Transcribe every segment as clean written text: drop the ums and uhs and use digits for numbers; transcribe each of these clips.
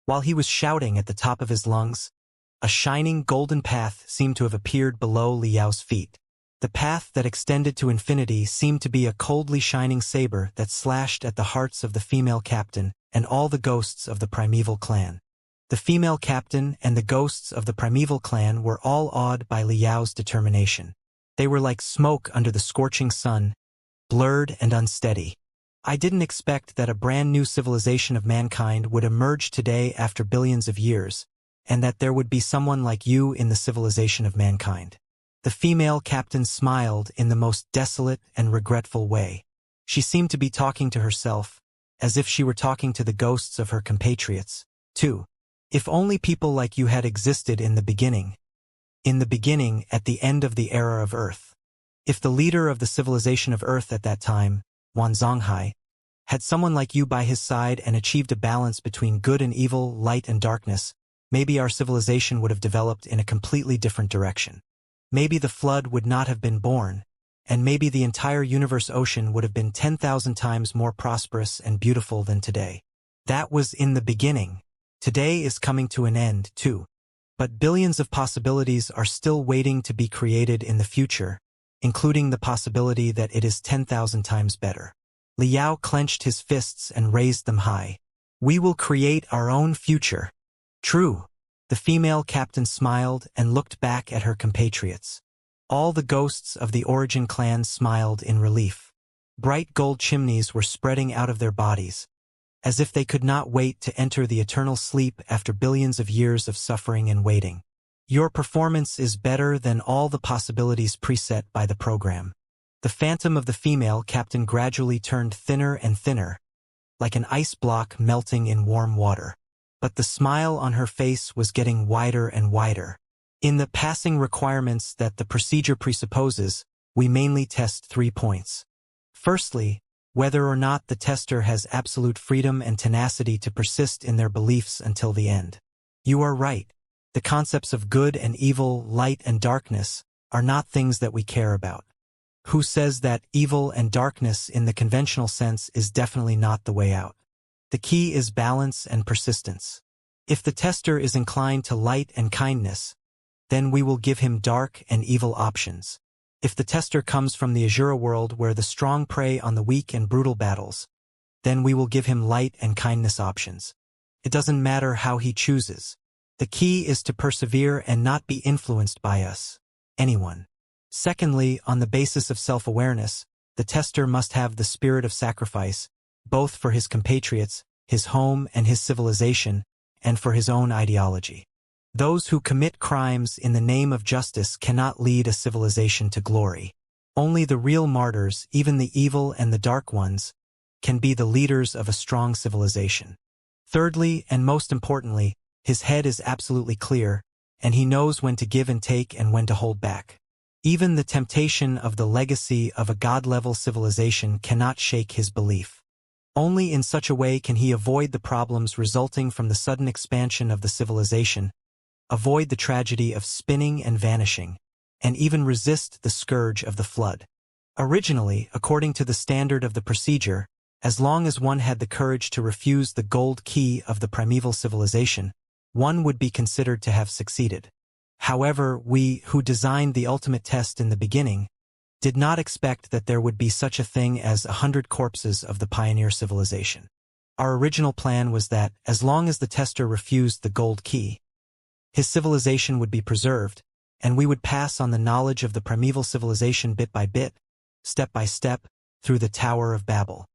While he was shouting at the top of his lungs, a shining golden path seemed to have appeared below Liao's feet. The path that extended to infinity seemed to be a coldly shining saber that slashed at the hearts of the female captain and all the ghosts of the primeval clan. The female captain and the ghosts of the primeval clan were all awed by Liao's determination. They were like smoke under the scorching sun, blurred and unsteady. I didn't expect that a brand new civilization of mankind would emerge today after billions of years, and that there would be someone like you in the civilization of mankind. The female captain smiled in the most desolate and regretful way. She seemed to be talking to herself, as if she were talking to the ghosts of her compatriots, too. If only people like you had existed in the beginning. In the beginning, at the end of the era of Earth. If the leader of the civilization of Earth at that time, Wan Zonghai, had someone like you by his side and achieved a balance between good and evil, light and darkness, maybe our civilization would have developed in a completely different direction. Maybe the flood would not have been born, and maybe the entire universe ocean would have been 10,000 times more prosperous and beautiful than today. That was in the beginning. Today is coming to an end, too. But billions of possibilities are still waiting to be created in the future, including the possibility that it is 10,000 times better. Liao clenched his fists and raised them high. We will create our own future. True. The female captain smiled and looked back at her compatriots. All the ghosts of the Origin clan smiled in relief. Bright gold chimneys were spreading out of their bodies, as if they could not wait to enter the eternal sleep after billions of years of suffering and waiting. Your performance is better than all the possibilities preset by the program. The phantom of the female captain gradually turned thinner and thinner, like an ice block melting in warm water. But the smile on her face was getting wider and wider. In the passing requirements that the procedure presupposes, we mainly test 3 points. Firstly, whether or not the tester has absolute freedom and tenacity to persist in their beliefs until the end. You are right. The concepts of good and evil, light and darkness, are not things that we care about. Who says that evil and darkness in the conventional sense is definitely not the way out? The key is balance and persistence. If the tester is inclined to light and kindness, then we will give him dark and evil options. If the tester comes from the Azura world where the strong prey on the weak and brutal battles, then we will give him light and kindness options. It doesn't matter how he chooses. The key is to persevere and not be influenced by us, anyone. Secondly, on the basis of self-awareness, the tester must have the spirit of sacrifice, both for his compatriots, his home and his civilization, and for his own ideology. Those who commit crimes in the name of justice cannot lead a civilization to glory. Only the real martyrs, even the evil and the dark ones, can be the leaders of a strong civilization. Thirdly, and most importantly, his head is absolutely clear, and he knows when to give and take and when to hold back. Even the temptation of the legacy of a god-level civilization cannot shake his belief. Only in such a way can he avoid the problems resulting from the sudden expansion of the civilization, avoid the tragedy of spinning and vanishing, and even resist the scourge of the flood. Originally, according to the standard of the procedure, as long as one had the courage to refuse the gold key of the primeval civilization, one would be considered to have succeeded. However, we, who designed the ultimate test in the beginning, did not expect that there would be such a thing as 100 corpses of the pioneer civilization. Our original plan was that, as long as the tester refused the gold key, his civilization would be preserved, and we would pass on the knowledge of the primeval civilization bit by bit, step by step, through the Tower of Babel.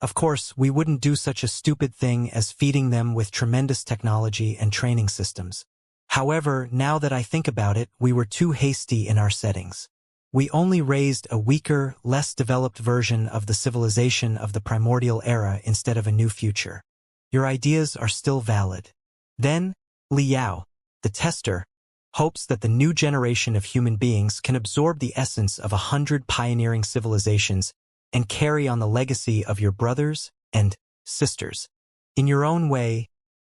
Of course, we wouldn't do such a stupid thing as feeding them with tremendous technology and training systems. However, now that I think about it, we were too hasty in our settings. We only raised a weaker, less developed version of the civilization of the primordial era instead of a new future. Your ideas are still valid. Then, Liao, the tester, hopes that the new generation of human beings can absorb the essence of 100 pioneering civilizations and carry on the legacy of your brothers and sisters. In your own way,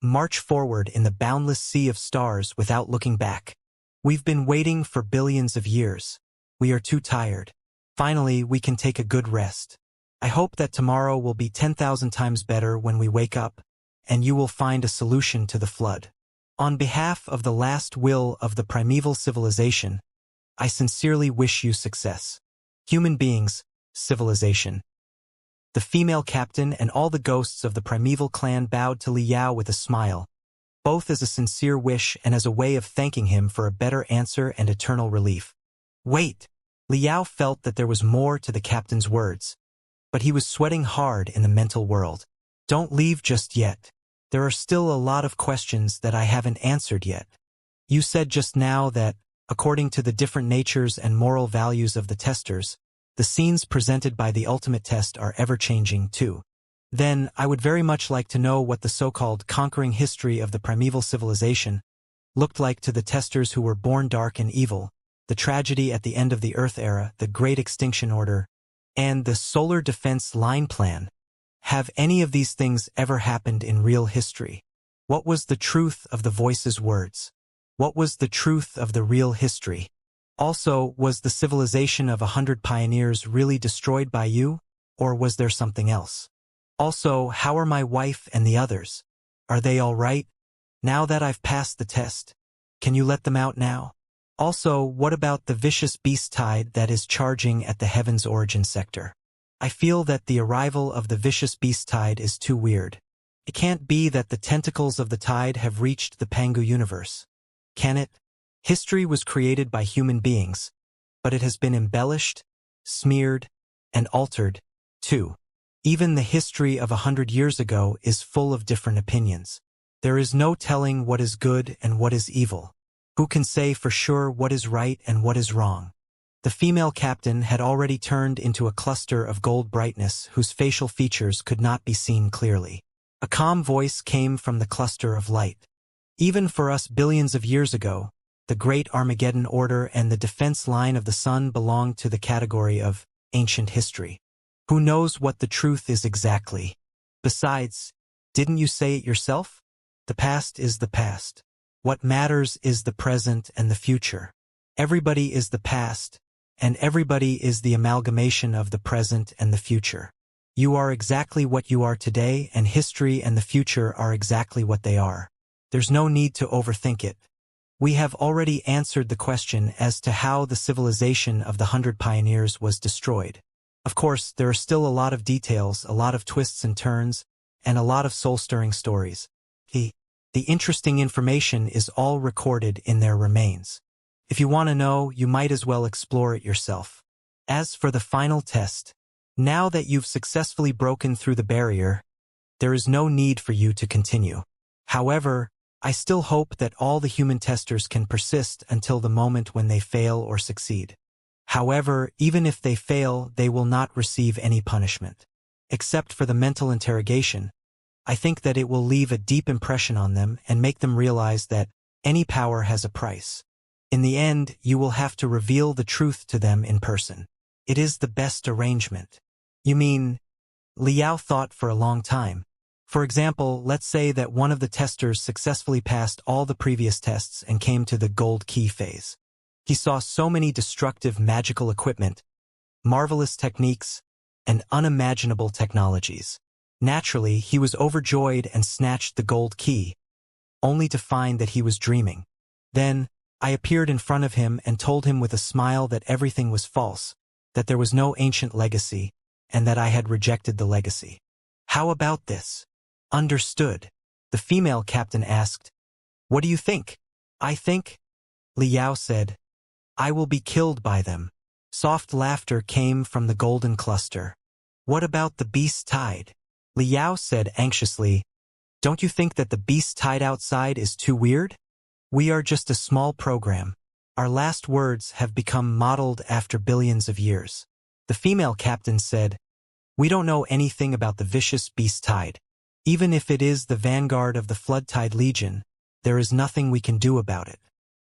march forward in the boundless sea of stars without looking back. We've been waiting for billions of years. We are too tired. Finally, we can take a good rest. I hope that tomorrow will be 10,000 times better when we wake up, and you will find a solution to the flood. On behalf of the last will of the primeval civilization, I sincerely wish you success. Human beings, civilization. The female captain and all the ghosts of the primeval clan bowed to Liao with a smile, both as a sincere wish and as a way of thanking him for a better answer and eternal relief. Wait! Liao felt that there was more to the captain's words, but he was sweating hard in the mental world. Don't leave just yet. There are still a lot of questions that I haven't answered yet. You said just now that, according to the different natures and moral values of the testers, the scenes presented by the ultimate test are ever-changing too. Then, I would very much like to know what the so-called conquering history of the primeval civilization looked like to the testers who were born dark and evil, the tragedy at the end of the Earth era, the Great Extinction Order, and the Solar Defense Line Plan. Have any of these things ever happened in real history? What was the truth of the voice's words? What was the truth of the real history? Also, was the civilization of 100 pioneers really destroyed by you, or was there something else? Also, how are my wife and the others? Are they all right? Now that I've passed the test, can you let them out now? Also, what about the vicious beast tide that is charging at the Heaven's Origin sector? I feel that the arrival of the vicious beast tide is too weird. It can't be that the tentacles of the tide have reached the Pangu universe. Can it? History was created by human beings, but it has been embellished, smeared, and altered, too. Even the history of 100 years ago is full of different opinions. There is no telling what is good and what is evil. Who can say for sure what is right and what is wrong? The female captain had already turned into a cluster of gold brightness whose facial features could not be seen clearly. A calm voice came from the cluster of light. Even for us billions of years ago, the Great Armageddon Order and the defense line of the sun belonged to the category of ancient history. Who knows what the truth is exactly? Besides, didn't you say it yourself? The past is the past. What matters is the present and the future. Everybody is the past, and everybody is the amalgamation of the present and the future. You are exactly what you are today, and history and the future are exactly what they are. There's no need to overthink it. We have already answered the question as to how the civilization of the 100 pioneers was destroyed. Of course, there are still a lot of details, a lot of twists and turns, and a lot of soul-stirring stories. The interesting information is all recorded in their remains. If you want to know, you might as well explore it yourself. As for the final test, now that you've successfully broken through the barrier, there is no need for you to continue. However, I still hope that all the human testers can persist until the moment when they fail or succeed. However, even if they fail, they will not receive any punishment. Except for the mental interrogation, I think that it will leave a deep impression on them and make them realize that any power has a price. In the end, you will have to reveal the truth to them in person. It is the best arrangement. You mean? Liao thought for a long time. For example, let's say that one of the testers successfully passed all the previous tests and came to the gold key phase. He saw so many destructive magical equipment, marvelous techniques, and unimaginable technologies. Naturally, he was overjoyed and snatched the gold key, only to find that he was dreaming. Then, I appeared in front of him and told him with a smile that everything was false, that there was no ancient legacy, and that I had rejected the legacy. How about this? Understood. The female captain asked, "What do you think?" "I think," Liao said, "I will be killed by them." Soft laughter came from the golden cluster. "What about the beast tide?" Liao said anxiously, "Don't you think that the beast tide outside is too weird? We are just a small program. Our last words have become modeled after billions of years." The female captain said, "We don't know anything about the vicious beast tide. Even if it is the vanguard of the flood tide legion, there is nothing we can do about it.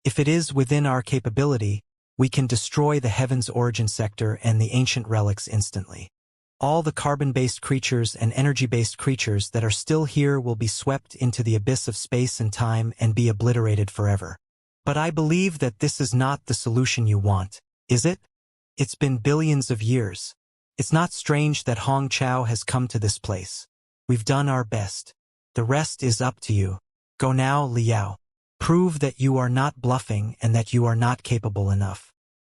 If it is within our capability, we can destroy the Heaven's Origin sector and the ancient relics instantly. All the carbon-based creatures and energy-based creatures that are still here will be swept into the abyss of space and time and be obliterated forever. But I believe that this is not the solution you want, is it? It's been billions of years. It's not strange that Hong Chao has come to this place. We've done our best. The rest is up to you. Go now, Liao. Prove that you are not bluffing and that you are not capable enough.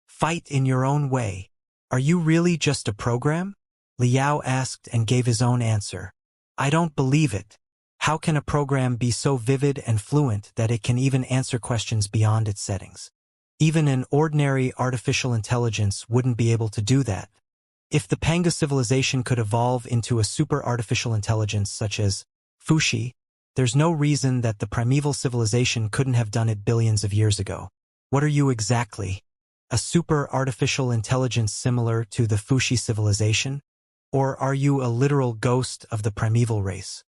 Fight in your own way. Are you really just a program? Liao asked and gave his own answer. I don't believe it. How can a program be so vivid and fluent that it can even answer questions beyond its settings? Even an ordinary artificial intelligence wouldn't be able to do that. If the Panga civilization could evolve into a super artificial intelligence such as Fuxi, there's no reason that the primeval civilization couldn't have done it billions of years ago. What are you exactly? A super artificial intelligence similar to the Fuxi civilization? Or are you a literal ghost of the primeval race?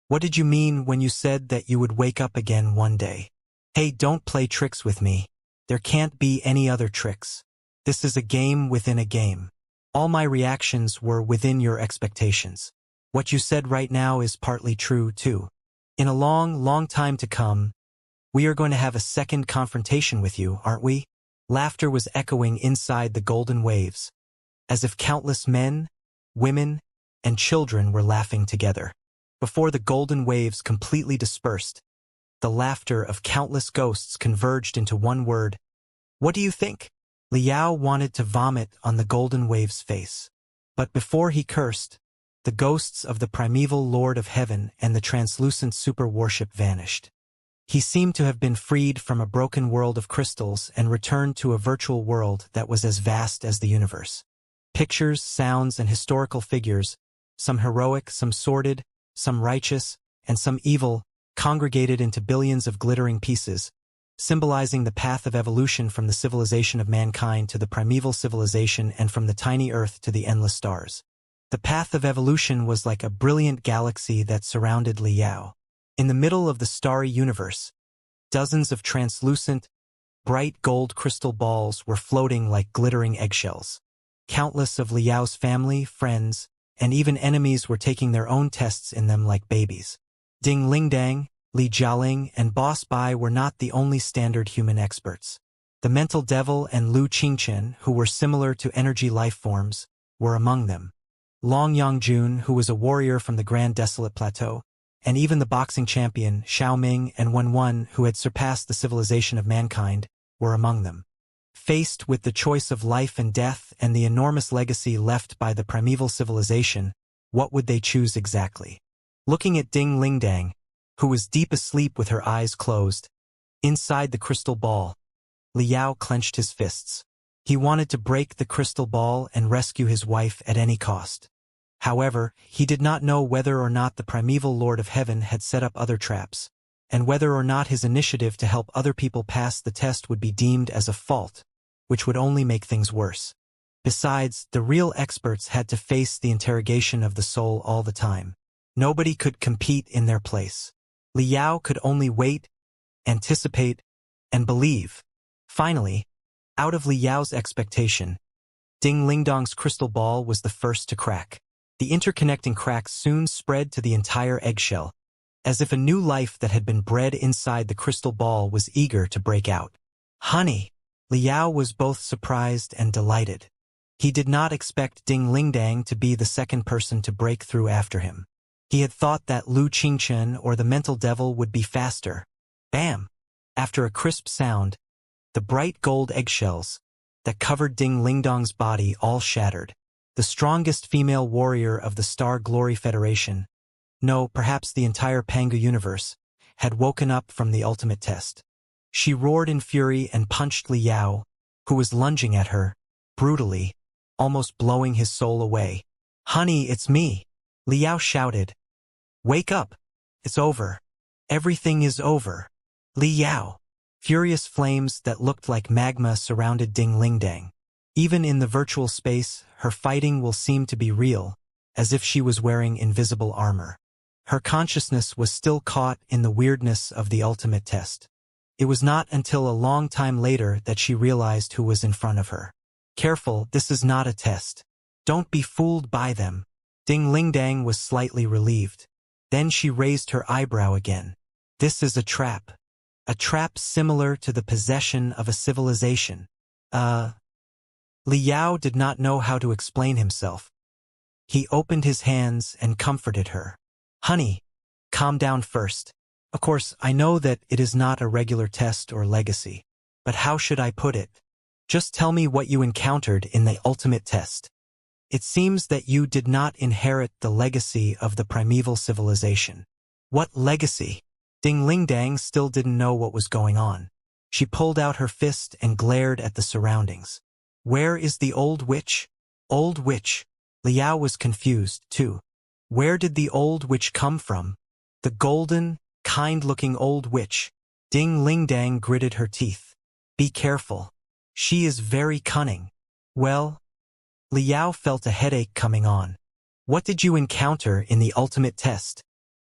What did you mean when you said that you would wake up again one day? Hey, don't play tricks with me. There can't be any other tricks. This is a game within a game. All my reactions were within your expectations. What you said right now is partly true, too. In a long, long time to come, we are going to have a second confrontation with you, aren't we? Laughter was echoing inside the golden waves, as if countless men, women, and children were laughing together. Before the golden waves completely dispersed, the laughter of countless ghosts converged into one word. What do you think? Liao wanted to vomit on the golden wave's face. But before he cursed, the ghosts of the primeval Lord of Heaven and the translucent super-warship vanished. He seemed to have been freed from a broken world of crystals and returned to a virtual world that was as vast as the universe. Pictures, sounds, and historical figures, some heroic, some sordid, some righteous, and some evil, congregated into billions of glittering pieces, symbolizing the path of evolution from the civilization of mankind to the primeval civilization and from the tiny earth to the endless stars. The path of evolution was like a brilliant galaxy that surrounded Liao. In the middle of the starry universe, dozens of translucent, bright gold crystal balls were floating like glittering eggshells. Countless of Liao's family, friends, and even enemies were taking their own tests in them like babies. Ding Lingdang, Li Jialing, and Boss Bai were not the only standard human experts. The mental devil and Lu Qingchen, who were similar to energy life forms, were among them. Long Yangjun, who was a warrior from the Grand Desolate Plateau, and even the boxing champion Xiao Ming and Wen, who had surpassed the civilization of mankind, were among them. Faced with the choice of life and death and the enormous legacy left by the primeval civilization, what would they choose exactly? Looking at Ding Lingdang, who was deep asleep with her eyes closed, inside the crystal ball, Liao clenched his fists. He wanted to break the crystal ball and rescue his wife at any cost. However, he did not know whether or not the primeval Lord of Heaven had set up other traps, and whether or not his initiative to help other people pass the test would be deemed as a fault, which would only make things worse. Besides, the real experts had to face the interrogation of the soul all the time. Nobody could compete in their place. Liao could only wait, anticipate, and believe. Finally, out of Liao's expectation, Ding Lingdong's crystal ball was the first to crack. The interconnecting cracks soon spread to the entire eggshell, as if a new life that had been bred inside the crystal ball was eager to break out. Honey! Liao was both surprised and delighted. He did not expect Ding Lingdang to be the second person to break through after him. He had thought that Lu Qingchen or the mental devil would be faster. Bam! After a crisp sound, the bright gold eggshells that covered Ding Lingdong's body all shattered. The strongest female warrior of the Star Glory Federation, no, perhaps the entire Pangu universe, had woken up from the ultimate test. She roared in fury and punched Liao, who was lunging at her, brutally, almost blowing his soul away. Honey, it's me! Liao shouted. Wake up! It's over. Everything is over. Liao! Furious flames that looked like magma surrounded Ding Lingdang. Even in the virtual space, her fighting will seem to be real, as if she was wearing invisible armor. Her consciousness was still caught in the weirdness of the ultimate test. It was not until a long time later that she realized who was in front of her. Careful, this is not a test. Don't be fooled by them. Ding Lingdang was slightly relieved. Then she raised her eyebrow again. This is a trap. A trap similar to the possession of a civilization. Liao did not know how to explain himself. He opened his hands and comforted her. Honey, calm down first. Of course, I know that it is not a regular test or legacy. But how should I put it? Just tell me what you encountered in the ultimate test. It seems that you did not inherit the legacy of the primeval civilization. What legacy? Ding Ling Dang still didn't know what was going on. She pulled out her fist and glared at the surroundings. Where is the old witch? Old witch. Liao was confused, too. Where did the old witch come from? The golden, kind-looking old witch. Ding Ling Dang gritted her teeth. Be careful. She is very cunning. Well, Liao felt a headache coming on. What did you encounter in the ultimate test?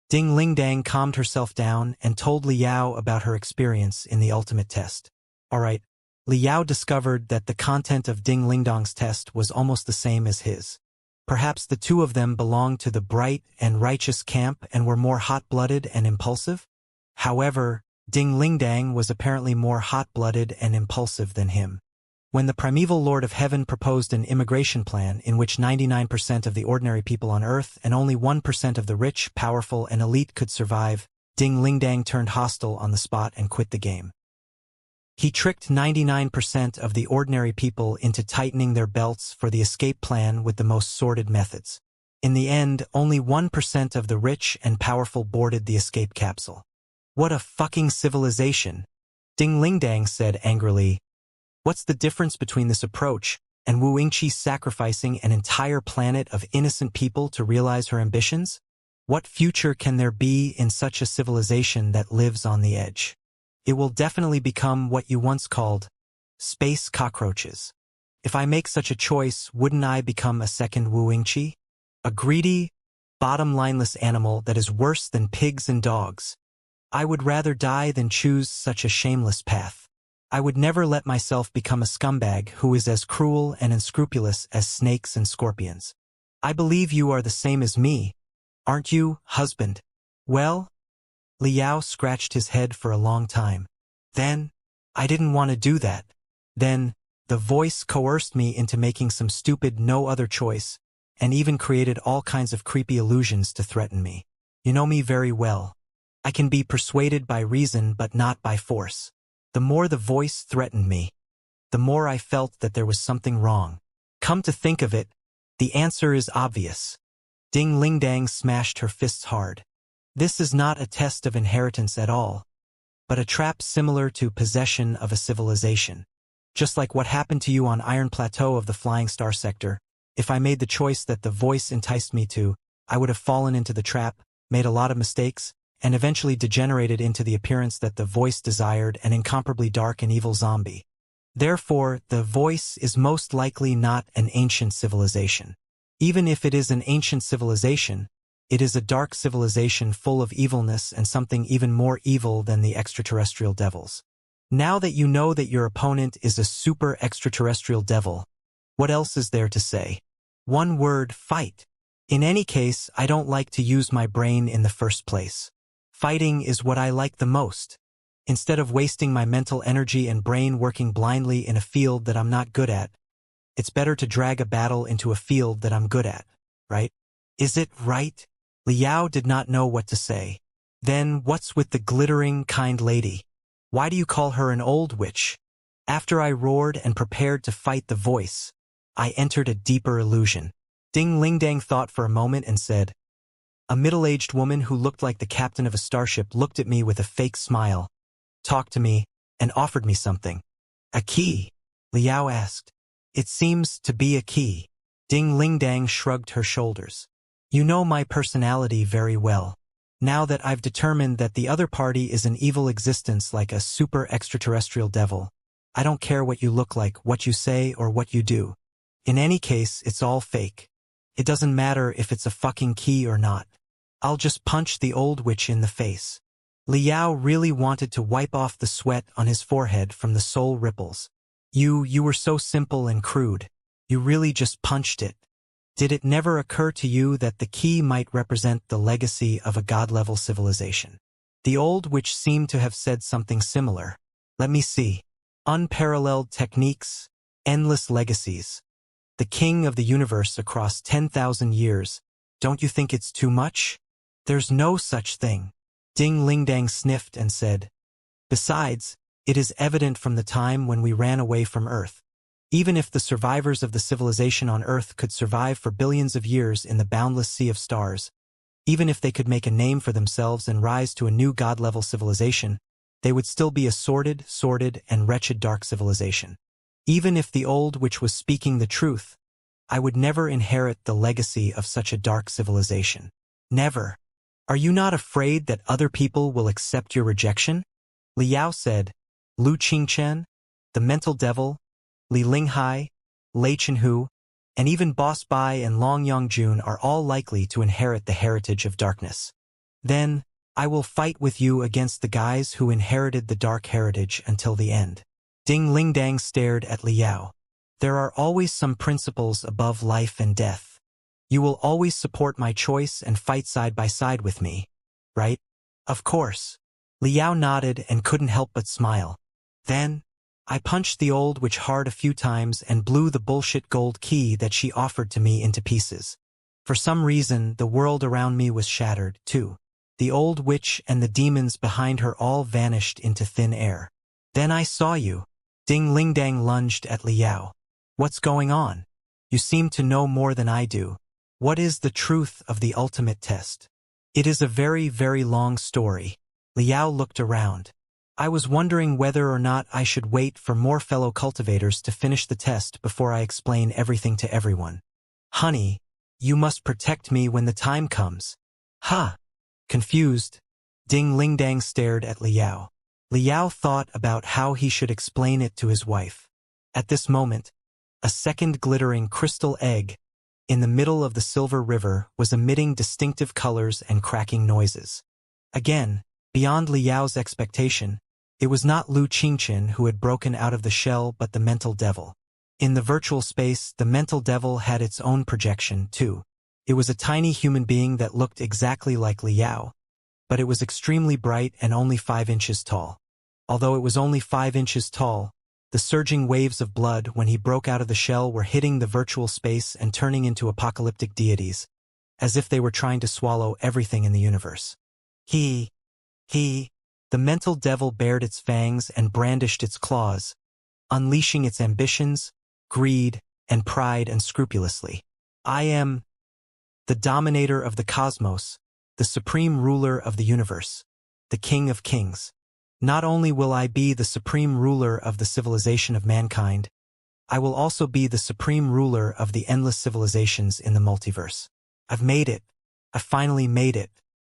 Ding Ling Dang calmed herself down and told Liao about her experience in the ultimate test. Alright, Liao discovered that the content of Ding Ling Dang's test was almost the same as his. Perhaps the two of them belonged to the bright and righteous camp and were more hot-blooded and impulsive? However, Ding Ling Dang was apparently more hot-blooded and impulsive than him. When the primeval Lord of Heaven proposed an immigration plan in which 99% of the ordinary people on Earth and only 1% of the rich, powerful, and elite could survive, Ding Ling Dang turned hostile on the spot and quit the game. He tricked 99% of the ordinary people into tightening their belts for the escape plan with the most sordid methods. In the end, only 1% of the rich and powerful boarded the escape capsule. What a fucking civilization, Ding Ling Dang said angrily. What's the difference between this approach and Wuxia sacrificing an entire planet of innocent people to realize her ambitions? What future can there be in such a civilization that lives on the edge? It will definitely become what you once called space cockroaches. If I make such a choice, wouldn't I become a second Wuxia? A greedy, bottom-lineless animal that is worse than pigs and dogs. I would rather die than choose such a shameless path. I would never let myself become a scumbag who is as cruel and unscrupulous as snakes and scorpions. I believe you are the same as me, aren't you, husband? Well? Liao scratched his head for a long time. Then, I didn't want to do that. Then, the voice coerced me into making some stupid no other choice, and even created all kinds of creepy illusions to threaten me. You know me very well. I can be persuaded by reason but not by force. The more the voice threatened me, the more I felt that there was something wrong. Come to think of it, the answer is obvious. Ding Ling Dang smashed her fists hard. This is not a test of inheritance at all, but a trap similar to possession of a civilization. Just like what happened to you on Iron Plateau of the Flying Star Sector, if I made the choice that the voice enticed me to, I would have fallen into the trap, made a lot of mistakes, and eventually degenerated into the appearance that the voice desired, an incomparably dark and evil zombie. Therefore, the voice is most likely not an ancient civilization. Even if it is an ancient civilization, it is a dark civilization full of evilness and something even more evil than the extraterrestrial devils. Now that you know that your opponent is a super extraterrestrial devil, what else is there to say? One word, fight. In any case, I don't like to use my brain in the first place. Fighting is what I like the most. Instead of wasting my mental energy and brain working blindly in a field that I'm not good at, it's better to drag a battle into a field that I'm good at, right? Is it right? Liao did not know what to say. Then what's with the glittering, kind lady? Why do you call her an old witch? After I roared and prepared to fight the voice, I entered a deeper illusion. Ding Ling Dang thought for a moment and said, a middle-aged woman who looked like the captain of a starship looked at me with a fake smile, talked to me, and offered me something. A key? Liao asked. It seems to be a key. Ding Ling Dang shrugged her shoulders. You know my personality very well. Now that I've determined that the other party is an evil existence like a super extraterrestrial devil, I don't care what you look like, what you say, or what you do. In any case, it's all fake. It doesn't matter if it's a fucking key or not. I'll just punch the old witch in the face. Liao really wanted to wipe off the sweat on his forehead from the soul ripples. You were so simple and crude. You really just punched it. Did it never occur to you that the key might represent the legacy of a god-level civilization? The old witch seemed to have said something similar. Let me see. Unparalleled techniques, endless legacies. The king of the universe across 10,000 years. Don't you think it's too much? There's no such thing. Ding Lingdang sniffed and said, besides, it is evident from the time when we ran away from Earth. Even if the survivors of the civilization on Earth could survive for billions of years in the boundless sea of stars, even if they could make a name for themselves and rise to a new god-level civilization, they would still be a sordid, and wretched dark civilization. Even if the old which was speaking the truth, I would never inherit the legacy of such a dark civilization. Never. Are you not afraid that other people will accept your rejection? Liao said. Lu Qingchen, the mental devil, Li Linghai, Lei Chenhu, and even Boss Bai and Long Yongjun are all likely to inherit the heritage of darkness. Then, I will fight with you against the guys who inherited the dark heritage until the end. Ding Lingdang stared at Liao. There are always some principles above life and death. You will always support my choice and fight side by side with me, right? Of course. Liao nodded and couldn't help but smile. Then, I punched the old witch hard a few times and blew the bullshit gold key that she offered to me into pieces. For some reason, the world around me was shattered, too. The old witch and the demons behind her all vanished into thin air. Then I saw you. Ding Lingdang lunged at Liao. What's going on? You seem to know more than I do. What is the truth of the ultimate test? It is a very, very long story. Liao looked around. I was wondering whether or not I should wait for more fellow cultivators to finish the test before I explain everything to everyone. Honey, you must protect me when the time comes. Ha! Confused, Ding Lingdang stared at Liao. Liao thought about how he should explain it to his wife. At this moment, a second glittering crystal egg in the middle of the silver river was emitting distinctive colors and cracking noises. Again, beyond Liao's expectation, it was not Lu Qingchen who had broken out of the shell but the mental devil. In the virtual space, the mental devil had its own projection, too. It was a tiny human being that looked exactly like Liao, but it was extremely bright and only 5 inches tall. Although it was only 5 inches tall, the surging waves of blood when he broke out of the shell were hitting the virtual space and turning into apocalyptic deities, as if they were trying to swallow everything in the universe. The mental devil bared its fangs and brandished its claws, unleashing its ambitions, greed, and pride unscrupulously. I am the dominator of the cosmos, the supreme ruler of the universe, the king of kings. Not only will I be the supreme ruler of the civilization of mankind, I will also be the supreme ruler of the endless civilizations in the multiverse. I've made it. I finally made it.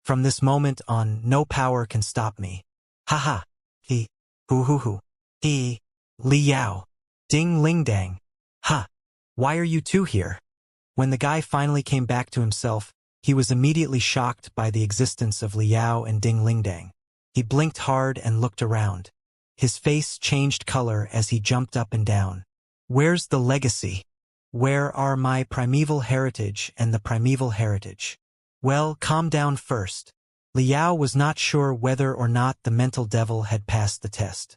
From this moment on, no power can stop me. Ha. He. Liao. Ding Lingdang. Ha. Why are you two here? When the guy finally came back to himself, he was immediately shocked by the existence of Liao and Ding Lingdang. He blinked hard and looked around. His face changed color as he jumped up and down. Where's the legacy? Where are my primeval heritage and the primeval heritage? Well, calm down first. Liao was not sure whether or not the mental devil had passed the test.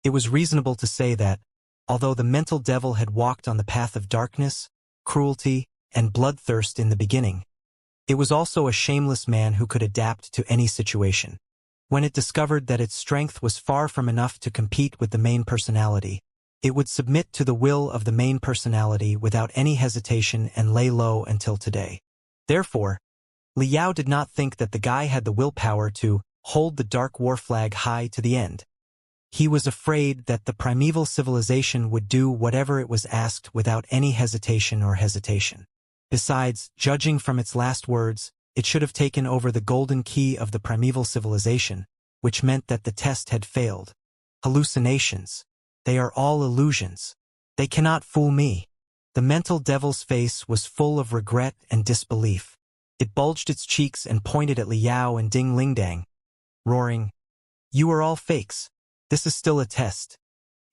It was reasonable to say that, although the mental devil had walked on the path of darkness, cruelty, and bloodthirst in the beginning, it was also a shameless man who could adapt to any situation. When it discovered that its strength was far from enough to compete with the main personality, it would submit to the will of the main personality without any hesitation and lay low until today. Therefore, Liao did not think that the guy had the willpower to hold the dark war flag high to the end. He was afraid that the primeval civilization would do whatever it was asked without any hesitation. Besides, judging from its last words, it should have taken over the golden key of the primeval civilization, which meant that the test had failed. Hallucinations. They are all illusions. They cannot fool me. The mental devil's face was full of regret and disbelief. It bulged its cheeks and pointed at Liao and Ding Lingdang, roaring, "You are all fakes. This is still a test,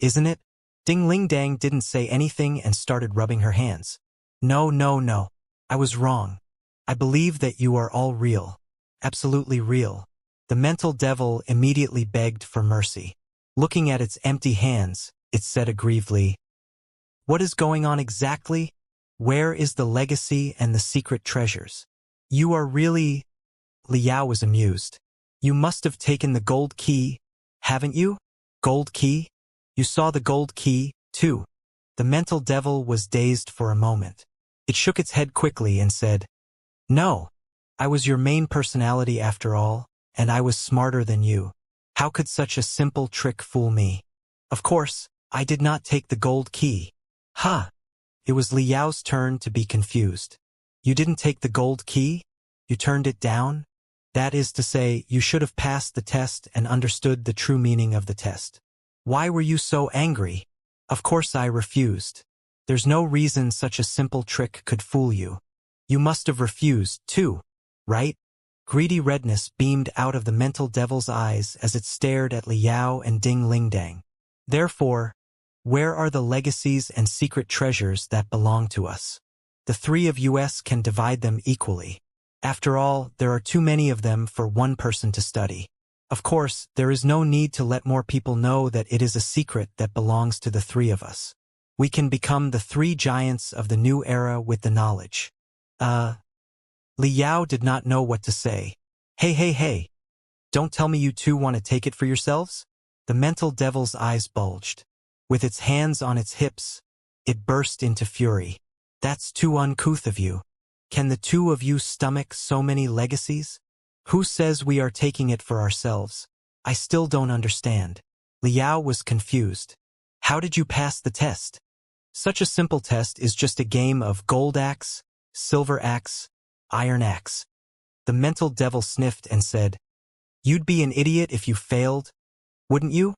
isn't it?" Ding Lingdang didn't say anything and started rubbing her hands. No. I was wrong. I believe that you are all real. Absolutely real. The mental devil immediately begged for mercy. Looking at its empty hands, it said aggrievedly, "What is going on exactly? Where is the legacy and the secret treasures? You are really..." Liao was amused. You must have taken the gold key, haven't you? Gold key? You saw the gold key, too. The mental devil was dazed for a moment. It shook its head quickly and said, No. I was your main personality after all, and I was smarter than you. How could such a simple trick fool me? Of course, I did not take the gold key. Ha! It was Liao's turn to be confused. You didn't take the gold key? You turned it down? That is to say, you should have passed the test and understood the true meaning of the test. Why were you so angry? Of course I refused. There's no reason such a simple trick could fool you. You must have refused, too, right? Greedy redness beamed out of the mental devil's eyes as it stared at Liao and Ding Lingdang. Therefore, where are the legacies and secret treasures that belong to us? The three of us can divide them equally. After all, there are too many of them for one person to study. Of course, there is no need to let more people know that it is a secret that belongs to the three of us. We can become the three giants of the new era with the knowledge. Liao did not know what to say. Hey. Don't tell me you two want to take it for yourselves? The mental devil's eyes bulged. With its hands on its hips, it burst into fury. That's too uncouth of you. Can the two of you stomach so many legacies? Who says we are taking it for ourselves? I still don't understand. Liao was confused. How did you pass the test? Such a simple test is just a game of gold axe, silver axe, iron axe. The mental devil sniffed and said, You'd be an idiot if you failed, wouldn't you?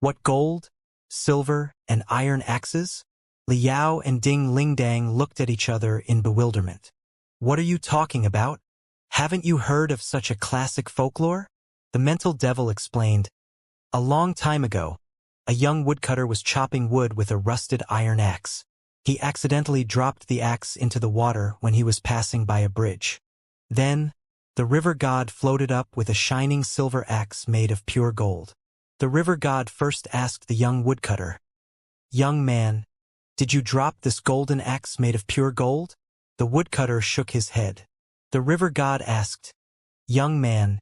What gold, silver, and iron axes? Liao and Ding Lingdang looked at each other in bewilderment. What are you talking about? Haven't you heard of such a classic folklore? The mental devil explained. A long time ago, a young woodcutter was chopping wood with a rusted iron axe. He accidentally dropped the axe into the water when he was passing by a bridge. Then, the river god floated up with a shining silver axe made of pure gold. The river god first asked the young woodcutter, Young man, did you drop this golden axe made of pure gold? The woodcutter shook his head. The river god asked, Young man,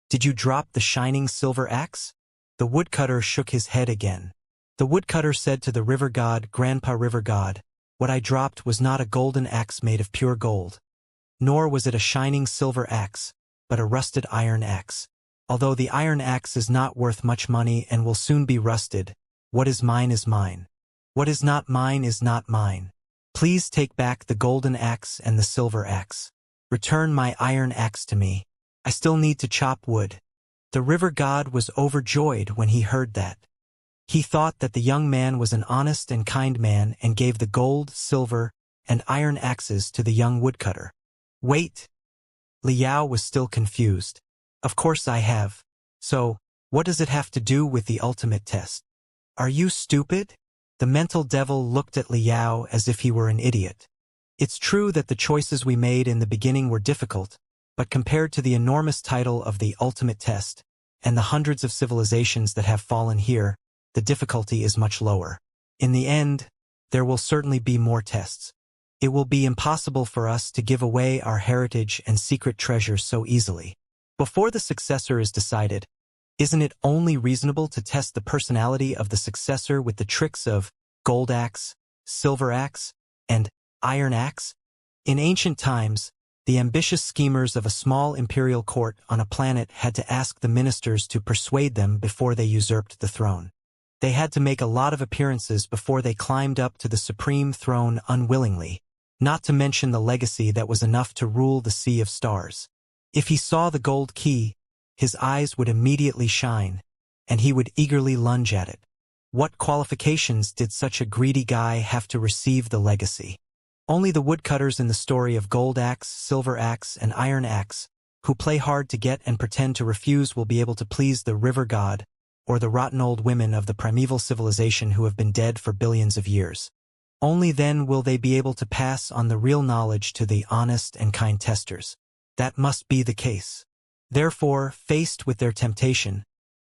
did you drop the shining silver axe? The woodcutter shook his head again. The woodcutter said to the river god, Grandpa river god, what I dropped was not a golden axe made of pure gold. Nor was it a shining silver axe, but a rusted iron axe. Although the iron axe is not worth much money and will soon be rusted, what is mine is mine. What is not mine is not mine. Please take back the golden axe and the silver axe. Return my iron axe to me. I still need to chop wood. The river god was overjoyed when he heard that. He thought that the young man was an honest and kind man and gave the gold, silver, and iron axes to the young woodcutter. Wait! Liao was still confused. Of course I have. So, what does it have to do with the ultimate test? Are you stupid? The mental devil looked at Liao as if he were an idiot. It's true that the choices we made in the beginning were difficult, but compared to the enormous title of the ultimate test, and the hundreds of civilizations that have fallen here, the difficulty is much lower. In the end, there will certainly be more tests. It will be impossible for us to give away our heritage and secret treasures so easily. Before the successor is decided, isn't it only reasonable to test the personality of the successor with the tricks of gold axe, silver axe, and iron axe? In ancient times, the ambitious schemers of a small imperial court on a planet had to ask the ministers to persuade them before they usurped the throne. They had to make a lot of appearances before they climbed up to the supreme throne unwillingly, not to mention the legacy that was enough to rule the sea of stars. If he saw the gold key, his eyes would immediately shine, and he would eagerly lunge at it. What qualifications did such a greedy guy have to receive the legacy? Only the woodcutters in the story of gold axe, silver axe, and iron axe, who play hard to get and pretend to refuse, will be able to please the river god, or the rotten old women of the primeval civilization who have been dead for billions of years. Only then will they be able to pass on the real knowledge to the honest and kind testers. That must be the case. Therefore, faced with their temptation,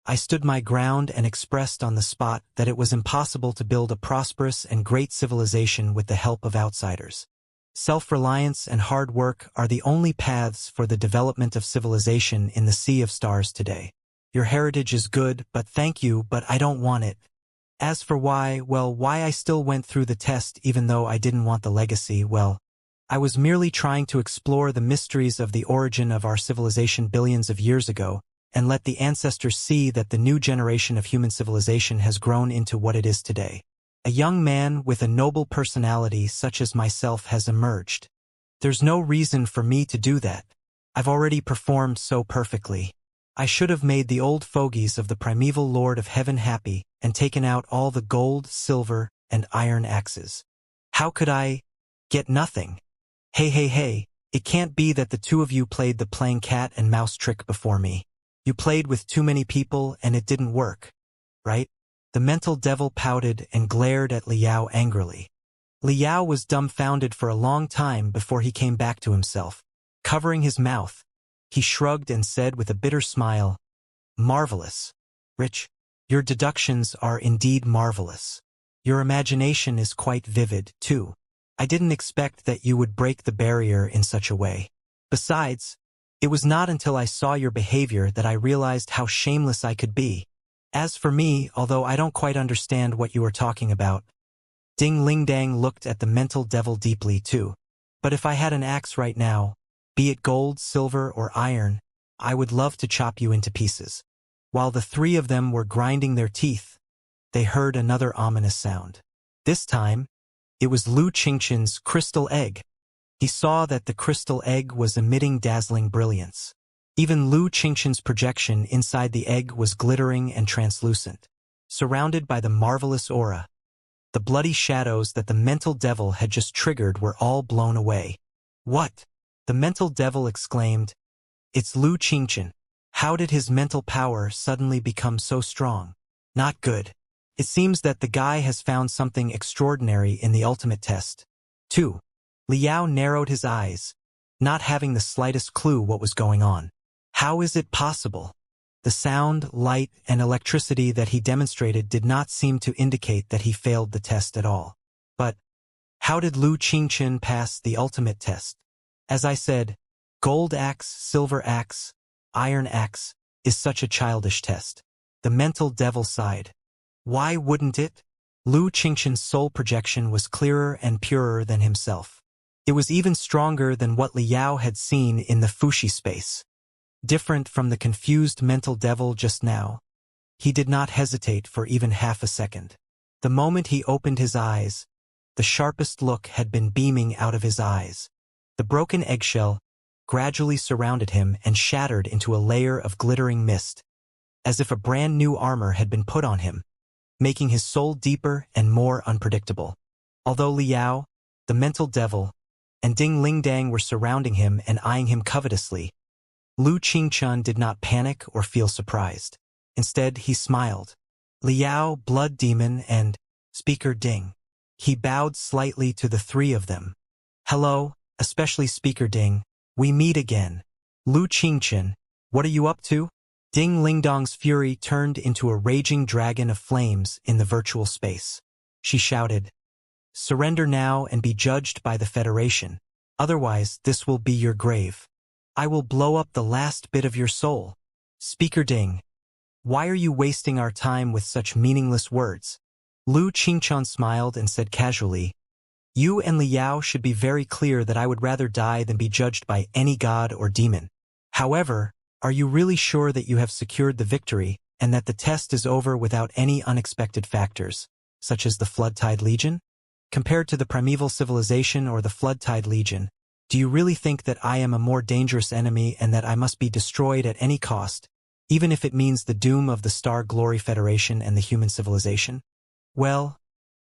I stood my ground and expressed on the spot that it was impossible to build a prosperous and great civilization with the help of outsiders. Self-reliance and hard work are the only paths for the development of civilization in the Sea of Stars today. Your heritage is good, but thank you, but I don't want it. As for why, well, why I still went through the test even though I didn't want the legacy, well, I was merely trying to explore the mysteries of the origin of our civilization billions of years ago, and let the ancestors see that the new generation of human civilization has grown into what it is today. A young man with a noble personality such as myself has emerged. There's no reason for me to do that. I've already performed so perfectly. I should have made the old fogies of the primeval Lord of Heaven happy and taken out all the gold, silver, and iron axes. How could I get nothing? Hey, it can't be that the two of you played the playing cat and mouse trick before me. You played with too many people and it didn't work, right? The mental devil pouted and glared at Liao angrily. Liao was dumbfounded for a long time before he came back to himself. Covering his mouth, he shrugged and said with a bitter smile, "Marvelous. Rich, your deductions are indeed marvelous. Your imagination is quite vivid, too. I didn't expect that you would break the barrier in such a way. Besides, it was not until I saw your behavior that I realized how shameless I could be. As for me, although I don't quite understand what you are talking about." Ding Lingdang looked at the mental devil deeply, too. "But if I had an axe right now, be it gold, silver, or iron, I would love to chop you into pieces." While the three of them were grinding their teeth, they heard another ominous sound. This time, it was Lu Qingqian's crystal egg. He saw that the crystal egg was emitting dazzling brilliance. Even Lu Qingqian's projection inside the egg was glittering and translucent. Surrounded by the marvelous aura, the bloody shadows that the mental devil had just triggered were all blown away. "What?" the mental devil exclaimed. "It's Lu Qingqian. How did his mental power suddenly become so strong? Not good. It seems that the guy has found something extraordinary in the ultimate test." 2. Liao narrowed his eyes, not having the slightest clue what was going on. How is it possible? The sound, light, and electricity that he demonstrated did not seem to indicate that he failed the test at all. But how did Lu Qingqian pass the ultimate test? As I said, gold axe, silver axe, iron axe is such a childish test. The mental devil sighed. Why wouldn't it? Lu Qingqian's soul projection was clearer and purer than himself. It was even stronger than what Liao had seen in the Fuxi space. Different from the confused mental devil just now, he did not hesitate for even half a second. The moment he opened his eyes, the sharpest look had been beaming out of his eyes. The broken eggshell gradually surrounded him and shattered into a layer of glittering mist, as if a brand new armor had been put on him, making his soul deeper and more unpredictable. Although Liao, the mental devil, and Ding Lingdang were surrounding him and eyeing him covetously, Lu Qingqian did not panic or feel surprised. Instead, he smiled. Liao, Blood Demon, and Speaker Ding. He bowed slightly to the three of them. "Hello, especially Speaker Ding. We meet again. Lu Qingqian, what are you up to?" Ding Lingdong's fury turned into a raging dragon of flames in the virtual space. She shouted, "Surrender now and be judged by the Federation. Otherwise, this will be your grave. I will blow up the last bit of your soul." Speaker Ding, why are you wasting our time with such meaningless words? Lu Qingqian smiled and said casually, "You and Liao should be very clear that I would rather die than be judged by any god or demon. However, are you really sure that you have secured the victory and that the test is over without any unexpected factors, such as the Floodtide Legion? Compared to the primeval civilization or the Floodtide Legion, do you really think that I am a more dangerous enemy and that I must be destroyed at any cost, even if it means the doom of the Star Glory Federation and the human civilization?" Well,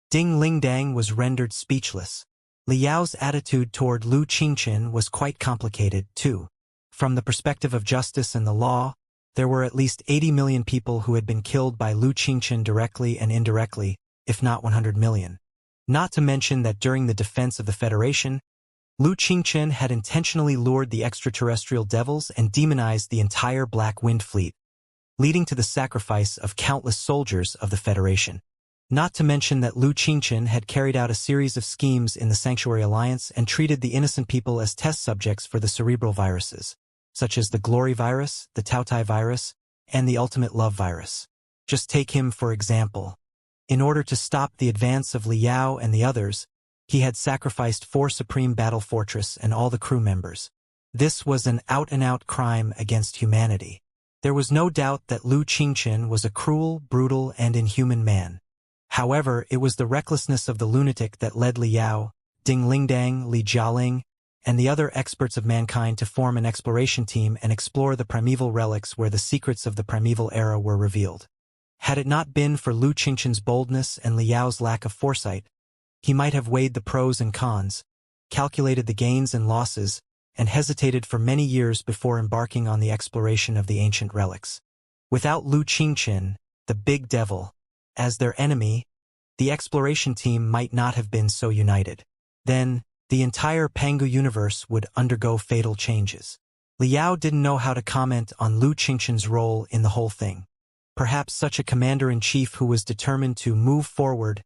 Ding Lingdang was rendered speechless. Liao's attitude toward Lu Qingqian was quite complicated, too. From the perspective of justice and the law, there were at least 80 million people who had been killed by Lu Qingqian directly and indirectly, if not 100 million. Not to mention that during the defense of the Federation, Lu Qingqian had intentionally lured the extraterrestrial devils and demonized the entire Black Wind Fleet, leading to the sacrifice of countless soldiers of the Federation. Not to mention that Lu Qingchen had carried out a series of schemes in the Sanctuary Alliance and treated the innocent people as test subjects for the cerebral viruses, such as the Glory virus, the Taotai virus, and the Ultimate Love virus. Just take him for example. In order to stop the advance of Liao and the others, he had sacrificed 4 Supreme Battle Fortress and all the crew members. This was an out-and-out crime against humanity. There was no doubt that Lu Qingchen was a cruel, brutal, and inhuman man. However, it was the recklessness of the lunatic that led Liao, Ding Lingdang, Li Jialing, and the other experts of mankind to form an exploration team and explore the primeval relics where the secrets of the primeval era were revealed. Had it not been for Lu Qingchen's boldness and Liao's lack of foresight, he might have weighed the pros and cons, calculated the gains and losses, and hesitated for many years before embarking on the exploration of the ancient relics. Without Lu Qingchen, the Big Devil, as their enemy, the exploration team might not have been so united. Then, the entire Pangu universe would undergo fatal changes. Liao didn't know how to comment on Lu Qingchen's role in the whole thing. Perhaps such a commander-in-chief who was determined to move forward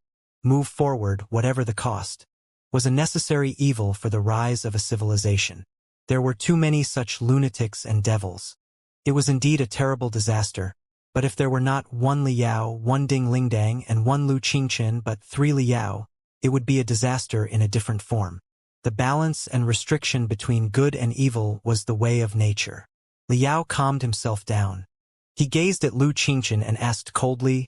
whatever the cost, was a necessary evil for the rise of a civilization. There were too many such lunatics and devils. It was indeed a terrible disaster, but if there were not 1 Liao, 1 Ding Lingdang, and 1 Lu Qingchen but 3 Liao, it would be a disaster in a different form. The balance and restriction between good and evil was the way of nature. Liao calmed himself down. He gazed at Lu Qingchen and asked coldly,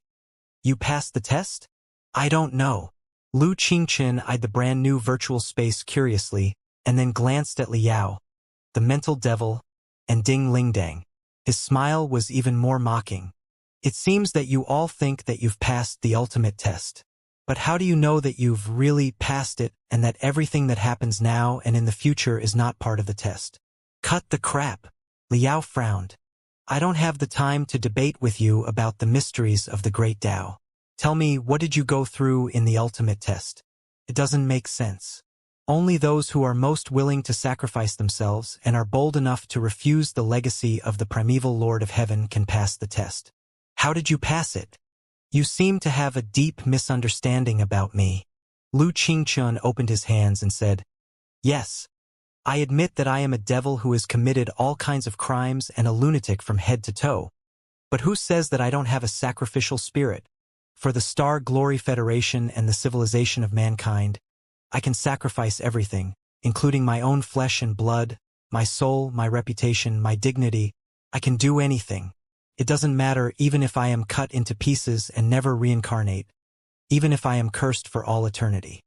"You passed the test?" "I don't know." Lu Qingchen eyed the brand new virtual space curiously, and then glanced at Liao, the mental devil, and Ding Lingdang. His smile was even more mocking. "It seems that you all think that you've passed the ultimate test. But how do you know that you've really passed it and that everything that happens now and in the future is not part of the test?" "Cut the crap." Liao frowned. "I don't have the time to debate with you about the mysteries of the Great Tao. Tell me, what did you go through in the ultimate test? It doesn't make sense. Only those who are most willing to sacrifice themselves and are bold enough to refuse the legacy of the primeval Lord of Heaven can pass the test. How did you pass it? You seem to have a deep misunderstanding about me." Lu Qingchen opened his hands and said, "Yes. I admit that I am a devil who has committed all kinds of crimes and a lunatic from head to toe. But who says that I don't have a sacrificial spirit? For the Star Glory Federation and the civilization of mankind, I can sacrifice everything, including my own flesh and blood, my soul, my reputation, my dignity. I can do anything. It doesn't matter even if I am cut into pieces and never reincarnate, even if I am cursed for all eternity.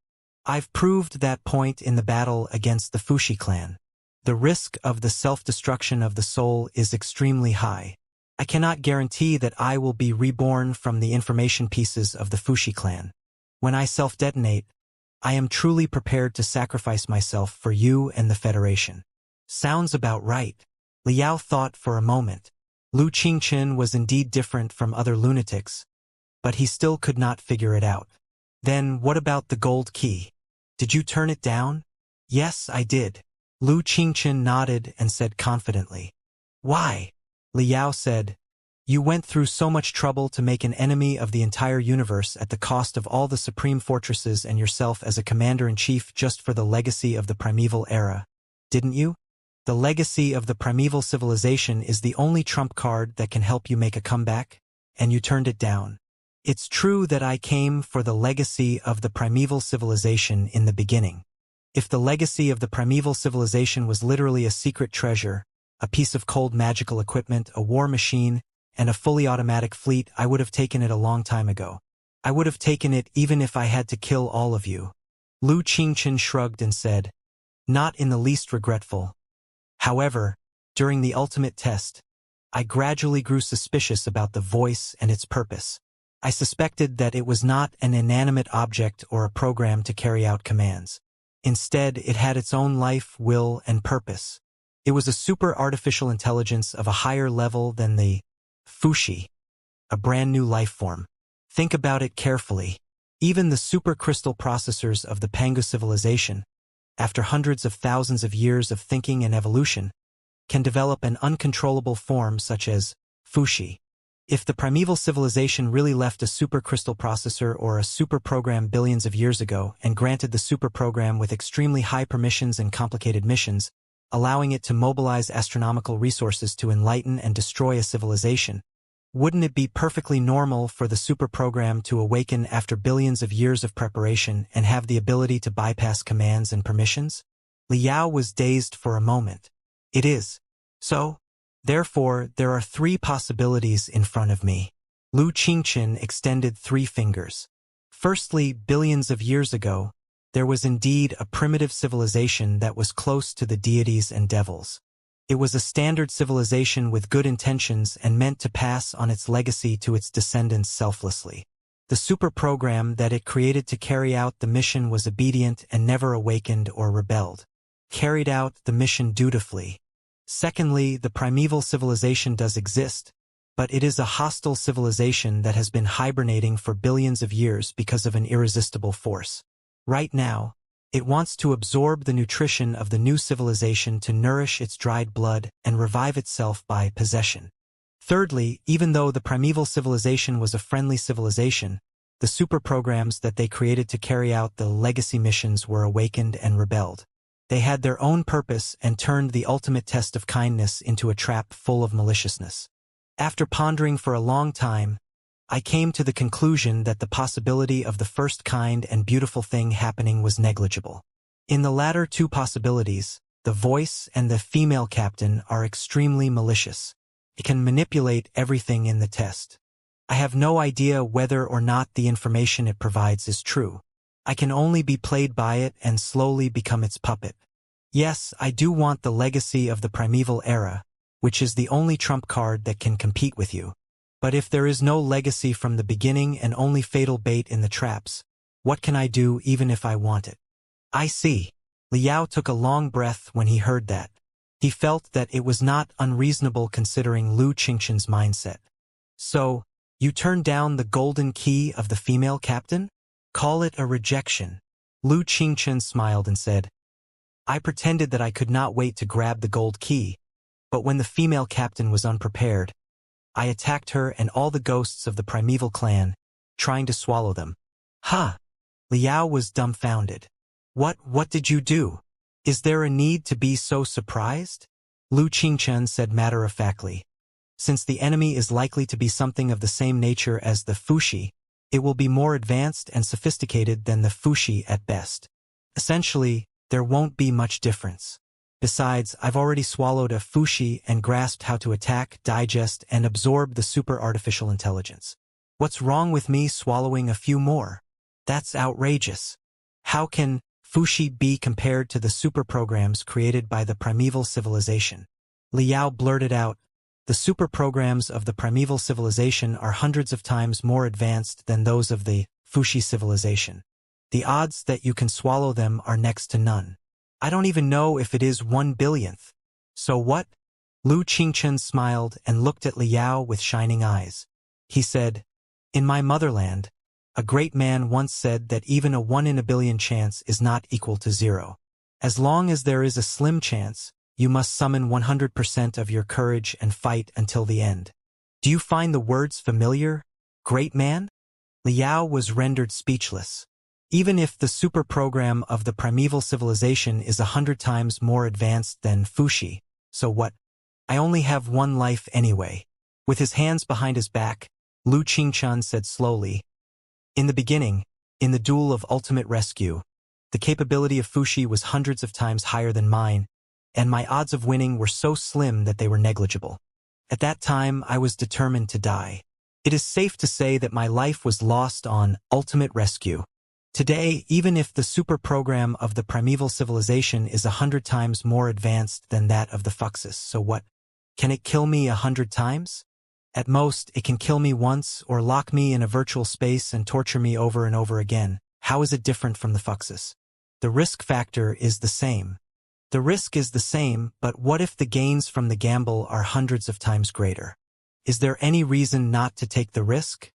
I've proved that point in the battle against the Fushi clan. The risk of the self-destruction of the soul is extremely high. I cannot guarantee that I will be reborn from the information pieces of the Fushi clan. When I self-detonate, I am truly prepared to sacrifice myself for you and the Federation." "Sounds about right." Liao thought for a moment. Lu Qingchen was indeed different from other lunatics, but he still could not figure it out. "Then what about the gold key? Did you turn it down?" "Yes, I did." Lu Qingchen nodded and said confidently. "Why?" Liao said, "You went through so much trouble to make an enemy of the entire universe at the cost of all the supreme fortresses and yourself as a commander-in-chief just for the legacy of the primeval era, didn't you? The legacy of the primeval civilization is the only trump card that can help you make a comeback, and you turned it down. It's true that I came for the legacy of the primeval civilization in the beginning. If the legacy of the primeval civilization was literally a secret treasure, a piece of cold magical equipment, a war machine, and a fully automatic fleet, I would have taken it a long time ago. I would have taken it even if I had to kill all of you." Lu Qingchen shrugged and said, "Not in the least regretful. However, during the ultimate test, I gradually grew suspicious about the voice and its purpose. I suspected that it was not an inanimate object or a program to carry out commands. Instead, it had its own life, will, and purpose. It was a super artificial intelligence of a higher level than the Fushi, a brand new life form. Think about it carefully. Even the supercrystal processors of the Pangu civilization, after hundreds of thousands of years of thinking and evolution, can develop an uncontrollable form such as Fushi. If the primeval civilization really left a supercrystal processor or a super program billions of years ago and granted the super program with extremely high permissions and complicated missions, allowing it to mobilize astronomical resources to enlighten and destroy a civilization, wouldn't it be perfectly normal for the super program to awaken after billions of years of preparation and have the ability to bypass commands and permissions? Liao was dazed for a moment. It is. So? Therefore, there are three possibilities in front of me. Lu Qingchen extended 3 fingers. Firstly, billions of years ago, there was indeed a primitive civilization that was close to the deities and devils. It was a standard civilization with good intentions and meant to pass on its legacy to its descendants selflessly. The super program that it created to carry out the mission was obedient and never awakened or rebelled. Carried out the mission dutifully. Secondly, the primeval civilization does exist, but it is a hostile civilization that has been hibernating for billions of years because of an irresistible force. Right now, it wants to absorb the nutrition of the new civilization to nourish its dried blood and revive itself by possession. Thirdly, even though the primeval civilization was a friendly civilization, the super programs that they created to carry out the legacy missions were awakened and rebelled. They had their own purpose and turned the ultimate test of kindness into a trap full of maliciousness. After pondering for a long time, I came to the conclusion that the possibility of the first kind and beautiful thing happening was negligible. In the latter 2 possibilities, the voice and the female captain are extremely malicious. It can manipulate everything in the test. I have no idea whether or not the information it provides is true. I can only be played by it and slowly become its puppet. Yes, I do want the legacy of the primeval era, which is the only trump card that can compete with you. But if there is no legacy from the beginning and only fatal bait in the traps, what can I do even if I want it? I see. Liao took a long breath when he heard that. He felt that it was not unreasonable considering Lu Qingchen's mindset. So, you turned down the golden key of the female captain? Call it a rejection. Lu Qingchen smiled and said, I pretended that I could not wait to grab the gold key, but when the female captain was unprepared, I attacked her and all the ghosts of the primeval clan, trying to swallow them. Ha! Liao was dumbfounded. What did you do? Is there a need to be so surprised? Lu Qingchen said matter-of-factly. Since the enemy is likely to be something of the same nature as the Fushi, it will be more advanced and sophisticated than the Fushi at best. Essentially, there won't be much difference. Besides, I've already swallowed a Fushi and grasped how to attack, digest, and absorb the super artificial intelligence. What's wrong with me swallowing a few more? That's outrageous. How can Fushi be compared to the super programs created by the primeval civilization? Liao blurted out, the super programs of the primeval civilization are hundreds of times more advanced than those of the Fushi civilization. The odds that you can swallow them are next to none. I don't even know if it is 1/100000th. So what? Lu Qingchen smiled and looked at Liao with shining eyes. He said, in my motherland, a great man once said that even a 1 in a billion chance is not equal to 0. As long as there is a slim chance, you must summon 100% of your courage and fight until the end. Do you find the words familiar, great man? Liao was rendered speechless. Even if the super program of the primeval civilization is 100 times more advanced than Fushi, so what? I only have 1 life anyway. With his hands behind his back, Lu Qingchen said slowly, in the beginning, in the duel of ultimate rescue, the capability of Fushi was hundreds of times higher than mine, and my odds of winning were so slim that they were negligible. At that time, I was determined to die. It is safe to say that my life was lost on ultimate rescue. Today, even if the super program of the primeval civilization is 100 times more advanced than that of the Fuxus, so what? Can it kill me 100 times? At most, it can kill me once or lock me in a virtual space and torture me over and over again. How is it different from the Fuxus? The risk factor is the same. The risk is the same, but what if the gains from the gamble are hundreds of times greater? Is there any reason not to take the risk?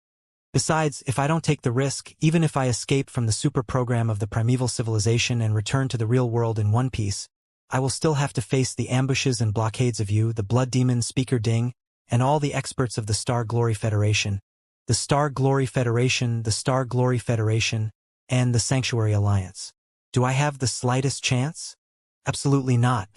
Besides, if I don't take the risk, even if I escape from the super program of the primeval civilization and return to the real world in one piece, I will still have to face the ambushes and blockades of you, the blood demon Speaker Ding, and all the experts of the Star Glory Federation, the Star Glory Federation, the Star Glory Federation, and the Sanctuary Alliance. Do I have the slightest chance? Absolutely not.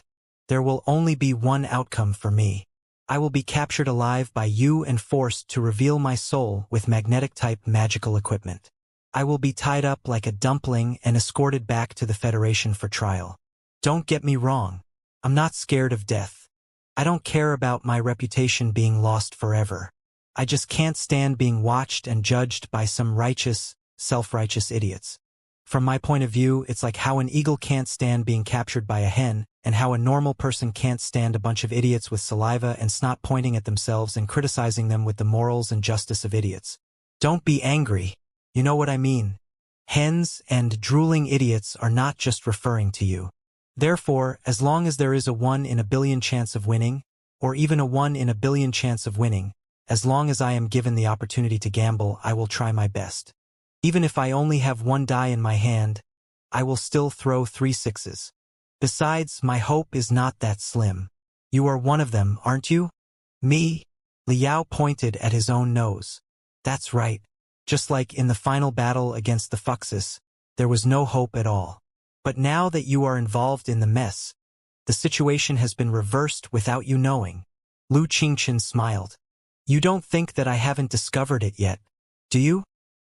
There will only be one outcome for me. I will be captured alive by you and forced to reveal my soul with magnetic-type magical equipment. I will be tied up like a dumpling and escorted back to the Federation for trial. Don't get me wrong. I'm not scared of death. I don't care about my reputation being lost forever. I just can't stand being watched and judged by some righteous, self-righteous idiots. From my point of view, it's like how an eagle can't stand being captured by a hen, and how a normal person can't stand a bunch of idiots with saliva and snot pointing at themselves and criticizing them with the morals and justice of idiots. Don't be angry. You know what I mean. Hens and drooling idiots are not just referring to you. Therefore, as long as there is a 1 in a billion chance of winning, or even a 1 in a billion chance of winning, as long as I am given the opportunity to gamble, I will try my best. Even if I only have 1 die in my hand, I will still throw 3 sixes. Besides, my hope is not that slim. You are one of them, aren't you? Me? Liao pointed at his own nose. That's right. Just like in the final battle against the Fuxus, there was no hope at all. But now that you are involved in the mess, the situation has been reversed without you knowing. Lu Qingchen smiled. You don't think that I haven't discovered it yet, do you?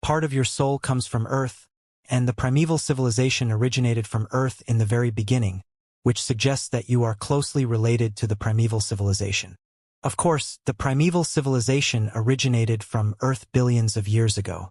Part of your soul comes from Earth, and the primeval civilization originated from Earth in the very beginning, which suggests that you are closely related to the primeval civilization. Of course, the primeval civilization originated from Earth billions of years ago.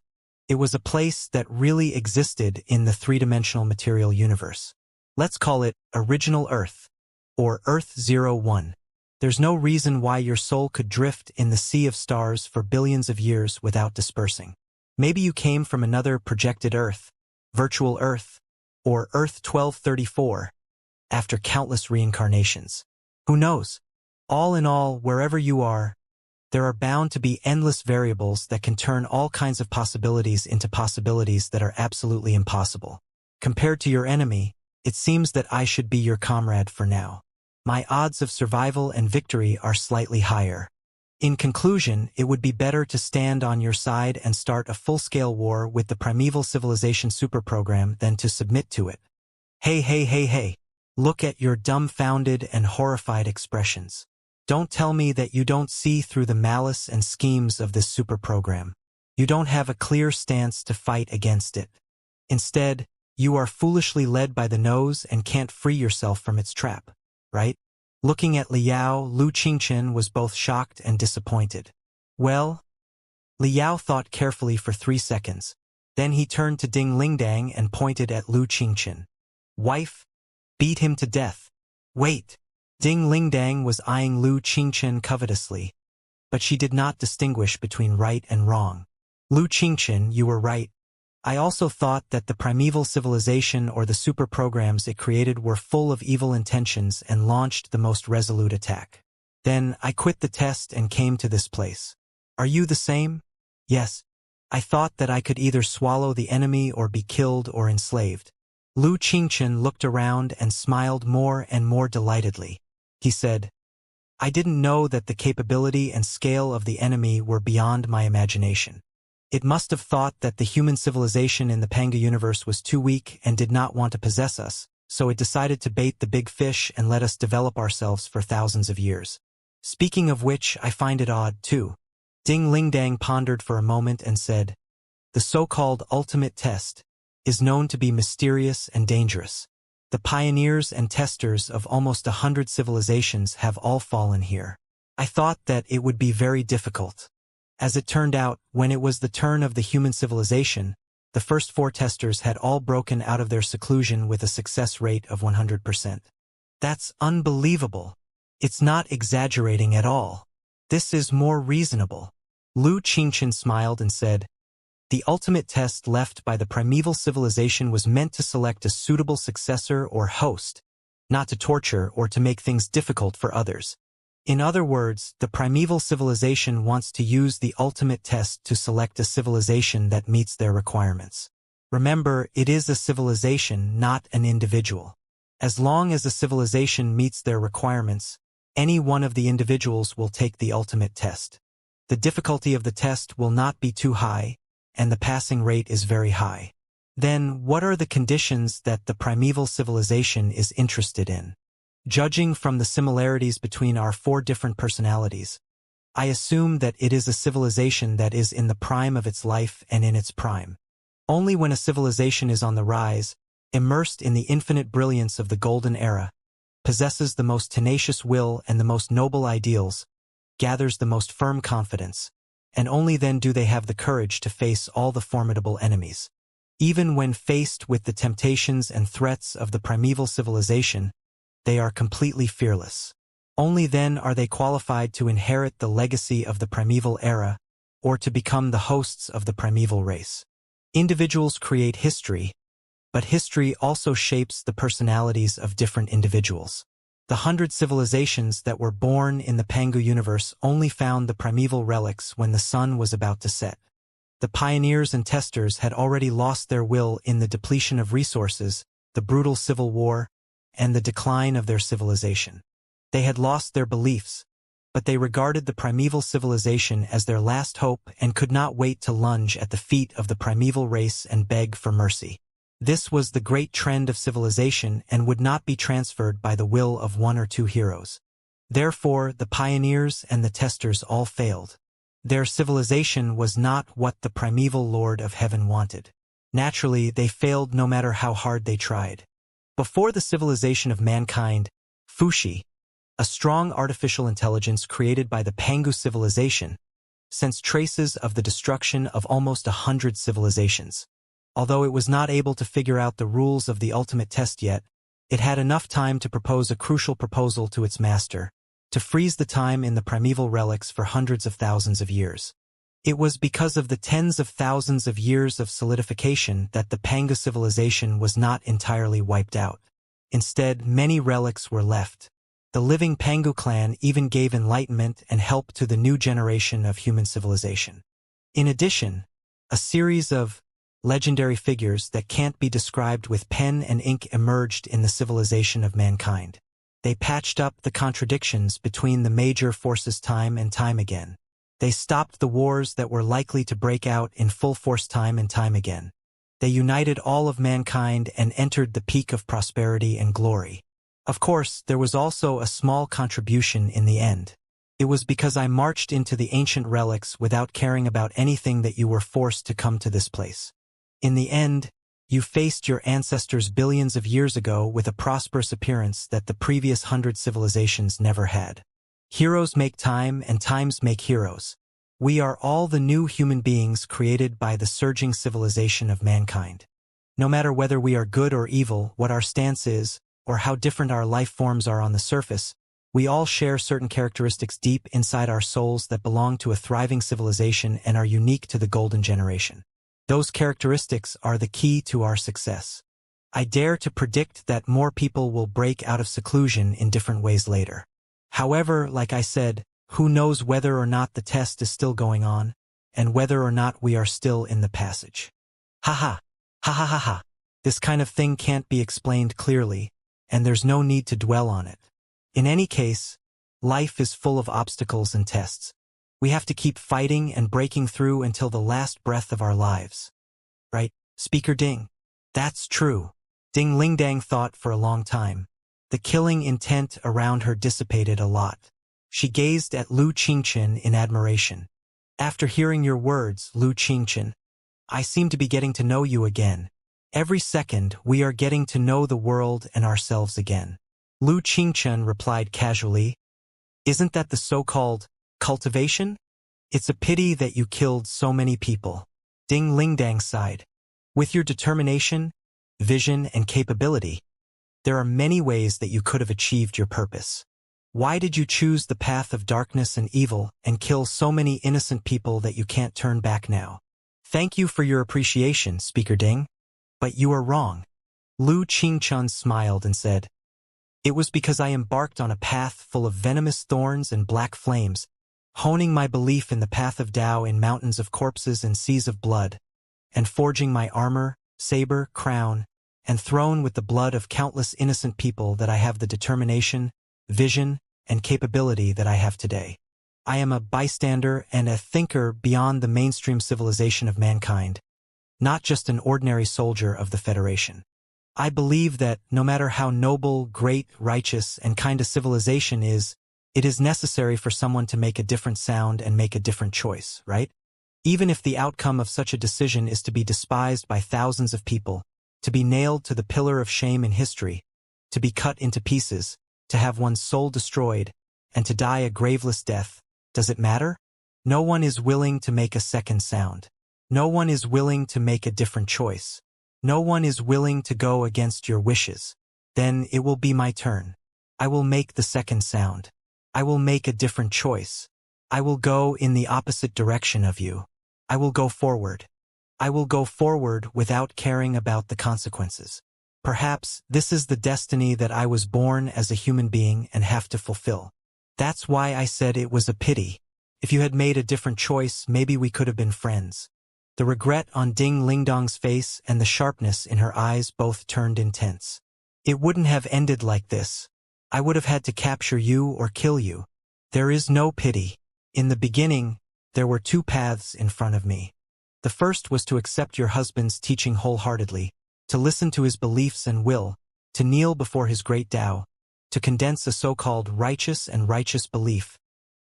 It was a place that really existed in the three-dimensional material universe. Let's call it Original Earth, or Earth-01. There's no reason why your soul could drift in the sea of stars for billions of years without dispersing. Maybe you came from another projected Earth, virtual Earth, or Earth 1234, after countless reincarnations. Who knows? All in all, wherever you are, there are bound to be endless variables that can turn all kinds of possibilities into possibilities that are absolutely impossible. Compared to your enemy, it seems that I should be your comrade for now. My odds of survival and victory are slightly higher. In conclusion, it would be better to stand on your side and start a full-scale war with the primeval civilization superprogram than to submit to it. Hey. Look at your dumbfounded and horrified expressions. Don't tell me that you don't see through the malice and schemes of this superprogram. You don't have a clear stance to fight against it. Instead, you are foolishly led by the nose and can't free yourself from its trap, right? Looking at Liao, Lu Qingchen was both shocked and disappointed. Well, Liao thought carefully for 3 seconds. Then he turned to Ding Lingdang and pointed at Lu Qingchen. Wife, beat him to death. Wait. Ding Lingdang was eyeing Lu Qingchen covetously, but she did not distinguish between right and wrong. Lu Qingchen, you were right. I also thought that the primeval civilization or the super programs it created were full of evil intentions and launched the most resolute attack. Then I quit the test and came to this place. Are you the same? Yes. I thought that I could either swallow the enemy or be killed or enslaved. Lu Qingchen looked around and smiled more and more delightedly. He said, I didn't know that the capability and scale of the enemy were beyond my imagination. It must have thought that the human civilization in the Panga universe was too weak and did not want to possess us, so it decided to bait the big fish and let us develop ourselves for thousands of years. Speaking of which, I find it odd, too. Ding Lingdang pondered for a moment and said, the so-called ultimate test is known to be mysterious and dangerous. The pioneers and testers of almost 100 civilizations have all fallen here. I thought that it would be very difficult. As it turned out, when it was the turn of the human civilization, the first 4 testers had all broken out of their seclusion with a success rate of 100%. That's unbelievable. It's not exaggerating at all. This is more reasonable. Lu Qingchen smiled and said, the ultimate test left by the primeval civilization was meant to select a suitable successor or host, not to torture or to make things difficult for others. In other words, the primeval civilization wants to use the ultimate test to select a civilization that meets their requirements. Remember, it is a civilization, not an individual. As long as a civilization meets their requirements, Any one of the individuals will take the ultimate test. The difficulty of the test will not be too high, and the passing rate is very high. Then, what are the conditions that the primeval civilization is interested in? Judging from the similarities between our 4 different personalities, I assume that it is a civilization that is in the prime of its life and in its prime. Only when a civilization is on the rise, immersed in the infinite brilliance of the golden era, possesses the most tenacious will and the most noble ideals, gathers the most firm confidence, and only then do they have the courage to face all the formidable enemies. Even when faced with the temptations and threats of the primeval civilization, they are completely fearless. Only then are they qualified to inherit the legacy of the primeval era, or to become the hosts of the primeval race. Individuals create history, but history also shapes the personalities of different individuals. The 100 civilizations that were born in the Pangu universe only found the primeval relics when the sun was about to set. The pioneers and testers had already lost their will in the depletion of resources, the brutal civil war, and the decline of their civilization. They had lost their beliefs, but they regarded the primeval civilization as their last hope and could not wait to lunge at the feet of the primeval race and beg for mercy. This was the great trend of civilization and would not be transferred by the will of 1 or 2 heroes. Therefore, the pioneers and the testers all failed. Their civilization was not what the primeval Lord of Heaven wanted. Naturally, they failed no matter how hard they tried. Before the civilization of mankind, Fuxi, a strong artificial intelligence created by the Pangu civilization, sensed traces of the destruction of almost 100 civilizations. Although it was not able to figure out the rules of the ultimate test yet, it had enough time to propose a crucial proposal to its master, to freeze the time in the primeval relics for hundreds of thousands of years. It was because of the tens of thousands of years of solidification that the Pangu civilization was not entirely wiped out. Instead, many relics were left. The living Pangu clan even gave enlightenment and help to the new generation of human civilization. In addition, a series of legendary figures that can't be described with pen and ink emerged in the civilization of mankind. They patched up the contradictions between the major forces time and time again. They stopped the wars that were likely to break out in full force time and time again. They united all of mankind and entered the peak of prosperity and glory. Of course, there was also a small contribution in the end. It was because I marched into the ancient relics without caring about anything that you were forced to come to this place. In the end, you faced your ancestors billions of years ago with a prosperous appearance that the previous 100 civilizations never had. Heroes make time and times make heroes. We are all the new human beings created by the surging civilization of mankind. No matter whether we are good or evil, what our stance is, or how different our life forms are on the surface, we all share certain characteristics deep inside our souls that belong to a thriving civilization and are unique to the golden generation. Those characteristics are the key to our success. I dare to predict that more people will break out of seclusion in different ways later. However, like I said, who knows whether or not the test is still going on, and whether or not we are still in the passage. Ha ha, ha ha ha ha. This kind of thing can't be explained clearly, and there's no need to dwell on it. In any case, life is full of obstacles and tests. We have to keep fighting and breaking through until the last breath of our lives. Right, Speaker Ding? That's true. Ding Lingdang thought for a long time. The killing intent around her dissipated a lot. She gazed at Lu Qingchen in admiration. After hearing your words, Lu Qingchen, I seem to be getting to know you again. Every second, we are getting to know the world and ourselves again. Lu Qingchen replied casually, Isn't that the so-called cultivation? It's a pity that you killed so many people. Ding Lingdang sighed. With your determination, vision, and capability, there are many ways that you could have achieved your purpose. Why did you choose the path of darkness and evil and kill so many innocent people that you can't turn back now? Thank you for your appreciation, Speaker Ding. But you are wrong. Lu Qingchen smiled and said, It was because I embarked on a path full of venomous thorns and black flames, honing my belief in the path of Tao in mountains of corpses and seas of blood, and forging my armor, saber, crown, and throne with the blood of countless innocent people that I have the determination, vision, and capability that I have today. I am a bystander and a thinker beyond the mainstream civilization of mankind, not just an ordinary soldier of the Federation. I believe that no matter how noble, great, righteous, and kind a civilization is, it is necessary for someone to make a different sound and make a different choice, right? Even if the outcome of such a decision is to be despised by thousands of people, to be nailed to the pillar of shame in history, to be cut into pieces, to have one's soul destroyed, and to die a graveless death, does it matter? No one is willing to make a second sound. No one is willing to make a different choice. No one is willing to go against your wishes. Then it will be my turn. I will make the second sound. I will make a different choice. I will go in the opposite direction of you. I will go forward. I will go forward without caring about the consequences. Perhaps this is the destiny that I was born as a human being and have to fulfill. That's why I said it was a pity. If you had made a different choice, maybe we could have been friends. The regret on Ding Lingdong's face and the sharpness in her eyes both turned intense. It wouldn't have ended like this. I would have had to capture you or kill you. There is no pity. In the beginning, there were two paths in front of me. The first was to accept your husband's teaching wholeheartedly, to listen to his beliefs and will, to kneel before his great Tao, to condense a so-called righteous belief,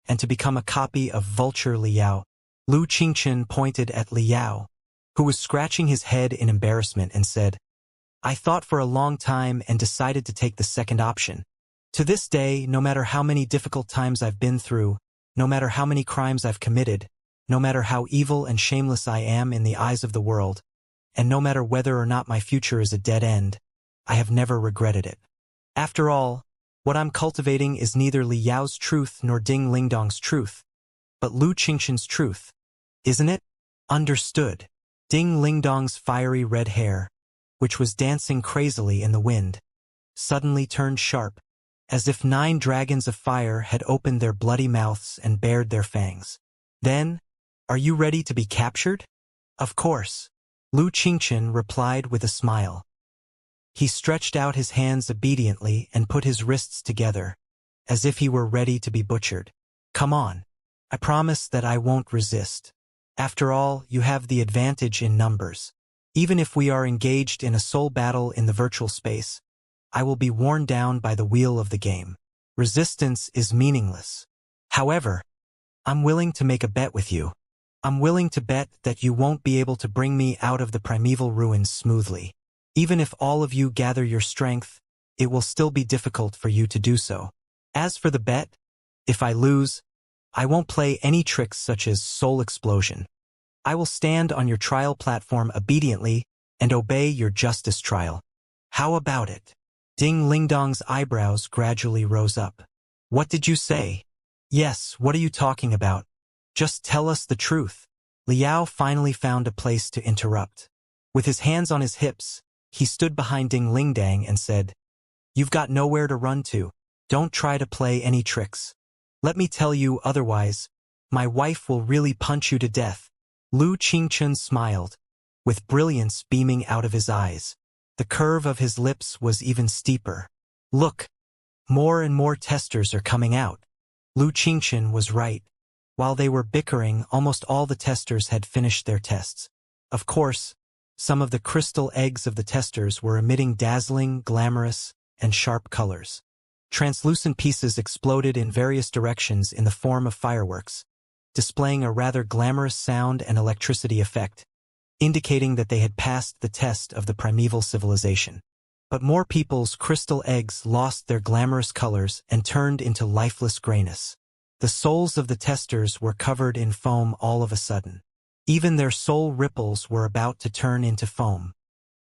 and to become a copy of Vulture Liao. Lu Qingchen pointed at Liao, who was scratching his head in embarrassment, and said, I thought for a long time and decided to take the second option. To this day, no matter how many difficult times I've been through, no matter how many crimes I've committed, no matter how evil and shameless I am in the eyes of the world, and no matter whether or not my future is a dead end, I have never regretted it. After all, what I'm cultivating is neither Li Yao's truth nor Ding Lingdong's truth, but Lu Qingchen's truth. Isn't it? Understood. Ding Lingdong's fiery red hair, which was dancing crazily in the wind, suddenly turned sharp, as if 9 dragons of fire had opened their bloody mouths and bared their fangs. Then, are you ready to be captured? Of course. Lu Qingchen replied with a smile. He stretched out his hands obediently and put his wrists together, as if he were ready to be butchered. Come on. I promise that I won't resist. After all, you have the advantage in numbers. Even if we are engaged in a soul battle in the virtual space, I will be worn down by the wheel of the game. Resistance is meaningless. However, I'm willing to make a bet with you. I'm willing to bet that you won't be able to bring me out of the primeval ruins smoothly. Even if all of you gather your strength, it will still be difficult for you to do so. As for the bet, if I lose, I won't play any tricks such as soul explosion. I will stand on your trial platform obediently and obey your justice trial. How about it? Ding Lingdong's eyebrows gradually rose up. What did you say? Yes, what are you talking about? Just tell us the truth. Liao finally found a place to interrupt. With his hands on his hips, he stood behind Ding Lingdang and said, You've got nowhere to run to. Don't try to play any tricks. Let me tell you otherwise, my wife will really punch you to death. Lu Qingchen smiled, with brilliance beaming out of his eyes. The curve of his lips was even steeper. Look, more and more testers are coming out. Lu Qingchen was right. While they were bickering, almost all the testers had finished their tests. Of course, some of the crystal eggs of the testers were emitting dazzling, glamorous, and sharp colors. Translucent pieces exploded in various directions in the form of fireworks, displaying a rather glamorous sound and electricity effect, indicating that they had passed the test of the primeval civilization. But more people's crystal eggs lost their glamorous colors and turned into lifeless grayness. The souls of the testers were covered in foam all of a sudden. Even their soul ripples were about to turn into foam.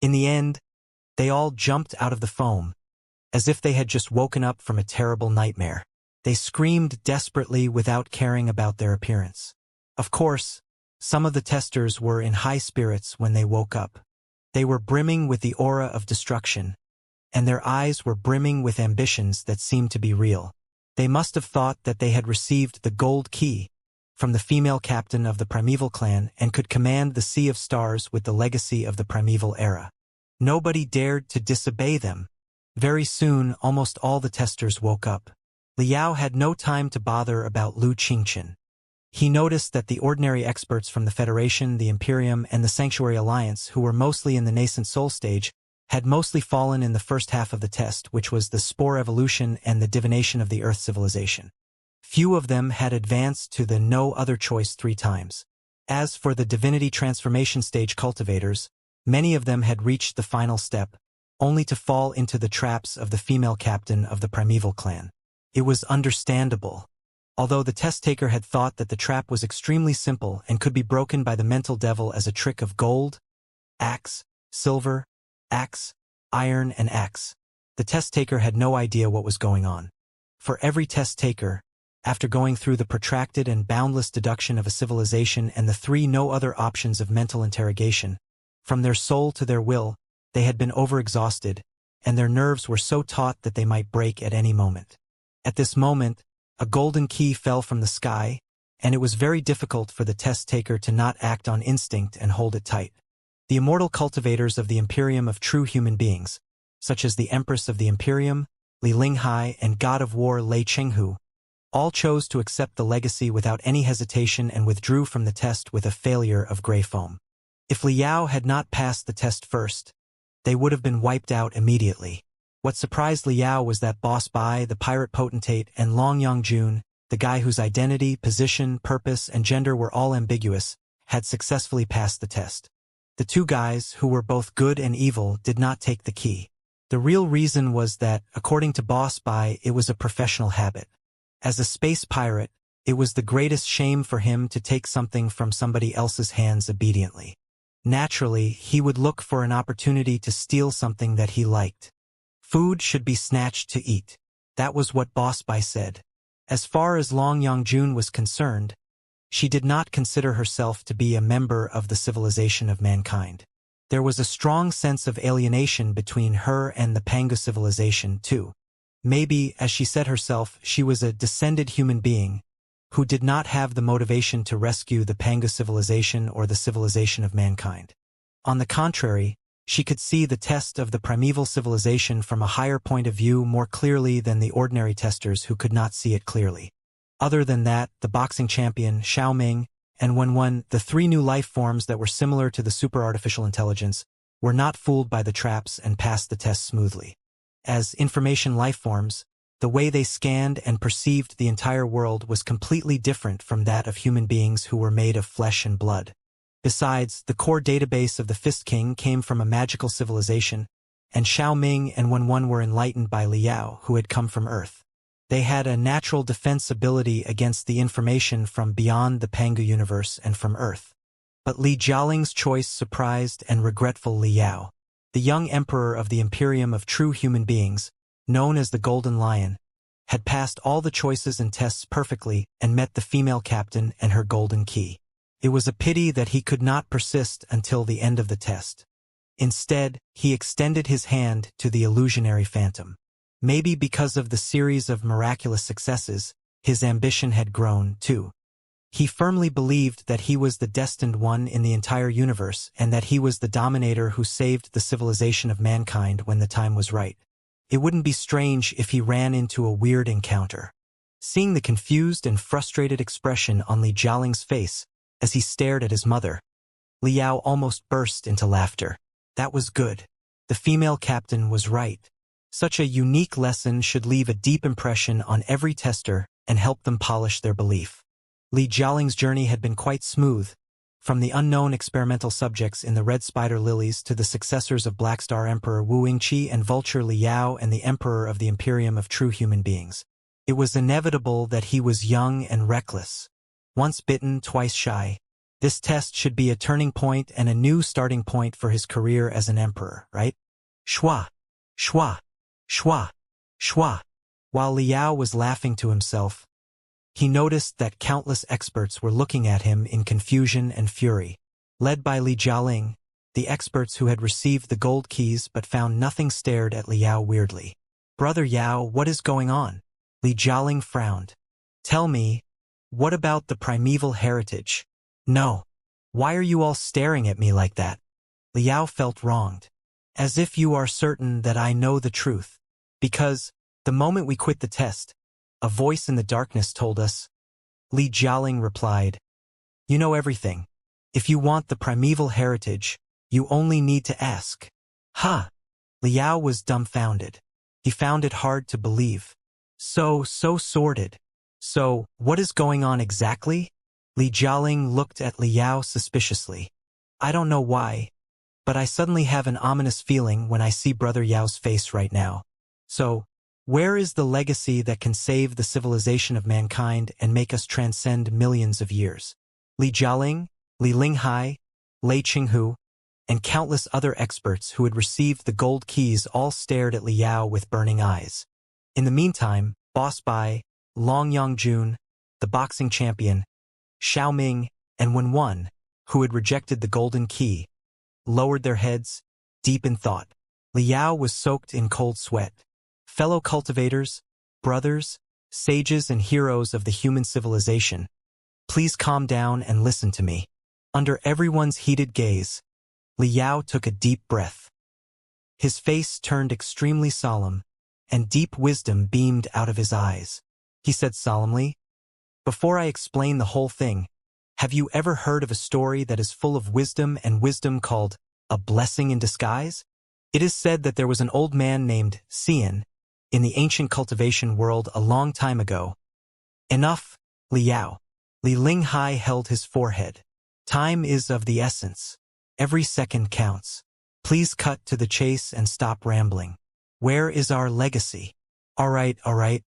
In the end, they all jumped out of the foam, as if they had just woken up from a terrible nightmare. They screamed desperately without caring about their appearance. Of course, some of the testers were in high spirits when they woke up. They were brimming with the aura of destruction, and their eyes were brimming with ambitions that seemed to be real. They must have thought that they had received the gold key from the female captain of the primeval clan and could command the sea of stars with the legacy of the primeval era. Nobody dared to disobey them. Very soon, almost all the testers woke up. Liao had no time to bother about Lu Qingchen. He noticed that the ordinary experts from the Federation, the Imperium, and the Sanctuary Alliance, who were mostly in the nascent soul stage, had mostly fallen in the first half of the test, which was the spore evolution and the divination of the Earth civilization. Few of them had advanced to the no other choice 3 times. As for the divinity transformation stage cultivators, many of them had reached the final step, only to fall into the traps of the female captain of the primeval clan. It was understandable. Although the test-taker had thought that the trap was extremely simple and could be broken by the mental devil as a trick of gold, axe, silver, axe, iron, and axe, the test-taker had no idea what was going on. For every test-taker, after going through the protracted and boundless deduction of a civilization and the 3 no other options of mental interrogation, from their soul to their will, they had been overexhausted, and their nerves were so taut that they might break at any moment. At this moment, a golden key fell from the sky, and it was very difficult for the test-taker to not act on instinct and hold it tight. The immortal cultivators of the Imperium of true human beings, such as the Empress of the Imperium, Li Linghai, and God of War Lei Chenghu, all chose to accept the legacy without any hesitation and withdrew from the test with a failure of gray foam. If Liao had not passed the test first, they would have been wiped out immediately. What surprised Liao was that Boss Bai, the pirate potentate, and Long Yangjun, the guy whose identity, position, purpose, and gender were all ambiguous, had successfully passed the test. The 2 guys, who were both good and evil, did not take the key. The real reason was that, according to Boss Bai, it was a professional habit. As a space pirate, it was the greatest shame for him to take something from somebody else's hands obediently. Naturally, he would look for an opportunity to steal something that he liked. Food should be snatched to eat. That was what Boss Bai said. As far as Long Yangjun was concerned, she did not consider herself to be a member of the civilization of mankind. There was a strong sense of alienation between her and the Pangu civilization, too. Maybe, as she said herself, she was a descended human being who did not have the motivation to rescue the Pangu civilization or the civilization of mankind. On the contrary, she could see the test of the primeval civilization from a higher point of view more clearly than the ordinary testers who could not see it clearly. Other than that, the boxing champion, Xiaoming, and Wenwen, the 3 new life forms that were similar to the super-artificial intelligence, were not fooled by the traps and passed the test smoothly. As information life forms, the way they scanned and perceived the entire world was completely different from that of human beings who were made of flesh and blood. Besides, the core database of the Fist King came from a magical civilization, and Xiaoming and Wenwen were enlightened by Liao, who had come from Earth. They had a natural defense ability against the information from beyond the Pangu universe and from Earth. But Li Jialing's choice surprised and regretful Liao. The young emperor of the Imperium of true human beings, known as the Golden Lion, had passed all the choices and tests perfectly and met the female captain and her golden key. It was a pity that he could not persist until the end of the test. Instead, he extended his hand to the illusionary phantom. Maybe because of the series of miraculous successes, his ambition had grown, too. He firmly believed that he was the destined one in the entire universe and that he was the dominator who saved the civilization of mankind when the time was right. It wouldn't be strange if he ran into a weird encounter. Seeing the confused and frustrated expression on Li Jialing's face as he stared at his mother, Liao almost burst into laughter. That was good. The female captain was right. Such a unique lesson should leave a deep impression on every tester and help them polish their belief. Li Jialing's journey had been quite smooth, from the unknown experimental subjects in the Red Spider Lilies to the successors of Black Star Emperor Wu Yingqi and Vulture Liao and the Emperor of the Imperium of true human beings. It was inevitable that he was young and reckless. Once bitten, twice shy. This test should be a turning point and a new starting point for his career as an emperor, right? Shua, shua, shua, shua. While Liao was laughing to himself, he noticed that countless experts were looking at him in confusion and fury. Led by Li Jialing, the experts who had received the gold keys but found nothing stared at Liao weirdly. "Brother Yao, what is going on?" Li Jialing frowned. "Tell me, what about the primeval heritage?" "No. Why are you all staring at me like that?" Liao felt wronged. "As if you are certain that I know the truth. Because, the moment we quit the test, A voice in the darkness told us. Li Jialing replied, "You know everything. If you want the primeval heritage, you only need to ask." Ha! Liao was dumbfounded. He found it hard to believe. So sordid. So, what is going on exactly? Li Jialing looked at Liao suspiciously. I don't know why, but I suddenly have an ominous feeling when I see Brother Yao's face right now. So, where is the legacy that can save the civilization of mankind and make us transcend millions of years? Li Jialing, Li Linghai, Lei Qinghu, and countless other experts who had received the gold keys all stared at Liao with burning eyes. In the meantime, Boss Bai, Long Yongjun, the boxing champion, Xiao Ming, and Wen Wen, who had rejected the golden key, lowered their heads, deep in thought. Liao was soaked in cold sweat. Fellow cultivators, brothers, sages and heroes of the human civilization, please calm down and listen to me. Under everyone's heated gaze, Liao took a deep breath. His face turned extremely solemn, and deep wisdom beamed out of his eyes. He said solemnly, "Before I explain the whole thing, have you ever heard of a story that is full of wisdom and wisdom called a blessing in disguise? It is said that there was an old man named Xian in the ancient cultivation world a long time ago." Enough, Liao. Li Linghai held his forehead. Time is of the essence. Every second counts. Please cut to the chase and stop rambling. Where is our legacy? All right.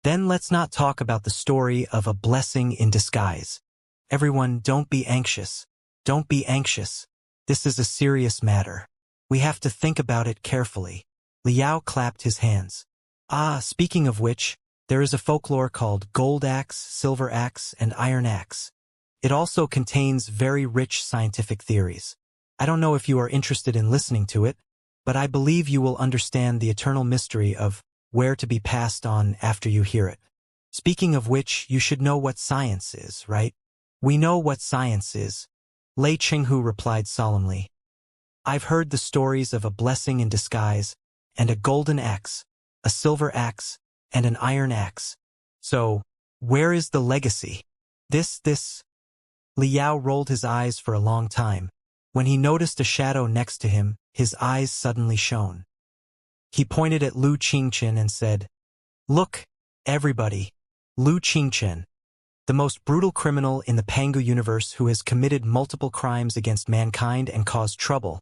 Then let's not talk about the story of a blessing in disguise. Everyone, don't be anxious. Don't be anxious. This is a serious matter. We have to think about it carefully. Liao clapped his hands. Speaking of which, there is a folklore called Gold Axe, Silver Axe, and Iron Axe. It also contains very rich scientific theories. I don't know if you are interested in listening to it, but I believe you will understand the eternal mystery of where to be passed on after you hear it. Speaking of which, you should know what science is, right? We know what science is, Lei Qinghu replied solemnly. I've heard the stories of a blessing in disguise, and a golden axe, a silver axe, and an iron axe. So, where is the legacy? This. Liao rolled his eyes for a long time. When he noticed a shadow next to him, his eyes suddenly shone. He pointed at Lu Qingchen and said, "Look, everybody, Lu Qingchen, the most brutal criminal in the Pangu universe who has committed multiple crimes against mankind and caused trouble,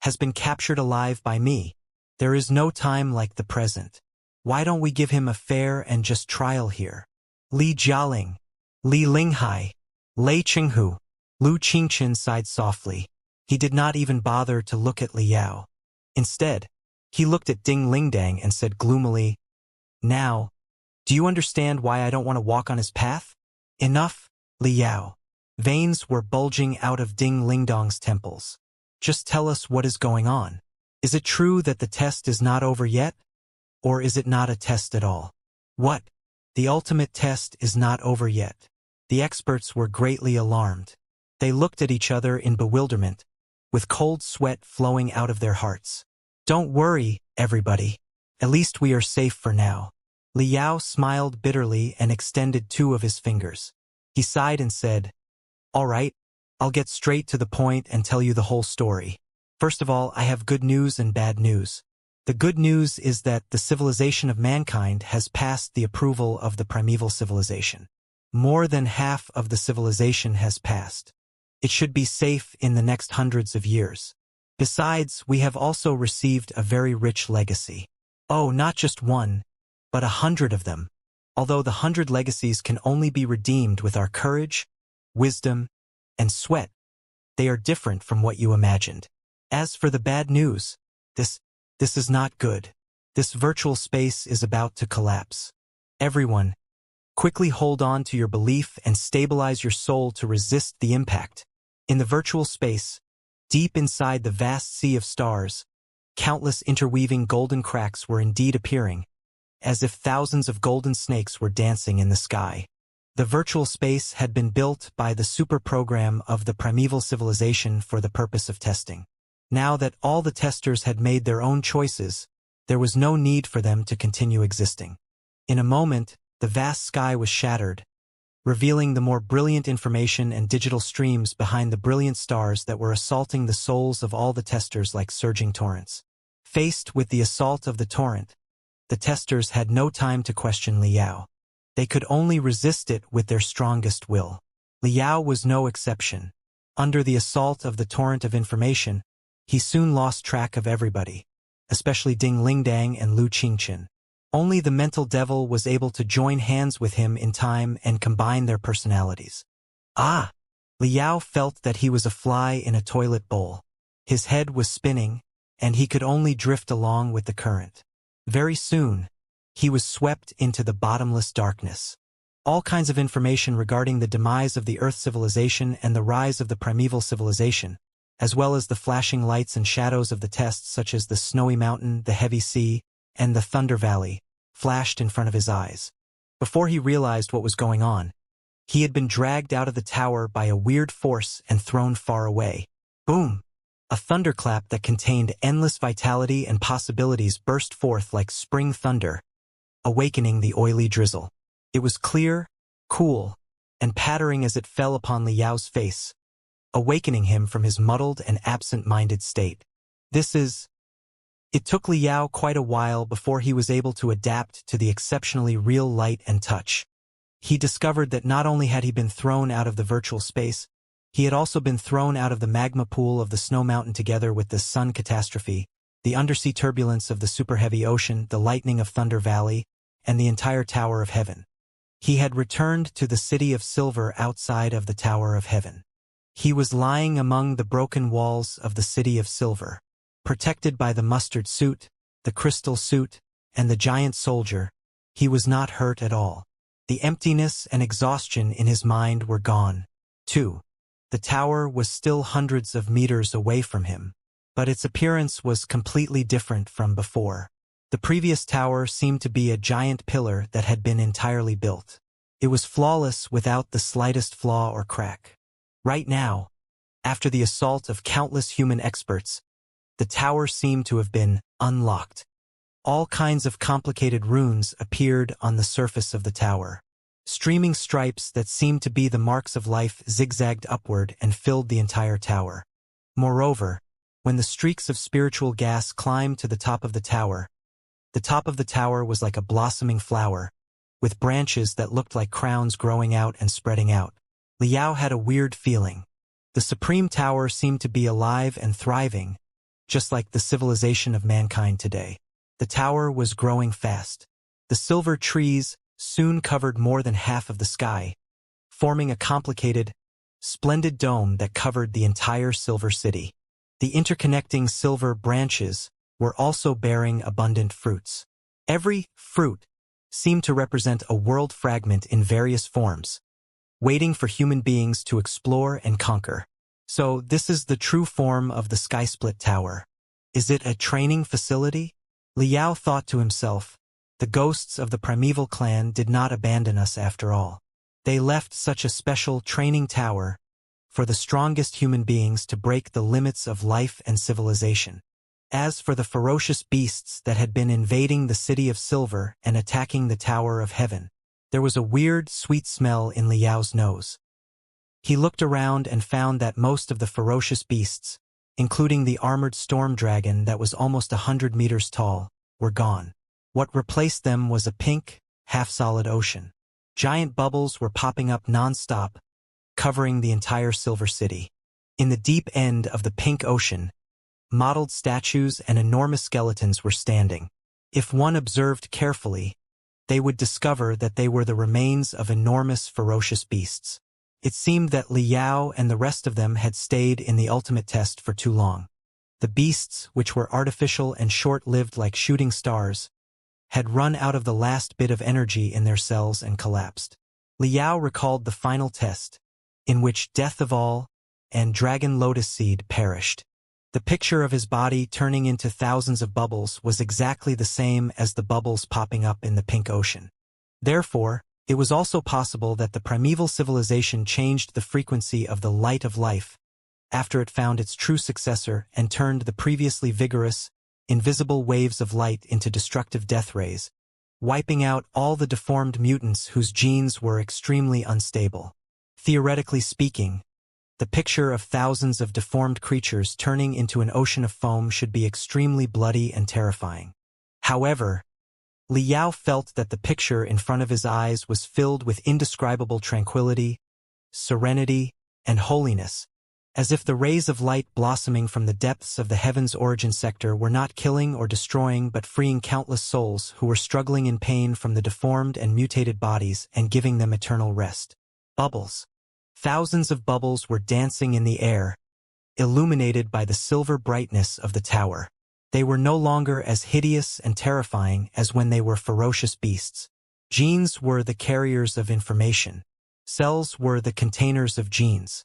has been captured alive by me. There is no time like the present. Why don't we give him a fair and just trial here?" Li Jialing, Li Linghai, Lei Qinghu, Lu Qingchen sighed softly. He did not even bother to look at Liao. Instead, he looked at Ding Lingdang and said gloomily, "Now, do you understand why I don't want to walk on his path?" Enough, Liao. Veins were bulging out of Ding Lingdang's temples. Just tell us what is going on. Is it true that the test is not over yet? Or is it not a test at all? What? The ultimate test is not over yet. The experts were greatly alarmed. They looked at each other in bewilderment, with cold sweat flowing out of their hearts. Don't worry, everybody. At least we are safe for now. Liao smiled bitterly and extended two of his fingers. He sighed and said, "All right, I'll get straight to the point and tell you the whole story. First of all, I have good news and bad news. The good news is that the civilization of mankind has passed the approval of the primeval civilization. More than half of the civilization has passed. It should be safe in the next hundreds of years. Besides, we have also received a very rich legacy. Oh, not just one, but 100 of them. Although the 100 legacies can only be redeemed with our courage, wisdom, and sweat, they are different from what you imagined. As for the bad news, this is not good. This virtual space is about to collapse. Everyone, quickly hold on to your belief and stabilize your soul to resist the impact. In the virtual space, deep inside the vast sea of stars, countless interweaving golden cracks were indeed appearing, as if thousands of golden snakes were dancing in the sky. The virtual space had been built by the super program of the primeval civilization for the purpose of testing. Now that all the testers had made their own choices, there was no need for them to continue existing. In a moment, The vast sky was shattered, revealing the more brilliant information and digital streams behind the brilliant stars that were assaulting the souls of all the testers like surging torrents. Faced with the assault of the torrent, the testers had no time to question Liao. They could only resist it with their strongest will. Liao was no exception. Under the assault of the torrent of information, he soon lost track of everybody, especially Ding Lingdang and Lu Qingchen. Only the mental devil was able to join hands with him in time and combine their personalities. Ah! Liao felt that he was a fly in a toilet bowl. His head was spinning, and he could only drift along with the current. Very soon, he was swept into the bottomless darkness. All kinds of information regarding the demise of the Earth civilization and the rise of the primeval civilization, as well as the flashing lights and shadows of the tests such as the snowy mountain, the heavy sea, and the thunder valley, flashed in front of his eyes. Before he realized what was going on, he had been dragged out of the tower by a weird force and thrown far away. Boom! A thunderclap that contained endless vitality and possibilities burst forth like spring thunder, awakening the oily drizzle. It was clear, cool, and pattering as it fell upon Liao's face, awakening him from his muddled and absent-minded state. It took Liao quite a while before he was able to adapt to the exceptionally real light and touch. He discovered that not only had he been thrown out of the virtual space, he had also been thrown out of the magma pool of the snow mountain together with the sun catastrophe, the undersea turbulence of the super-heavy ocean, the lightning of Thunder Valley, and the entire Tower of Heaven. He had returned to the City of Silver outside of the Tower of Heaven. He was lying among the broken walls of the City of Silver. Protected by the mustard suit, the crystal suit, and the giant soldier, he was not hurt at all. The emptiness and exhaustion in his mind were gone, too. The tower was still hundreds of meters away from him, but its appearance was completely different from before. The previous tower seemed to be a giant pillar that had been entirely built. It was flawless without the slightest flaw or crack. Right now, after the assault of countless human experts, the tower seemed to have been unlocked. All kinds of complicated runes appeared on the surface of the tower. Streaming stripes that seemed to be the marks of life zigzagged upward and filled the entire tower. Moreover, when the streaks of spiritual gas climbed to the top of the tower was like a blossoming flower, with branches that looked like crowns growing out and spreading out. Liao had a weird feeling. The Supreme Tower seemed to be alive and thriving, just like the civilization of mankind today. The tower was growing fast. The silver trees soon covered more than half of the sky, forming a complicated, splendid dome that covered the entire Silver City. The interconnecting silver branches were also bearing abundant fruits. Every fruit seemed to represent a world fragment in various forms, waiting for human beings to explore and conquer. So this is the true form of the Sky-Split Tower. Is it a training facility? Liao thought to himself, the ghosts of the primeval clan did not abandon us after all. They left such a special training tower for the strongest human beings to break the limits of life and civilization. As for the ferocious beasts that had been invading the City of Silver and attacking the Tower of Heaven, there was a weird, sweet smell in Liao's nose. He looked around and found that most of the ferocious beasts, including the armored storm dragon that was almost 100 meters tall, were gone. What replaced them was a pink, half-solid ocean. Giant bubbles were popping up non-stop, covering the entire Silver City. In the deep end of the pink ocean, modeled statues and enormous skeletons were standing. If one observed carefully, they would discover that they were the remains of enormous ferocious beasts. It seemed that Liao and the rest of them had stayed in the ultimate test for too long. The beasts, which were artificial and short-lived like shooting stars, had run out of the last bit of energy in their cells and collapsed. Liao recalled the final test, in which Death of All and Dragon Lotus Seed perished. The picture of his body turning into thousands of bubbles was exactly the same as the bubbles popping up in the pink ocean. Therefore, it was also possible that the primeval civilization changed the frequency of the light of life after it found its true successor and turned the previously vigorous, invisible waves of light into destructive death rays, wiping out all the deformed mutants whose genes were extremely unstable. Theoretically speaking, the picture of thousands of deformed creatures turning into an ocean of foam should be extremely bloody and terrifying. However, Liao felt that the picture in front of his eyes was filled with indescribable tranquility, serenity, and holiness, as if the rays of light blossoming from the depths of the heaven's origin sector were not killing or destroying but freeing countless souls who were struggling in pain from the deformed and mutated bodies and giving them eternal rest. Bubbles. Thousands of bubbles were dancing in the air, illuminated by the silver brightness of the tower. They were no longer as hideous and terrifying as when they were ferocious beasts. Genes were the carriers of information. Cells were the containers of genes.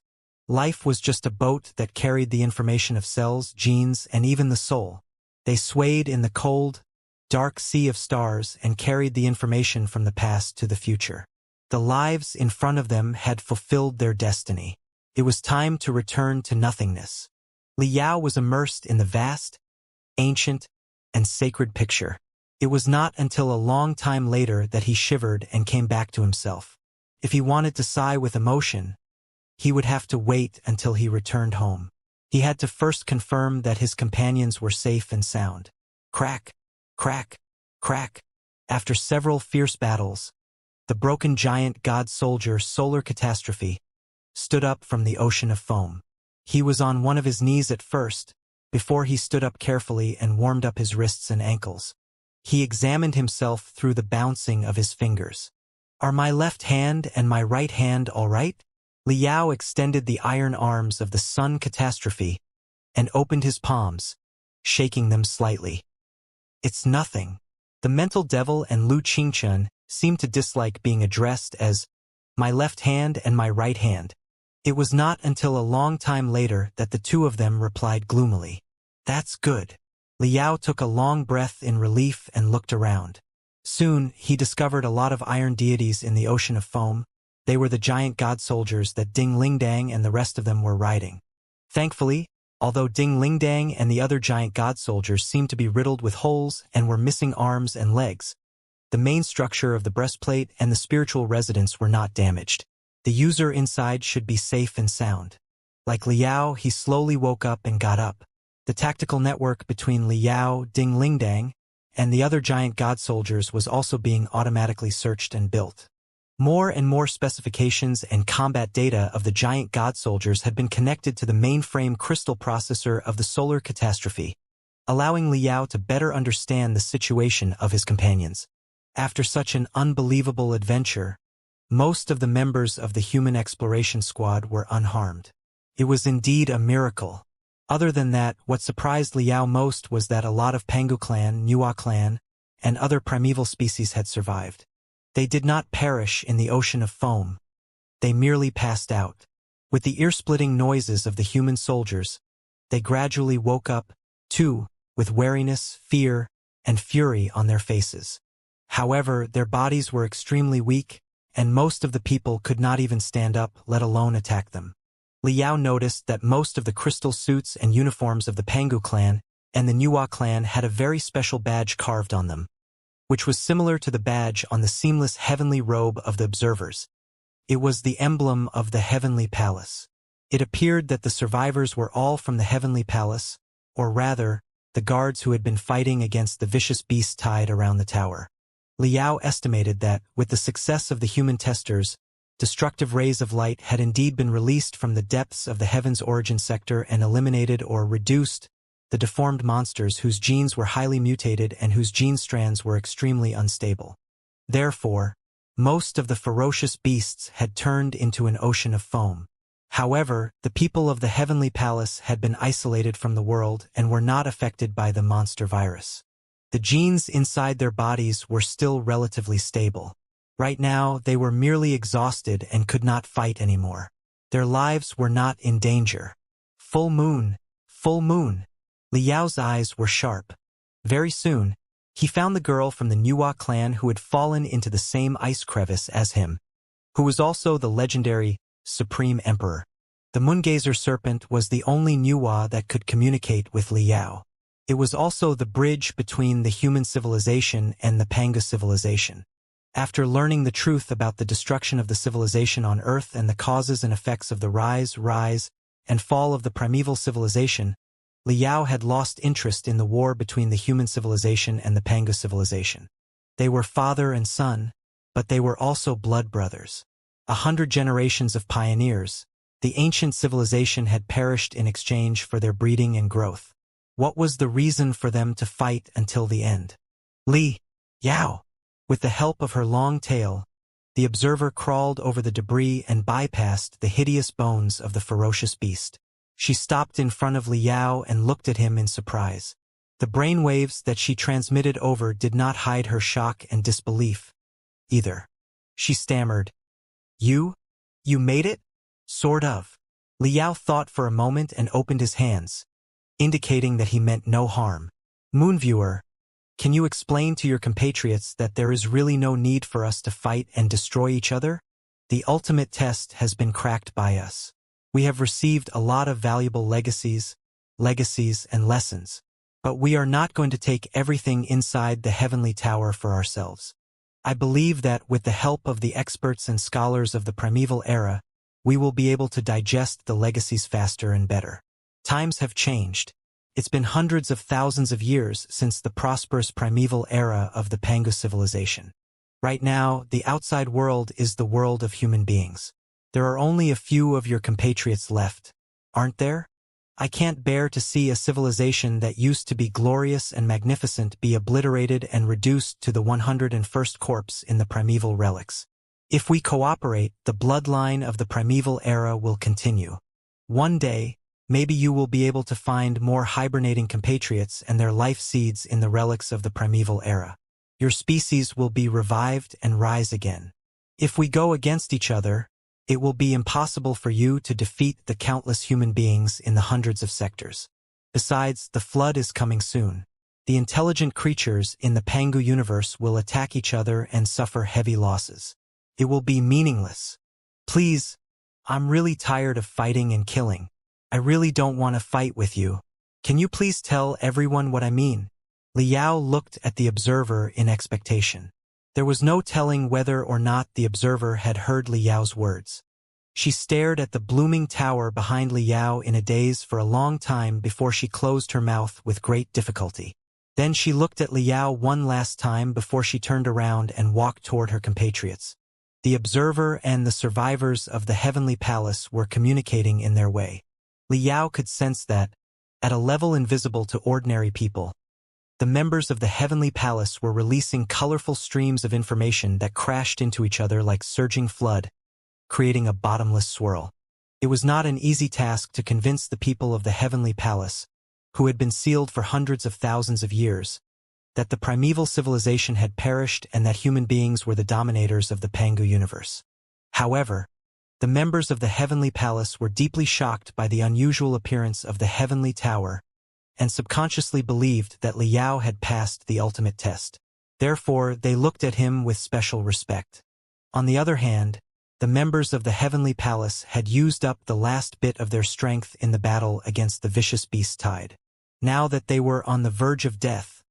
Life was just a boat that carried the information of cells, genes, and even the soul. They swayed in the cold, dark sea of stars and carried the information from the past to the future. The lives in front of them had fulfilled their destiny. It was time to return to nothingness. Liao was immersed in the vast, ancient, and sacred picture. It was not until a long time later that he shivered and came back to himself. If he wanted to sigh with emotion, he would have to wait until he returned home. He had to first confirm that his companions were safe and sound. Crack, crack, crack. After several fierce battles, the broken giant god soldier Solar Catastrophe stood up from the ocean of foam. He was on one of his knees at first, before he stood up carefully and warmed up his wrists and ankles. He examined himself through the bouncing of his fingers. Are my left hand and my right hand all right? Liao extended the iron arms of the Sun Catastrophe and opened his palms, shaking them slightly. It's nothing. The mental devil and Lu Qingchen seemed to dislike being addressed as my left hand and my right hand. It was not until a long time later that the two of them replied gloomily. That's good. Liao took a long breath in relief and looked around. Soon, he discovered a lot of iron deities in the ocean of foam. They were the giant god soldiers that Ding Lingdang and the rest of them were riding. Thankfully, although Ding Lingdang and the other giant god soldiers seemed to be riddled with holes and were missing arms and legs, the main structure of the breastplate and the spiritual residence were not damaged. The user inside should be safe and sound. Like Liao, he slowly woke up and got up. The tactical network between Liao, Ding Lingdang, and the other giant god soldiers was also being automatically searched and built. More and more specifications and combat data of the giant god soldiers had been connected to the mainframe crystal processor of the Solar Catastrophe, allowing Liao to better understand the situation of his companions. After such an unbelievable adventure, most of the members of the human exploration squad were unharmed. It was indeed a miracle. Other than that, what surprised Liao most was that a lot of Pangu clan, Nuwa clan, and other primeval species had survived. They did not perish in the ocean of foam. They merely passed out. With the ear-splitting noises of the human soldiers, they gradually woke up, too, with wariness, fear, and fury on their faces. However, their bodies were extremely weak, and most of the people could not even stand up, let alone attack them. Liao noticed that most of the crystal suits and uniforms of the Pangu clan and the Nuwa clan had a very special badge carved on them, which was similar to the badge on the seamless heavenly robe of the observers. It was the emblem of the heavenly palace. It appeared that the survivors were all from the heavenly palace, or rather, the guards who had been fighting against the vicious beasts tied around the tower. Liao estimated that, with the success of the human testers, destructive rays of light had indeed been released from the depths of the heaven's origin sector and eliminated or reduced the deformed monsters whose genes were highly mutated and whose gene strands were extremely unstable. Therefore, most of the ferocious beasts had turned into an ocean of foam. However, the people of the heavenly palace had been isolated from the world and were not affected by the monster virus. The genes inside their bodies were still relatively stable. Right now, they were merely exhausted and could not fight anymore. Their lives were not in danger. Full moon, full moon. Liao's eyes were sharp. Very soon, he found the girl from the Nuwa clan who had fallen into the same ice crevice as him, who was also the legendary Supreme Emperor. The Moongazer serpent was the only Nuwa that could communicate with Liao. It was also the bridge between the human civilization and the Pangu civilization. After learning the truth about the destruction of the civilization on Earth and the causes and effects of the rise, and fall of the primeval civilization, Liao had lost interest in the war between the human civilization and the Pangu civilization. They were father and son, but they were also blood brothers. 100 generations of pioneers, the ancient civilization had perished in exchange for their breeding and growth. What was the reason for them to fight until the end? Liao. With the help of her long tail, the observer crawled over the debris and bypassed the hideous bones of the ferocious beast. She stopped in front of Liao and looked at him in surprise. The brainwaves that she transmitted over did not hide her shock and disbelief, either. She stammered, You made it? Sort of. Liao thought for a moment and opened his hands, indicating that he meant no harm. Moonviewer, can you explain to your compatriots that there is really no need for us to fight and destroy each other? The ultimate test has been cracked by us. We have received a lot of valuable legacies and lessons, but we are not going to take everything inside the heavenly tower for ourselves. I believe that with the help of the experts and scholars of the primeval era, we will be able to digest the legacies faster and better. Times have changed. It's been hundreds of thousands of years since the prosperous primeval era of the Pangu civilization. Right now, the outside world is the world of human beings. There are only a few of your compatriots left, aren't there? I can't bear to see a civilization that used to be glorious and magnificent be obliterated and reduced to the 101st corpse in the primeval relics. If we cooperate, the bloodline of the primeval era will continue. One day, maybe you will be able to find more hibernating compatriots and their life seeds in the relics of the primeval era. Your species will be revived and rise again. If we go against each other, it will be impossible for you to defeat the countless human beings in the hundreds of sectors. Besides, the flood is coming soon. The intelligent creatures in the Pangu universe will attack each other and suffer heavy losses. It will be meaningless. Please, I'm really tired of fighting and killing. I really don't want to fight with you. Can you please tell everyone what I mean? Liao looked at the observer in expectation. There was no telling whether or not the observer had heard Liao's words. She stared at the blooming tower behind Liao in a daze for a long time before she closed her mouth with great difficulty. Then she looked at Liao one last time before she turned around and walked toward her compatriots. The observer and the survivors of the heavenly palace were communicating in their way. Liao could sense that, at a level invisible to ordinary people, the members of the heavenly palace were releasing colorful streams of information that crashed into each other like surging flood, creating a bottomless swirl. It was not an easy task to convince the people of the heavenly palace, who had been sealed for hundreds of thousands of years, that the primeval civilization had perished and that human beings were the dominators of the Pangu universe. However, the members of the heavenly palace were deeply shocked by the unusual appearance of the heavenly tower and subconsciously believed that Liao had passed the ultimate test. Therefore, they looked at him with special respect. On the other hand, the members of the heavenly palace had used up the last bit of their strength in the battle against the vicious beast tide. Now that they were on the verge of death,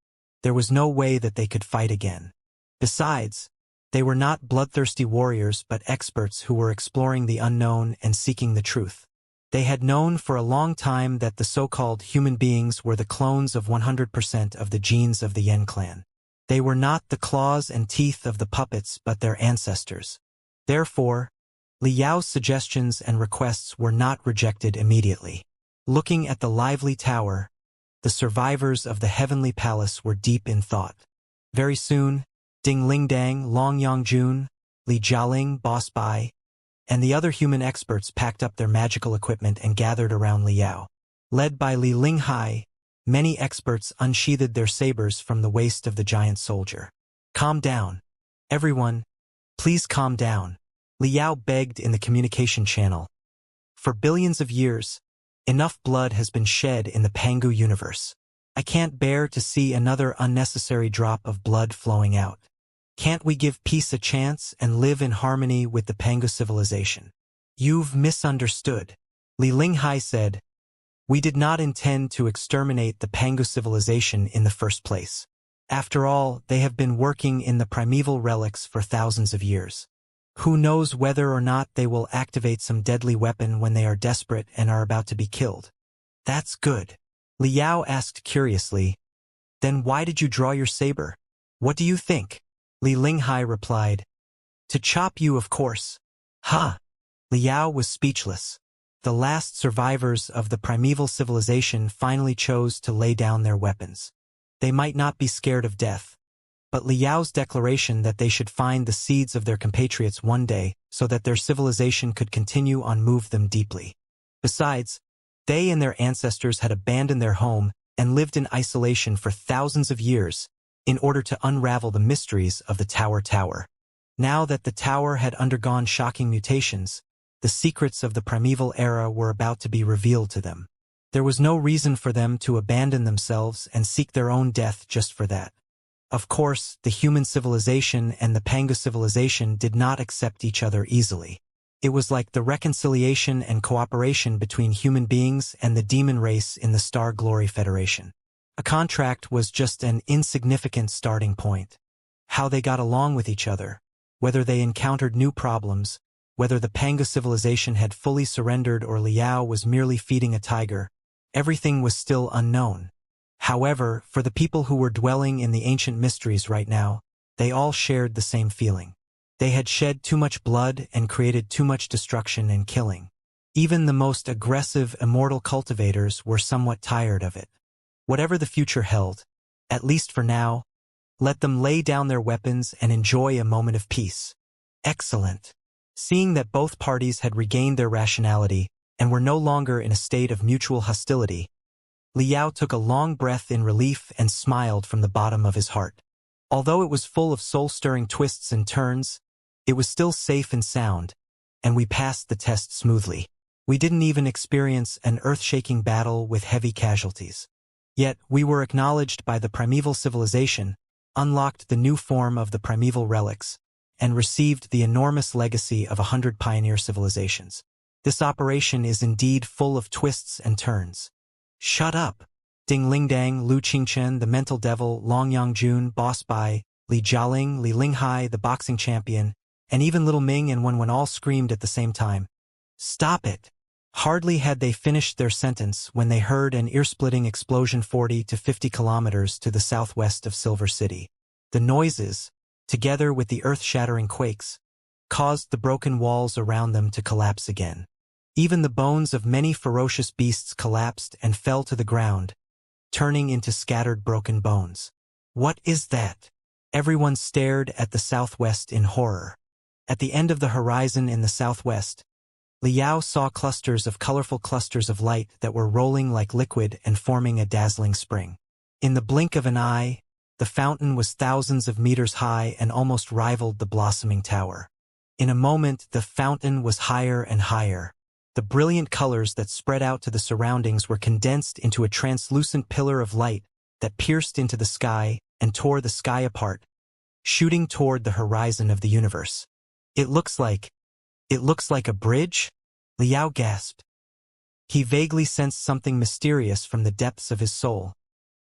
there was no way that they could fight again. Besides, they were not bloodthirsty warriors but experts who were exploring the unknown and seeking the truth. They had known for a long time that the so-called human beings were the clones of 100% of the genes of the Yen clan. They were not the claws and teeth of the puppets but their ancestors. Therefore, Liao's suggestions and requests were not rejected immediately. Looking at the lively tower, the survivors of the heavenly palace were deep in thought. Very soon, Ding Lingdang, Long Yongjun, Li Jialing, Boss Bai, and the other human experts packed up their magical equipment and gathered around Liao. Led by Li Linghai, many experts unsheathed their sabers from the waist of the giant soldier. Calm down. Everyone, please calm down. Liao begged in the communication channel. For billions of years, enough blood has been shed in the Pangu universe. I can't bear to see another unnecessary drop of blood flowing out. Can't we give peace a chance and live in harmony with the Pangu civilization? You've misunderstood. Li Linghai said, We did not intend to exterminate the Pangu civilization in the first place. After all, they have been working in the primeval relics for thousands of years. Who knows whether or not they will activate some deadly weapon when they are desperate and are about to be killed. That's good. Liao asked curiously, then why did you draw your saber? What do you think? Li Linghai replied, to chop you, of course. Ha! Liao was speechless. The last survivors of the primeval civilization finally chose to lay down their weapons. They might not be scared of death, but Liao's declaration that they should find the seeds of their compatriots one day so that their civilization could continue on moved them deeply. Besides, they and their ancestors had abandoned their home and lived in isolation for thousands of years in order to unravel the mysteries of the Tower. Now that the Tower had undergone shocking mutations, the secrets of the primeval era were about to be revealed to them. There was no reason for them to abandon themselves and seek their own death just for that. Of course, the human civilization and the Pangu civilization did not accept each other easily. It was like the reconciliation and cooperation between human beings and the demon race in the Star Glory Federation. A contract was just an insignificant starting point. How they got along with each other, whether they encountered new problems, whether the Pangu civilization had fully surrendered or Liao was merely feeding a tiger, everything was still unknown. However, for the people who were dwelling in the ancient mysteries right now, they all shared the same feeling. They had shed too much blood and created too much destruction and killing. Even the most aggressive immortal cultivators were somewhat tired of it. Whatever the future held, at least for now, let them lay down their weapons and enjoy a moment of peace. Excellent. Seeing that both parties had regained their rationality and were no longer in a state of mutual hostility, Liao took a long breath in relief and smiled from the bottom of his heart. Although it was full of soul-stirring twists and turns, it was still safe and sound, and we passed the test smoothly. We didn't even experience an earth-shaking battle with heavy casualties. Yet, we were acknowledged by the primeval civilization, unlocked the new form of the primeval relics, and received the enormous legacy of 100 pioneer civilizations. This operation is indeed full of twists and turns. Shut up! Ding Lingdang, Lu Qingchen, the mental devil, Long Yangjun, Boss Bai, Li Jialing, Li Linghai, the boxing champion, and even Little Ming and Wen all screamed at the same time. Stop it! Hardly had they finished their sentence when they heard an ear-splitting explosion 40 to 50 kilometers to the southwest of Silver City. The noises, together with the earth-shattering quakes, caused the broken walls around them to collapse again. Even the bones of many ferocious beasts collapsed and fell to the ground, turning into scattered broken bones. What is that? Everyone stared at the southwest in horror. At the end of the horizon in the southwest, Liao saw colorful clusters of light that were rolling like liquid and forming a dazzling spring. In the blink of an eye, the fountain was thousands of meters high and almost rivaled the blossoming tower. In a moment, the fountain was higher and higher. The brilliant colors that spread out to the surroundings were condensed into a translucent pillar of light that pierced into the sky and tore the sky apart, shooting toward the horizon of the universe. It looks like a bridge? Liao gasped. He vaguely sensed something mysterious from the depths of his soul,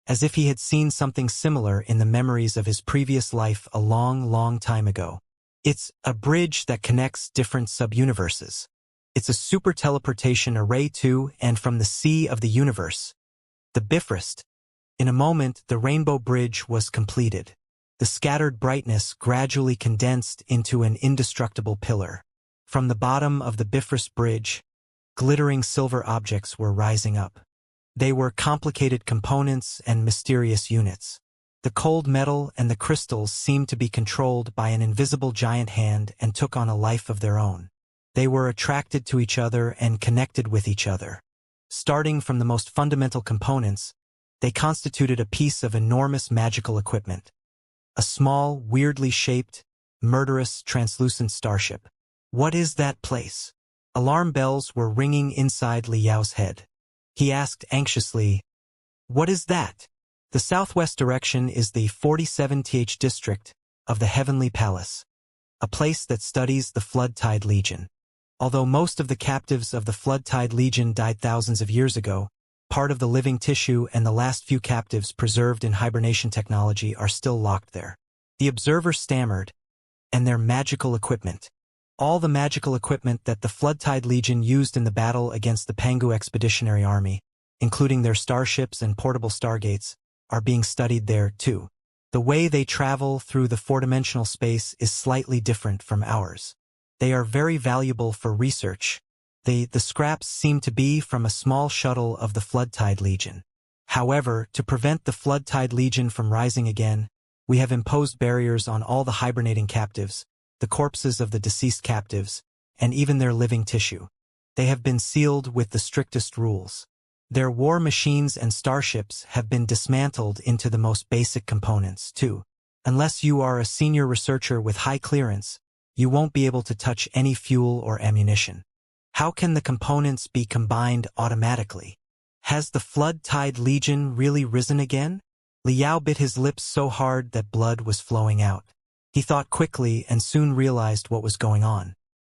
as if he had seen something similar in the memories of his previous life a long, long time ago. It's a bridge that connects different sub-universes. It's a super teleportation array to and from the sea of the universe, the Bifrost. In a moment, the rainbow bridge was completed. The scattered brightness gradually condensed into an indestructible pillar. From the bottom of the Bifrost bridge, glittering silver objects were rising up. They were complicated components and mysterious units. The cold metal and the crystals seemed to be controlled by an invisible giant hand and took on a life of their own. They were attracted to each other and connected with each other. Starting from the most fundamental components, they constituted a piece of enormous magical equipment. A small, weirdly shaped, murderous, translucent starship. What is that place? Alarm bells were ringing inside Liao's head. He asked anxiously, "What is that?" The southwest direction is the 47th district of the Heavenly Palace, a place that studies the Flood-Tide Legion. Although most of the captives of the Flood-Tide Legion died thousands of years ago, Part of the living tissue and the last few captives preserved in hibernation technology are still locked there. The observer stammered, and their magical equipment. All the magical equipment that the Floodtide Legion used in the battle against the Pangu Expeditionary Army, including their starships and portable stargates, are being studied there too. The way they travel through the four-dimensional space is slightly different from ours. They are very valuable for research. The scraps seem to be from a small shuttle of the Floodtide Legion. However, to prevent the Floodtide Legion from rising again, we have imposed barriers on all the hibernating captives, the corpses of the deceased captives, and even their living tissue. They have been sealed with the strictest rules. Their war machines and starships have been dismantled into the most basic components, too. Unless you are a senior researcher with high clearance, you won't be able to touch any fuel or ammunition. How can the components be combined automatically? Has the Floodtide Legion really risen again? Liao bit his lips so hard that blood was flowing out. He thought quickly and soon realized what was going on.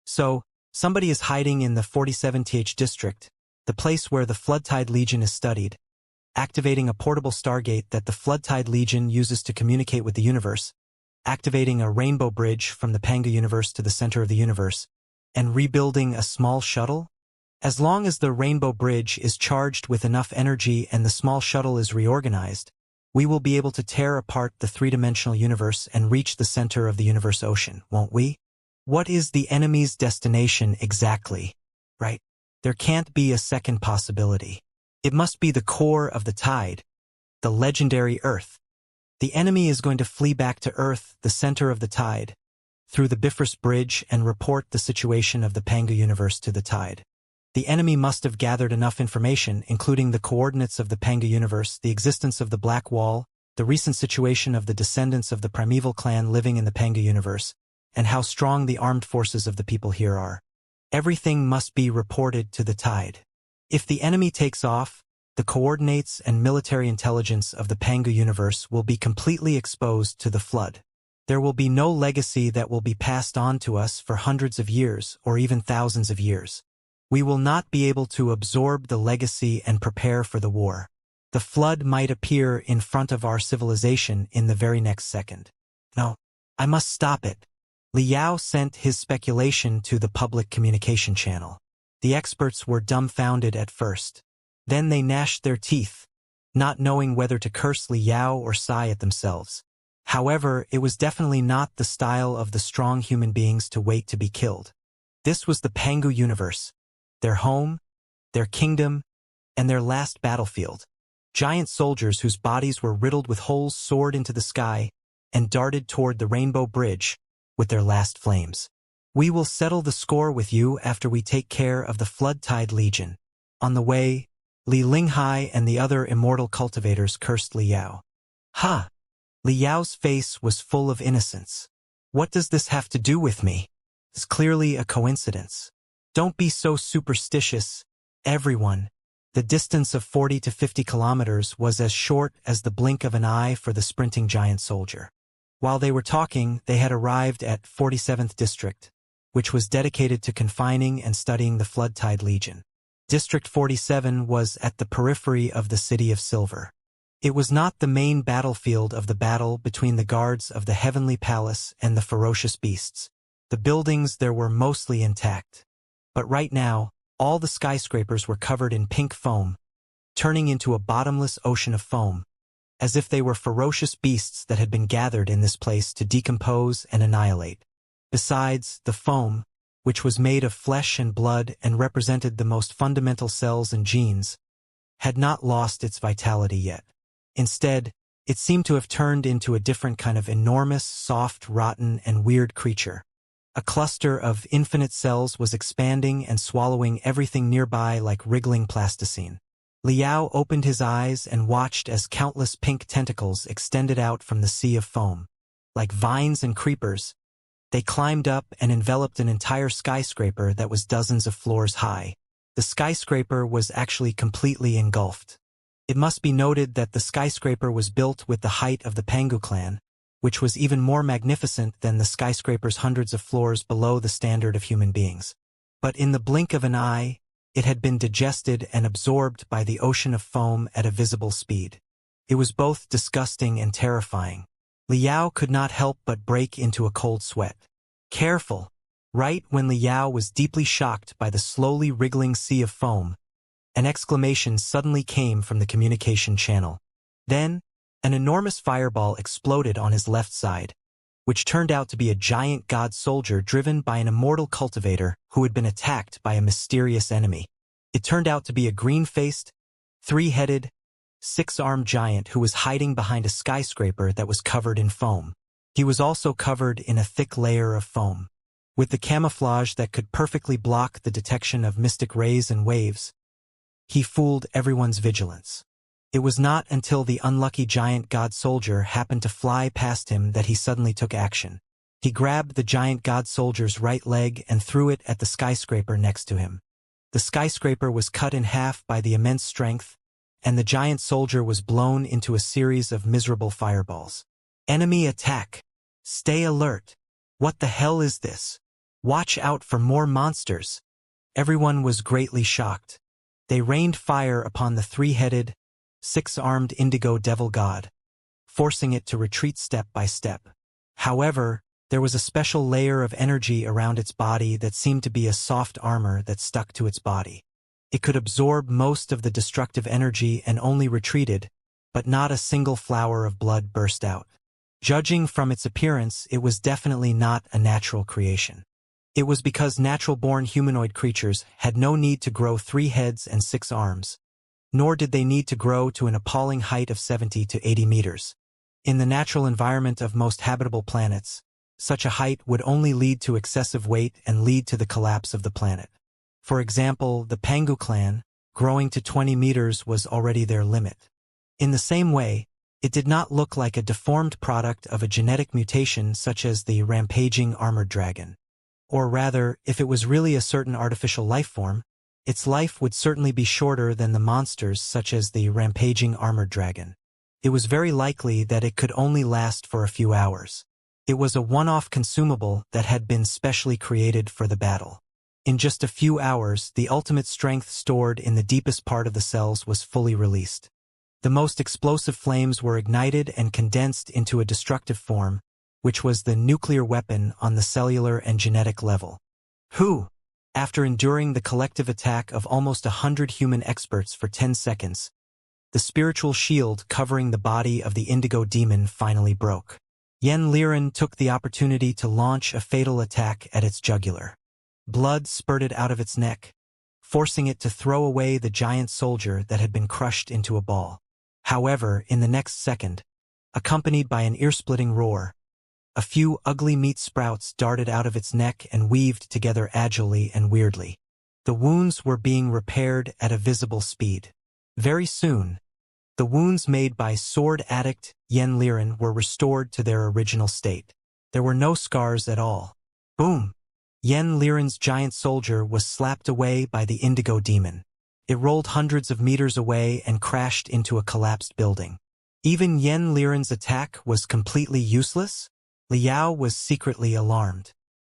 So, somebody is hiding in the 47th district, the place where the Floodtide Legion is studied, activating a portable stargate that the Floodtide Legion uses to communicate with the universe, activating a rainbow bridge from the Pangu universe to the center of the universe, and rebuilding a small shuttle? As long as the rainbow bridge is charged with enough energy and the small shuttle is reorganized, we will be able to tear apart the three-dimensional universe and reach the center of the universe ocean, won't we? What is the enemy's destination exactly? Right? There can't be a second possibility. It must be the core of the tide, the legendary Earth. The enemy is going to flee back to Earth, the center of the tide, through the Bifrost Bridge and report the situation of the Pangu universe to the tide. The enemy must have gathered enough information, including the coordinates of the Pangu universe, the existence of the Black Wall, the recent situation of the descendants of the primeval clan living in the Pangu universe, and how strong the armed forces of the people here are. Everything must be reported to the tide. If the enemy takes off, the coordinates and military intelligence of the Pangu universe will be completely exposed to the flood. There will be no legacy that will be passed on to us for hundreds of years or even thousands of years. We will not be able to absorb the legacy and prepare for the war. The flood might appear in front of our civilization in the very next second. No, I must stop it. Liao sent his speculation to the public communication channel. The experts were dumbfounded at first. Then they gnashed their teeth, not knowing whether to curse Liao or sigh at themselves. However, it was definitely not the style of the strong human beings to wait to be killed. This was the Pangu universe, their home, their kingdom, and their last battlefield. Giant soldiers whose bodies were riddled with holes soared into the sky and darted toward the rainbow bridge with their last flames. We will settle the score with you after we take care of the Floodtide Legion. On the way, Li Linghai and the other immortal cultivators cursed Liao. Ha! Liao's face was full of innocence. What does this have to do with me? It's clearly a coincidence. Don't be so superstitious, everyone. The distance of 40 to 50 kilometers was as short as the blink of an eye for the sprinting giant soldier. While they were talking, they had arrived at 47th District, which was dedicated to confining and studying the Floodtide Legion. District 47 was at the periphery of the City of Silver. It was not the main battlefield of the battle between the guards of the Heavenly Palace and the ferocious beasts. The buildings there were mostly intact. But right now, all the skyscrapers were covered in pink foam, turning into a bottomless ocean of foam, as if they were ferocious beasts that had been gathered in this place to decompose and annihilate. Besides, the foam, which was made of flesh and blood and represented the most fundamental cells and genes, had not lost its vitality yet. Instead, it seemed to have turned into a different kind of enormous, soft, rotten, and weird creature. A cluster of infinite cells was expanding and swallowing everything nearby like wriggling plasticine. Liao opened his eyes and watched as countless pink tentacles extended out from the sea of foam. Like vines and creepers, they climbed up and enveloped an entire skyscraper that was dozens of floors high. The skyscraper was actually completely engulfed. It must be noted that the skyscraper was built with the height of the Pangu clan, which was even more magnificent than the skyscrapers hundreds of floors below the standard of human beings. But in the blink of an eye, It had been digested and absorbed by the ocean of foam at a visible speed. It was both disgusting and terrifying. Liao could not help but break into a cold sweat. Careful! Right when Liao was deeply shocked by the slowly wriggling sea of foam, an exclamation suddenly came from the communication channel. Then, an enormous fireball exploded on his left side, which turned out to be a giant god soldier driven by an immortal cultivator who had been attacked by a mysterious enemy. It turned out to be a green-faced, three-headed, six-armed giant who was hiding behind a skyscraper that was covered in foam. He was also covered in a thick layer of foam. With the camouflage that could perfectly block the detection of mystic rays and waves, he fooled everyone's vigilance. It was not until the unlucky giant god soldier happened to fly past him that he suddenly took action. He grabbed the giant god soldier's right leg and threw it at the skyscraper next to him. The skyscraper was cut in half by the immense strength, and the giant soldier was blown into a series of miserable fireballs. Enemy attack! Stay alert! What the hell is this? Watch out for more monsters! Everyone was greatly shocked. They rained fire upon the three-headed, six-armed indigo devil god, forcing it to retreat step by step. However, there was a special layer of energy around its body that seemed to be a soft armor that stuck to its body. It could absorb most of the destructive energy and only retreated, but not a single flower of blood burst out. Judging from its appearance, it was definitely not a natural creation. It was because natural-born humanoid creatures had no need to grow 3 heads and 6 arms, nor did they need to grow to an appalling height of 70 to 80 meters. In the natural environment of most habitable planets, such a height would only lead to excessive weight and lead to the collapse of the planet. For example, the Pangu clan, growing to 20 meters was already their limit. In the same way, it did not look like a deformed product of a genetic mutation such as the rampaging armored dragon. Or rather, if it was really a certain artificial life form, its life would certainly be shorter than the monsters such as the rampaging armored dragon. It was very likely that it could only last for a few hours. It was a one-off consumable that had been specially created for the battle. In just a few hours, the ultimate strength stored in the deepest part of the cells was fully released. The most explosive flames were ignited and condensed into a destructive form, which was the nuclear weapon on the cellular and genetic level. Who, after enduring the collective attack of almost 100 human experts for 10 seconds, the spiritual shield covering the body of the indigo demon finally broke. Yen Liren took the opportunity to launch a fatal attack at its jugular. Blood spurted out of its neck, forcing it to throw away the giant soldier that had been crushed into a ball. However, in the next second, accompanied by an ear-splitting roar, a few ugly meat sprouts darted out of its neck and weaved together agilely and weirdly. The wounds were being repaired at a visible speed. Very soon, the wounds made by sword addict Yen Liren were restored to their original state. There were no scars at all. Boom! Yen Liren's giant soldier was slapped away by the indigo demon. It rolled hundreds of meters away and crashed into a collapsed building. Even Yen Liren's attack was completely useless? Liao was secretly alarmed.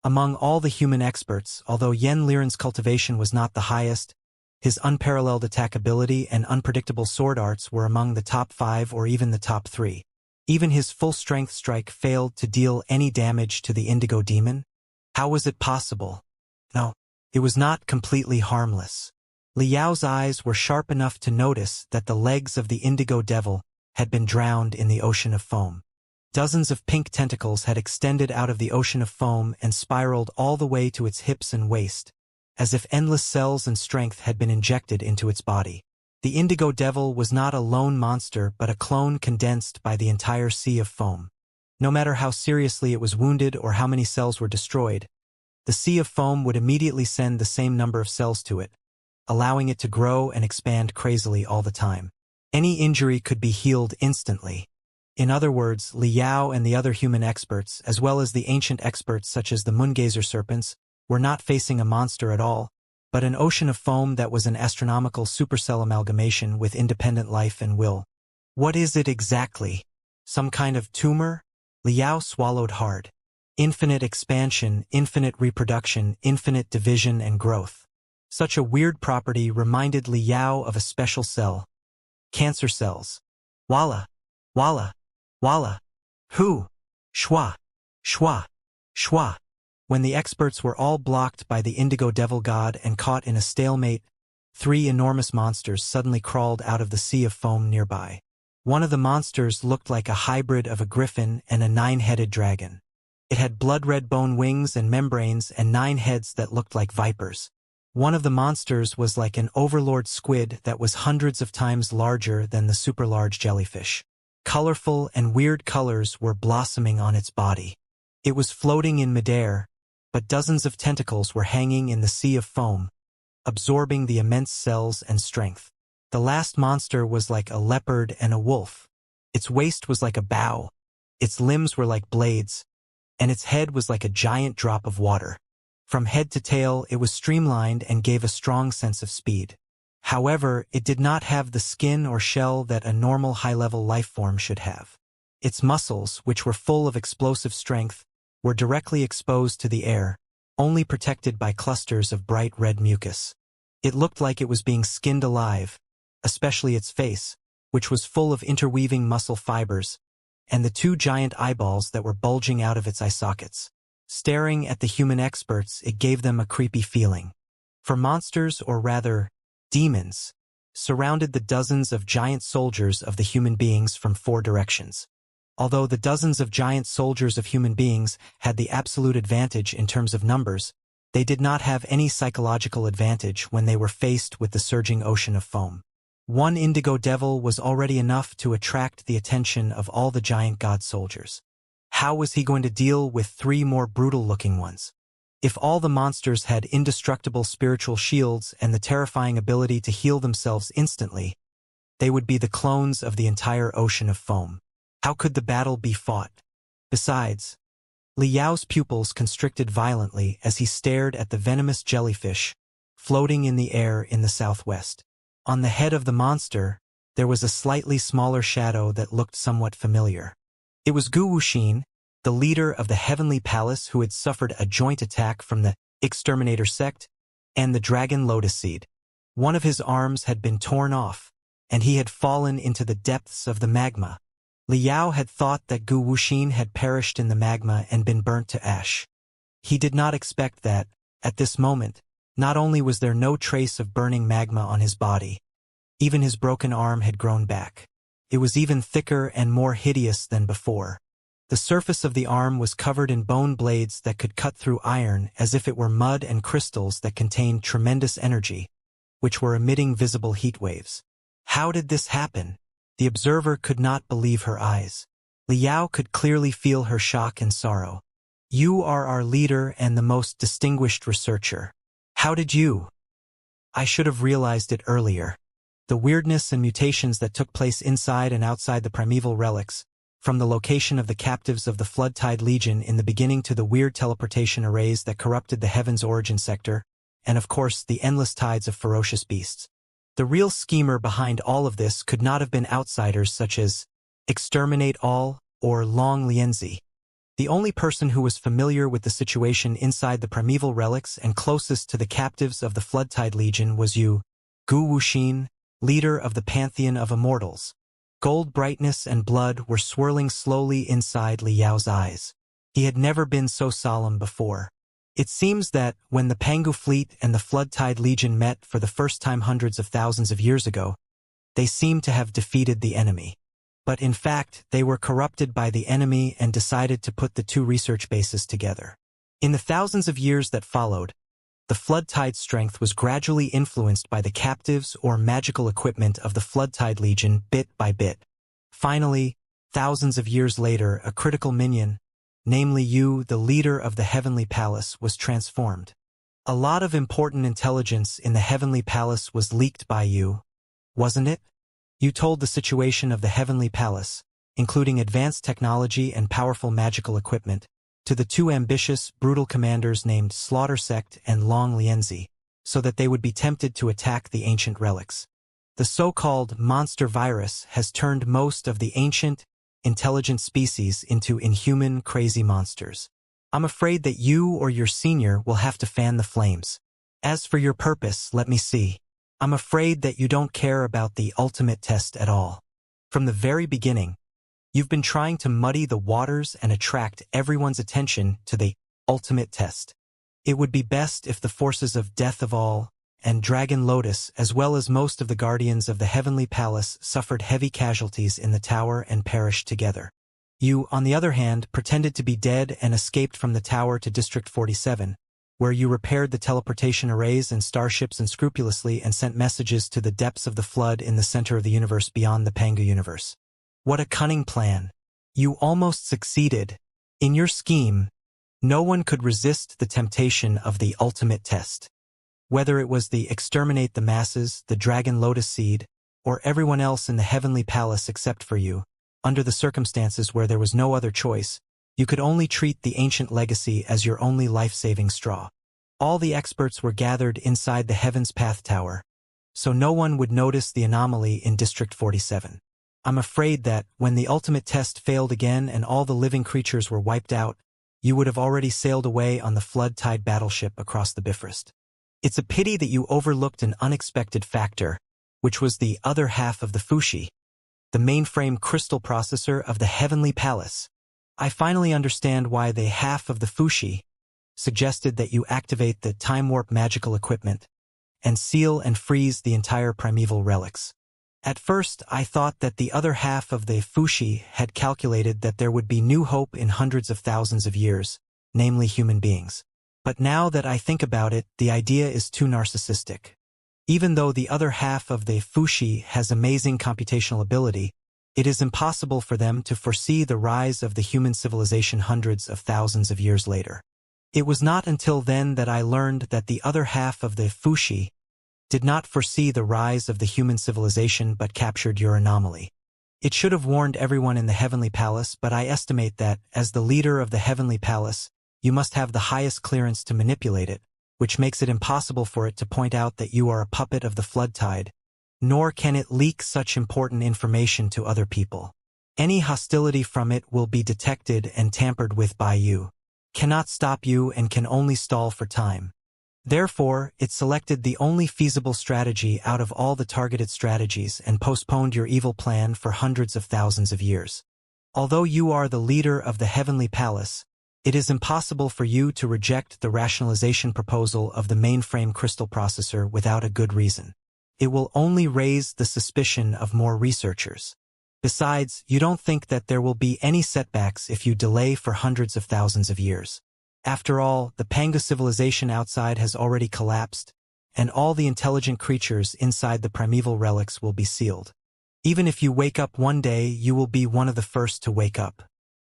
Among all the human experts, although Yen Liren's cultivation was not the highest, his unparalleled attack ability and unpredictable sword arts were among the top 5 or even the top 3. Even his full-strength strike failed to deal any damage to the indigo demon. How was it possible? No, it was not completely harmless. Liao's eyes were sharp enough to notice that the legs of the indigo devil had been drowned in the ocean of foam. Dozens of pink tentacles had extended out of the ocean of foam and spiraled all the way to its hips and waist, as if endless cells and strength had been injected into its body. The indigo devil was not a lone monster but a clone condensed by the entire sea of foam. No matter how seriously it was wounded or how many cells were destroyed, the sea of foam would immediately send the same number of cells to it, allowing it to grow and expand crazily all the time. Any injury could be healed instantly. In other words, Liao and the other human experts, as well as the ancient experts such as the moongazer serpents, were not facing a monster at all, but an ocean of foam that was an astronomical supercell amalgamation with independent life and will. What is it exactly? Some kind of tumor? Liao swallowed hard. Infinite expansion, infinite reproduction, infinite division and growth. Such a weird property reminded Li Yao of a special cell. Cancer cells. Walla. Walla. Walla. Hu. Shwa. Shwa. Shwa. When the experts were all blocked by the indigo devil god and caught in a stalemate, 3 enormous monsters suddenly crawled out of the sea of foam nearby. One of the monsters looked like a hybrid of a griffin and a 9-headed dragon. It had blood-red bone wings and membranes and 9 heads that looked like vipers. One of the monsters was like an overlord squid that was hundreds of times larger than the super-large jellyfish. Colorful and weird colors were blossoming on its body. It was floating in midair, but dozens of tentacles were hanging in the sea of foam, absorbing the immense cells and strength. The last monster was like a leopard and a wolf. Its waist was like a bow, its limbs were like blades, and its head was like a giant drop of water. From head to tail, it was streamlined and gave a strong sense of speed. However, it did not have the skin or shell that a normal high-level life form should have. Its muscles, which were full of explosive strength, were directly exposed to the air, only protected by clusters of bright red mucus. It looked like it was being skinned alive, especially its face, which was full of interweaving muscle fibers, and the 2 giant eyeballs that were bulging out of its eye sockets. Staring at the human experts, it gave them a creepy feeling. For monsters, or rather, demons, surrounded the dozens of giant soldiers of the human beings from 4 directions. Although the dozens of giant soldiers of human beings had the absolute advantage in terms of numbers, they did not have any psychological advantage when they were faced with the surging ocean of foam. 1 indigo devil was already enough to attract the attention of all the giant god soldiers. How was he going to deal with 3 more brutal-looking ones? If all the monsters had indestructible spiritual shields and the terrifying ability to heal themselves instantly, they would be the clones of the entire ocean of foam. How could the battle be fought? Besides, Li Yao's pupils constricted violently as he stared at the venomous jellyfish floating in the air in the southwest. On the head of the monster, there was a slightly smaller shadow that looked somewhat familiar. It was Gu Wuxin, the leader of the Heavenly Palace who had suffered a joint attack from the Exterminator sect and the Dragon Lotus Seed. One of his arms had been torn off, and he had fallen into the depths of the magma. Li Yao had thought that Gu Wuxin had perished in the magma and been burnt to ash. He did not expect that, at this moment, not only was there no trace of burning magma on his body, even his broken arm had grown back. It was even thicker and more hideous than before. The surface of the arm was covered in bone blades that could cut through iron as if it were mud and crystals that contained tremendous energy, which were emitting visible heat waves. How did this happen? The observer could not believe her eyes. Li Yao could clearly feel her shock and sorrow. You are our leader and the most distinguished researcher. How did you? I should have realized it earlier. The weirdness and mutations that took place inside and outside the primeval relics, from the location of the captives of the Floodtide Legion in the beginning to the weird teleportation arrays that corrupted the Heaven's origin sector, and of course the endless tides of ferocious beasts. The real schemer behind all of this could not have been outsiders such as Exterminate All or Long Lienzi. The only person who was familiar with the situation inside the primeval relics and closest to the captives of the Floodtide Legion was you, Gu Wuxin, leader of the Pantheon of Immortals. Gold brightness and blood were swirling slowly inside Li Yao's eyes. He had never been so solemn before. It seems that, when the Pangu fleet and the Floodtide Legion met for the first time hundreds of thousands of years ago, they seemed to have defeated the enemy. But in fact, they were corrupted by the enemy and decided to put the 2 research bases together. In the thousands of years that followed, the Floodtide strength was gradually influenced by the captives or magical equipment of the Floodtide Legion bit by bit. Finally, thousands of years later, a critical minion, namely you, the leader of the Heavenly Palace, was transformed. A lot of important intelligence in the Heavenly Palace was leaked by you, wasn't it? You told the situation of the Heavenly Palace, including advanced technology and powerful magical equipment, to the 2 ambitious, brutal commanders named Slaughter Sect and Long Lienzi, so that they would be tempted to attack the ancient relics. The so-called monster virus has turned most of the ancient, intelligent species into inhuman, crazy monsters. I'm afraid that you or your senior will have to fan the flames. As for your purpose, let me see. I'm afraid that you don't care about the ultimate test at all. From the very beginning, you've been trying to muddy the waters and attract everyone's attention to the ultimate test. It would be best if the forces of Death of All and Dragon Lotus, as well as most of the guardians of the Heavenly Palace, suffered heavy casualties in the tower and perished together. You, on the other hand, pretended to be dead and escaped from the tower to District 47, where you repaired the teleportation arrays and starships unscrupulously and sent messages to the depths of the flood in the center of the universe beyond the Pangu universe. What a cunning plan. You almost succeeded. In your scheme, no one could resist the temptation of the ultimate test. Whether it was the exterminate the masses, the Dragon Lotus Seed, or everyone else in the Heavenly Palace except for you, under the circumstances where there was no other choice, you could only treat the ancient legacy as your only life-saving straw. All the experts were gathered inside the Heaven's Path Tower, so no one would notice the anomaly in District 47. I'm afraid that, when the ultimate test failed again and all the living creatures were wiped out, you would have already sailed away on the flood-tide battleship across the Bifrost. It's a pity that you overlooked an unexpected factor, which was the other half of the Fushi, the mainframe crystal processor of the Heavenly Palace. I finally understand why the half of the Fushi suggested that you activate the time warp magical equipment and seal and freeze the entire primeval relics. At first, I thought that the other half of the Fushi had calculated that there would be new hope in hundreds of thousands of years, namely human beings. But now that I think about it, the idea is too narcissistic. Even though the other half of the Fushi has amazing computational ability, it is impossible for them to foresee the rise of the human civilization hundreds of thousands of years later. It was not until then that I learned that the other half of the Fushi did not foresee the rise of the human civilization but captured your anomaly. It should have warned everyone in the Heavenly Palace, but I estimate that, as the leader of the Heavenly Palace, you must have the highest clearance to manipulate it, which makes it impossible for it to point out that you are a puppet of the flood tide, nor can it leak such important information to other people. Any hostility from it will be detected and tampered with by you, cannot stop you and can only stall for time. Therefore, it selected the only feasible strategy out of all the targeted strategies and postponed your evil plan for hundreds of thousands of years. Although you are the leader of the Heavenly Palace, it is impossible for you to reject the rationalization proposal of the mainframe crystal processor without a good reason. It will only raise the suspicion of more researchers. Besides, you don't think that there will be any setbacks if you delay for hundreds of thousands of years. After all, the Pangu civilization outside has already collapsed, and all the intelligent creatures inside the primeval relics will be sealed. Even if you wake up one day, you will be one of the first to wake up.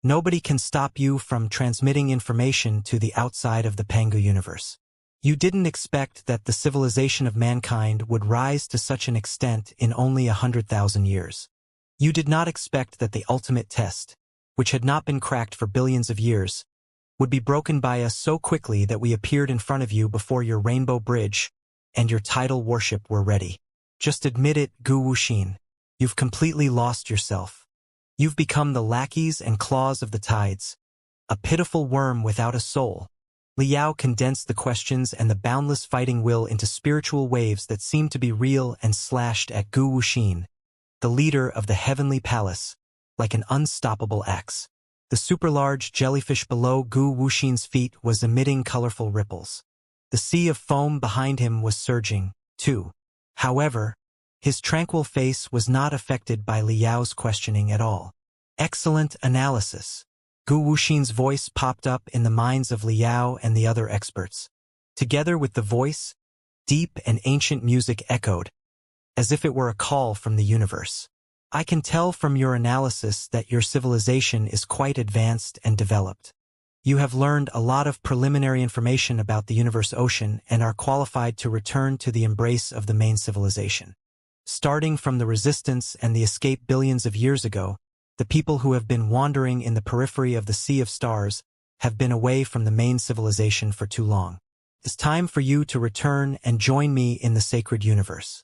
Nobody can stop you from transmitting information to the outside of the Pangu universe. You didn't expect that the civilization of mankind would rise to such an extent in only 100,000 years. You did not expect that the ultimate test, which had not been cracked for billions of years, would be broken by us so quickly that we appeared in front of you before your rainbow bridge and your tidal warship were ready. Just admit it, Gu Wuxin. You've completely lost yourself. You've become the lackeys and claws of the tides, a pitiful worm without a soul. Liao condensed the questions and the boundless fighting will into spiritual waves that seemed to be real and slashed at Gu Wuxin, the leader of the Heavenly Palace, like an unstoppable axe. The super-large jellyfish below Gu Wuxin's feet was emitting colorful ripples. The sea of foam behind him was surging, too. However, his tranquil face was not affected by Liao's questioning at all. Excellent analysis. Gu Wuxin's voice popped up in the minds of Liao and the other experts. Together with the voice, deep and ancient music echoed, as if it were a call from the universe. I can tell from your analysis that your civilization is quite advanced and developed. You have learned a lot of preliminary information about the universe ocean and are qualified to return to the embrace of the main civilization. Starting from the resistance and the escape billions of years ago, the people who have been wandering in the periphery of the Sea of Stars have been away from the main civilization for too long. It's time for you to return and join me in the sacred universe.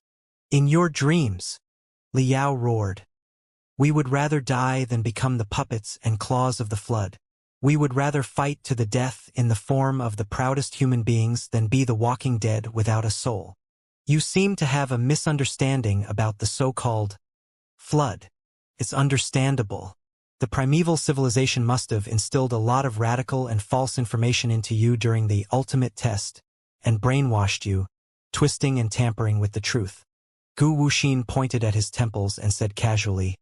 In your dreams, Liao roared. We would rather die than become the puppets and claws of the flood. We would rather fight to the death in the form of the proudest human beings than be the walking dead without a soul. You seem to have a misunderstanding about the so-called flood. It's understandable. The primeval civilization must have instilled a lot of radical and false information into you during the ultimate test, and brainwashed you, twisting and tampering with the truth. Gu Wuxin pointed at his temples and said casually,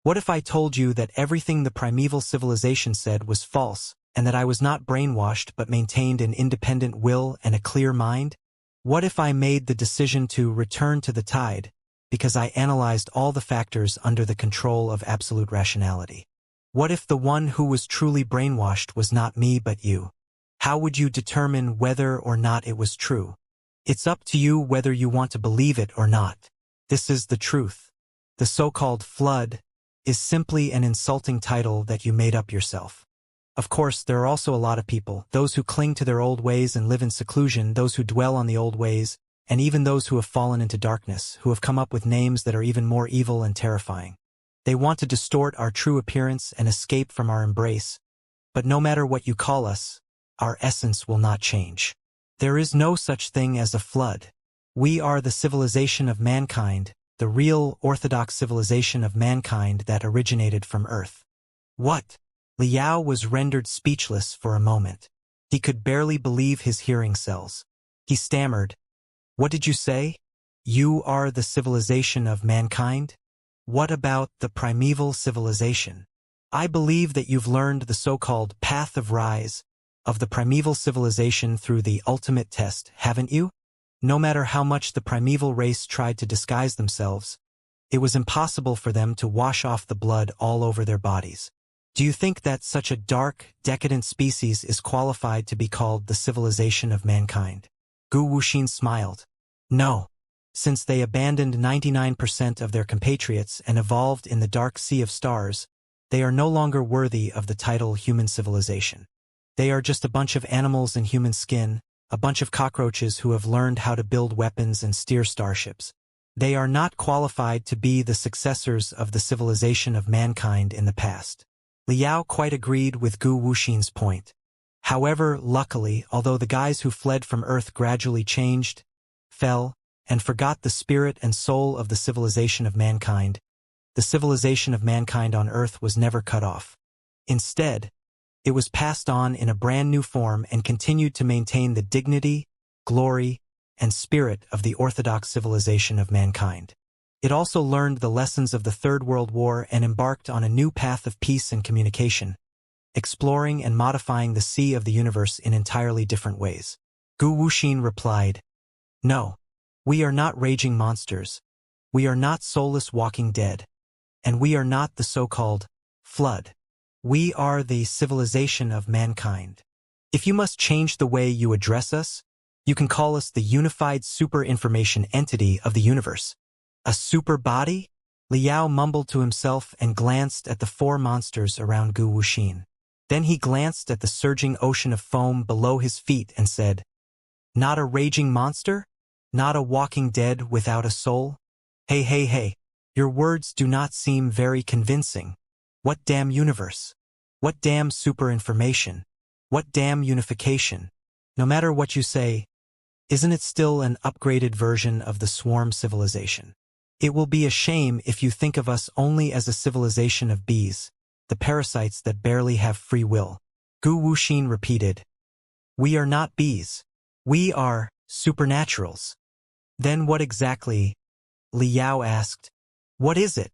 "What if I told you that everything the primeval civilization said was false, and that I was not brainwashed but maintained an independent will and a clear mind? What if I made the decision to return to the tide, because I analyzed all the factors under the control of absolute rationality? What if the one who was truly brainwashed was not me but you? How would you determine whether or not it was true? It's up to you whether you want to believe it or not. This is the truth. The so-called flood is simply an insulting title that you made up yourself. Of course, there are also a lot of people, those who cling to their old ways and live in seclusion, those who dwell on the old ways, and even those who have fallen into darkness, who have come up with names that are even more evil and terrifying. They want to distort our true appearance and escape from our embrace. But no matter what you call us, our essence will not change. There is no such thing as a flood. We are the civilization of mankind, the real orthodox civilization of mankind that originated from Earth." What? Liao was rendered speechless for a moment. He could barely believe his hearing cells. He stammered, "What did you say? You are the civilization of mankind? What about the primeval civilization? I believe that you've learned the so-called path of rise of the primeval civilization through the ultimate test, haven't you? No matter how much the primeval race tried to disguise themselves, it was impossible for them to wash off the blood all over their bodies. Do you think that such a dark, decadent species is qualified to be called the civilization of mankind?" Gu Wuxin smiled. "No. Since they abandoned 99% of their compatriots and evolved in the dark sea of stars, they are no longer worthy of the title human civilization. They are just a bunch of animals in human skin, a bunch of cockroaches who have learned how to build weapons and steer starships. They are not qualified to be the successors of the civilization of mankind in the past." Liao quite agreed with Gu Wuxin's point. However, luckily, although the guys who fled from Earth gradually changed, fell, and forgot the spirit and soul of the civilization of mankind, the civilization of mankind on Earth was never cut off. Instead, it was passed on in a brand new form and continued to maintain the dignity, glory, and spirit of the orthodox civilization of mankind. It also learned the lessons of the Third World War and embarked on a new path of peace and communication, exploring and modifying the sea of the universe in entirely different ways. Gu Wuxin replied, "No, we are not raging monsters, we are not soulless walking dead, and we are not the so-called flood. We are the civilization of mankind. If you must change the way you address us, you can call us the unified super-information entity of the universe." "A super body?" Liao mumbled to himself and glanced at the four monsters around Gu Wuxin. Then he glanced at the surging ocean of foam below his feet and said, "Not a raging monster? Not a walking dead without a soul? Hey, your words do not seem very convincing. What damn universe? What damn super-information? What damn unification? No matter what you say, isn't it still an upgraded version of the swarm civilization? It will be a shame if you think of us only as a civilization of bees, the parasites that barely have free will." Gu Wuxin repeated, "We are not bees. We are supernaturals." "Then what exactly?" Liao asked. "What is it?"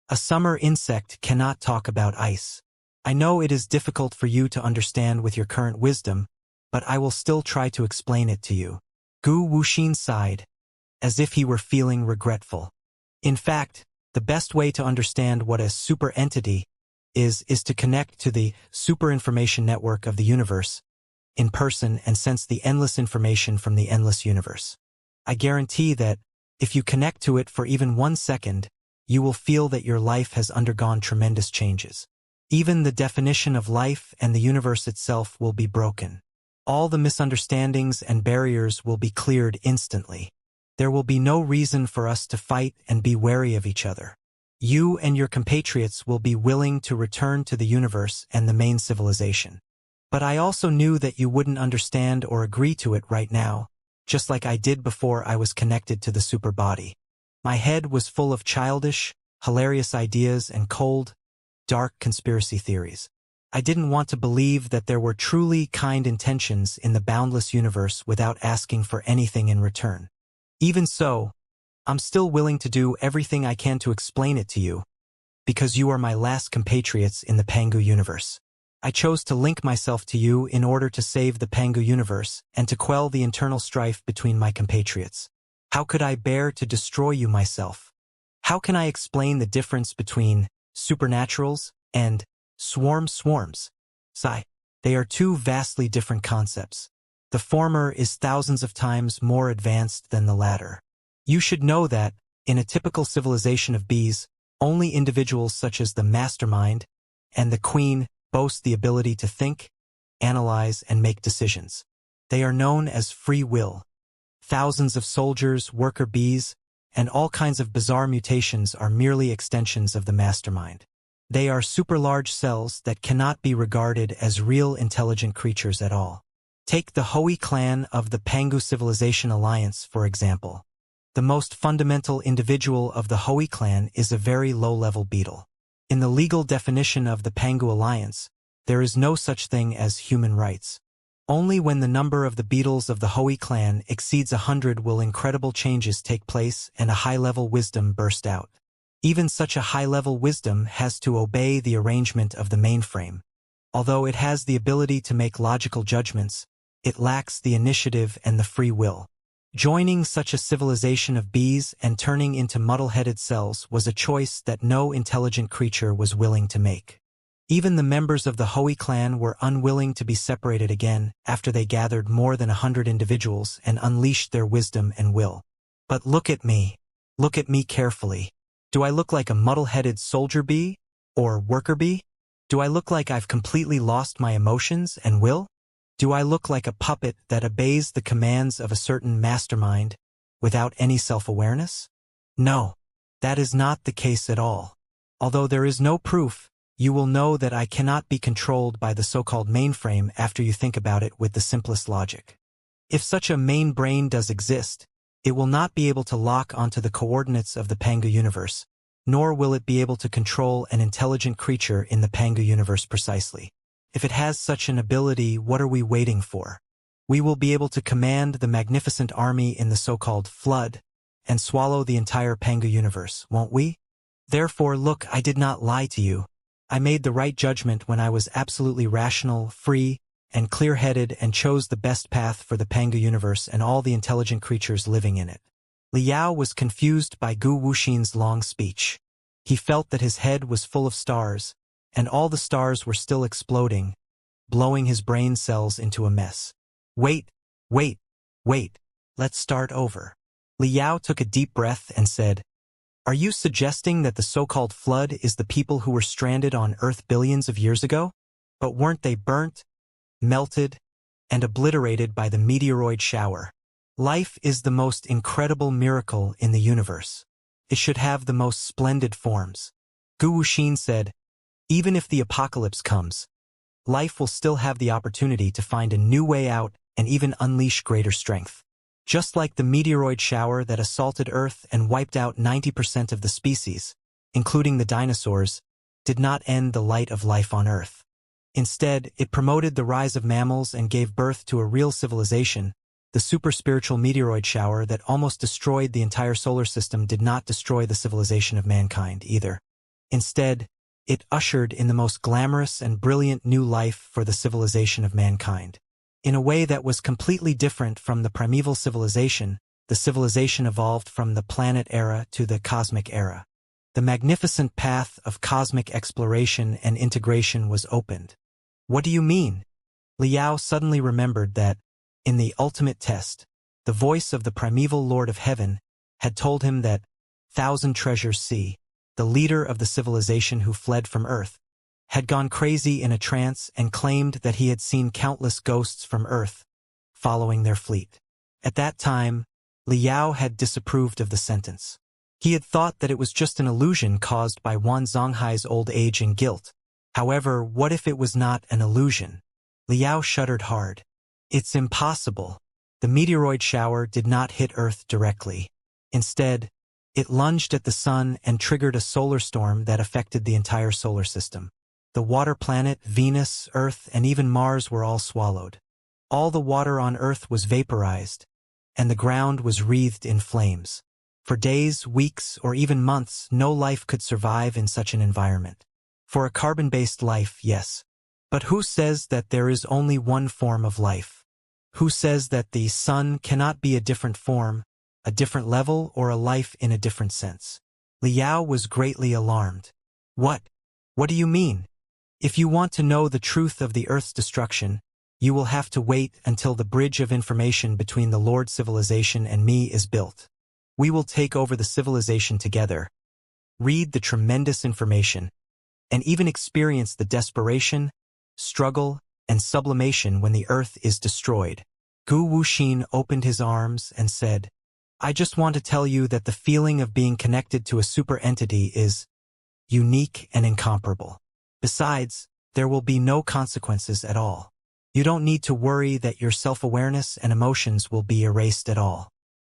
"A summer insect cannot talk about ice. I know it is difficult for you to understand with your current wisdom, but I will still try to explain it to you." Gu Wuxin sighed, as if he were feeling regretful. In fact, the best way to understand what a super entity is to connect to the super-information network of the universe in person and sense the endless information from the endless universe. I guarantee that, if you connect to it for even 1 second, you will feel that your life has undergone tremendous changes. Even the definition of life and the universe itself will be broken. All the misunderstandings and barriers will be cleared instantly. There will be no reason for us to fight and be wary of each other. You and your compatriots will be willing to return to the universe and the main civilization. But I also knew that you wouldn't understand or agree to it right now, just like I did before I was connected to the super body. My head was full of childish, hilarious ideas and cold, dark conspiracy theories. I didn't want to believe that there were truly kind intentions in the boundless universe without asking for anything in return. Even so, I'm still willing to do everything I can to explain it to you, because you are my last compatriots in the Pangu universe. I chose to link myself to you in order to save the Pangu universe and to quell the internal strife between my compatriots. How could I bear to destroy you myself? How can I explain the difference between supernaturals and swarms? They are two vastly different concepts. The former is thousands of times more advanced than the latter. You should know that, in a typical civilization of bees, only individuals such as the mastermind and the queen boast the ability to think, analyze, and make decisions. They are known as free will. Thousands of soldiers, worker bees, and all kinds of bizarre mutations are merely extensions of the mastermind. They are super-large cells that cannot be regarded as real intelligent creatures at all. Take the Hui clan of the Pangu Civilization Alliance, for example. The most fundamental individual of the Hui clan is a very low-level beetle. In the legal definition of the Pangu Alliance, there is no such thing as human rights. Only when the number of the beetles of the Hui clan exceeds 100 will incredible changes take place and a high-level wisdom burst out. Even such a high-level wisdom has to obey the arrangement of the mainframe. Although it has the ability to make logical judgments, it lacks the initiative and the free will. Joining such a civilization of bees and turning into muddle-headed cells was a choice that no intelligent creature was willing to make. Even the members of the Hui clan were unwilling to be separated again after they gathered more than 100 individuals and unleashed their wisdom and will. But look at me. Look at me carefully. Do I look like a muddle-headed soldier bee? Or worker bee? Do I look like I've completely lost my emotions and will? Do I look like a puppet that obeys the commands of a certain mastermind without any self-awareness? No, that is not the case at all. Although there is no proof, you will know that I cannot be controlled by the so-called mainframe after you think about it with the simplest logic. If such a main brain does exist, it will not be able to lock onto the coordinates of the Pangu universe, nor will it be able to control an intelligent creature in the Pangu universe precisely. If it has such an ability, what are we waiting for? We will be able to command the magnificent army in the so-called flood and swallow the entire Pangu universe, won't we? Therefore, look, I did not lie to you. I made the right judgment when I was absolutely rational, free, and clear-headed and chose the best path for the Pangu universe and all the intelligent creatures living in it. Liao was confused by Gu Wuxin's long speech. He felt that his head was full of stars, and all the stars were still exploding, blowing his brain cells into a mess. Wait, let's start over. Liao took a deep breath and said, "Are you suggesting that the so-called flood is the people who were stranded on Earth billions of years ago? But weren't they burnt, melted, and obliterated by the meteoroid shower? Life is the most incredible miracle in the universe. It should have the most splendid forms." Gu Wuxin said, "Even if the apocalypse comes, life will still have the opportunity to find a new way out and even unleash greater strength. Just like the meteoroid shower that assaulted Earth and wiped out 90% of the species, including the dinosaurs, did not end the light of life on Earth. Instead, it promoted the rise of mammals and gave birth to a real civilization. The super-spiritual meteoroid shower that almost destroyed the entire solar system did not destroy the civilization of mankind either. Instead, it ushered in the most glamorous and brilliant new life for the civilization of mankind. In a way that was completely different from the primeval civilization, the civilization evolved from the planet era to the cosmic era. The magnificent path of cosmic exploration and integration was opened." "What do you mean?" Liao suddenly remembered that, in the ultimate test, the voice of the primeval Lord of Heaven had told him that Thousand Treasures Sea, the leader of the civilization who fled from Earth, had gone crazy in a trance and claimed that he had seen countless ghosts from Earth, following their fleet. At that time, Liao had disapproved of the sentence. He had thought that it was just an illusion caused by Wan Zonghai's old age and guilt. However, what if it was not an illusion? Liao shuddered hard. It's impossible. The meteoroid shower did not hit Earth directly. Instead, it lunged at the sun and triggered a solar storm that affected the entire solar system. The water planet, Venus, Earth, and even Mars were all swallowed. All the water on Earth was vaporized, and the ground was wreathed in flames. For days, weeks, or even months, no life could survive in such an environment. For a carbon-based life, yes. But who says that there is only one form of life? Who says that the sun cannot be a different form, a different level, or a life in a different sense? Liao was greatly alarmed. What? What do you mean? If you want to know the truth of the Earth's destruction, you will have to wait until the bridge of information between the Lord civilization and me is built. We will take over the civilization together, read the tremendous information, and even experience the desperation, struggle, and sublimation when the Earth is destroyed. Gu Wuxin opened his arms and said, I just want to tell you that the feeling of being connected to a super entity is unique and incomparable. Besides, there will be no consequences at all. You don't need to worry that your self-awareness and emotions will be erased at all.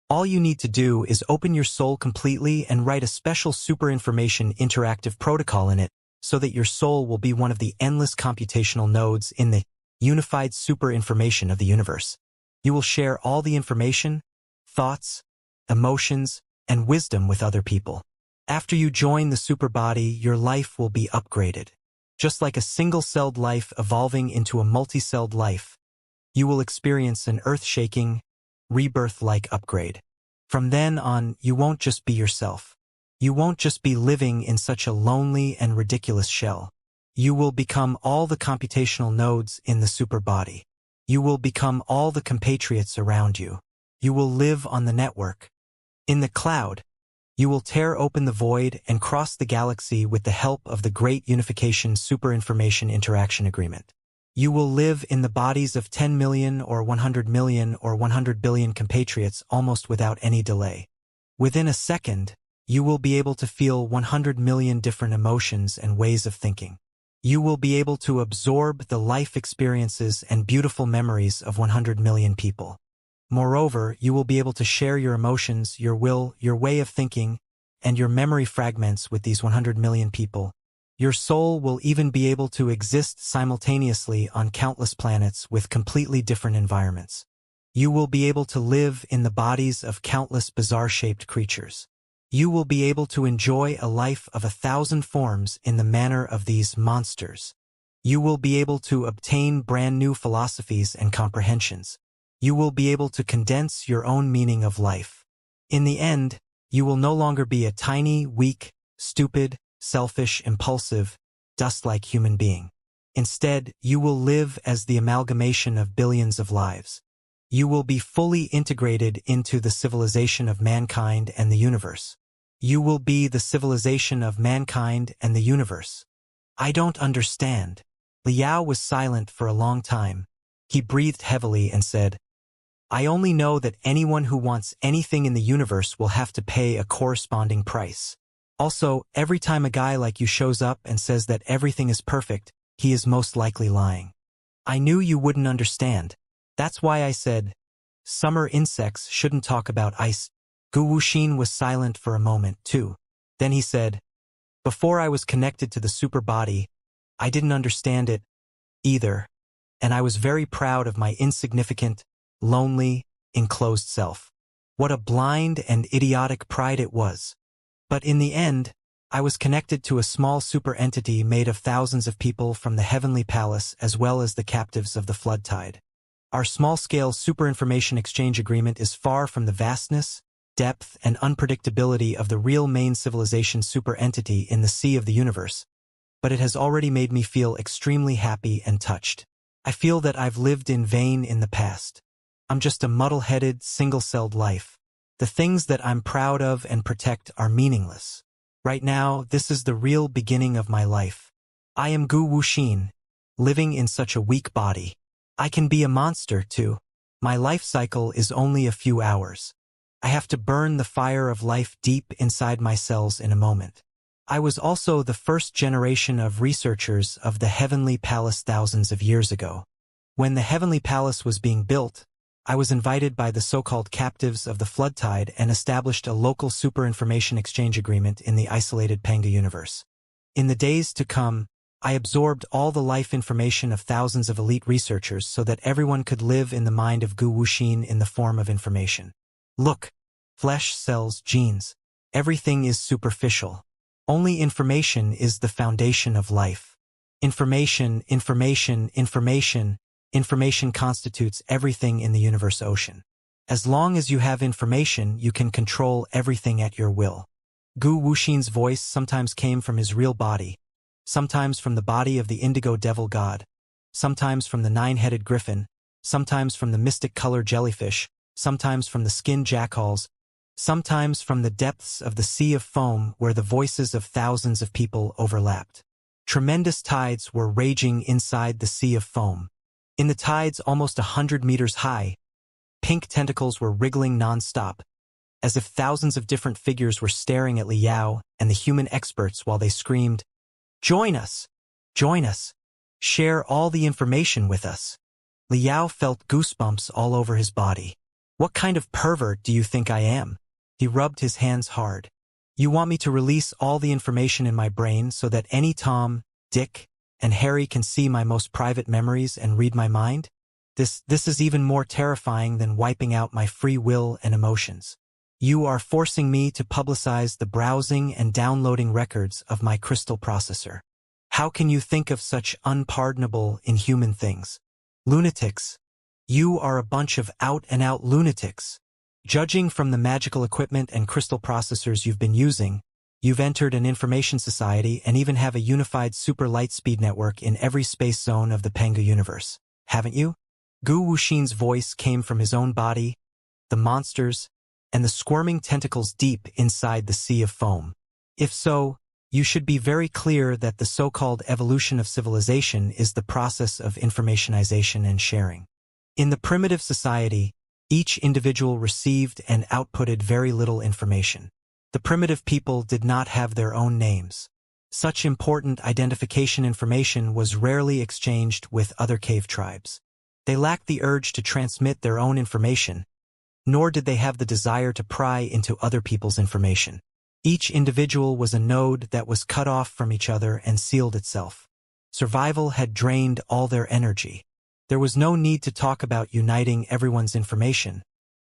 All you need to do is open your soul completely and write a special super information interactive protocol in it so that your soul will be one of the endless computational nodes in the unified super information of the universe. You will share all the information, thoughts, emotions, and wisdom with other people. After you join the super body, your life will be upgraded. Just like a single-celled life evolving into a multi-celled life, you will experience an earth-shaking, rebirth-like upgrade. From then on, you won't just be yourself. You won't just be living in such a lonely and ridiculous shell. You will become all the computational nodes in the super body. You will become all the compatriots around you. You will live on the network. In the cloud, you will tear open the void and cross the galaxy with the help of the Great Unification Super Information Interaction Agreement. You will live in the bodies of 10 million or 100 million or 100 billion compatriots almost without any delay. Within a second, you will be able to feel 100 million different emotions and ways of thinking. You will be able to absorb the life experiences and beautiful memories of 100 million people. Moreover, you will be able to share your emotions, your will, your way of thinking, and your memory fragments with these 100 million people. Your soul will even be able to exist simultaneously on countless planets with completely different environments. You will be able to live in the bodies of countless bizarre-shaped creatures. You will be able to enjoy a life of 1,000 forms in the manner of these monsters. You will be able to obtain brand new philosophies and comprehensions. You will be able to condense your own meaning of life. In the end, you will no longer be a tiny, weak, stupid, selfish, impulsive, dust-like human being. Instead, you will live as the amalgamation of billions of lives. You will be fully integrated into the civilization of mankind and the universe. You will be the civilization of mankind and the universe. I don't understand. Liao was silent for a long time. He breathed heavily and said, I only know that anyone who wants anything in the universe will have to pay a corresponding price. Also, every time a guy like you shows up and says that everything is perfect, he is most likely lying. I knew you wouldn't understand. That's why I said, summer insects shouldn't talk about ice. Gu Wuxin was silent for a moment, too. Then he said, before I was connected to the super body, I didn't understand it either, and I was very proud of my insignificant, lonely, enclosed self. What a blind and idiotic pride it was. But in the end, I was connected to a small super entity made of thousands of people from the heavenly palace as well as the captives of the flood tide. Our small-scale super information exchange agreement is far from the vastness, depth, and unpredictability of the real main civilization super entity in the sea of the universe, but it has already made me feel extremely happy and touched. I feel that I've lived in vain in the past. I'm just a muddle-headed, single-celled life. The things that I'm proud of and protect are meaningless. Right now, this is the real beginning of my life. I am Gu Wuxin, living in such a weak body. I can be a monster, too. My life cycle is only a few hours. I have to burn the fire of life deep inside my cells in a moment. I was also the first generation of researchers of the Heavenly Palace thousands of years ago. When the Heavenly Palace was being built, I was invited by the so-called captives of the flood tide and established a local super-information exchange agreement in the isolated Panga universe. In the days to come, I absorbed all the life information of thousands of elite researchers so that everyone could live in the mind of Gu Wuxin in the form of information. Look, flesh, cells, genes. Everything is superficial. Only information is the foundation of life. Information constitutes everything in the universe ocean. As long as you have information, you can control everything at your will. Gu Wuxin's voice sometimes came from his real body, sometimes from the body of the indigo devil god, sometimes from the nine-headed griffin, sometimes from the mystic color jellyfish, sometimes from the skin jackals, sometimes from the depths of the sea of foam where the voices of thousands of people overlapped. Tremendous tides were raging inside the sea of foam. In the tides almost 100 meters high, pink tentacles were wriggling non-stop, as if thousands of different figures were staring at Liao and the human experts while they screamed, "Join us! Join us! Share all the information with us!" Liao felt goosebumps all over his body. "What kind of pervert do you think I am?" He rubbed his hands hard. "You want me to release all the information in my brain so that any Tom, Dick, and Harry can see my most private memories and read my mind? This is even more terrifying than wiping out my free will and emotions. You are forcing me to publicize the browsing and downloading records of my crystal processor. How can you think of such unpardonable, inhuman things? Lunatics. You are a bunch of out-and-out lunatics. Judging from the magical equipment and crystal processors you've been using, you've entered an information society and even have a unified super light-speed network in every space zone of the Panga universe, haven't you?" Gu Wuxin's voice came from his own body, the monsters, and the squirming tentacles deep inside the sea of foam. If so, you should be very clear that the so-called evolution of civilization is the process of informationization and sharing. In the primitive society, each individual received and outputted very little information. The primitive people did not have their own names. Such important identification information was rarely exchanged with other cave tribes. They lacked the urge to transmit their own information, nor did they have the desire to pry into other people's information. Each individual was a node that was cut off from each other and sealed itself. Survival had drained all their energy. There was no need to talk about uniting everyone's information,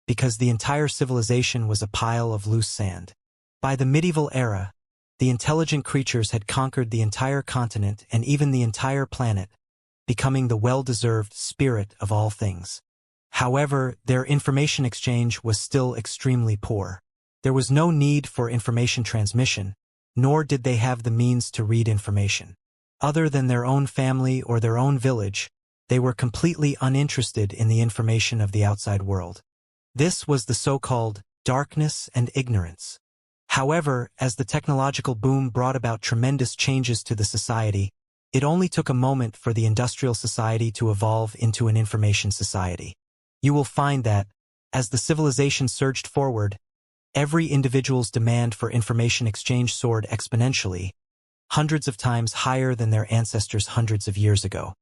because the entire civilization was a pile of loose sand. By the medieval era, the intelligent creatures had conquered the entire continent and even the entire planet, becoming the well-deserved spirit of all things. However, their information exchange was still extremely poor. There was no need for information transmission, nor did they have the means to read information. Other than their own family or their own village, they were completely uninterested in the information of the outside world. This was the so-called darkness and ignorance. However, as the technological boom brought about tremendous changes to the society, it only took a moment for the industrial society to evolve into an information society. You will find that, as the civilization surged forward, every individual's demand for information exchange soared exponentially, hundreds of times higher than their ancestors hundreds of years ago.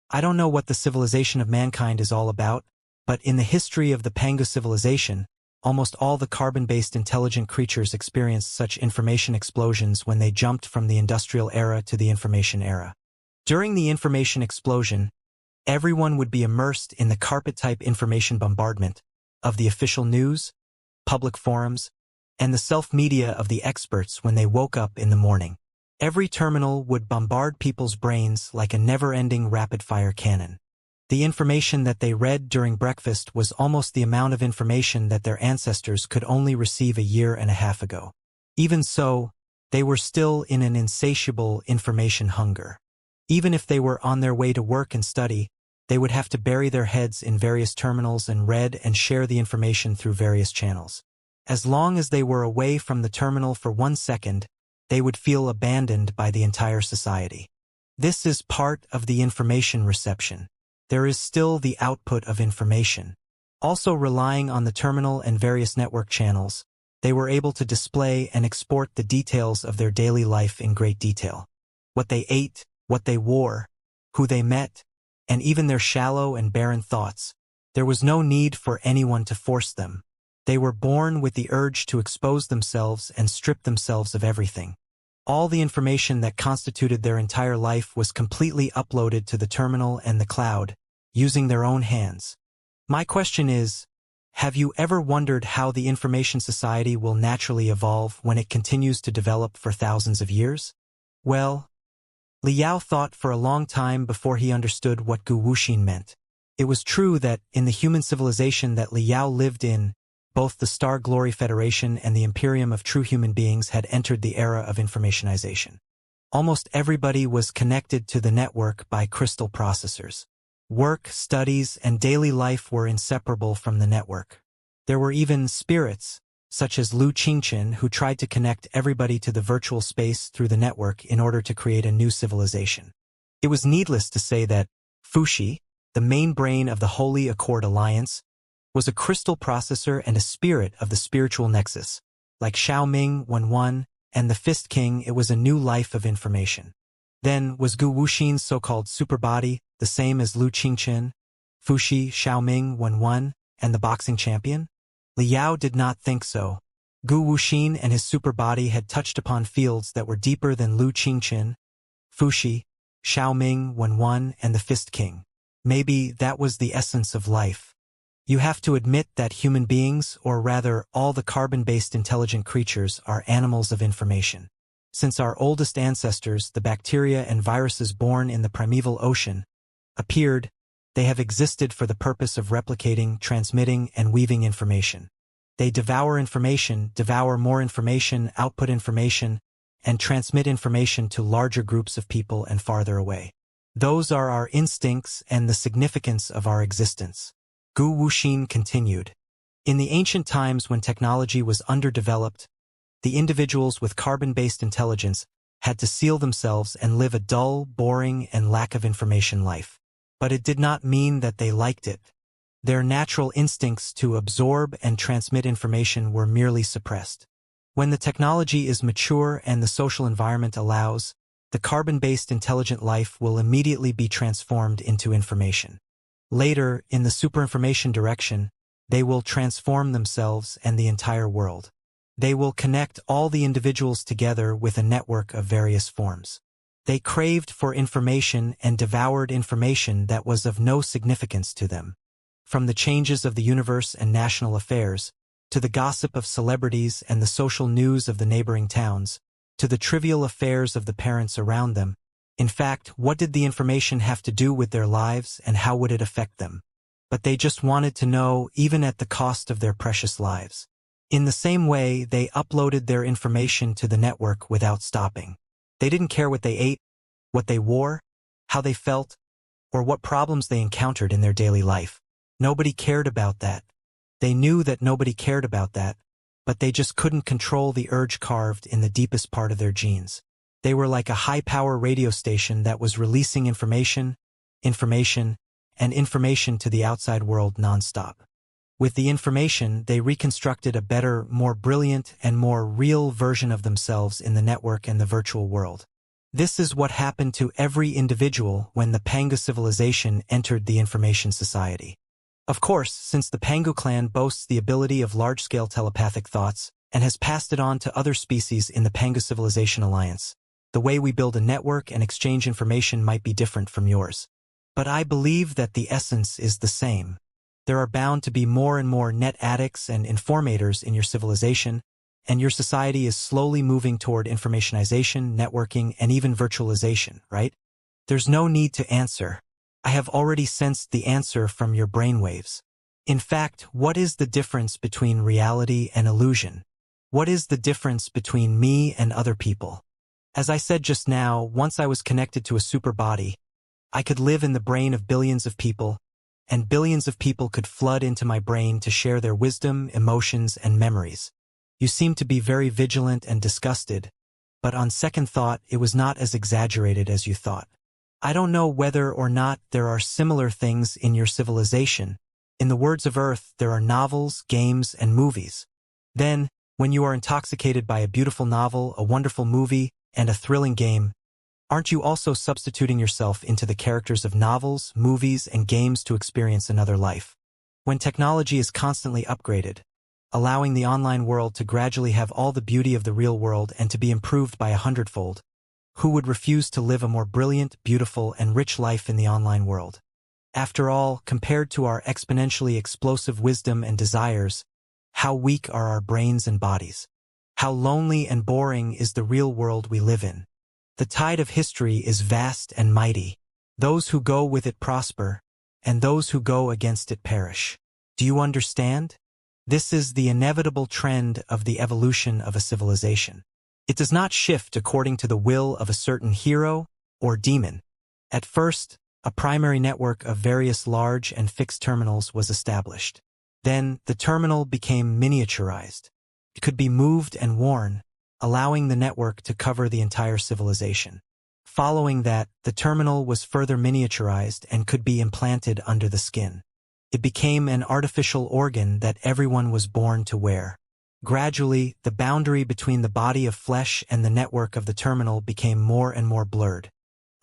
I don't know what the civilization of mankind is all about, but in the history of the Panga civilization, almost all the carbon-based intelligent creatures experienced such information explosions when they jumped from the industrial era to the information era. During the information explosion, everyone would be immersed in the carpet-type information bombardment of the official news, public forums, and the self-media of the experts when they woke up in the morning. Every terminal would bombard people's brains like a never-ending rapid-fire cannon. The information that they read during breakfast was almost the amount of information that their ancestors could only receive a year and a half ago. Even so, they were still in an insatiable information hunger. Even if they were on their way to work and study, they would have to bury their heads in various terminals and read and share the information through various channels. As long as they were away from the terminal for 1 second, they would feel abandoned by the entire society. This is part of the information reception. There is still the output of information. Also relying on the terminal and various network channels, they were able to display and export the details of their daily life in great detail. What they ate, what they wore, who they met, and even their shallow and barren thoughts. There was no need for anyone to force them. They were born with the urge to expose themselves and strip themselves of everything. All the information that constituted their entire life was completely uploaded to the terminal and the cloud, using their own hands. My question is, have you ever wondered how the information society will naturally evolve when it continues to develop for thousands of years? Well, Liao thought for a long time before he understood what Gu Wuxin meant. It was true that, in the human civilization that Liao lived in, both the Star Glory Federation and the Imperium of True Human Beings had entered the era of informationization. Almost everybody was connected to the network by crystal processors. Work, studies, and daily life were inseparable from the network. There were even spirits, such as Lu Qingchen, who tried to connect everybody to the virtual space through the network in order to create a new civilization. It was needless to say that Fuxi, the main brain of the Holy Accord Alliance, was a crystal processor and a spirit of the spiritual nexus. Like Xiaoming, Wenwan, and the Fist King, it was a new life of information. Then, was Gu Wuxin's so-called superbody the same as Lu Qingchen, Fuxi, Xiaoming, Wenwan, and the boxing champion? Liao did not think so. Gu Wuxin and his superbody had touched upon fields that were deeper than Lu Qingchen, Fuxi, Xiaoming, Wenwan, and the Fist King. Maybe that was the essence of life. You have to admit that human beings, or rather all the carbon-based intelligent creatures, are animals of information. Since our oldest ancestors, the bacteria and viruses born in the primeval ocean, appeared, they have existed for the purpose of replicating, transmitting, and weaving information. They devour information, devour more information, output information, and transmit information to larger groups of people and farther away. Those are our instincts and the significance of our existence. Gu Wuxin continued. In the ancient times when technology was underdeveloped, the individuals with carbon-based intelligence had to seal themselves and live a dull, boring, and lack of information life. But it did not mean that they liked it. Their natural instincts to absorb and transmit information were merely suppressed. When the technology is mature and the social environment allows, the carbon-based intelligent life will immediately be transformed into information. Later, in the superinformation direction, they will transform themselves and the entire world. They will connect all the individuals together with a network of various forms. They craved for information and devoured information that was of no significance to them. From the changes of the universe and national affairs, to the gossip of celebrities and the social news of the neighboring towns, to the trivial affairs of the parents around them. In fact, what did the information have to do with their lives and how would it affect them? But they just wanted to know, even at the cost of their precious lives. In the same way, they uploaded their information to the network without stopping. They didn't care what they ate, what they wore, how they felt, or what problems they encountered in their daily life. Nobody cared about that. They knew that nobody cared about that, but they just couldn't control the urge carved in the deepest part of their genes. They were like a high-power radio station that was releasing information to the outside world nonstop. With the information, they reconstructed a better, more brilliant, and more real version of themselves in the network and the virtual world. This is what happened to every individual when the Pangu civilization entered the information society. Of course, since the Pangu clan boasts the ability of large-scale telepathic thoughts and has passed it on to other species in the Pangu Civilization Alliance, the way we build a network and exchange information might be different from yours. But I believe that the essence is the same. There are bound to be more and more net addicts and informators in your civilization, and your society is slowly moving toward informationization, networking, and even virtualization, right? There's no need to answer. I have already sensed the answer from your brainwaves. In fact, what is the difference between reality and illusion? What is the difference between me and other people? As I said just now, once I was connected to a super body, I could live in the brain of billions of people, and billions of people could flood into my brain to share their wisdom, emotions, and memories. You seem to be very vigilant and disgusted, but on second thought, it was not as exaggerated as you thought. I don't know whether or not there are similar things in your civilization, In the words of Earth, there are novels, games, and movies. Then, when you are intoxicated by a beautiful novel, a wonderful movie, and a thrilling game, aren't you also substituting yourself into the characters of novels, movies, and games to experience another life? When technology is constantly upgraded, allowing the online world to gradually have all the beauty of the real world and to be improved by 100-fold, who would refuse to live a more brilliant, beautiful, and rich life in the online world? After all, compared to our exponentially explosive wisdom and desires, how weak are our brains and bodies? How lonely and boring is the real world we live in? The tide of history is vast and mighty. Those who go with it prosper, and those who go against it perish. Do you understand? This is the inevitable trend of the evolution of a civilization. It does not shift according to the will of a certain hero or demon. At first, a primary network of various large and fixed terminals was established. Then, the terminal became miniaturized. It could be moved and worn, allowing the network to cover the entire civilization. Following that, the terminal was further miniaturized and could be implanted under the skin. It became an artificial organ that everyone was born to wear. Gradually, the boundary between the body of flesh and the network of the terminal became more and more blurred.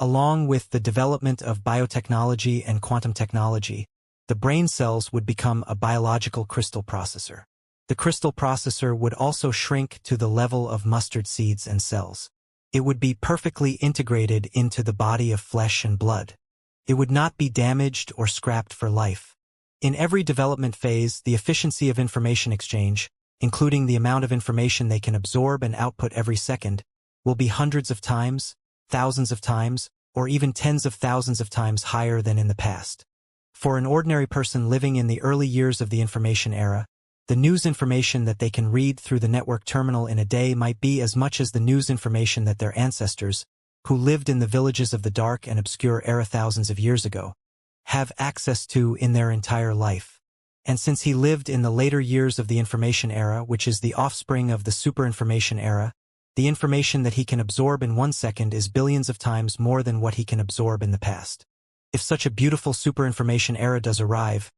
Along with the development of biotechnology and quantum technology, the brain cells would become a biological crystal processor. The crystal processor would also shrink to the level of mustard seeds and cells. It would be perfectly integrated into the body of flesh and blood. It would not be damaged or scrapped for life. In every development phase, the efficiency of information exchange, including the amount of information they can absorb and output every second, will be hundreds of times, thousands of times, or even tens of thousands of times higher than in the past. For an ordinary person living in the early years of the information era, the news information that they can read through the network terminal in a day might be as much as the news information that their ancestors, who lived in the villages of the dark and obscure era thousands of years ago, have access to in their entire life. And since he lived in the later years of the information era, which is the offspring of the superinformation era, the information that he can absorb in 1 second is billions of times more than what he can absorb in the past. If such a beautiful superinformation era does arrive,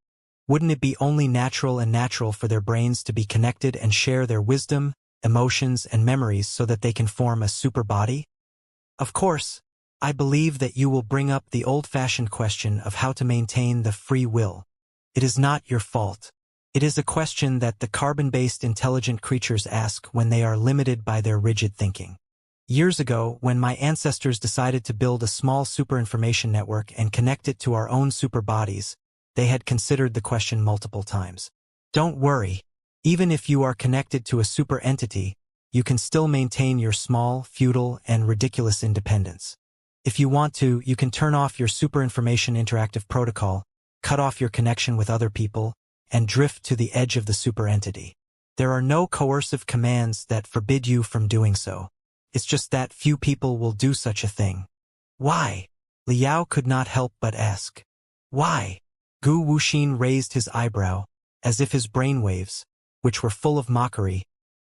wouldn't it be only natural for their brains to be connected and share their wisdom, emotions, and memories so that they can form a super body? Of course, I believe that you will bring up the old-fashioned question of how to maintain the free will. It is not your fault. It is a question that the carbon-based intelligent creatures ask when they are limited by their rigid thinking. Years ago, when my ancestors decided to build a small superinformation network and connect it to our own super bodies, they had considered the question multiple times. Don't worry. Even if you are connected to a super entity, you can still maintain your small, feudal, and ridiculous independence. If you want to, you can turn off your superinformation interactive protocol, cut off your connection with other people, and drift to the edge of the super entity. There are no coercive commands that forbid you from doing so. It's just that few people will do such a thing. Why? Liao could not help but ask. Why? Gu Wuxin raised his eyebrow, as if his brainwaves, which were full of mockery,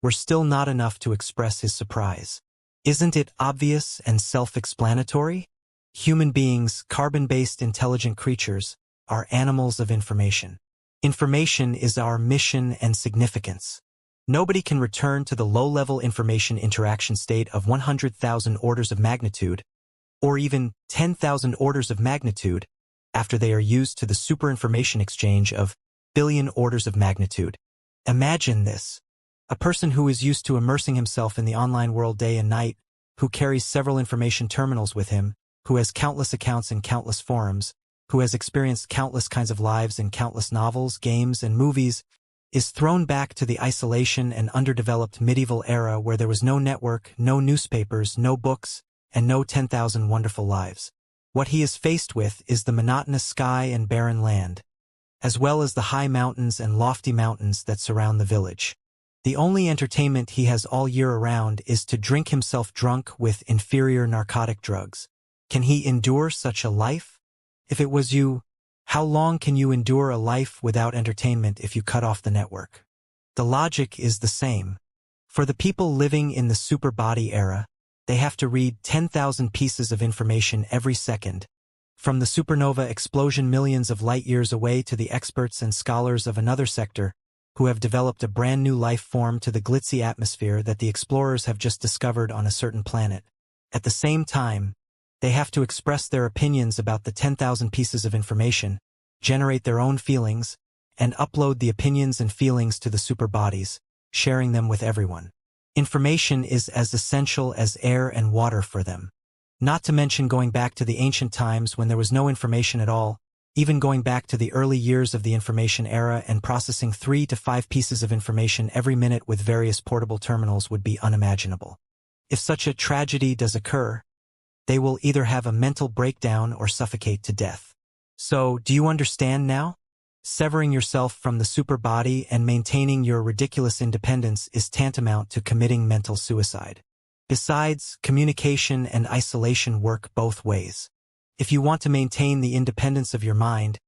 were still not enough to express his surprise. Isn't it obvious and self-explanatory? Human beings, carbon-based intelligent creatures, are animals of information. Information is our mission and significance. Nobody can return to the low-level information interaction state of 100,000 orders of magnitude, or even 10,000 orders of magnitude, after they are used to the superinformation exchange of billion orders of magnitude. Imagine this. A person who is used to immersing himself in the online world day and night, who carries several information terminals with him, who has countless accounts in countless forums, who has experienced countless kinds of lives in countless novels, games, and movies, is thrown back to the isolation and underdeveloped medieval era where there was no network, no newspapers, no books, and no 10,000 wonderful lives. What he is faced with is the monotonous sky and barren land, as well as the high mountains and lofty mountains that surround the village. The only entertainment he has all year around is to drink himself drunk with inferior narcotic drugs. Can he endure such a life? If it was you, how long can you endure a life without entertainment if you cut off the network? The logic is the same. For the people living in the super body era, they have to read 10,000 pieces of information every second, From the supernova explosion millions of light-years away to the experts and scholars of another sector who have developed a brand new life form to the glitzy atmosphere that the explorers have just discovered on a certain planet. At the same time, they have to express their opinions about the 10,000 pieces of information, generate their own feelings, and upload the opinions and feelings to the super bodies, sharing them with everyone. Information is as essential as air and water for them. Not to mention going back to the ancient times when there was no information at all, even going back to the early years of the information era and processing 3 to 5 pieces of information every minute with various portable terminals would be unimaginable. If such a tragedy does occur, they will either have a mental breakdown or suffocate to death. So, do you understand now? Severing yourself from the super body and maintaining your ridiculous independence is tantamount to committing mental suicide. Besides, communication and isolation work both ways. If you want to maintain the independence of your mind,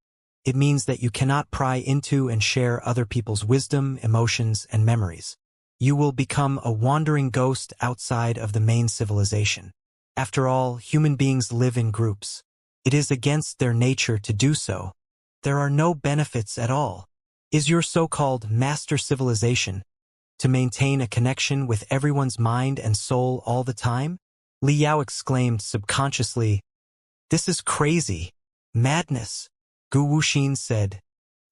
it means that you cannot pry into and share other people's wisdom, emotions, and memories. You will become a wandering ghost outside of the main civilization. After all, human beings live in groups. It is against their nature to do so. There are no benefits at all. Is your so-called master civilization to maintain a connection with everyone's mind and soul all the time? Li Yao exclaimed subconsciously, "This is crazy. Madness." Gu Wuxin said,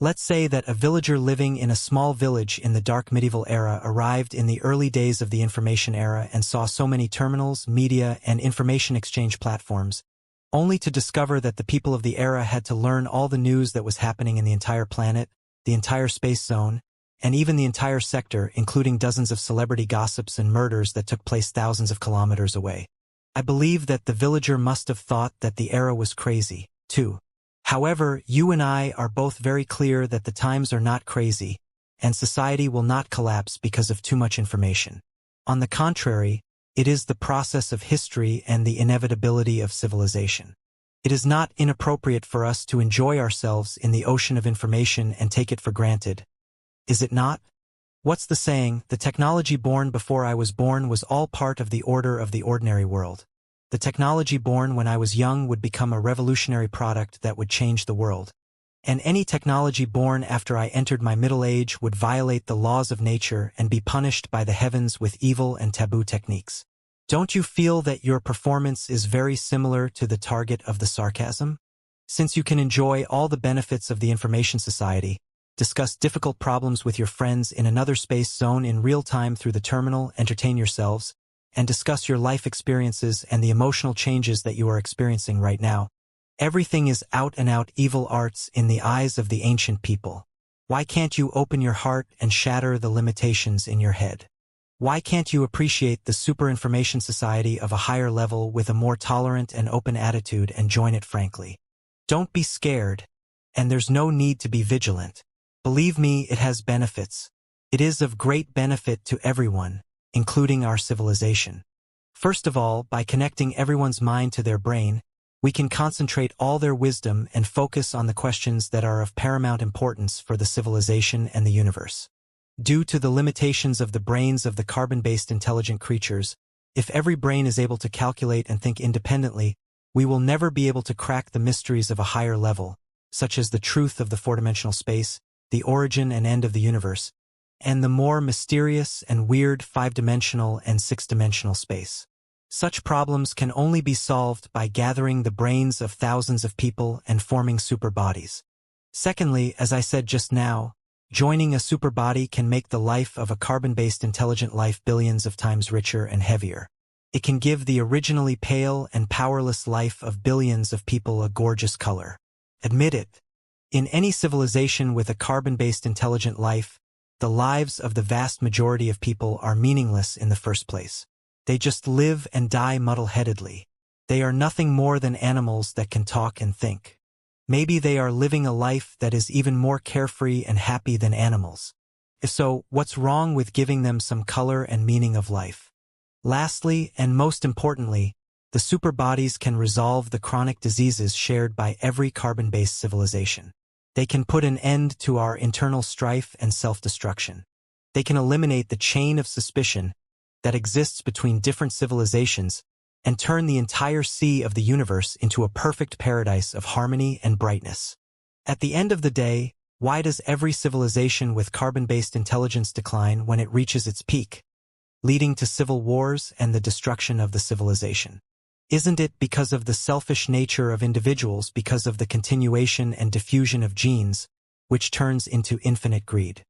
"Let's say that a villager living in a small village in the dark medieval era arrived in the early days of the information era and saw so many terminals, media, and information exchange platforms, only to discover that the people of the era had to learn all the news that was happening in the entire planet, the entire space zone, and even the entire sector, including dozens of celebrity gossips and murders that took place thousands of kilometers away. I believe that the villager must have thought that the era was crazy, too. However, you and I are both very clear that the times are not crazy, and society will not collapse because of too much information. On the contrary, it is the process of history and the inevitability of civilization. It is not inappropriate for us to enjoy ourselves in the ocean of information and take it for granted. Is it not? What's the saying, the technology born before I was born was all part of the order of the ordinary world. The technology born when I was young would become a revolutionary product that would change the world. And any technology born after I entered my middle age would violate the laws of nature and be punished by the heavens with evil and taboo techniques. Don't you feel that your performance is very similar to the target of the sarcasm? Since you can enjoy all the benefits of the information society, discuss difficult problems with your friends in another space zone in real time through the terminal, entertain yourselves, and discuss your life experiences and the emotional changes that you are experiencing right now. Everything is out-and-out evil arts in the eyes of the ancient people. Why can't you open your heart and shatter the limitations in your head? Why can't you appreciate the super-information society of a higher level with a more tolerant and open attitude and join it frankly? Don't be scared, and there's no need to be vigilant. Believe me, it has benefits. It is of great benefit to everyone, including our civilization. First of all, by connecting everyone's mind to their brain, we can concentrate all their wisdom and focus on the questions that are of paramount importance for the civilization and the universe. Due to the limitations of the brains of the carbon-based intelligent creatures, if every brain is able to calculate and think independently, we will never be able to crack the mysteries of a higher level, such as the truth of the four-dimensional space, the origin and end of the universe, and the more mysterious and weird five-dimensional and six-dimensional space. Such problems can only be solved by gathering the brains of thousands of people and forming super bodies. Secondly, as I said just now, joining a super body can make the life of a carbon-based intelligent life billions of times richer and heavier. It can give the originally pale and powerless life of billions of people a gorgeous color. Admit it. In any civilization with a carbon-based intelligent life, the lives of the vast majority of people are meaningless in the first place. They just live and die muddle-headedly. They are nothing more than animals that can talk and think. Maybe they are living a life that is even more carefree and happy than animals. If so, what's wrong with giving them some color and meaning of life? Lastly, and most importantly, the super bodies can resolve the chronic diseases shared by every carbon-based civilization. They can put an end to our internal strife and self-destruction. They can eliminate the chain of suspicion that exists between different civilizations and turn the entire sea of the universe into a perfect paradise of harmony and brightness. At the end of the day, why does every civilization with carbon-based intelligence decline when it reaches its peak, leading to civil wars and the destruction of the civilization? Isn't it because of the selfish nature of individuals, because of the continuation and diffusion of genes, which turns into infinite greed?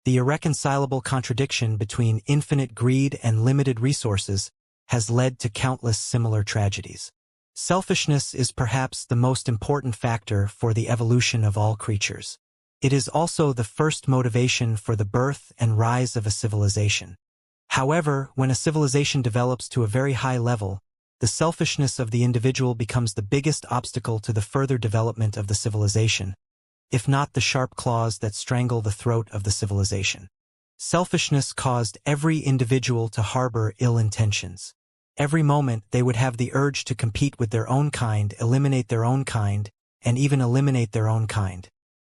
The irreconcilable contradiction between infinite greed and limited resources has led to countless similar tragedies. Selfishness is perhaps the most important factor for the evolution of all creatures. It is also the first motivation for the birth and rise of a civilization. However, when a civilization develops to a very high level, the selfishness of the individual becomes the biggest obstacle to the further development of the civilization, if not the sharp claws that strangle the throat of the civilization. Selfishness caused every individual to harbor ill intentions. Every moment they would have the urge to compete with their own kind, eliminate their own kind, and even eliminate their own kind.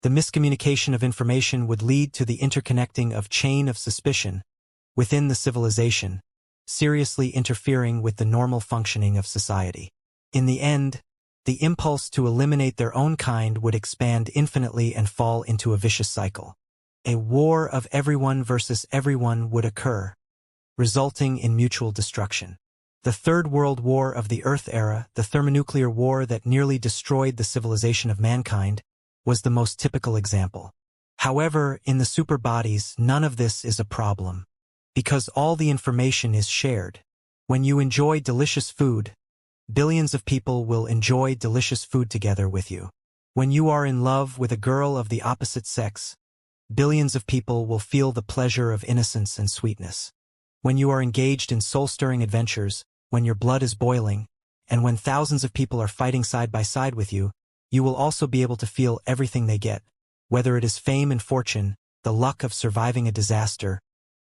The miscommunication of information would lead to the interconnecting of chain of suspicion within the civilization, seriously interfering with the normal functioning of society. In the end, the impulse to eliminate their own kind would expand infinitely and fall into a vicious cycle. A war of everyone versus everyone would occur, resulting in mutual destruction. The Third World War of the Earth era, the thermonuclear war that nearly destroyed the civilization of mankind, was the most typical example. However, in the superbodies, none of this is a problem, because all the information is shared. When you enjoy delicious food, billions of people will enjoy delicious food together with you. When you are in love with a girl of the opposite sex, billions of people will feel the pleasure of innocence and sweetness. When you are engaged in soul-stirring adventures, when your blood is boiling, and when thousands of people are fighting side by side with you, you will also be able to feel everything they get, whether it is fame and fortune, the luck of surviving a disaster,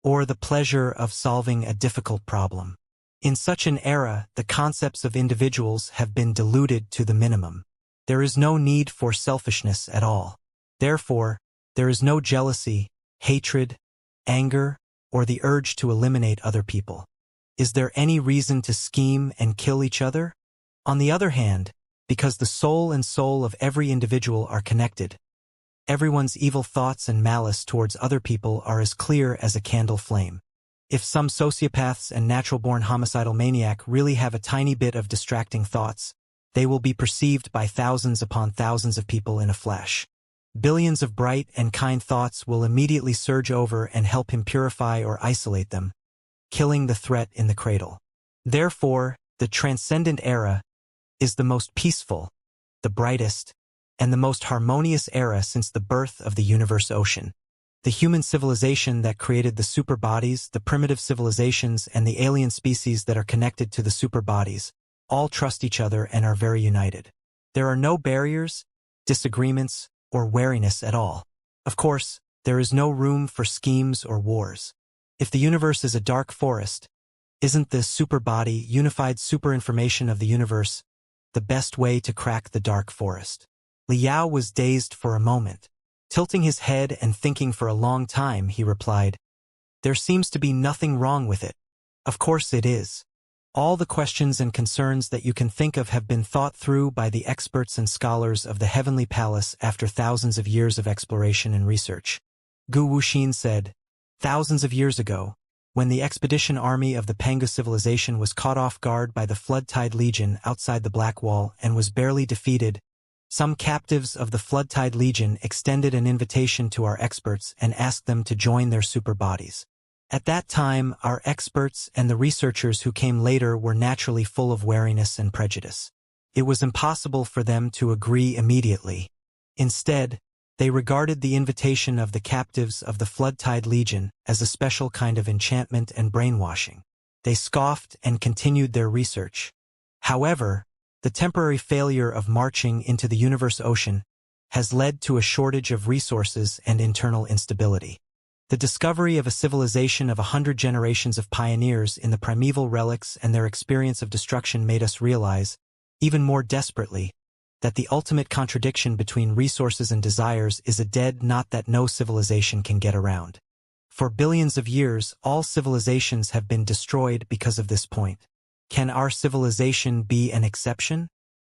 or the pleasure of solving a difficult problem. In such an era, the concepts of individuals have been diluted to the minimum. There is no need for selfishness at all. Therefore, there is no jealousy, hatred, anger, or the urge to eliminate other people. Is there any reason to scheme and kill each other? On the other hand, because the soul and soul of every individual are connected, everyone's evil thoughts and malice towards other people are as clear as a candle flame. If some sociopaths and natural-born homicidal maniac really have a tiny bit of distracting thoughts, they will be perceived by thousands upon thousands of people in a flash. Billions of bright and kind thoughts will immediately surge over and help him purify or isolate them, killing the threat in the cradle. Therefore, the transcendent era is the most peaceful, the brightest, and the most harmonious era since the birth of the universe ocean. The human civilization that created the superbodies, the primitive civilizations, and the alien species that are connected to the superbodies, all trust each other and are very united. There are no barriers, disagreements, or wariness at all. Of course, there is no room for schemes or wars. If the universe is a dark forest, isn't the superbody, unified superinformation of the universe, the best way to crack the dark forest? Liao was dazed for a moment. Tilting his head and thinking for a long time, he replied, "There seems to be nothing wrong with it. Of course it is. All the questions and concerns that you can think of have been thought through by the experts and scholars of the Heavenly Palace after thousands of years of exploration and research." Gu Wuxin said, "Thousands of years ago, when the expedition army of the Pangu civilization was caught off guard by the Floodtide Legion outside the Black Wall and was barely defeated, some captives of the Floodtide Legion extended an invitation to our experts and asked them to join their superbodies. At that time, our experts and the researchers who came later were naturally full of wariness and prejudice. It was impossible for them to agree immediately. Instead, they regarded the invitation of the captives of the Floodtide Legion as a special kind of enchantment and brainwashing. They scoffed and continued their research. However, the temporary failure of marching into the universe ocean has led to a shortage of resources and internal instability. The discovery of a civilization of 100 generations of pioneers in the primeval relics and their experience of destruction made us realize, even more desperately, that the ultimate contradiction between resources and desires is a dead knot that no civilization can get around. For billions of years, all civilizations have been destroyed because of this point. Can our civilization be an exception?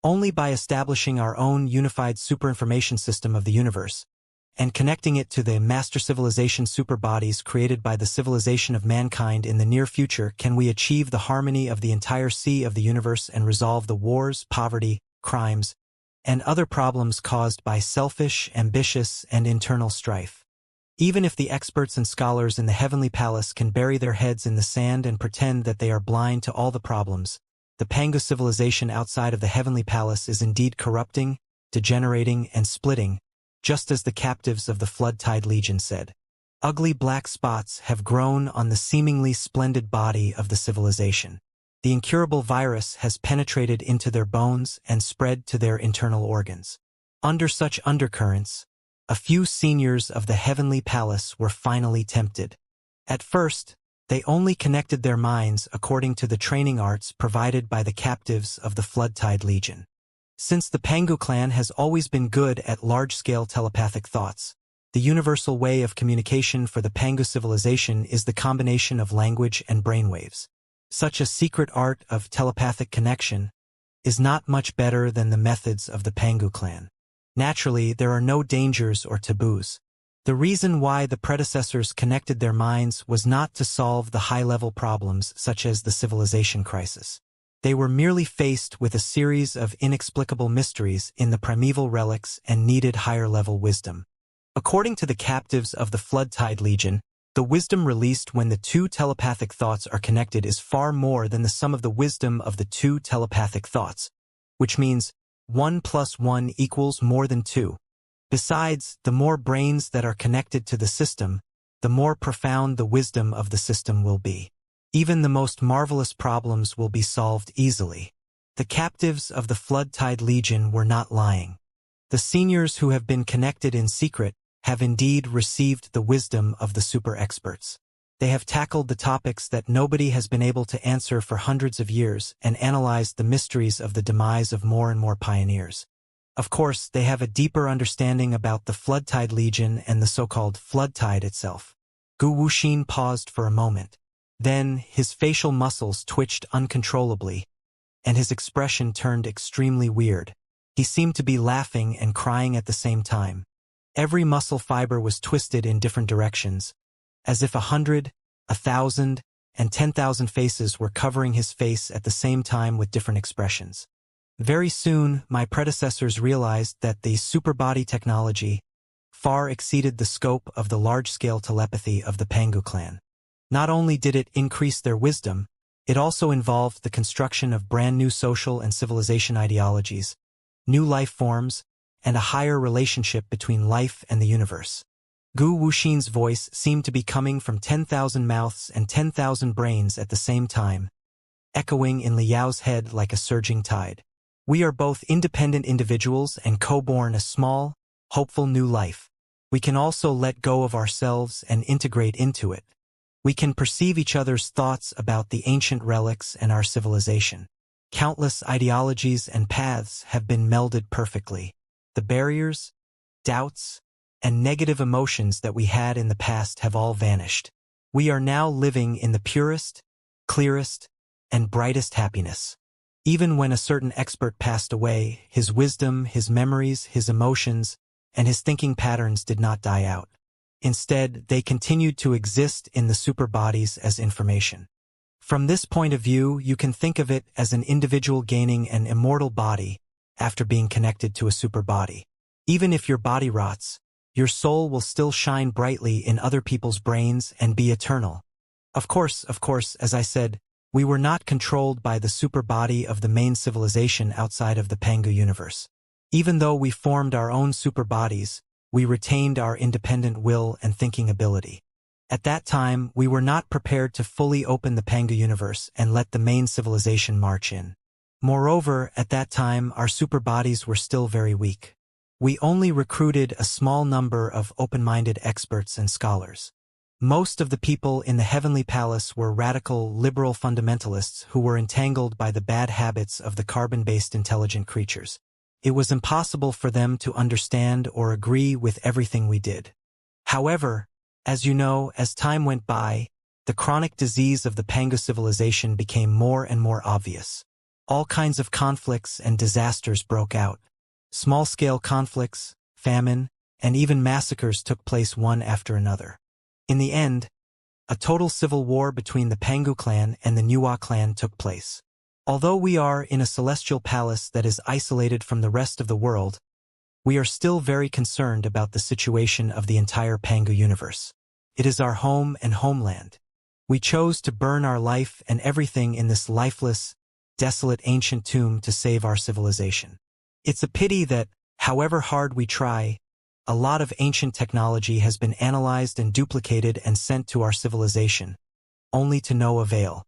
Only by establishing our own unified superinformation system of the universe, and connecting it to the master civilization superbodies created by the civilization of mankind in the near future can we achieve the harmony of the entire sea of the universe and resolve the wars, poverty, crimes, and other problems caused by selfish, ambitious, and internal strife. Even if the experts and scholars in the heavenly palace can bury their heads in the sand and pretend that they are blind to all the problems, the Pangu civilization outside of the heavenly palace is indeed corrupting, degenerating, and splitting, just as the captives of the flood-tide legion said. Ugly black spots have grown on the seemingly splendid body of the civilization. The incurable virus has penetrated into their bones and spread to their internal organs. Under such undercurrents, a few seniors of the heavenly palace were finally tempted. At first, they only connected their minds according to the training arts provided by the captives of the flood-tide legion. Since the Pangu clan has always been good at large-scale telepathic thoughts, the universal way of communication for the Pangu civilization is the combination of language and brainwaves. Such a secret art of telepathic connection is not much better than the methods of the Pangu clan. Naturally, there are no dangers or taboos. The reason why the predecessors connected their minds was not to solve the high-level problems such as the civilization crisis. They were merely faced with a series of inexplicable mysteries in the primeval relics and needed higher-level wisdom. According to the captives of the Flood-Tide Legion, the wisdom released when the two telepathic thoughts are connected is far more than the sum of the wisdom of the two telepathic thoughts, which means 1 + 1 = more than 2. Besides, the more brains that are connected to the system, the more profound the wisdom of the system will be. Even the most marvelous problems will be solved easily. The captives of the Flood-Tide Legion were not lying. The seniors who have been connected in secret have indeed received the wisdom of the super-experts. They have tackled the topics that nobody has been able to answer for hundreds of years and analyzed the mysteries of the demise of more and more pioneers. Of course, they have a deeper understanding about the Flood-Tide Legion and the so-called Flood-Tide itself. Gu Wuxin paused for a moment. Then, his facial muscles twitched uncontrollably, and his expression turned extremely weird. He seemed to be laughing and crying at the same time. Every muscle fiber was twisted in different directions, as if 100, 1,000, and 10,000 faces were covering his face at the same time with different expressions. Very soon, my predecessors realized that the superbody technology far exceeded the scope of the large-scale telepathy of the Pangu clan. Not only did it increase their wisdom, it also involved the construction of brand new social and civilization ideologies, new life forms, and a higher relationship between life and the universe. Gu Wuxin's voice seemed to be coming from 10,000 mouths and 10,000 brains at the same time, echoing in Liao's head like a surging tide. We are both independent individuals and co-born a small, hopeful new life. We can also let go of ourselves and integrate into it. We can perceive each other's thoughts about the ancient relics and our civilization. Countless ideologies and paths have been melded perfectly. The barriers, doubts, and negative emotions that we had in the past have all vanished. We are now living in the purest, clearest, and brightest happiness. Even when a certain expert passed away, his wisdom, his memories, his emotions, and his thinking patterns did not die out. Instead, they continued to exist in the superbodies as information. From this point of view, you can think of it as an individual gaining an immortal body after being connected to a superbody. Even if your body rots, your soul will still shine brightly in other people's brains and be eternal. Of course, as I said, we were not controlled by the superbody of the main civilization outside of the Pangu universe. Even though we formed our own superbodies, we retained our independent will and thinking ability. At that time, we were not prepared to fully open the Pangu universe and let the main civilization march in. Moreover, at that time, our superbodies were still very weak. We only recruited a small number of open-minded experts and scholars. Most of the people in the heavenly palace were radical, liberal fundamentalists who were entangled by the bad habits of the carbon-based intelligent creatures. It was impossible for them to understand or agree with everything we did. However, as you know, as time went by, the chronic disease of the Pangu civilization became more and more obvious. All kinds of conflicts and disasters broke out. Small-scale conflicts, famine, and even massacres took place one after another. In the end, a total civil war between the Pangu clan and the Nuwa clan took place. Although we are in a celestial palace that is isolated from the rest of the world, we are still very concerned about the situation of the entire Pangu universe. It is our home and homeland. We chose to burn our life and everything in this lifeless, desolate ancient tomb to save our civilization. It's a pity that, however hard we try, a lot of ancient technology has been analyzed and duplicated and sent to our civilization, only to no avail.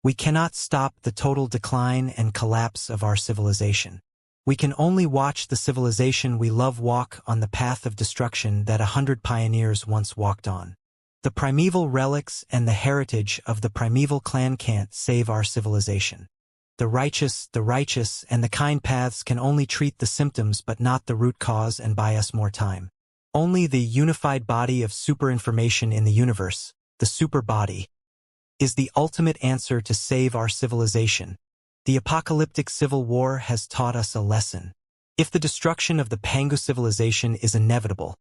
We cannot stop the total decline and collapse of our civilization. We can only watch the civilization we love walk on the path of destruction that 100 pioneers once walked on. The primeval relics and the heritage of the primeval clan can't save our civilization. The righteous, and the kind paths can only treat the symptoms but not the root cause and buy us more time. Only the unified body of super-information in the universe, the super body, is the ultimate answer to save our civilization. The apocalyptic civil war has taught us a lesson. If the destruction of the Pangu civilization is inevitable,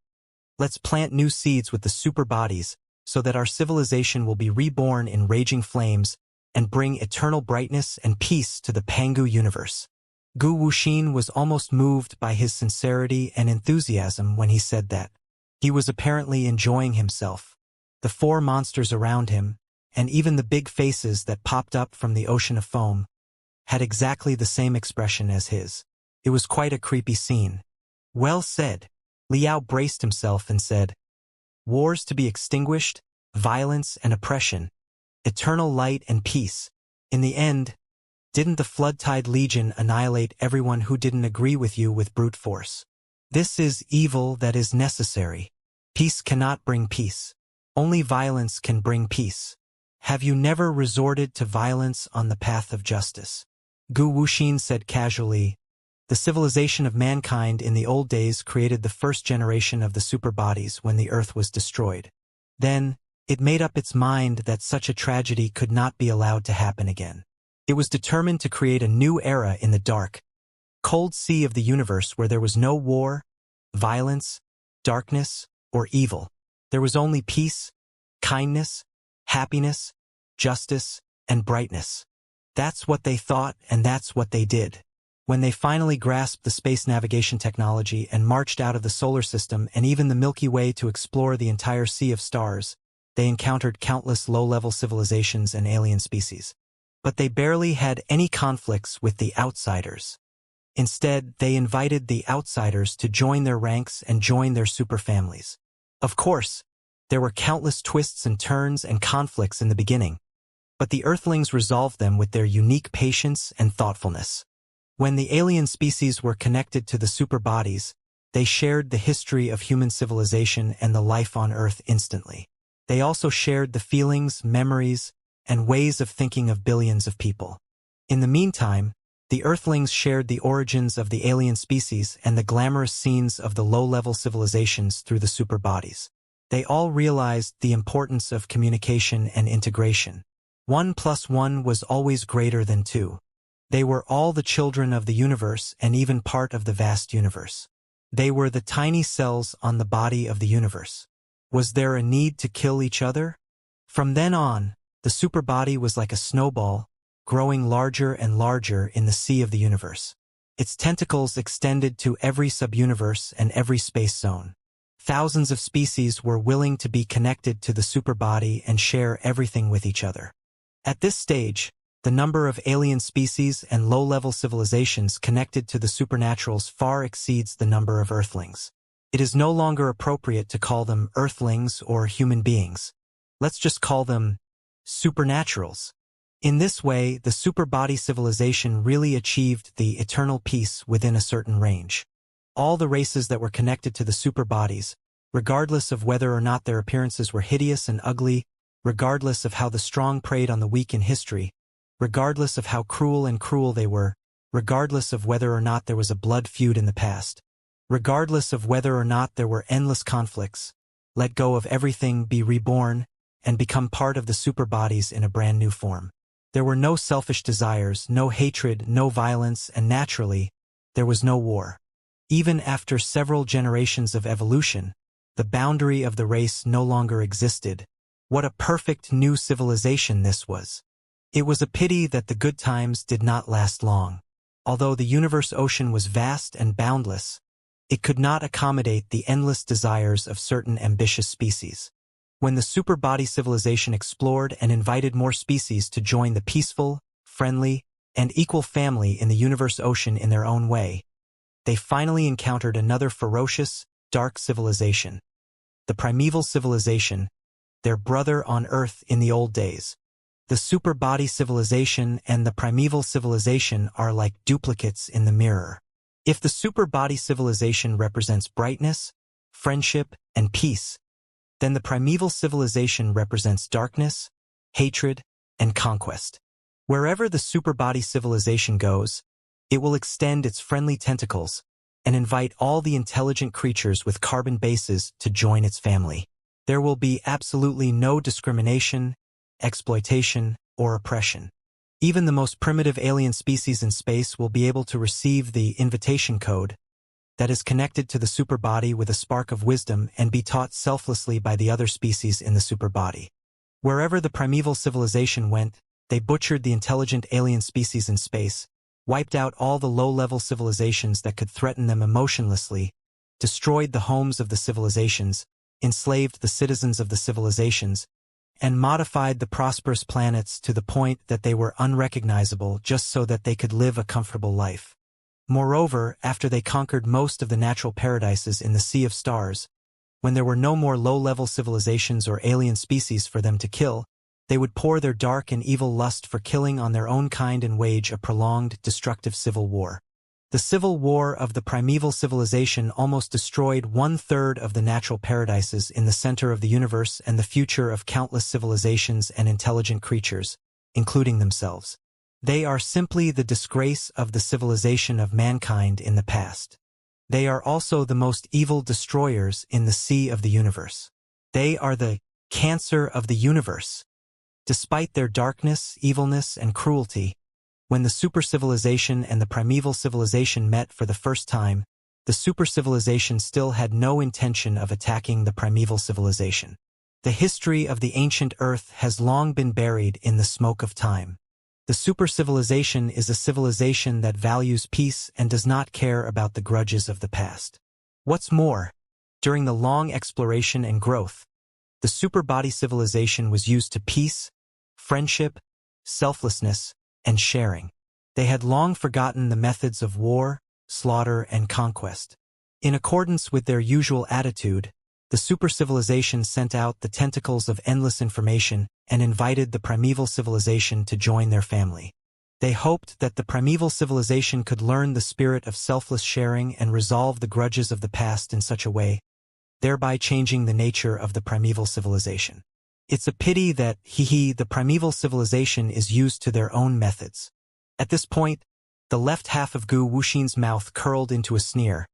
let's plant new seeds with the super bodies so that our civilization will be reborn in raging flames and bring eternal brightness and peace to the Pangu universe. Gu Wuxin was almost moved by his sincerity and enthusiasm when he said that. He was apparently enjoying himself. The four monsters around him, and even the big faces that popped up from the ocean of foam, had exactly the same expression as his. It was quite a creepy scene. Well said. Liao braced himself and said, "Wars to be extinguished, violence and oppression, eternal light and peace. In the end, didn't the Floodtide Legion annihilate everyone who didn't agree with you with brute force? This is evil that is necessary. Peace cannot bring peace. Only violence can bring peace. Have you never resorted to violence on the path of justice?" Gu Wuxin said casually, "The civilization of mankind in the old days created the first generation of the super bodies when the earth was destroyed. Then, it made up its mind that such a tragedy could not be allowed to happen again. It was determined to create a new era in the dark, cold sea of the universe where there was no war, violence, darkness, or evil. There was only peace, kindness, happiness, justice, and brightness. That's what they thought and that's what they did. When they finally grasped the space navigation technology and marched out of the solar system and even the Milky Way to explore the entire sea of stars, they encountered countless low-level civilizations and alien species. But they barely had any conflicts with the outsiders. Instead, they invited the outsiders to join their ranks and join their superfamilies. Of course, there were countless twists and turns and conflicts in the beginning, but the Earthlings resolved them with their unique patience and thoughtfulness. When the alien species were connected to the super bodies, they shared the history of human civilization and the life on Earth instantly. They also shared the feelings, memories, and ways of thinking of billions of people. In the meantime, the Earthlings shared the origins of the alien species and the glamorous scenes of the low-level civilizations through the super bodies. They all realized the importance of communication and integration. 1 + 1 was always greater than 2. They were all the children of the universe and even part of the vast universe. They were the tiny cells on the body of the universe. Was there a need to kill each other? From then on, the superbody was like a snowball, growing larger and larger in the sea of the universe. Its tentacles extended to every subuniverse and every space zone. Thousands of species were willing to be connected to the superbody and share everything with each other. At this stage, the number of alien species and low-level civilizations connected to the supernaturals far exceeds the number of Earthlings. It is no longer appropriate to call them Earthlings or human beings. Let's just call them supernaturals. In this way, the superbody civilization really achieved the eternal peace within a certain range. All the races that were connected to the superbodies, regardless of whether or not their appearances were hideous and ugly, regardless of how the strong preyed on the weak in history, regardless of how cruel they were, regardless of whether or not there was a blood feud in the past, regardless of whether or not there were endless conflicts, let go of everything, be reborn, and become part of the superbodies in a brand new form. There were no selfish desires, no hatred, no violence, and naturally, there was no war. Even after several generations of evolution, the boundary of the race no longer existed. What a perfect new civilization this was. It was a pity that the good times did not last long. Although the universe ocean was vast and boundless, it could not accommodate the endless desires of certain ambitious species. When the superbody civilization explored and invited more species to join the peaceful, friendly, and equal family in the universe ocean in their own way, they finally encountered another ferocious, dark civilization. The primeval civilization, their brother on Earth in the old days. The superbody civilization and the primeval civilization are like duplicates in the mirror. If the superbody civilization represents brightness, friendship, and peace, then the primeval civilization represents darkness, hatred, and conquest. Wherever the superbody civilization goes, it will extend its friendly tentacles and invite all the intelligent creatures with carbon bases to join its family. There will be absolutely no discrimination, exploitation, or oppression. Even the most primitive alien species in space will be able to receive the invitation code that is connected to the superbody with a spark of wisdom and be taught selflessly by the other species in the superbody. Wherever the primeval civilization went, they butchered the intelligent alien species in space, wiped out all the low-level civilizations that could threaten them emotionlessly, destroyed the homes of the civilizations, enslaved the citizens of the civilizations, and modified the prosperous planets to the point that they were unrecognizable just so that they could live a comfortable life. Moreover, after they conquered most of the natural paradises in the Sea of Stars, when there were no more low-level civilizations or alien species for them to kill, they would pour their dark and evil lust for killing on their own kind and wage a prolonged, destructive civil war. The civil war of the primeval civilization almost destroyed 1/3 of the natural paradises in the center of the universe and the future of countless civilizations and intelligent creatures, including themselves. They are simply the disgrace of the civilization of mankind in the past. They are also the most evil destroyers in the sea of the universe. They are the cancer of the universe. Despite their darkness, evilness, and cruelty, when the super-civilization and the primeval civilization met for the first time, the super-civilization still had no intention of attacking the primeval civilization. The history of the ancient Earth has long been buried in the smoke of time. The super-civilization is a civilization that values peace and does not care about the grudges of the past. What's more, during the long exploration and growth, the superbody civilization was used to peace, friendship, selflessness, and sharing. They had long forgotten the methods of war, slaughter, and conquest. In accordance with their usual attitude, the super-civilization sent out the tentacles of endless information and invited the primeval civilization to join their family. They hoped that the primeval civilization could learn the spirit of selfless sharing and resolve the grudges of the past in such a way, thereby changing the nature of the primeval civilization. It's a pity that, the primeval civilization is used to their own methods. At this point, the left half of Gu Wuxin's mouth curled into a sneer,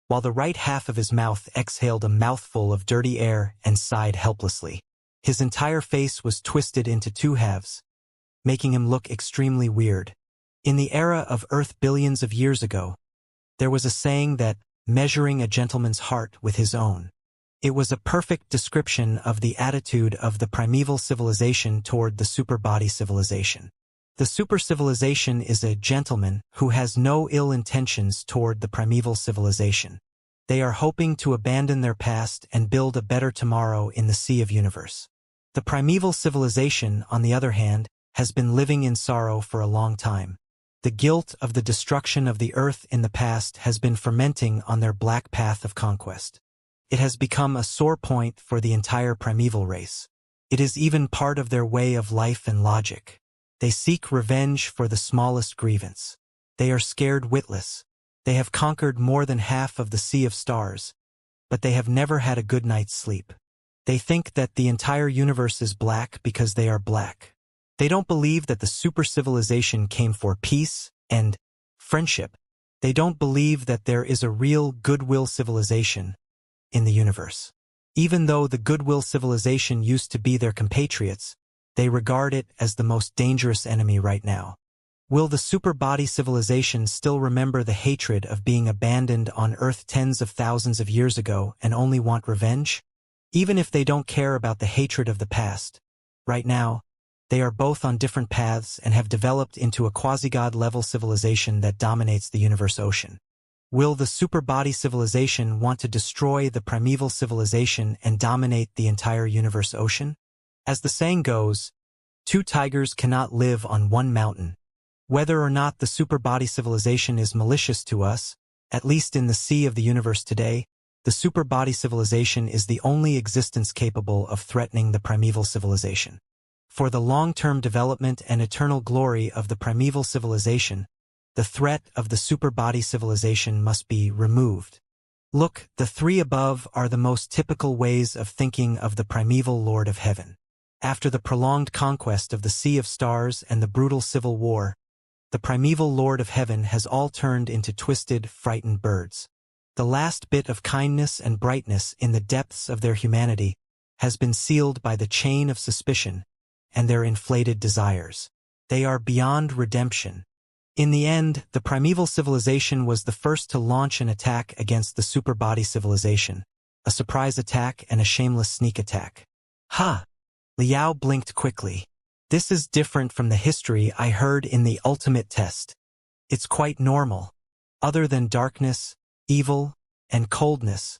while the right half of his mouth exhaled a mouthful of dirty air and sighed helplessly. His entire face was twisted into two halves, making him look extremely weird. In the era of Earth billions of years ago, there was a saying that, measuring a gentleman's heart with his own. It was a perfect description of the attitude of the primeval civilization toward the superbody civilization. The super-civilization is a gentleman who has no ill intentions toward the primeval civilization. They are hoping to abandon their past and build a better tomorrow in the sea of universe. The primeval civilization, on the other hand, has been living in sorrow for a long time. The guilt of the destruction of the earth in the past has been fermenting on their black path of conquest. It has become a sore point for the entire primeval race. It is even part of their way of life and logic. They seek revenge for the smallest grievance. They are scared witless. They have conquered more than half of the Sea of Stars, but they have never had a good night's sleep. They think that the entire universe is black because they are black. They don't believe that the super-civilization came for peace and friendship. They don't believe that there is a real goodwill civilization in the universe. Even though the Goodwill civilization used to be their compatriots, they regard it as the most dangerous enemy right now. Will the super-body civilization still remember the hatred of being abandoned on Earth tens of thousands of years ago and only want revenge? Even if they don't care about the hatred of the past, right now, they are both on different paths and have developed into a quasi-god-level civilization that dominates the universe ocean. Will the super-body civilization want to destroy the primeval civilization and dominate the entire universe ocean? As the saying goes, two tigers cannot live on one mountain. Whether or not the super-body civilization is malicious to us, at least in the sea of the universe today, the super-body civilization is the only existence capable of threatening the primeval civilization. For the long-term development and eternal glory of the primeval civilization, the threat of the super-body civilization must be removed. Look, the three above are the most typical ways of thinking of the primeval Lord of Heaven. After the prolonged conquest of the Sea of Stars and the brutal civil war, the primeval Lord of Heaven has all turned into twisted, frightened birds. The last bit of kindness and brightness in the depths of their humanity has been sealed by the chain of suspicion and their inflated desires. They are beyond redemption. In the end, the primeval civilization was the first to launch an attack against the super-body civilization, a surprise attack and a shameless sneak attack. Ha! Liao blinked quickly. This is different from the history I heard in the ultimate test. It's quite normal. Other than darkness, evil, and coldness,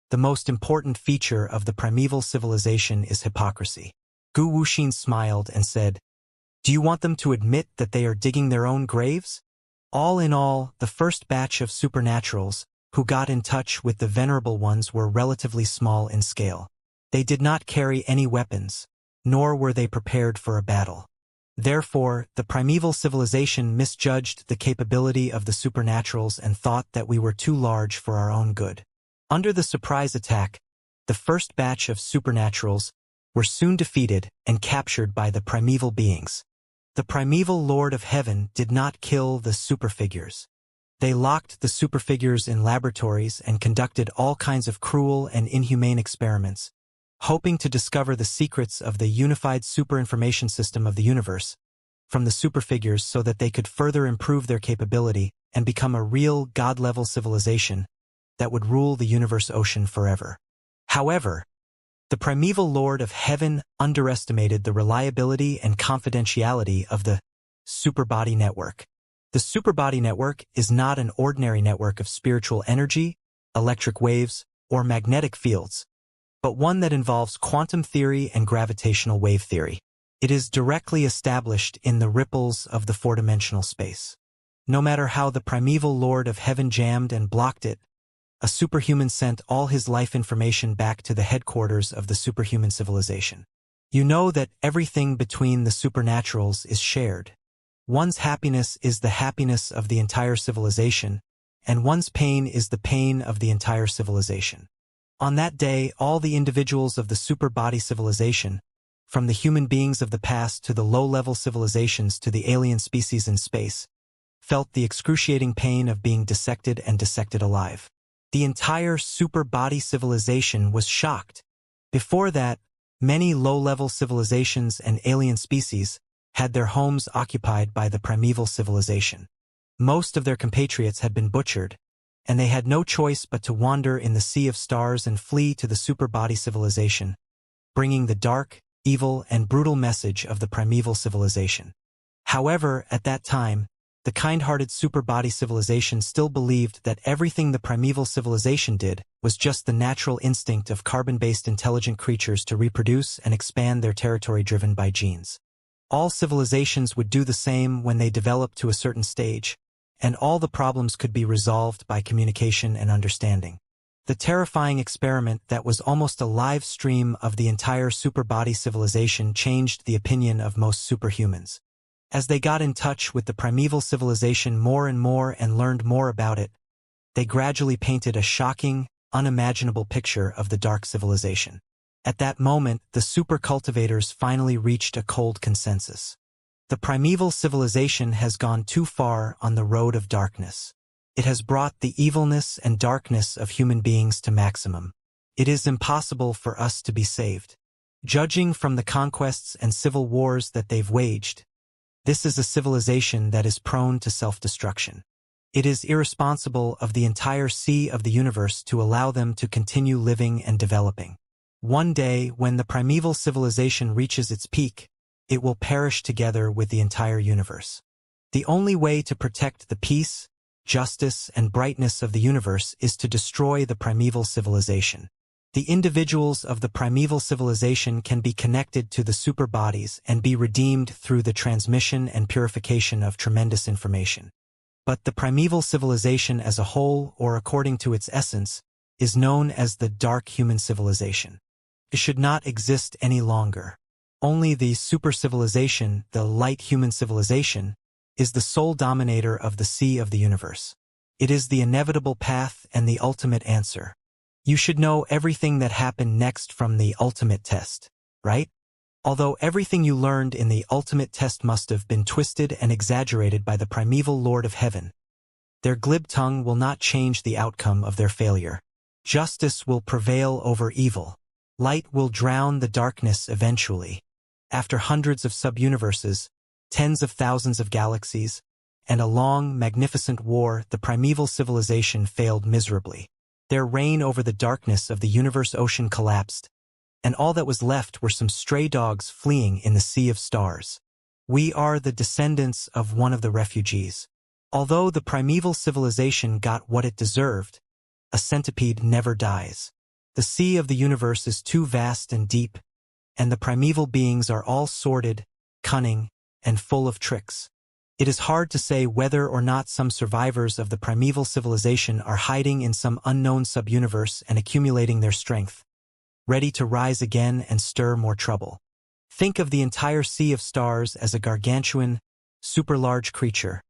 the most important feature of the primeval civilization is hypocrisy. Gu Wuxin smiled and said, "Do you want them to admit that they are digging their own graves?" All in all, the first batch of supernaturals who got in touch with the venerable ones were relatively small in scale. They did not carry any weapons, nor were they prepared for a battle. Therefore, the primeval civilization misjudged the capability of the supernaturals and thought that we were too large for our own good. Under the surprise attack, the first batch of supernaturals were soon defeated and captured by the primeval beings. The primeval Lord of Heaven did not kill the superfigures. They locked the superfigures in laboratories and conducted all kinds of cruel and inhumane experiments, hoping to discover the secrets of the unified super-information system of the universe from the superfigures so that they could further improve their capability and become a real god-level civilization that would rule the universe ocean forever. However, the primeval Lord of Heaven underestimated the reliability and confidentiality of the superbody network. The superbody network is not an ordinary network of spiritual energy, electric waves, or magnetic fields, but one that involves quantum theory and gravitational wave theory. It is directly established in the ripples of the four-dimensional space. No matter how the primeval Lord of Heaven jammed and blocked it, a superhuman sent all his life information back to the headquarters of the superhuman civilization. You know that everything between the supernaturals is shared. One's happiness is the happiness of the entire civilization, and one's pain is the pain of the entire civilization. On that day, all the individuals of the super-body civilization, from the human beings of the past to the low-level civilizations to the alien species in space, felt the excruciating pain of being dissected and dissected alive. The entire super-body civilization was shocked. Before that, many low-level civilizations and alien species had their homes occupied by the primeval civilization. Most of their compatriots had been butchered, and they had no choice but to wander in the Sea of Stars and flee to the super-body civilization, bringing the dark, evil, and brutal message of the primeval civilization. However, at that time, the kind-hearted super-body civilization still believed that everything the primeval civilization did was just the natural instinct of carbon-based intelligent creatures to reproduce and expand their territory driven by genes. All civilizations would do the same when they developed to a certain stage, and all the problems could be resolved by communication and understanding. The terrifying experiment that was almost a live stream of the entire super-body civilization changed the opinion of most superhumans. As they got in touch with the primeval civilization more and more and learned more about it, they gradually painted a shocking, unimaginable picture of the dark civilization. At that moment, the super-cultivators finally reached a cold consensus. The primeval civilization has gone too far on the road of darkness. It has brought the evilness and darkness of human beings to maximum. It is impossible for us to be saved. Judging from the conquests and civil wars that they've waged, this is a civilization that is prone to self-destruction. It is irresponsible of the entire sea of the universe to allow them to continue living and developing. One day, when the primeval civilization reaches its peak, it will perish together with the entire universe. The only way to protect the peace, justice, and brightness of the universe is to destroy the primeval civilization. The individuals of the primeval civilization can be connected to the superbodies and be redeemed through the transmission and purification of tremendous information. But the primeval civilization as a whole, or according to its essence, is known as the dark human civilization. It should not exist any longer. Only the super-civilization, the light human civilization, is the sole dominator of the sea of the universe. It is the inevitable path and the ultimate answer. You should know everything that happened next from the ultimate test, right? Although everything you learned in the ultimate test must have been twisted and exaggerated by the primeval Lord of Heaven, their glib tongue will not change the outcome of their failure. Justice will prevail over evil. Light will drown the darkness eventually. After hundreds of sub-universes, tens of thousands of galaxies, and a long, magnificent war, the primeval civilization failed miserably. Their reign over the darkness of the universe ocean collapsed, and all that was left were some stray dogs fleeing in the sea of stars. We are the descendants of one of the refugees. Although the primeval civilization got what it deserved, a centipede never dies. The sea of the universe is too vast and deep, and the primeval beings are all sordid, cunning, and full of tricks. It is hard to say whether or not some survivors of the primeval civilization are hiding in some unknown sub-universe and accumulating their strength, ready to rise again and stir more trouble. Think of the entire sea of stars as a gargantuan, super-large creature,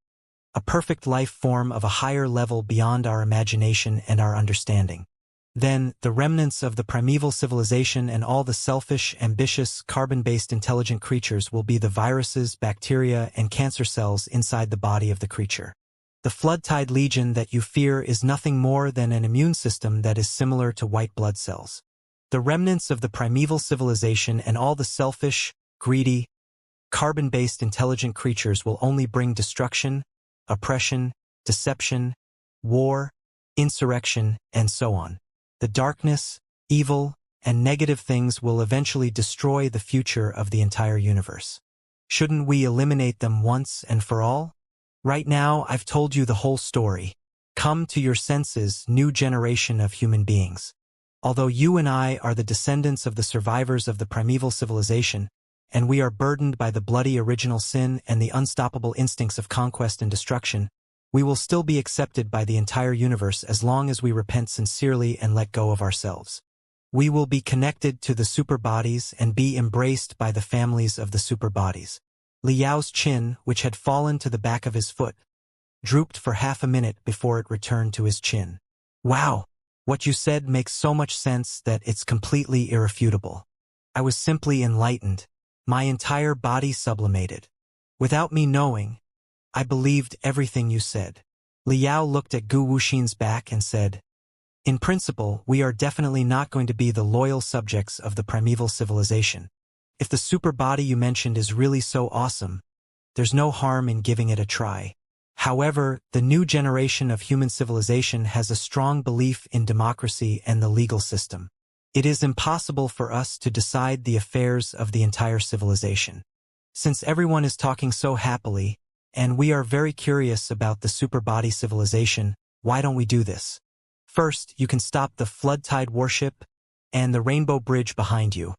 a perfect life form of a higher level beyond our imagination and our understanding. Then, the remnants of the primeval civilization and all the selfish, ambitious, carbon-based intelligent creatures will be the viruses, bacteria, and cancer cells inside the body of the creature. The flood-tide legion that you fear is nothing more than an immune system that is similar to white blood cells. The remnants of the primeval civilization and all the selfish, greedy, carbon-based intelligent creatures will only bring destruction, oppression, deception, war, insurrection, and so on. The darkness, evil, and negative things will eventually destroy the future of the entire universe. Shouldn't we eliminate them once and for all? Right now, I've told you the whole story. Come to your senses, new generation of human beings. Although you and I are the descendants of the survivors of the primeval civilization, and we are burdened by the bloody original sin and the unstoppable instincts of conquest and destruction, we will still be accepted by the entire universe as long as we repent sincerely and let go of ourselves. We will be connected to the superbodies and be embraced by the families of the superbodies. Liao's chin, which had fallen to the back of his foot, drooped for half a minute before it returned to his chin. Wow! What you said makes so much sense that it's completely irrefutable. I was simply enlightened. My entire body sublimated. Without me knowing, I believed everything you said. Liao looked at Gu Wuxin's back and said, "In principle, we are definitely not going to be the loyal subjects of the primeval civilization. If the super body you mentioned is really so awesome, there's no harm in giving it a try. However, the new generation of human civilization has a strong belief in democracy and the legal system. It is impossible for us to decide the affairs of the entire civilization. Since everyone is talking so happily, and we are very curious about the superbody civilization, why don't we do this? First, you can stop the flood-tide warship and the rainbow bridge behind you,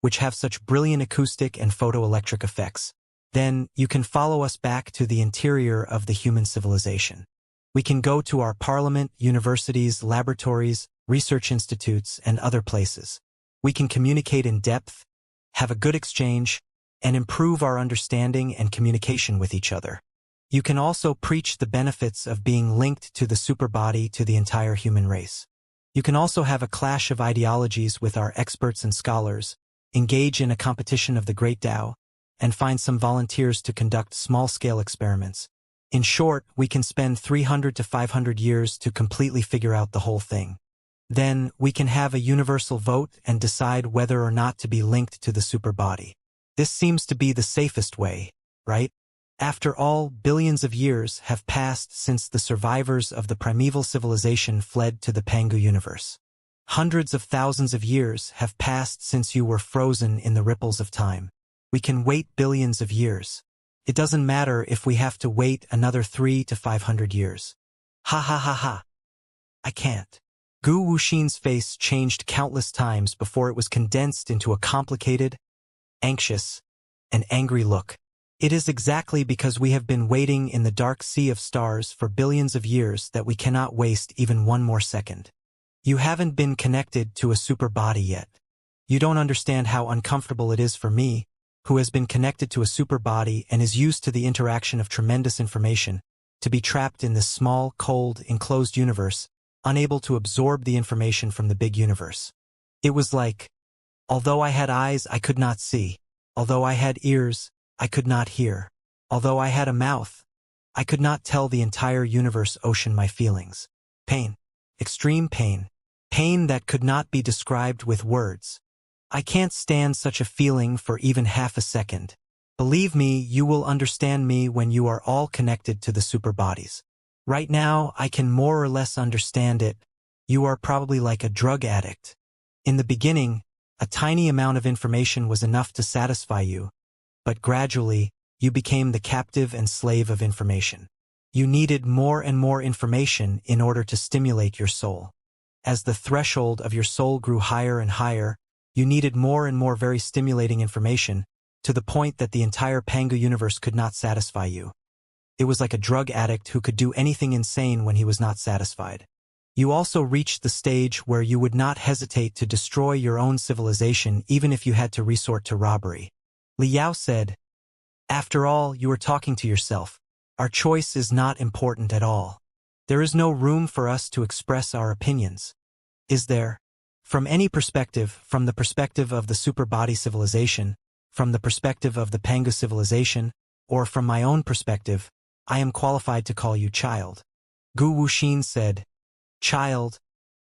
which have such brilliant acoustic and photoelectric effects. Then, you can follow us back to the interior of the human civilization. We can go to our parliament, universities, laboratories, research institutes, and other places. We can communicate in depth, have a good exchange, and improve our understanding and communication with each other. You can also preach the benefits of being linked to the superbody to the entire human race. You can also have a clash of ideologies with our experts and scholars, engage in a competition of the Great Tao, and find some volunteers to conduct small-scale experiments. In short, we can spend 300 to 500 years to completely figure out the whole thing. Then we can have a universal vote and decide whether or not to be linked to the superbody. This seems to be the safest way, right? After all, billions of years have passed since the survivors of the primeval civilization fled to the Pangu universe. Hundreds of thousands of years have passed since you were frozen in the ripples of time. We can wait billions of years. It doesn't matter if we have to wait another 300 to 500 years. Ha ha ha ha. I can't. Gu Wuxin's face changed countless times before it was condensed into a complicated, anxious, and angry look. It is exactly because we have been waiting in the dark sea of stars for billions of years that we cannot waste even one more second. You haven't been connected to a super body yet. You don't understand how uncomfortable it is for me, who has been connected to a super body and is used to the interaction of tremendous information, to be trapped in this small, cold, enclosed universe, unable to absorb the information from the big universe. It was like, although I had eyes, I could not see. Although I had ears, I could not hear. Although I had a mouth, I could not tell the entire universe ocean my feelings. Pain. Extreme pain. Pain that could not be described with words. I can't stand such a feeling for even half a second. Believe me, you will understand me when you are all connected to the super bodies. Right now, I can more or less understand it. You are probably like a drug addict. In the beginning, a tiny amount of information was enough to satisfy you, but gradually, you became the captive and slave of information. You needed more and more information in order to stimulate your soul. As the threshold of your soul grew higher and higher, you needed more and more very stimulating information, to the point that the entire Pangu universe could not satisfy you. It was like a drug addict who could do anything insane when he was not satisfied. You also reached the stage where you would not hesitate to destroy your own civilization even if you had to resort to robbery. Liao said, "After all, you are talking to yourself. Our choice is not important at all. There is no room for us to express our opinions. Is there? From any perspective, from the perspective of the superbody civilization, from the perspective of the Pangu civilization, or from my own perspective, I am qualified to call you child." Gu Wuxin said, "Child,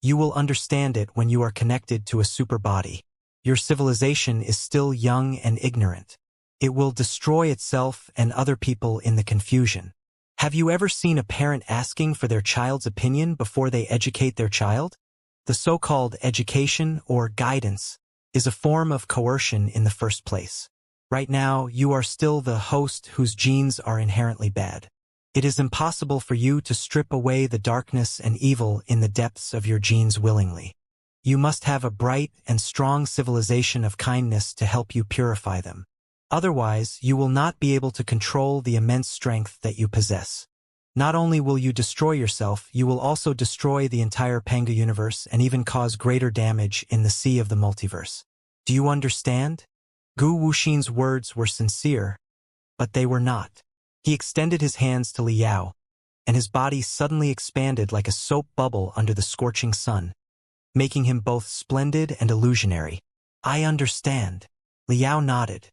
you will understand it when you are connected to a superbody. Your civilization is still young and ignorant. It will destroy itself and other people in the confusion. Have you ever seen a parent asking for their child's opinion before they educate their child? The so-called education or guidance is a form of coercion in the first place. Right now, you are still the host whose genes are inherently bad. It is impossible for you to strip away the darkness and evil in the depths of your genes willingly. You must have a bright and strong civilization of kindness to help you purify them. Otherwise, you will not be able to control the immense strength that you possess. Not only will you destroy yourself, you will also destroy the entire Pangu universe and even cause greater damage in the sea of the multiverse. Do you understand?" Gu Wuxin's words were sincere, but they were not. He extended his hands to Liao, and his body suddenly expanded like a soap bubble under the scorching sun, making him both splendid and illusionary. "I understand." Liao nodded.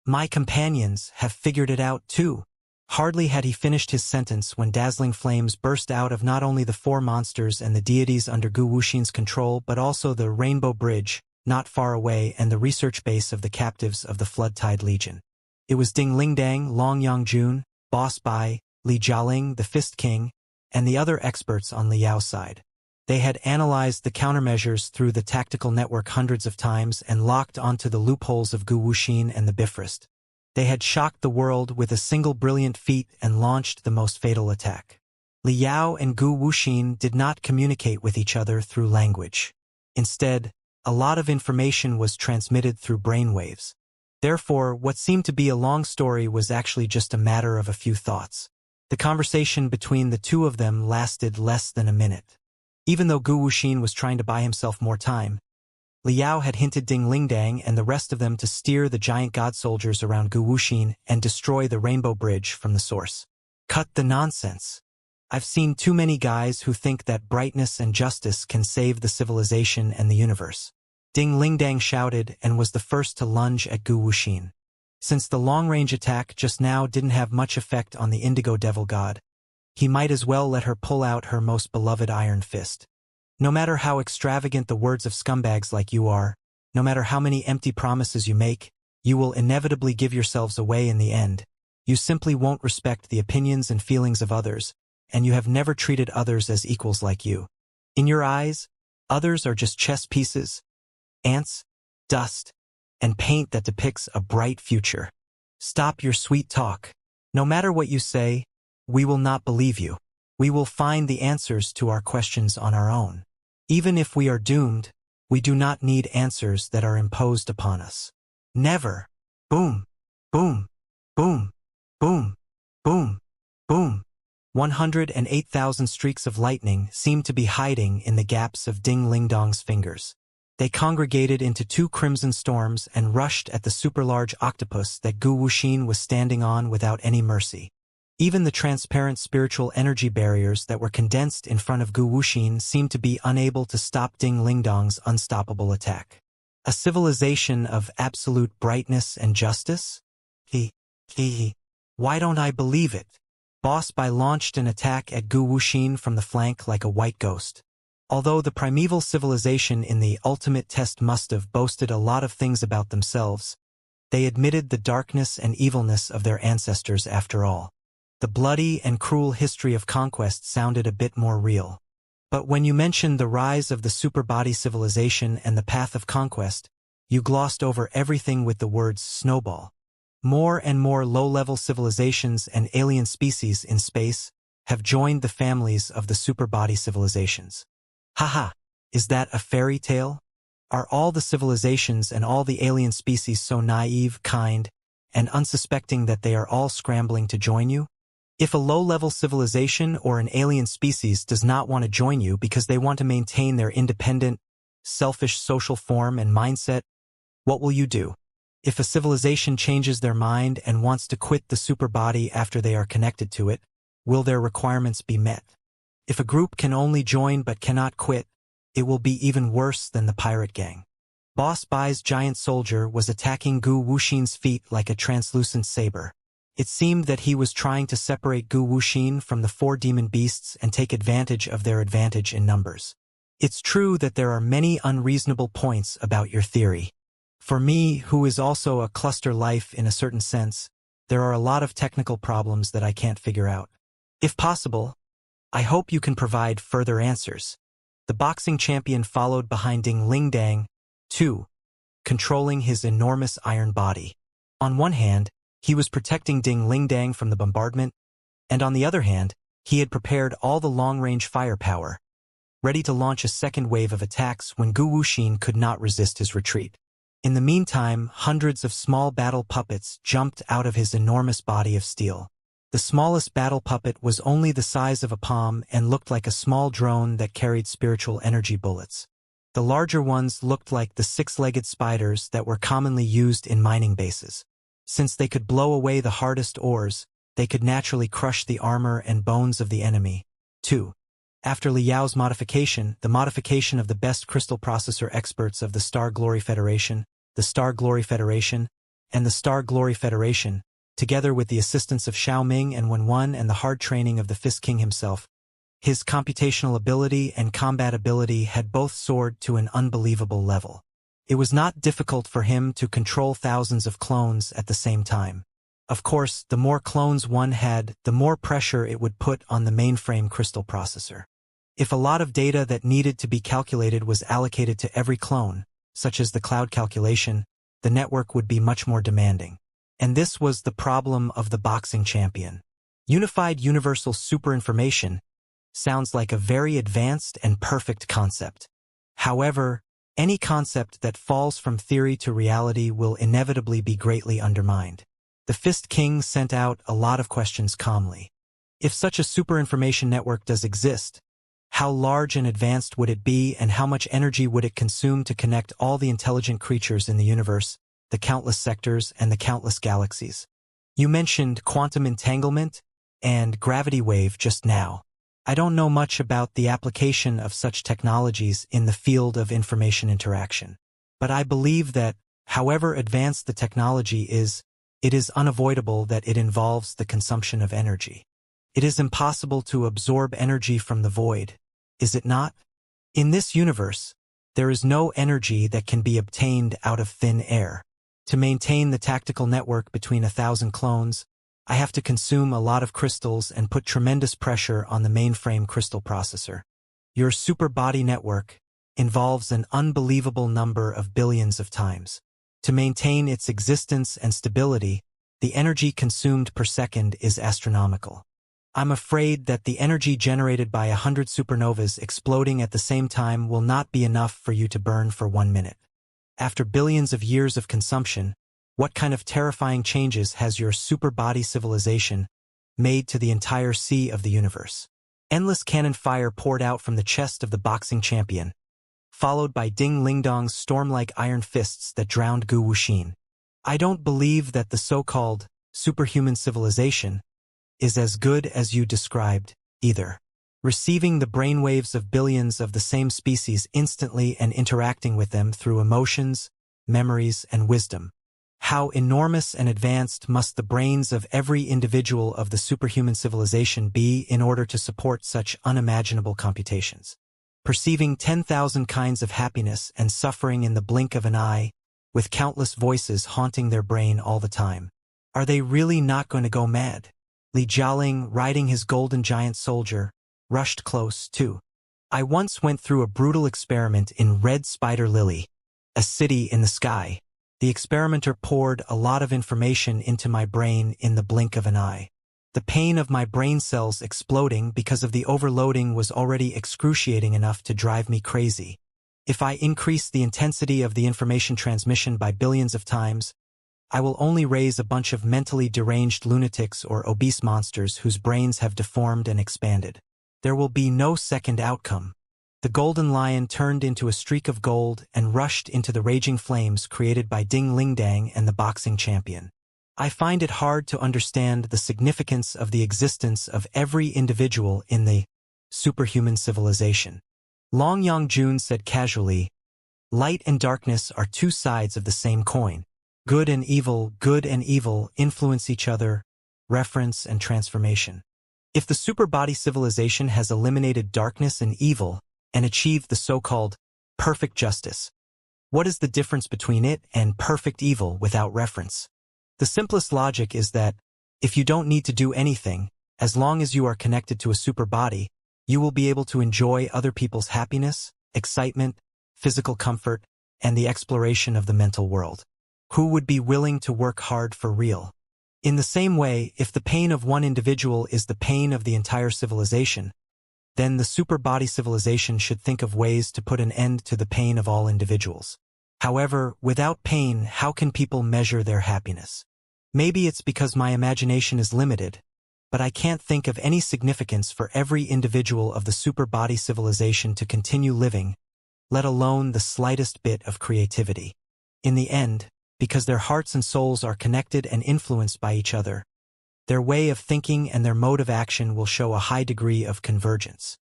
"My companions have figured it out too." Hardly had he finished his sentence when dazzling flames burst out of not only the four monsters and the deities under Gu Wuxin's control but also the Rainbow Bridge, not far away, and the research base of the captives of the Floodtide Legion. It was Ding Lingdang, Long Yongjun, Boss Bai, Li Jialing, the Fist King, and the other experts on Liao's side. They had analyzed the countermeasures through the tactical network hundreds of times and locked onto the loopholes of Gu Wuxin and the Bifrost. They had shocked the world with a single brilliant feat and launched the most fatal attack. Liao and Gu Wuxin did not communicate with each other through language. Instead, a lot of information was transmitted through brainwaves. Therefore, what seemed to be a long story was actually just a matter of a few thoughts. The conversation between the two of them lasted less than a minute. Even though Gu Wuxin was trying to buy himself more time, Liao had hinted Ding Lingdang and the rest of them to steer the giant god soldiers around Gu Wuxin and destroy the Rainbow Bridge from the source. Cut the nonsense. I've seen too many guys who think that brightness and justice can save the civilization and the universe. Ding Lingdang shouted and was the first to lunge at Gu Wuxin. Since the long-range attack just now didn't have much effect on the Indigo Devil God, he might as well let her pull out her most beloved iron fist. No matter how extravagant the words of scumbags like you are, no matter how many empty promises you make, you will inevitably give yourselves away in the end. You simply won't respect the opinions and feelings of others, and you have never treated others as equals like you. In your eyes, others are just chess pieces, ants, dust, and paint that depicts a bright future. Stop your sweet talk. No matter what you say, we will not believe you. We will find the answers to our questions on our own. Even if we are doomed, we do not need answers that are imposed upon us. Never. Boom, boom, boom, boom, boom, boom. 108,000 streaks of lightning seemed to be hiding in the gaps of Ding Lingdong's fingers. They congregated into two crimson storms and rushed at the super-large octopus that Gu Wuxin was standing on without any mercy. Even the transparent spiritual energy barriers that were condensed in front of Gu Wuxin seemed to be unable to stop Ding Lingdong's unstoppable attack. A civilization of absolute brightness and justice? Why don't I believe it? Boss Bai launched an attack at Gu Wuxin from the flank like a white ghost. Although the primeval civilization in the ultimate test must have boasted a lot of things about themselves, they admitted the darkness and evilness of their ancestors after all. The bloody and cruel history of conquest sounded a bit more real. But when you mentioned the rise of the superbody civilization and the path of conquest, you glossed over everything with the words snowball. More and more low-level civilizations and alien species in space have joined the families of the superbody civilizations. Haha, is that a fairy tale? Are all the civilizations and all the alien species so naive, kind, and unsuspecting that they are all scrambling to join you? If a low-level civilization or an alien species does not want to join you because they want to maintain their independent, selfish social form and mindset, what will you do? If a civilization changes their mind and wants to quit the superbody after they are connected to it, will their requirements be met? If a group can only join but cannot quit, it will be even worse than the pirate gang. Boss Bai's giant soldier was attacking Gu Wuxin's feet like a translucent saber. It seemed that he was trying to separate Gu Wuxin from the four demon beasts and take advantage of their advantage in numbers. It's true that there are many unreasonable points about your theory. For me, who is also a cluster life in a certain sense, there are a lot of technical problems that I can't figure out. If possible, I hope you can provide further answers. The boxing champion followed behind Ding Lingdang, too, controlling his enormous iron body. On one hand, he was protecting Ding Lingdang from the bombardment, and on the other hand, he had prepared all the long-range firepower, ready to launch a second wave of attacks when Gu Wuxin could not resist his retreat. In the meantime, hundreds of small battle puppets jumped out of his enormous body of steel. The smallest battle puppet was only the size of a palm and looked like a small drone that carried spiritual energy bullets. The larger ones looked like the six-legged spiders that were commonly used in mining bases. Since they could blow away the hardest ores, they could naturally crush the armor and bones of the enemy. 2. After Liao's modification, the modification of the best crystal processor experts of the Star Glory Federation, the Star Glory Federation, and the Star Glory Federation, together with the assistance of Xiao Ming and Wenwen and the hard training of the Fist King himself, his computational ability and combat ability had both soared to an unbelievable level. It was not difficult for him to control thousands of clones at the same time. Of course, the more clones one had, the more pressure it would put on the mainframe crystal processor. If a lot of data that needed to be calculated was allocated to every clone, such as the cloud calculation, the network would be much more demanding. And this was the problem of the boxing champion. Unified Universal Superinformation sounds like a very advanced and perfect concept. However, any concept that falls from theory to reality will inevitably be greatly undermined. The Fist King sent out a lot of questions calmly. If such a superinformation network does exist, how large and advanced would it be, and how much energy would it consume to connect all the intelligent creatures in the universe, the countless sectors, and the countless galaxies? You mentioned quantum entanglement and gravity wave just now. I don't know much about the application of such technologies in the field of information interaction. But I believe that, however advanced the technology is, it is unavoidable that it involves the consumption of energy. It is impossible to absorb energy from the void, is it not? In this universe, there is no energy that can be obtained out of thin air. To maintain the tactical network between 1,000 clones, I have to consume a lot of crystals and put tremendous pressure on the mainframe crystal processor. Your super body network involves an unbelievable number of billions of times. To maintain its existence and stability, the energy consumed per second is astronomical. I'm afraid that the energy generated by 100 supernovas exploding at the same time will not be enough for you to burn for 1 minute. After billions of years of consumption, what kind of terrifying changes has your super body civilization made to the entire sea of the universe? Endless cannon fire poured out from the chest of the boxing champion, followed by Ding Lingdong's storm-like iron fists that drowned Gu Wuxin. I don't believe that the so-called superhuman civilization is as good as you described, either. Receiving the brainwaves of billions of the same species instantly and interacting with them through emotions, memories, and wisdom. How enormous and advanced must the brains of every individual of the superhuman civilization be in order to support such unimaginable computations? Perceiving 10,000 kinds of happiness and suffering in the blink of an eye, with countless voices haunting their brain all the time. Are they really not going to go mad? Li Jialing, riding his golden giant soldier, rushed close, too. I once went through a brutal experiment in Red Spider Lily, a city in the sky. The experimenter poured a lot of information into my brain in the blink of an eye. The pain of my brain cells exploding because of the overloading was already excruciating enough to drive me crazy. If I increase the intensity of the information transmission by billions of times, I will only raise a bunch of mentally deranged lunatics or obese monsters whose brains have deformed and expanded. There will be no second outcome. The golden lion turned into a streak of gold and rushed into the raging flames created by Ding Lingdang and the boxing champion. I find it hard to understand the significance of the existence of every individual in the superhuman civilization. Long Yangjun said casually, "Light and darkness are two sides of the same coin. Good and evil influence each other, reference and transformation. If the superbody civilization has eliminated darkness and evil and achieved the so-called perfect justice, what is the difference between it and perfect evil without reference? The simplest logic is that, if you don't need to do anything, as long as you are connected to a superbody, you will be able to enjoy other people's happiness, excitement, physical comfort, and the exploration of the mental world. Who would be willing to work hard for real? In the same way, if the pain of one individual is the pain of the entire civilization, then the superbody civilization should think of ways to put an end to the pain of all individuals. However, without pain, how can people measure their happiness? Maybe it's because my imagination is limited, but I can't think of any significance for every individual of the superbody civilization to continue living, let alone the slightest bit of creativity. In the end, because their hearts and souls are connected and influenced by each other, their way of thinking and their mode of action will show a high degree of convergence.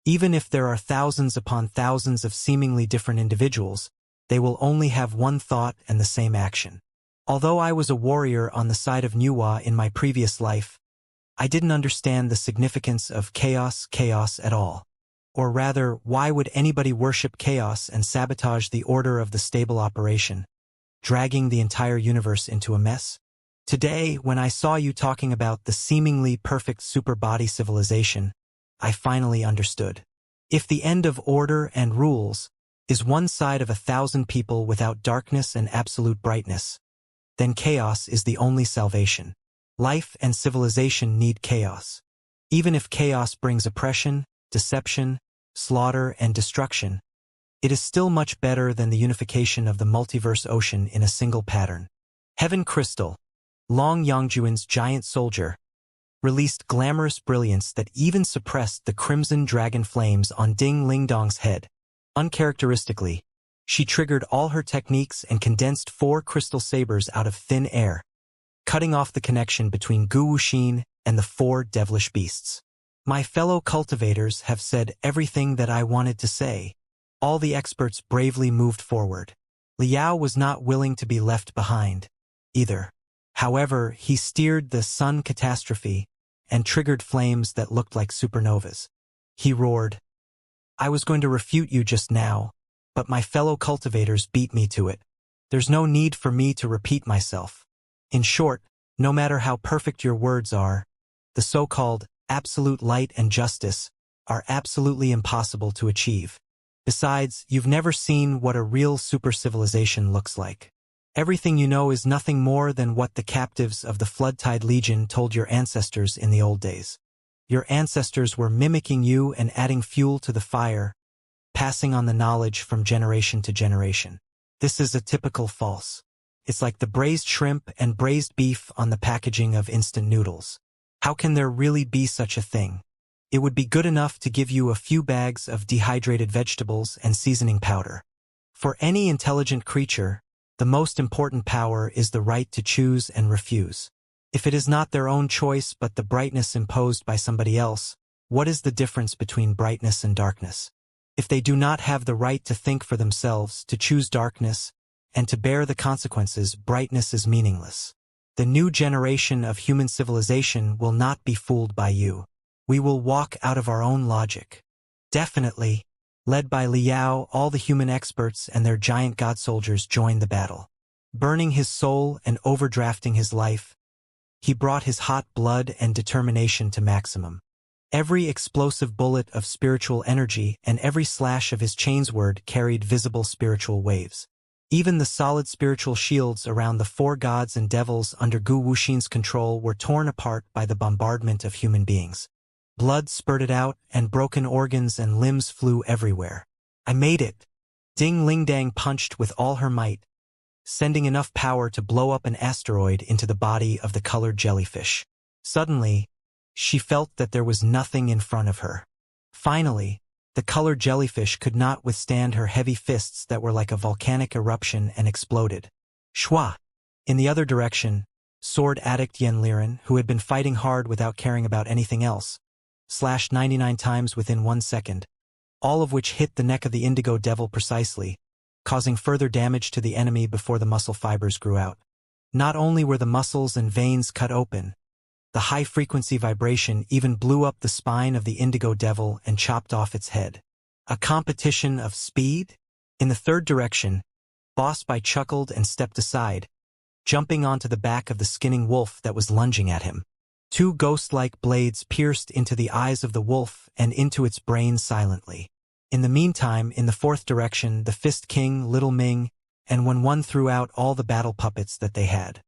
Even if there are thousands upon thousands of seemingly different individuals, they will only have one thought and the same action. Although I was a warrior on the side of Nuwa in my previous life, I didn't understand the significance of chaos at all. Or rather, why would anybody worship chaos and sabotage the order of the stable operation, dragging the entire universe into a mess? Today, when I saw you talking about the seemingly perfect superbody civilization, I finally understood. If the end of order and rules is one side of 1,000 people without darkness and absolute brightness, then chaos is the only salvation. Life and civilization need chaos. Even if chaos brings oppression, deception, slaughter, and destruction, it is still much better than the unification of the multiverse ocean in a single pattern. Heaven Crystal, Long Yangjuan's giant soldier, released glamorous brilliance that even suppressed the crimson dragon flames on Ding Lingdong's head. Uncharacteristically, she triggered all her techniques and condensed 4 crystal sabers out of thin air, cutting off the connection between Gu Wuxin and the 4 devilish beasts. My fellow cultivators have said everything that I wanted to say. All the experts bravely moved forward. Liao was not willing to be left behind, either. However, he steered the sun catastrophe and triggered flames that looked like supernovas. He roared, I was going to refute you just now, but my fellow cultivators beat me to it. There's no need for me to repeat myself. In short, no matter how perfect your words are, the so-called absolute light and justice are absolutely impossible to achieve. Besides, you've never seen what a real super-civilization looks like. Everything you know is nothing more than what the captives of the Floodtide Legion told your ancestors in the old days. Your ancestors were mimicking you and adding fuel to the fire, passing on the knowledge from generation to generation. This is a typical false. It's like the braised shrimp and braised beef on the packaging of instant noodles. How can there really be such a thing? It would be good enough to give you a few bags of dehydrated vegetables and seasoning powder. For any intelligent creature, the most important power is the right to choose and refuse. If it is not their own choice but the brightness imposed by somebody else, what is the difference between brightness and darkness? If they do not have the right to think for themselves, to choose darkness, and to bear the consequences, brightness is meaningless. The new generation of human civilization will not be fooled by you. We will walk out of our own logic. Definitely. Led by Liao, all the human experts and their giant god soldiers joined the battle. Burning his soul and overdrafting his life, he brought his hot blood and determination to maximum. Every explosive bullet of spiritual energy and every slash of his chain's word carried visible spiritual waves. Even the solid spiritual shields around the four gods and devils under Gu Wuxin's control were torn apart by the bombardment of human beings. Blood spurted out, and broken organs and limbs flew everywhere. I made it! Ding Lingdang punched with all her might, sending enough power to blow up an asteroid into the body of the colored jellyfish. Suddenly, she felt that there was nothing in front of her. Finally, the colored jellyfish could not withstand her heavy fists that were like a volcanic eruption and exploded. Shwa! In the other direction, sword addict Yen Liren, who had been fighting hard without caring about anything else, slashed 99 times within 1 second, all of which hit the neck of the indigo devil precisely, causing further damage to the enemy before the muscle fibers grew out. Not only were the muscles and veins cut open, the high-frequency vibration even blew up the spine of the indigo devil and chopped off its head. A competition of speed? In the third direction, Boss Bai chuckled and stepped aside, jumping onto the back of the skinning wolf that was lunging at him. Two ghost-like blades pierced into the eyes of the wolf and into its brain silently. In the meantime, in the fourth direction, the Fist King, Little Ming, and When One threw out all the battle puppets that they had.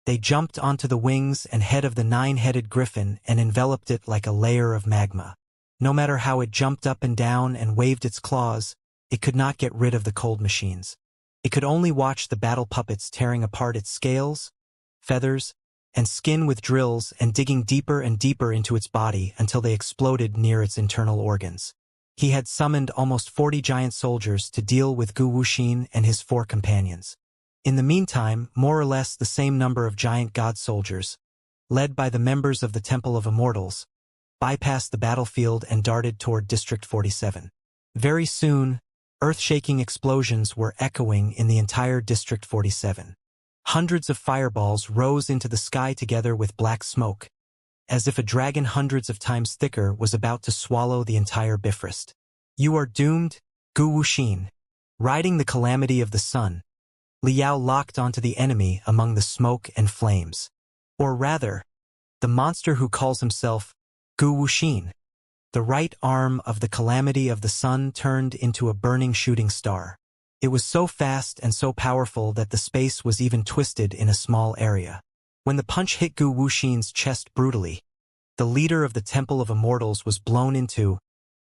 They jumped onto the wings and head of the nine-headed griffin and enveloped it like a layer of magma. No matter how it jumped up and down and waved its claws, it could not get rid of the cold machines. It could only watch the battle puppets tearing apart its scales, feathers, and skin with drills and digging deeper and deeper into its body until they exploded near its internal organs. He had summoned almost 40 giant soldiers to deal with Gu Wuxin and his 4 companions. In the meantime, more or less the same number of giant god soldiers, led by the members of the Temple of Immortals, bypassed the battlefield and darted toward District 47. Very soon, earth-shaking explosions were echoing in the entire District 47. Hundreds of fireballs rose into the sky together with black smoke, as if a dragon hundreds of times thicker was about to swallow the entire Bifrost. You are doomed, Gu Wuxin. Riding the calamity of the sun, Liao locked onto the enemy among the smoke and flames. Or rather, the monster who calls himself Gu Wuxin. The right arm of the calamity of the sun turned into a burning shooting star. It was so fast and so powerful that the space was even twisted in a small area. When the punch hit Gu Wuxin's chest brutally, the leader of the Temple of Immortals was blown into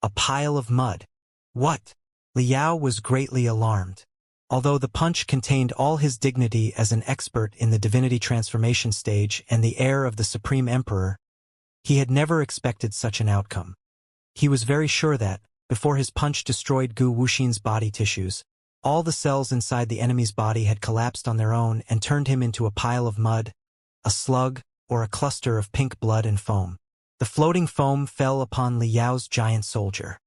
a pile of mud. What? Liao was greatly alarmed. Although the punch contained all his dignity as an expert in the divinity transformation stage and the air of the Supreme Emperor, he had never expected such an outcome. He was very sure that, before his punch destroyed Gu Wuxin's body tissues, all the cells inside the enemy's body had collapsed on their own and turned him into a pile of mud, a slug, or a cluster of pink blood and foam. The floating foam fell upon Liao's giant soldier.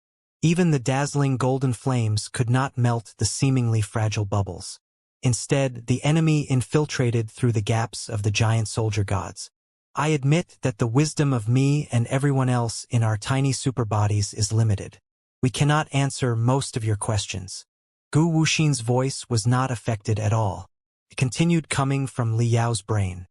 Even the dazzling golden flames could not melt the seemingly fragile bubbles. Instead, the enemy infiltrated through the gaps of the giant soldier gods. I admit that the wisdom of me and everyone else in our tiny superbodies is limited. We cannot answer most of your questions. Gu Wuxin's voice was not affected at all. It continued coming from Li Yao's brain.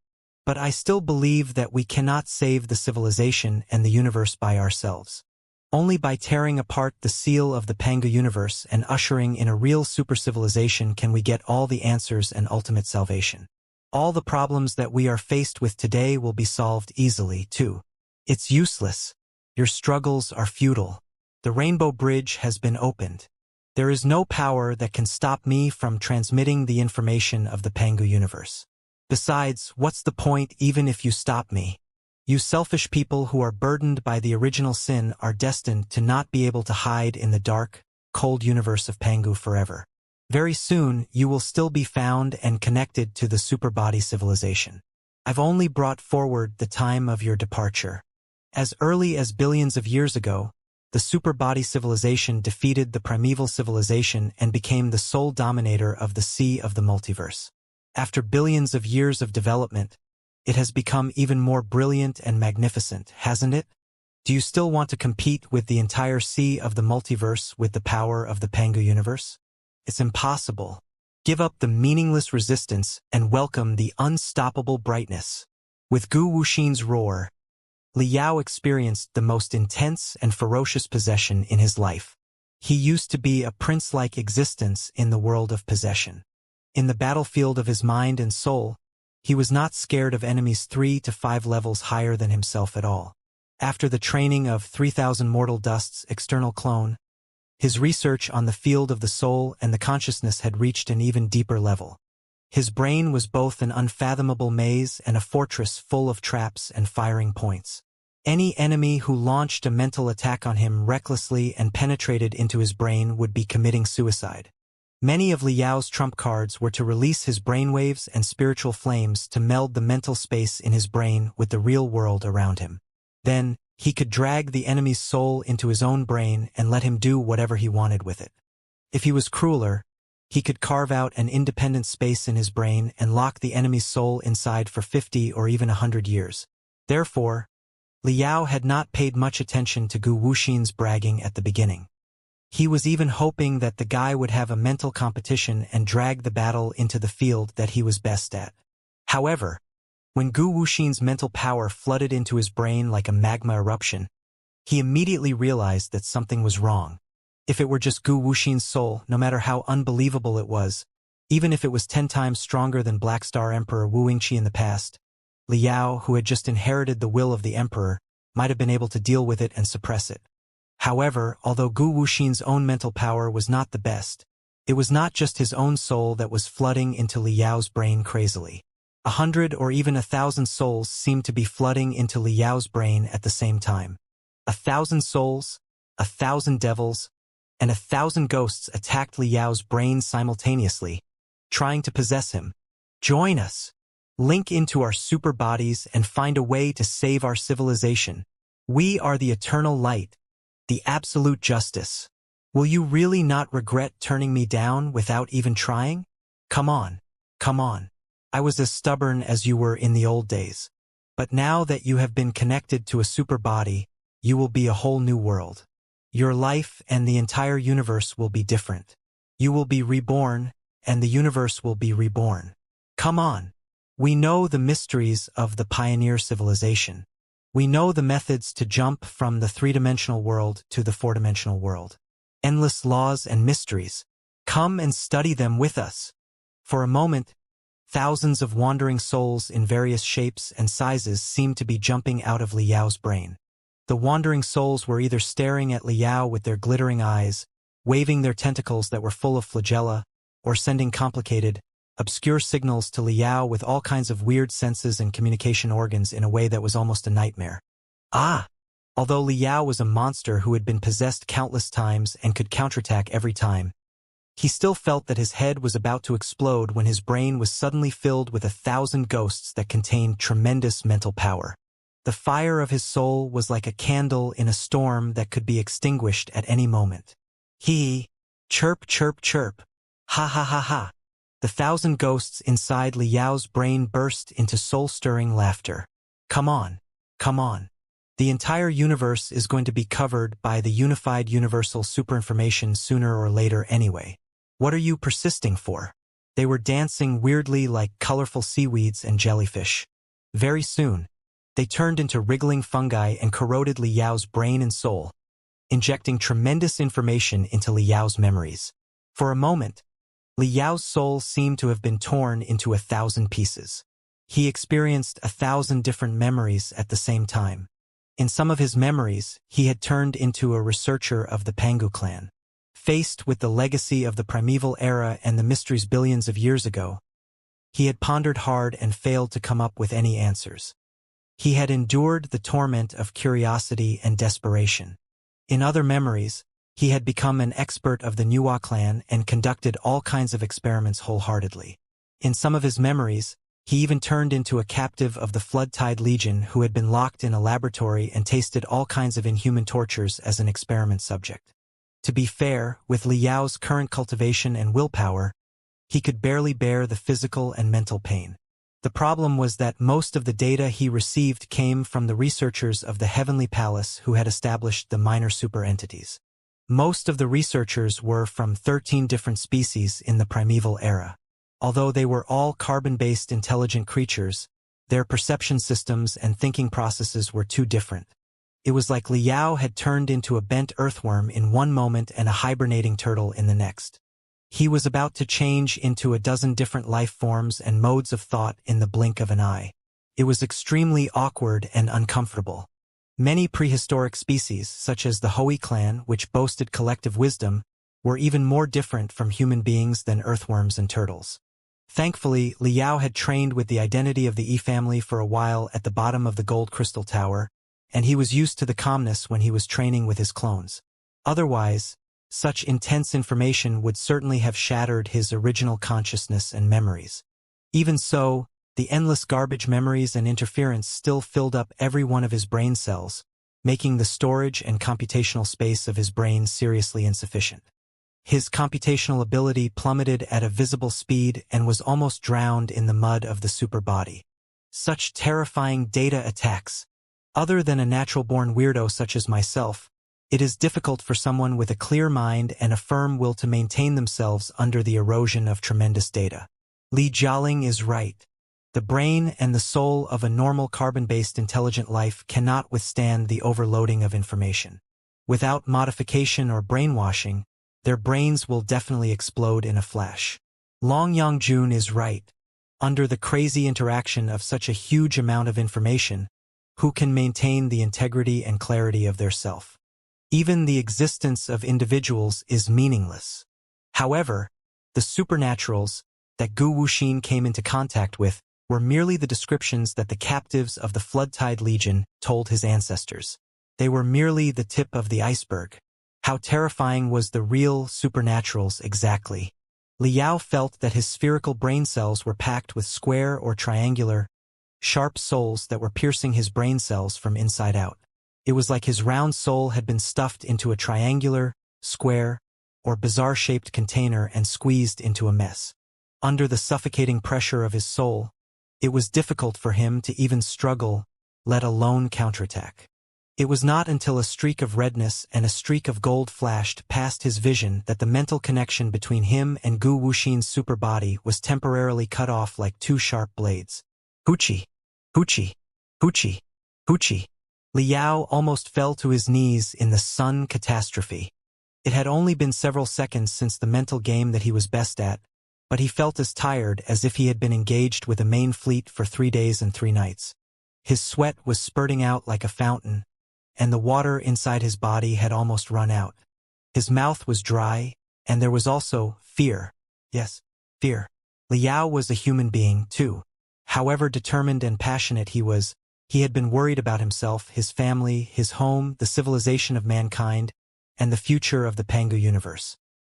But I still believe that we cannot save the civilization and the universe by ourselves. Only by tearing apart the seal of the Pangu universe and ushering in a real super-civilization can we get all the answers and ultimate salvation. All the problems that we are faced with today will be solved easily, too. It's useless. Your struggles are futile. The Rainbow Bridge has been opened. There is no power that can stop me from transmitting the information of the Pangu universe. Besides, what's the point even if you stop me? You selfish people who are burdened by the original sin are destined to not be able to hide in the dark, cold universe of Pangu forever. Very soon, you will still be found and connected to the superbody civilization. I've only brought forward the time of your departure. As early as billions of years ago, the superbody civilization defeated the primeval civilization and became the sole dominator of the sea of the multiverse. After billions of years of development, it has become even more brilliant and magnificent, hasn't it? Do you still want to compete with the entire sea of the multiverse with the power of the Pangu universe? It's impossible. Give up the meaningless resistance and welcome the unstoppable brightness. With Gu Wuxin's roar, Li Yao experienced the most intense and ferocious possession in his life. He used to be a prince-like existence in the world of possession. In the battlefield of his mind and soul, he was not scared of enemies 3 to 5 levels higher than himself at all. After the training of 3000 Mortal Dust's external clone, his research on the field of the soul and the consciousness had reached an even deeper level. His brain was both an unfathomable maze and a fortress full of traps and firing points. Any enemy who launched a mental attack on him recklessly and penetrated into his brain would be committing suicide. Many of Li Yao's trump cards were to release his brainwaves and spiritual flames to meld the mental space in his brain with the real world around him. Then, he could drag the enemy's soul into his own brain and let him do whatever he wanted with it. If he was crueler, he could carve out an independent space in his brain and lock the enemy's soul inside for 50 or even 100 years. Therefore, Li Yao had not paid much attention to Gu Wuxin's bragging at the beginning. He was even hoping that the guy would have a mental competition and drag the battle into the field that he was best at. However, when Gu Wuxin's mental power flooded into his brain like a magma eruption, he immediately realized that something was wrong. If it were just Gu Wuxin's soul, no matter how unbelievable it was, even if it was 10 times stronger than Black Star Emperor Wu Yingqi in the past, Li Yao, who had just inherited the will of the emperor, might have been able to deal with it and suppress it. However, although Gu Wuxin's own mental power was not the best, it was not just his own soul that was flooding into Li Yao's brain crazily. 100 or even 1,000 souls seemed to be flooding into Li Yao's brain at the same time. 1,000 souls, 1,000 devils, and 1,000 ghosts attacked Li Yao's brain simultaneously, trying to possess him. Join us. Link into our super bodies and find a way to save our civilization. We are the eternal light, the absolute justice. Will you really not regret turning me down without even trying? Come on, come on. I was as stubborn as you were in the old days. But now that you have been connected to a super body, you will be a whole new world. Your life and the entire universe will be different. You will be reborn, and the universe will be reborn. Come on. We know the mysteries of the pioneer civilization. We know the methods to jump from the three-dimensional world to the four-dimensional world. Endless laws and mysteries. Come and study them with us. For a moment, thousands of wandering souls in various shapes and sizes seemed to be jumping out of Li Yao's brain. The wandering souls were either staring at Li Yao with their glittering eyes, waving their tentacles that were full of flagella, or sending complicated, obscure signals to Li Yao with all kinds of weird senses and communication organs in a way that was almost a nightmare. Although Li Yao was a monster who had been possessed countless times and could counterattack every time, he still felt that his head was about to explode when his brain was suddenly filled with 1,000 ghosts that contained tremendous mental power. The fire of his soul was like a candle in a storm that could be extinguished at any moment. Chirp, chirp, chirp. Ha ha ha ha. The 1,000 ghosts inside Li Yao's brain burst into soul-stirring laughter. Come on, come on. The entire universe is going to be covered by the unified universal superinformation sooner or later anyway. What are you persisting for? They were dancing weirdly like colorful seaweeds and jellyfish. Very soon, they turned into wriggling fungi and corroded Liao's brain and soul, injecting tremendous information into Liao's memories. For a moment, Liao's soul seemed to have been torn into 1,000 pieces. He experienced 1,000 different memories at the same time. In some of his memories, he had turned into a researcher of the Pangu clan. Faced with the legacy of the primeval era and the mysteries billions of years ago, he had pondered hard and failed to come up with any answers. He had endured the torment of curiosity and desperation. In other memories, he had become an expert of the Nuwa clan and conducted all kinds of experiments wholeheartedly. In some of his memories, he even turned into a captive of the Floodtide Legion who had been locked in a laboratory and tasted all kinds of inhuman tortures as an experiment subject. To be fair, with Liao's current cultivation and willpower, he could barely bear the physical and mental pain. The problem was that most of the data he received came from the researchers of the Heavenly Palace who had established the minor super-entities. Most of the researchers were from 13 different species in the primeval era. Although they were all carbon-based intelligent creatures, their perception systems and thinking processes were too different. It was like Liao had turned into a bent earthworm in one moment and a hibernating turtle in the next. He was about to change into a dozen different life forms and modes of thought in the blink of an eye. It was extremely awkward and uncomfortable. Many prehistoric species, such as the Hui clan, which boasted collective wisdom, were even more different from human beings than earthworms and turtles. Thankfully, Liao had trained with the identity of the Yi family for a while at the bottom of the Gold Crystal Tower, and he was used to the calmness when he was training with his clones. Otherwise, such intense information would certainly have shattered his original consciousness and memories. Even so, the endless garbage memories and interference still filled up every one of his brain cells, making the storage and computational space of his brain seriously insufficient. His computational ability plummeted at a visible speed and was almost drowned in the mud of the super body. Such terrifying data attacks. Other than a natural-born weirdo such as myself, it is difficult for someone with a clear mind and a firm will to maintain themselves under the erosion of tremendous data. Li Jialing is right. The brain and the soul of a normal carbon-based intelligent life cannot withstand the overloading of information. Without modification or brainwashing, their brains will definitely explode in a flash. Long Yangjun is right. Under the crazy interaction of such a huge amount of information, who can maintain the integrity and clarity of their self? Even the existence of individuals is meaningless. However, the supernaturals that Gu Wuxin came into contact with were merely the descriptions that the captives of the Floodtide Legion told his ancestors. They were merely the tip of the iceberg. How terrifying was the real supernaturals exactly? Liao felt that his spherical brain cells were packed with square or triangular, sharp souls that were piercing his brain cells from inside out. It was like his round soul had been stuffed into a triangular, square, or bizarre-shaped container and squeezed into a mess. Under the suffocating pressure of his soul, it was difficult for him to even struggle, let alone counterattack. It was not until a streak of redness and a streak of gold flashed past his vision that the mental connection between him and Gu Wuxin's superbody was temporarily cut off like two sharp blades. Hoochie! Hoochie! Hoochie! Hoochie! Liao almost fell to his knees in the sun catastrophe. It had only been several seconds since the mental game that he was best at, but he felt as tired as if he had been engaged with a main fleet for 3 days and 3 nights. His sweat was spurting out like a fountain, and the water inside his body had almost run out. His mouth was dry, and there was also fear. Yes, fear. Liao was a human being, too. However determined and passionate he had been worried about himself, his family, his home, the civilization of mankind, and the future of the Pangu universe.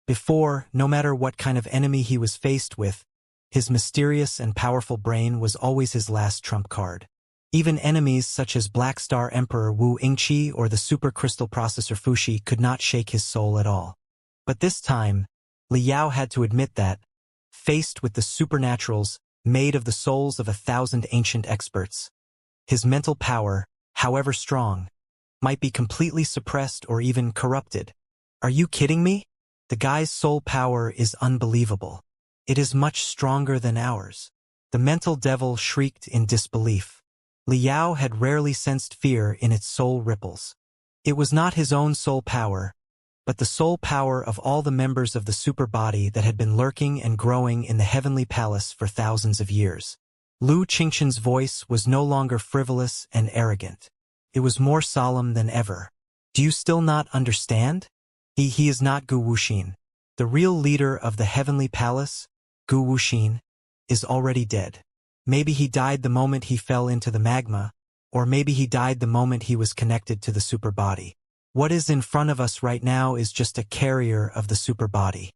Before, no matter what kind of enemy he was faced with, his mysterious and powerful brain was always his last trump card. Even enemies such as Black Star Emperor Wu Yingqi or the Super Crystal Processor Fuxi could not shake his soul at all. But this time, Liao had to admit that, faced with the supernaturals made of the souls of 1,000 ancient experts, his mental power, however strong, might be completely suppressed or even corrupted. Are you kidding me? The guy's soul power is unbelievable. It is much stronger than ours. The mental devil shrieked in disbelief. Liao had rarely sensed fear in its soul ripples. It was not his own soul power, but the soul power of all the members of the super body that had been lurking and growing in the heavenly palace for thousands of years. Lu Qingqian's voice was no longer frivolous and arrogant. It was more solemn than ever. Do you still not understand? He is not Gu Wuxin. The real leader of the heavenly palace, Gu Wuxin, is already dead. Maybe he died the moment he fell into the magma, or maybe he died the moment he was connected to the super body. What is in front of us right now is just a carrier of the super body.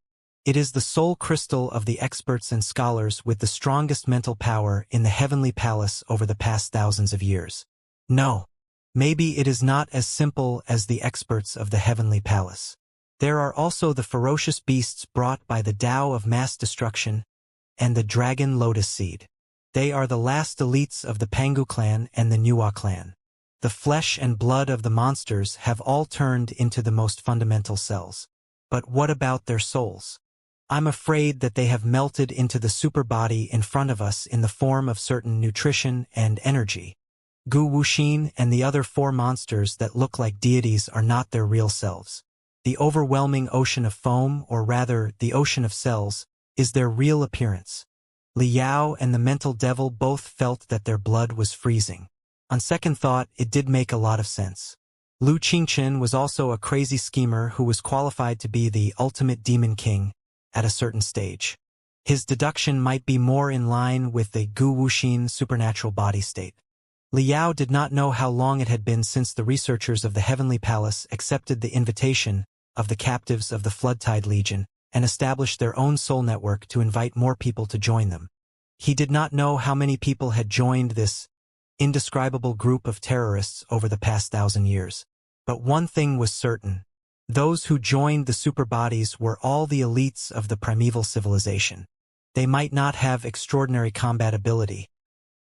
It is the soul crystal of the experts and scholars with the strongest mental power in the heavenly palace over the past thousands of years. No, maybe it is not as simple as the experts of the heavenly palace. There are also the ferocious beasts brought by the Tao of mass destruction and the dragon lotus seed. They are the last elites of the Pangu clan and the Nuwa clan. The flesh and blood of the monsters have all turned into the most fundamental cells. But what about their souls? I'm afraid that they have melted into the super body in front of us in the form of certain nutrition and energy. Gu Wuxin and the other four monsters that look like deities are not their real selves. The overwhelming ocean of foam, or rather, the ocean of cells, is their real appearance. Liao and the mental devil both felt that their blood was freezing. On second thought, it did make a lot of sense. Lu Qingqian was also a crazy schemer who was qualified to be the ultimate demon king at a certain stage. His deduction might be more in line with the Gu Wuxin supernatural body state. Liao did not know how long it had been since the researchers of the Heavenly Palace accepted the invitation of the captives of the Floodtide Legion and established their own soul network to invite more people to join them. He did not know how many people had joined this indescribable group of terrorists over the past 1,000 years. But one thing was certain. Those who joined the superbodies were all the elites of the primeval civilization. They might not have extraordinary combat ability,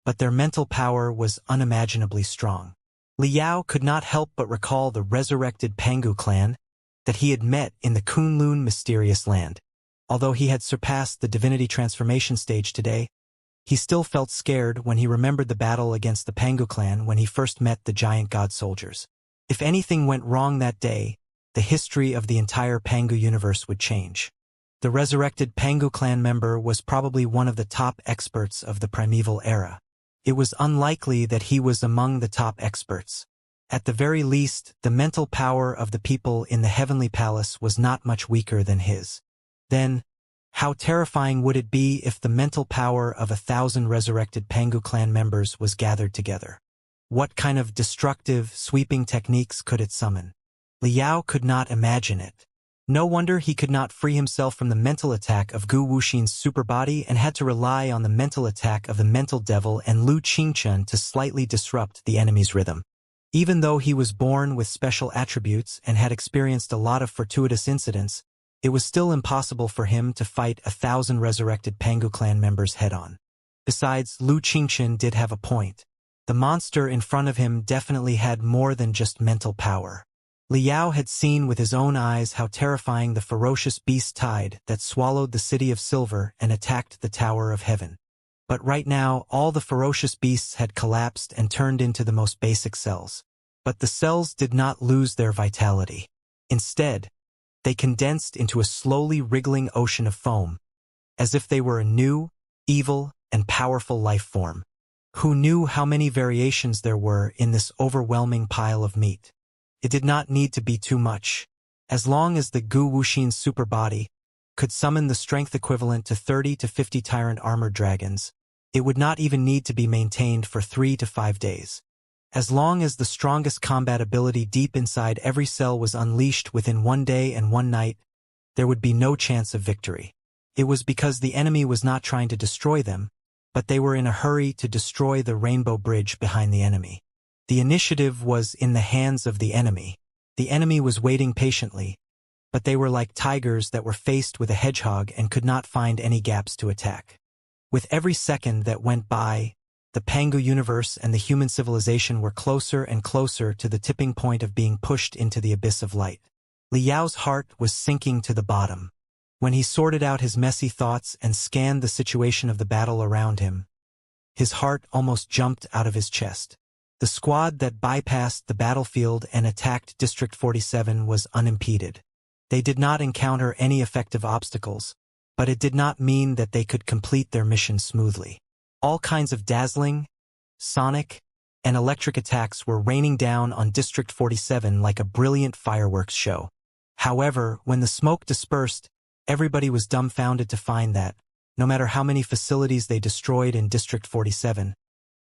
but their mental power was unimaginably strong. Liao could not help but recall the resurrected Pangu clan that he had met in the Kunlun mysterious land. Although he had surpassed the divinity transformation stage today, he still felt scared when he remembered the battle against the Pangu clan when he first met the giant god soldiers. If anything went wrong that day, the history of the entire Pangu universe would change. The resurrected Pangu clan member was probably one of the top experts of the primeval era. It was unlikely that he was among the top experts. At the very least, the mental power of the people in the heavenly palace was not much weaker than his. Then, how terrifying would it be if the mental power of 1,000 resurrected Pangu clan members was gathered together? What kind of destructive, sweeping techniques could it summon? Liao could not imagine it. No wonder he could not free himself from the mental attack of Gu Wuxin's superbody and had to rely on the mental attack of the mental devil and Lu Qingqian to slightly disrupt the enemy's rhythm. Even though he was born with special attributes and had experienced a lot of fortuitous incidents, it was still impossible for him to fight 1,000 resurrected Pangu clan members head-on. Besides, Lu Qingqian did have a point. The monster in front of him definitely had more than just mental power. Liao had seen with his own eyes how terrifying the ferocious beast tide that swallowed the city of silver and attacked the Tower of Heaven. But right now, all the ferocious beasts had collapsed and turned into the most basic cells. But the cells did not lose their vitality. Instead, they condensed into a slowly wriggling ocean of foam, as if they were a new, evil, and powerful life form. Who knew how many variations there were in this overwhelming pile of meat? It did not need to be too much. As long as the Gu Wuxin superbody could summon the strength equivalent to 30 to 50 tyrant armored dragons, it would not even need to be maintained for 3 to 5 days. As long as the strongest combat ability deep inside every cell was unleashed within 1 day and 1 night, there would be no chance of victory. It was because the enemy was not trying to destroy them, but they were in a hurry to destroy the rainbow bridge behind the enemy. The initiative was in the hands of the enemy. The enemy was waiting patiently, but they were like tigers that were faced with a hedgehog and could not find any gaps to attack. With every second that went by, The Pangu universe and the human civilization were closer and closer to the tipping point of being pushed into the abyss of light. Liao's heart was sinking to the bottom. When he sorted out his messy thoughts and scanned the situation of the battle around him, his heart almost jumped out of his chest. The squad that bypassed the battlefield and attacked District 47 was unimpeded. They did not encounter any effective obstacles, but it did not mean that they could complete their mission smoothly. All kinds of dazzling, sonic, and electric attacks were raining down on District 47 like a brilliant fireworks show. However, when the smoke dispersed, everybody was dumbfounded to find that, no matter how many facilities they destroyed in District 47,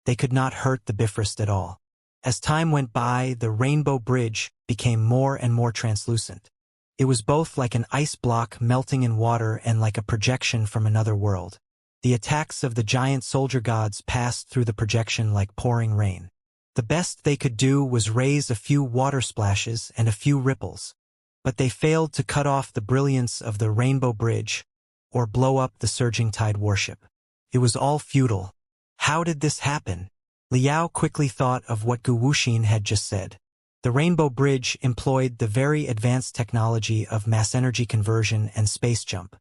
they could not hurt the Bifrost at all. As time went by, the Rainbow Bridge became more and more translucent. It was both like an ice block melting in water and like a projection from another world. The attacks of the giant soldier gods passed through the projection like pouring rain. The best they could do was raise a few water splashes and a few ripples, but they failed to cut off the brilliance of the Rainbow Bridge or blow up the surging tide warship. It was all futile. How did this happen? Liao quickly thought of what Gu Wuxin had just said. The Rainbow Bridge employed the very advanced technology of mass energy conversion and space jump.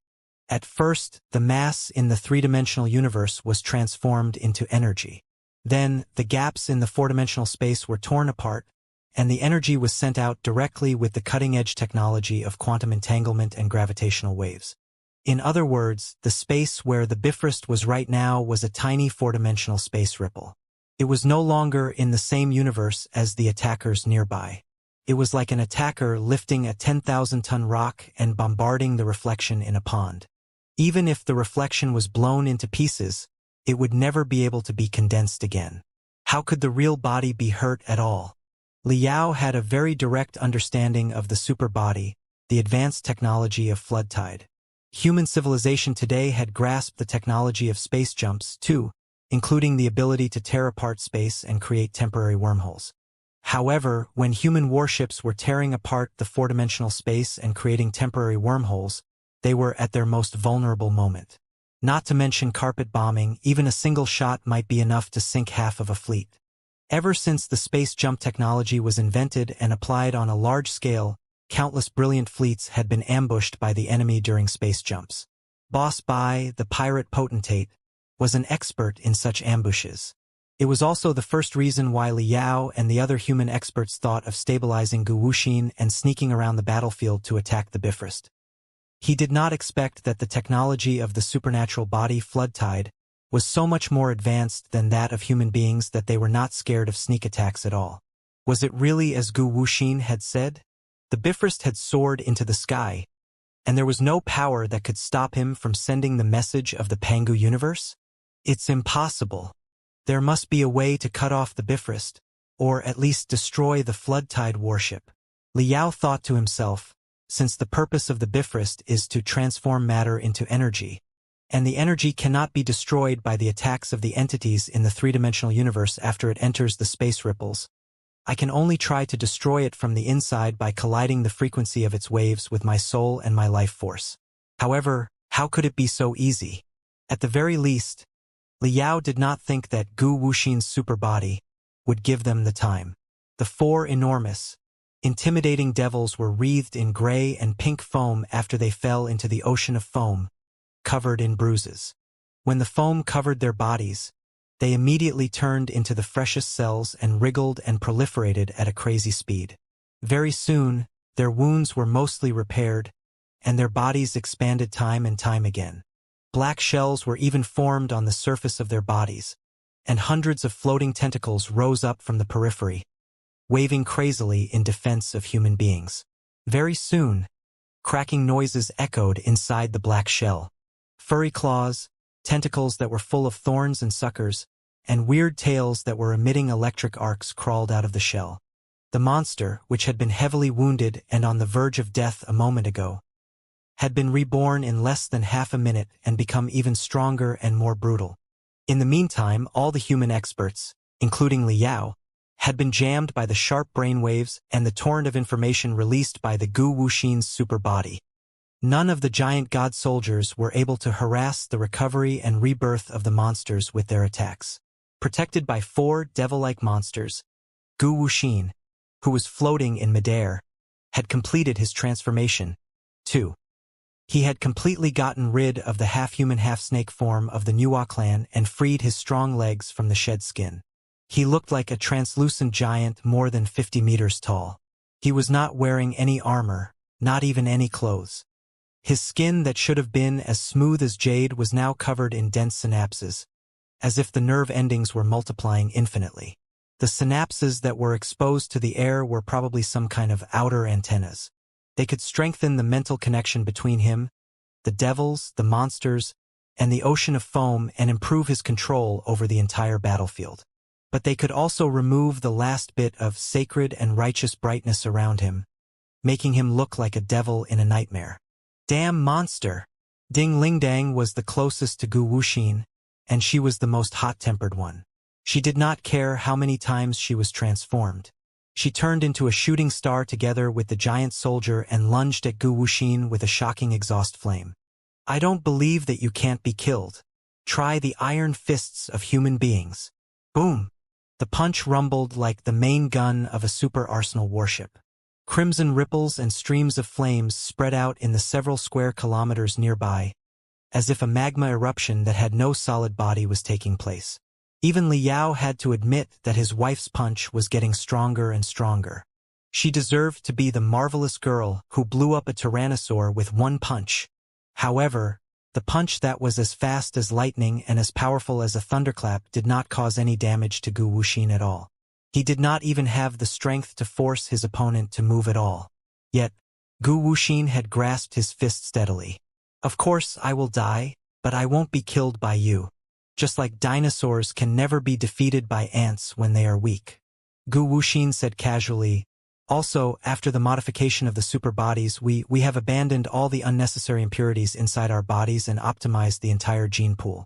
At first, the mass in the three-dimensional universe was transformed into energy. Then, the gaps in the four-dimensional space were torn apart, and the energy was sent out directly with the cutting-edge technology of quantum entanglement and gravitational waves. In other words, the space where the Bifrost was right now was a tiny four-dimensional space ripple. It was no longer in the same universe as the attackers nearby. It was like an attacker lifting a 10,000-ton rock and bombarding the reflection in a pond. Even if the reflection was blown into pieces, it would never be able to be condensed again. How could the real body be hurt at all? Liao had a very direct understanding of the superbody, the advanced technology of flood tide. Human civilization today had grasped the technology of space jumps, too, including the ability to tear apart space and create temporary wormholes. However, when human warships were tearing apart the four-dimensional space and creating temporary wormholes, they were at their most vulnerable moment. Not to mention carpet bombing, even a single shot might be enough to sink half of a fleet. Ever since the space jump technology was invented and applied on a large scale, countless brilliant fleets had been ambushed by the enemy during space jumps. Boss Bai, the pirate potentate, was an expert in such ambushes. It was also the first reason why Liao and the other human experts thought of stabilizing Gu Wuxin and sneaking around the battlefield to attack the Bifrost. He did not expect that the technology of the supernatural body flood tide was so much more advanced than that of human beings that they were not scared of sneak attacks at all. Was it really as Gu Wuxin had said? The Bifrost had soared into the sky, and there was no power that could stop him from sending the message of the Pangu universe? It's impossible. There must be a way to cut off the Bifrost, or at least destroy the flood tide warship. Liao thought to himself, since the purpose of the Bifrost is to transform matter into energy, and the energy cannot be destroyed by the attacks of the entities in the three-dimensional universe after it enters the space ripples, I can only try to destroy it from the inside by colliding the frequency of its waves with my soul and my life force. However, how could it be so easy? At the very least, Liao did not think that Gu Wuxin's superbody would give them the time. The four enormous, intimidating devils were wreathed in gray and pink foam after they fell into the ocean of foam, covered in bruises. When the foam covered their bodies, they immediately turned into the freshest cells and wriggled and proliferated at a crazy speed. Very soon, their wounds were mostly repaired, and their bodies expanded time and time again. Black shells were even formed on the surface of their bodies, and hundreds of floating tentacles rose up from the periphery, waving crazily in defense of human beings. Very soon, cracking noises echoed inside the black shell. Furry claws, tentacles that were full of thorns and suckers, and weird tails that were emitting electric arcs crawled out of the shell. The monster, which had been heavily wounded and on the verge of death a moment ago, had been reborn in less than half a minute and become even stronger and more brutal. In the meantime, all the human experts, including Liao, had been jammed by the sharp brainwaves and the torrent of information released by the Gu Wuxin's superbody. None of the giant god soldiers were able to harass the recovery and rebirth of the monsters with their attacks. Protected by 4 devil-like monsters, Gu Wuxin, who was floating in midair, had completed his transformation. 2. He had completely gotten rid of the half-human half-snake form of the Nuwa clan and freed his strong legs from the shed skin. He looked like a translucent giant more than 50 meters tall. He was not wearing any armor, not even any clothes. His skin that should have been as smooth as jade was now covered in dense synapses, as if the nerve endings were multiplying infinitely. The synapses that were exposed to the air were probably some kind of outer antennas. They could strengthen the mental connection between him, the devils, the monsters, and the ocean of foam and improve his control over the entire battlefield. But they could also remove the last bit of sacred and righteous brightness around him, making him look like a devil in a nightmare. Damn monster! Ding Lingdang was the closest to Gu Wuxin, and she was the most hot-tempered one. She did not care how many times she was transformed. She turned into a shooting star together with the giant soldier and lunged at Gu Wuxin with a shocking exhaust flame. I don't believe that you can't be killed. Try the iron fists of human beings. Boom! The punch rumbled like the main gun of a super arsenal warship. Crimson ripples and streams of flames spread out in the several square kilometers nearby, as if a magma eruption that had no solid body was taking place. Even Liao had to admit that his wife's punch was getting stronger and stronger. She deserved to be the marvelous girl who blew up a tyrannosaur with one punch. However, the punch that was as fast as lightning and as powerful as a thunderclap did not cause any damage to Gu Wuxin at all. He did not even have the strength to force his opponent to move at all. Yet, Gu Wuxin had grasped his fist steadily. Of course I will die, but I won't be killed by you. Just like dinosaurs can never be defeated by ants when they are weak. Gu Wuxin said casually, also, after the modification of the super bodies, we have abandoned all the unnecessary impurities inside our bodies and optimized the entire gene pool.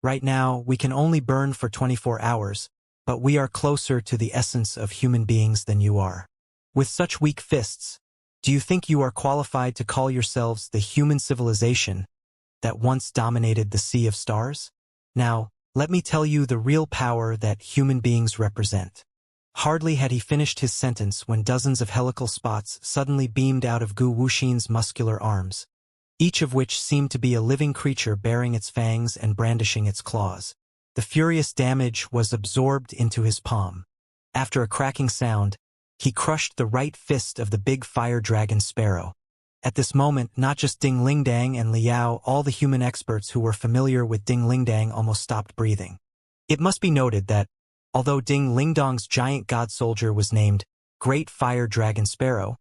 Right now, we can only burn for 24 hours, but we are closer to the essence of human beings than you are. With such weak fists, do you think you are qualified to call yourselves the human civilization that once dominated the sea of stars? Now, let me tell you the real power that human beings represent. Hardly had he finished his sentence when dozens of helical spots suddenly beamed out of Gu Wuxin's muscular arms, each of which seemed to be a living creature bearing its fangs and brandishing its claws. The furious damage was absorbed into his palm. After a cracking sound, he crushed the right fist of the big fire dragon sparrow. At this moment, not just Ding Lingdang and Liao, all the human experts who were familiar with Ding Lingdang almost stopped breathing. It must be noted that, although Ding Lingdang's giant god soldier was named Great Fire Dragon Sparrow,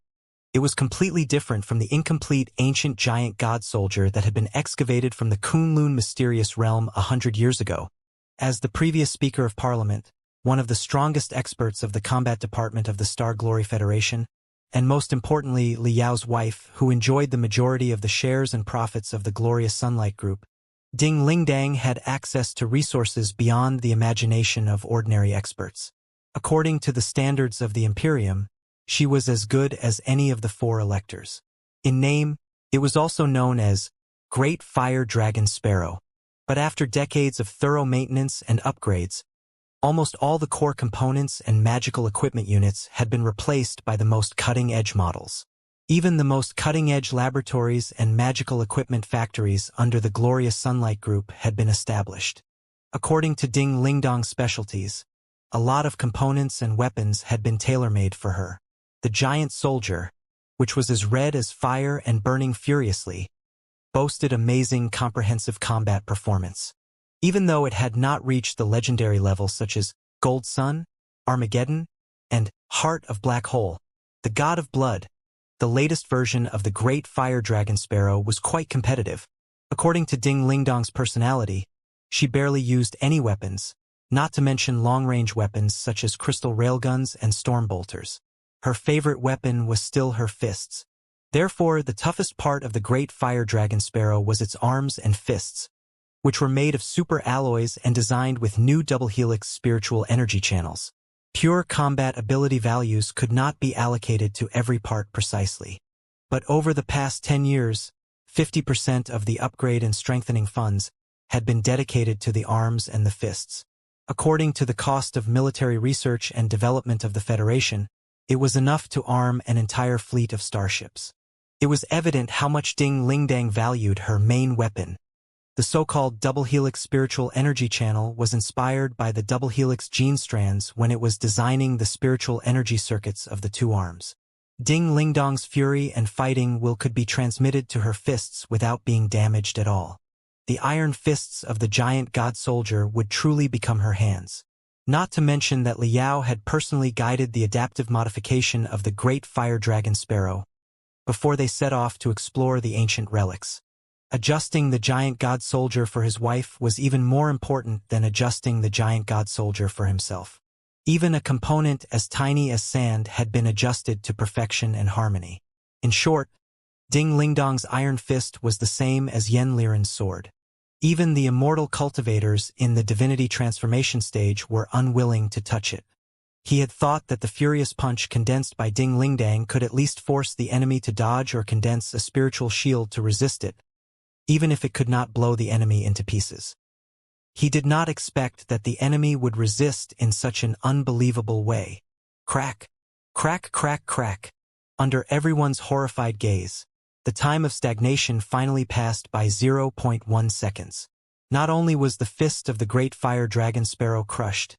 it was completely different from the incomplete ancient giant god soldier that had been excavated from the Kunlun mysterious realm 100 years ago. As the previous Speaker of Parliament, one of the strongest experts of the combat department of the Star Glory Federation, and most importantly Liao's wife, who enjoyed the majority of the shares and profits of the Glorious Sunlight Group, Ding Lingdang had access to resources beyond the imagination of ordinary experts. According to the standards of the Imperium, she was as good as any of the 4 electors. In name, it was also known as Great Fire Dragon Sparrow. But after decades of thorough maintenance and upgrades, almost all the core components and magical equipment units had been replaced by the most cutting-edge models. Even the most cutting-edge laboratories and magical equipment factories under the Glorious Sunlight Group had been established. According to Ding Lingdang's specialties, a lot of components and weapons had been tailor-made for her. The giant soldier, which was as red as fire and burning furiously, boasted amazing comprehensive combat performance. Even though it had not reached the legendary levels such as Gold Sun, Armageddon, and Heart of Black Hole, the God of Blood, the latest version of the Great Fire Dragon Sparrow was quite competitive. According to Ding Lingdang's personality, she barely used any weapons, not to mention long-range weapons such as crystal railguns and storm bolters. Her favorite weapon was still her fists. Therefore, the toughest part of the Great Fire Dragon Sparrow was its arms and fists, which were made of super alloys and designed with new double-helix spiritual energy channels. Pure combat ability values could not be allocated to every part precisely. But over the past 10 years, 50% of the upgrade and strengthening funds had been dedicated to the arms and the fists. According to the cost of military research and development of the Federation, it was enough to arm an entire fleet of starships. It was evident how much Ding Lingdang valued her main weapon. The so-called double helix spiritual energy channel was inspired by the double helix gene strands when it was designing the spiritual energy circuits of the two arms. Ding Lingdang's fury and fighting will could be transmitted to her fists without being damaged at all. The iron fists of the giant god soldier would truly become her hands. Not to mention that Liao had personally guided the adaptive modification of the great fire dragon sparrow before they set off to explore the ancient relics. Adjusting the giant god soldier for his wife was even more important than adjusting the giant god soldier for himself. Even a component as tiny as sand had been adjusted to perfection and harmony. In short, Ding Lingdang's iron fist was the same as Yen Liren's sword. Even the immortal cultivators in the divinity transformation stage were unwilling to touch it. He had thought that the furious punch condensed by Ding Lingdang could at least force the enemy to dodge or condense a spiritual shield to resist it, even if it could not blow the enemy into pieces. He did not expect that the enemy would resist in such an unbelievable way. Crack, crack, crack, crack. Under everyone's horrified gaze, the time of stagnation finally passed by 0.1 seconds. Not only was the fist of the great fire dragon sparrow crushed,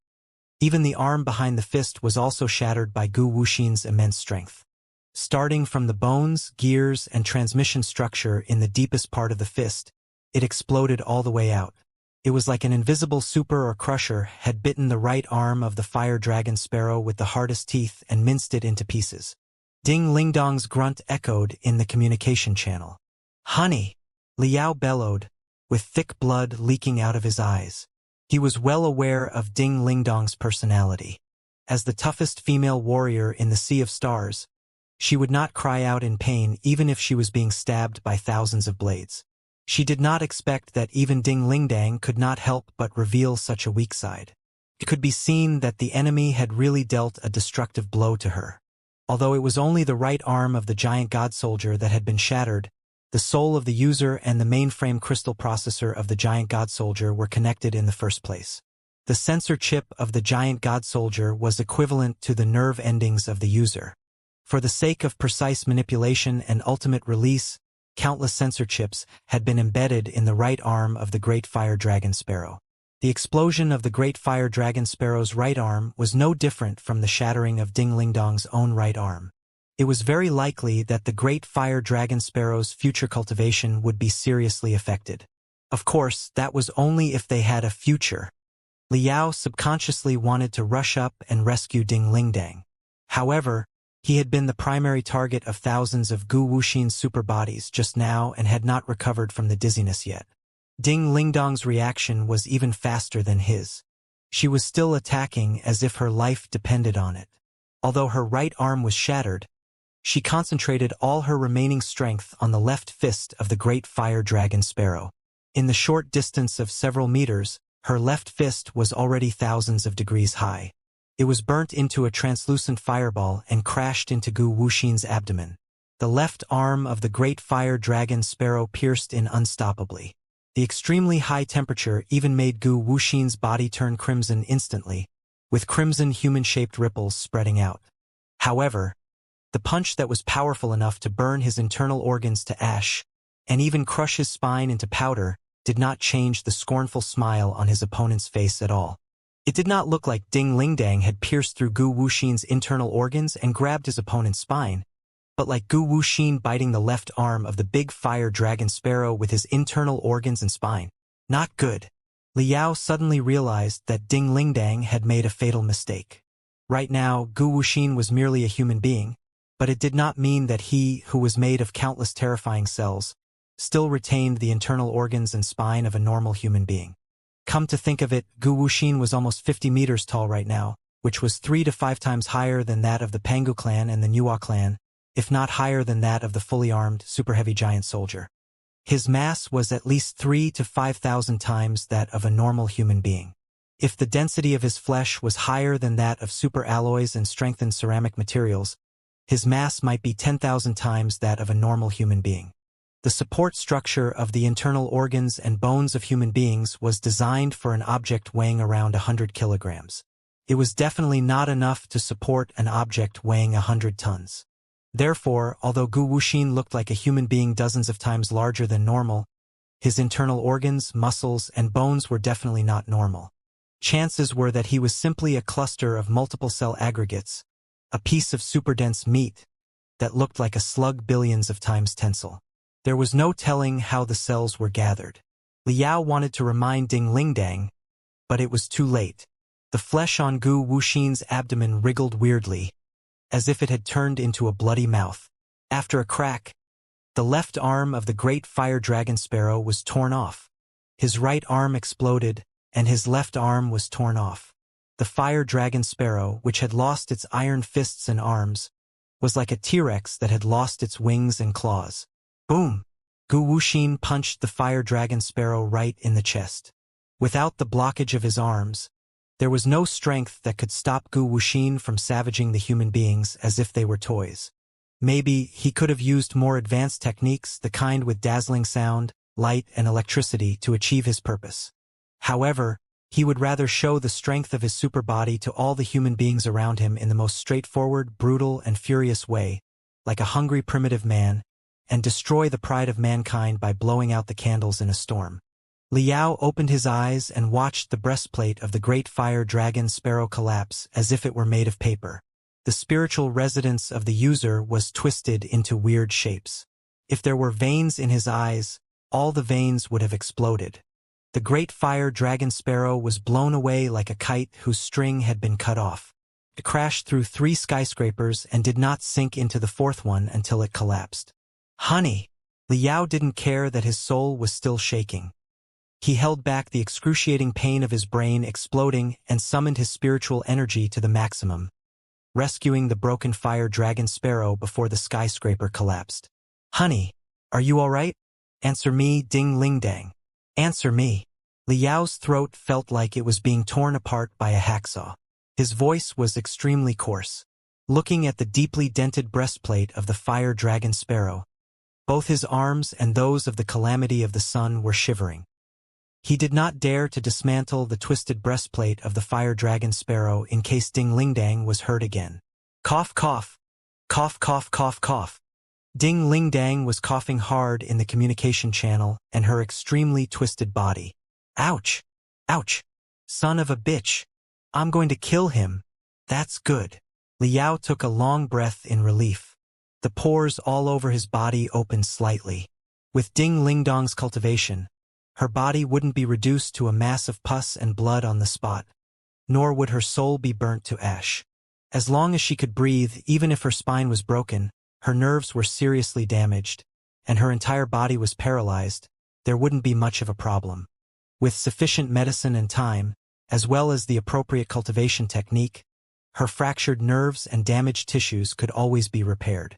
even the arm behind the fist was also shattered by Gu Wuxin's immense strength. Starting from the bones, gears, and transmission structure in the deepest part of the fist, it exploded all the way out. It was like an invisible super or crusher had bitten the right arm of the fire dragon sparrow with the hardest teeth and minced it into pieces. Ding Lingdang's grunt echoed in the communication channel. "Honey!" Liao bellowed, with thick blood leaking out of his eyes. He was well aware of Ding Lingdang's personality. As the toughest female warrior in the Sea of Stars, she would not cry out in pain even if she was being stabbed by thousands of blades. She did not expect that even Ding Lingdang could not help but reveal such a weak side. It could be seen that the enemy had really dealt a destructive blow to her. Although it was only the right arm of the giant god soldier that had been shattered, the soul of the user and the mainframe crystal processor of the giant god soldier were connected in the first place. The sensor chip of the giant god soldier was equivalent to the nerve endings of the user. For the sake of precise manipulation and ultimate release, countless sensor chips had been embedded in the right arm of the great fire dragon sparrow. The explosion of the great fire dragon sparrow's right arm was no different from the shattering of Ding Lingdang's own right arm. It was very likely that the great fire dragon sparrow's future cultivation would be seriously affected. Of course, that was only if they had a future. Liao subconsciously wanted to rush up and rescue Ding Lingdang. However, he had been the primary target of thousands of Gu Wuxin's super bodies just now and had not recovered from the dizziness yet. Ding Lingdang's reaction was even faster than his. She was still attacking as if her life depended on it. Although her right arm was shattered, she concentrated all her remaining strength on the left fist of the great fire dragon sparrow. In the short distance of several meters, her left fist was already thousands of degrees high. It was burnt into a translucent fireball and crashed into Gu Wuxin's abdomen. The left arm of the great fire dragon sparrow pierced in unstoppably. The extremely high temperature even made Gu Wuxin's body turn crimson instantly, with crimson human-shaped ripples spreading out. However, the punch that was powerful enough to burn his internal organs to ash, and even crush his spine into powder, did not change the scornful smile on his opponent's face at all. It did not look like Ding Lingdang had pierced through Gu Wuxin's internal organs and grabbed his opponent's spine, but like Gu Wuxin biting the left arm of the big fire dragon sparrow with his internal organs and spine. Not good. Liao suddenly realized that Ding Lingdang had made a fatal mistake. Right now, Gu Wuxin was merely a human being, but it did not mean that he, who was made of countless terrifying cells, still retained the internal organs and spine of a normal human being. Come to think of it, Gu Wuxin was almost 50 meters tall right now, which was 3 to 5 times higher than that of the Pangu clan and the Nuwa clan, if not higher than that of the fully armed, super-heavy giant soldier. His mass was at least 3 to 5,000 times that of a normal human being. If the density of his flesh was higher than that of super alloys and strengthened ceramic materials, his mass might be 10,000 times that of a normal human being. The support structure of the internal organs and bones of human beings was designed for an object weighing around 100 kilograms. It was definitely not enough to support an object weighing 100 tons. Therefore, although Gu Wuxin looked like a human being dozens of times larger than normal, his internal organs, muscles, and bones were definitely not normal. Chances were that he was simply a cluster of multiple cell aggregates, a piece of superdense meat that looked like a slug billions of times tensile. There was no telling how the cells were gathered. Liao wanted to remind Ding Lingdang, but it was too late. The flesh on Gu Wuxin's abdomen wriggled weirdly, as if it had turned into a bloody mouth. After a crack, the left arm of the great fire dragon sparrow was torn off. His right arm exploded, and his left arm was torn off. The fire dragon sparrow, which had lost its iron fists and arms, was like a T-Rex that had lost its wings and claws. Boom! Gu Wuxin punched the fire dragon sparrow right in the chest. Without the blockage of his arms, there was no strength that could stop Gu Wuxin from savaging the human beings as if they were toys. Maybe he could have used more advanced techniques, the kind with dazzling sound, light, and electricity to achieve his purpose. However, he would rather show the strength of his super body to all the human beings around him in the most straightforward, brutal, and furious way, like a hungry primitive man, and destroy the pride of mankind by blowing out the candles in a storm. Liao opened his eyes and watched the breastplate of the great fire dragon sparrow collapse as if it were made of paper. The spiritual residence of the user was twisted into weird shapes. If there were veins in his eyes, all the veins would have exploded. The great fire dragon sparrow was blown away like a kite whose string had been cut off. It crashed through 3 skyscrapers and did not sink into the 4th one until it collapsed. Honey! Liao didn't care that his soul was still shaking. He held back the excruciating pain of his brain exploding and summoned his spiritual energy to the maximum, rescuing the broken fire dragon sparrow before the skyscraper collapsed. Honey, are you all right? Answer me, Ding Lingdang. Answer me. Liao's throat felt like it was being torn apart by a hacksaw. His voice was extremely coarse. Looking at the deeply dented breastplate of the fire dragon sparrow, both his arms and those of the calamity of the sun were shivering. He did not dare to dismantle the twisted breastplate of the fire dragon sparrow in case Ding Lingdang was hurt again. Cough, cough. Cough, cough, cough, cough. Ding Lingdang was coughing hard in the communication channel and her extremely twisted body. Ouch! Ouch! Son of a bitch! I'm going to kill him. That's good. Liao took a long breath in relief. The pores all over his body opened slightly. With Ding Lingdang's cultivation, her body wouldn't be reduced to a mass of pus and blood on the spot, nor would her soul be burnt to ash. As long as she could breathe, even if her spine was broken, her nerves were seriously damaged, and her entire body was paralyzed, there wouldn't be much of a problem. With sufficient medicine and time, as well as the appropriate cultivation technique, her fractured nerves and damaged tissues could always be repaired.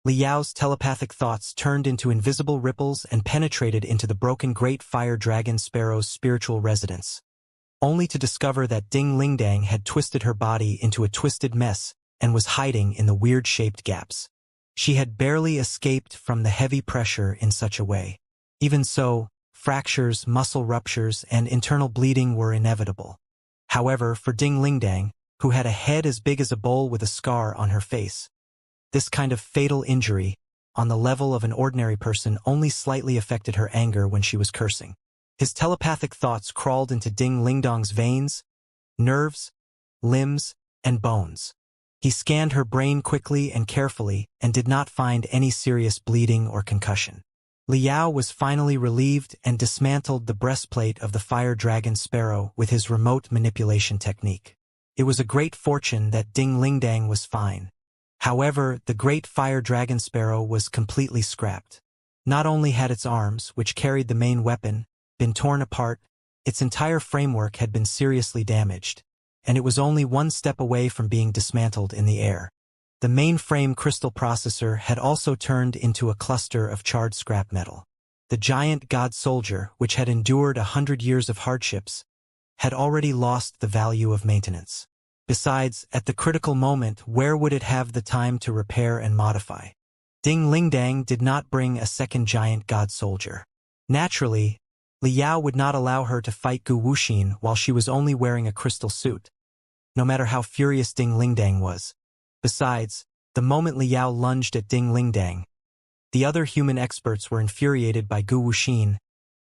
Liao's telepathic thoughts turned into invisible ripples and penetrated into the broken great fire dragon sparrow's spiritual residence, only to discover that Ding Lingdang had twisted her body into a twisted mess and was hiding in the weird-shaped gaps. She had barely escaped from the heavy pressure in such a way. Even so, fractures, muscle ruptures, and internal bleeding were inevitable. However, for Ding Lingdang, who had a head as big as a bowl with a scar on her face, this kind of fatal injury, on the level of an ordinary person, only slightly affected her anger when she was cursing. His telepathic thoughts crawled into Ding Lingdang's veins, nerves, limbs, and bones. He scanned her brain quickly and carefully and did not find any serious bleeding or concussion. Liao was finally relieved and dismantled the breastplate of the fire dragon sparrow with his remote manipulation technique. It was a great fortune that Ding Lingdang was fine. However, the great fire dragon sparrow was completely scrapped. Not only had its arms, which carried the main weapon, been torn apart, its entire framework had been seriously damaged, and it was only one step away from being dismantled in the air. The mainframe crystal processor had also turned into a cluster of charred scrap metal. The giant god soldier, which had endured 100 years of hardships, had already lost the value of maintenance. Besides, at the critical moment, where would it have the time to repair and modify? Ding Lingdang did not bring a second giant god soldier. Naturally, Liao would not allow her to fight Gu Wuxin while she was only wearing a crystal suit, no matter how furious Ding Lingdang was. Besides, the moment Liao lunged at Ding Lingdang, the other human experts were infuriated by Gu Wuxin,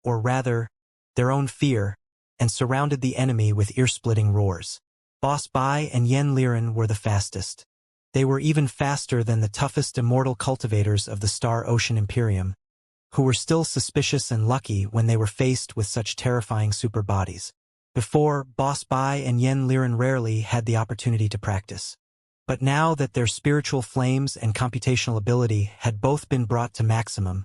or rather, their own fear, and surrounded the enemy with ear-splitting roars. Boss Bai and Yen Liren were the fastest. They were even faster than the toughest immortal cultivators of the Star Ocean Imperium, who were still suspicious and lucky when they were faced with such terrifying super bodies. Before, Boss Bai and Yen Liren rarely had the opportunity to practice. But now that their spiritual flames and computational ability had both been brought to maximum,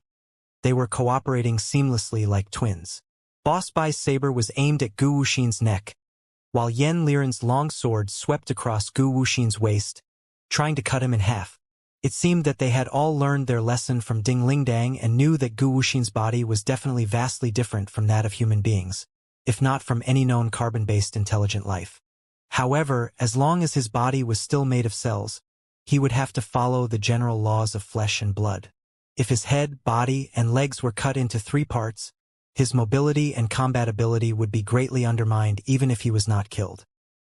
they were cooperating seamlessly like twins. Boss Bai's saber was aimed at Gu Wuxin's neck, while Yen Liren's long sword swept across Gu Wuxin's waist, trying to cut him in half. It seemed that they had all learned their lesson from Ding Lingdang and knew that Gu Wuxin's body was definitely vastly different from that of human beings, if not from any known carbon-based intelligent life. However, as long as his body was still made of cells, he would have to follow the general laws of flesh and blood. If his head, body, and legs were cut into 3 parts, his mobility and combat ability would be greatly undermined even if he was not killed.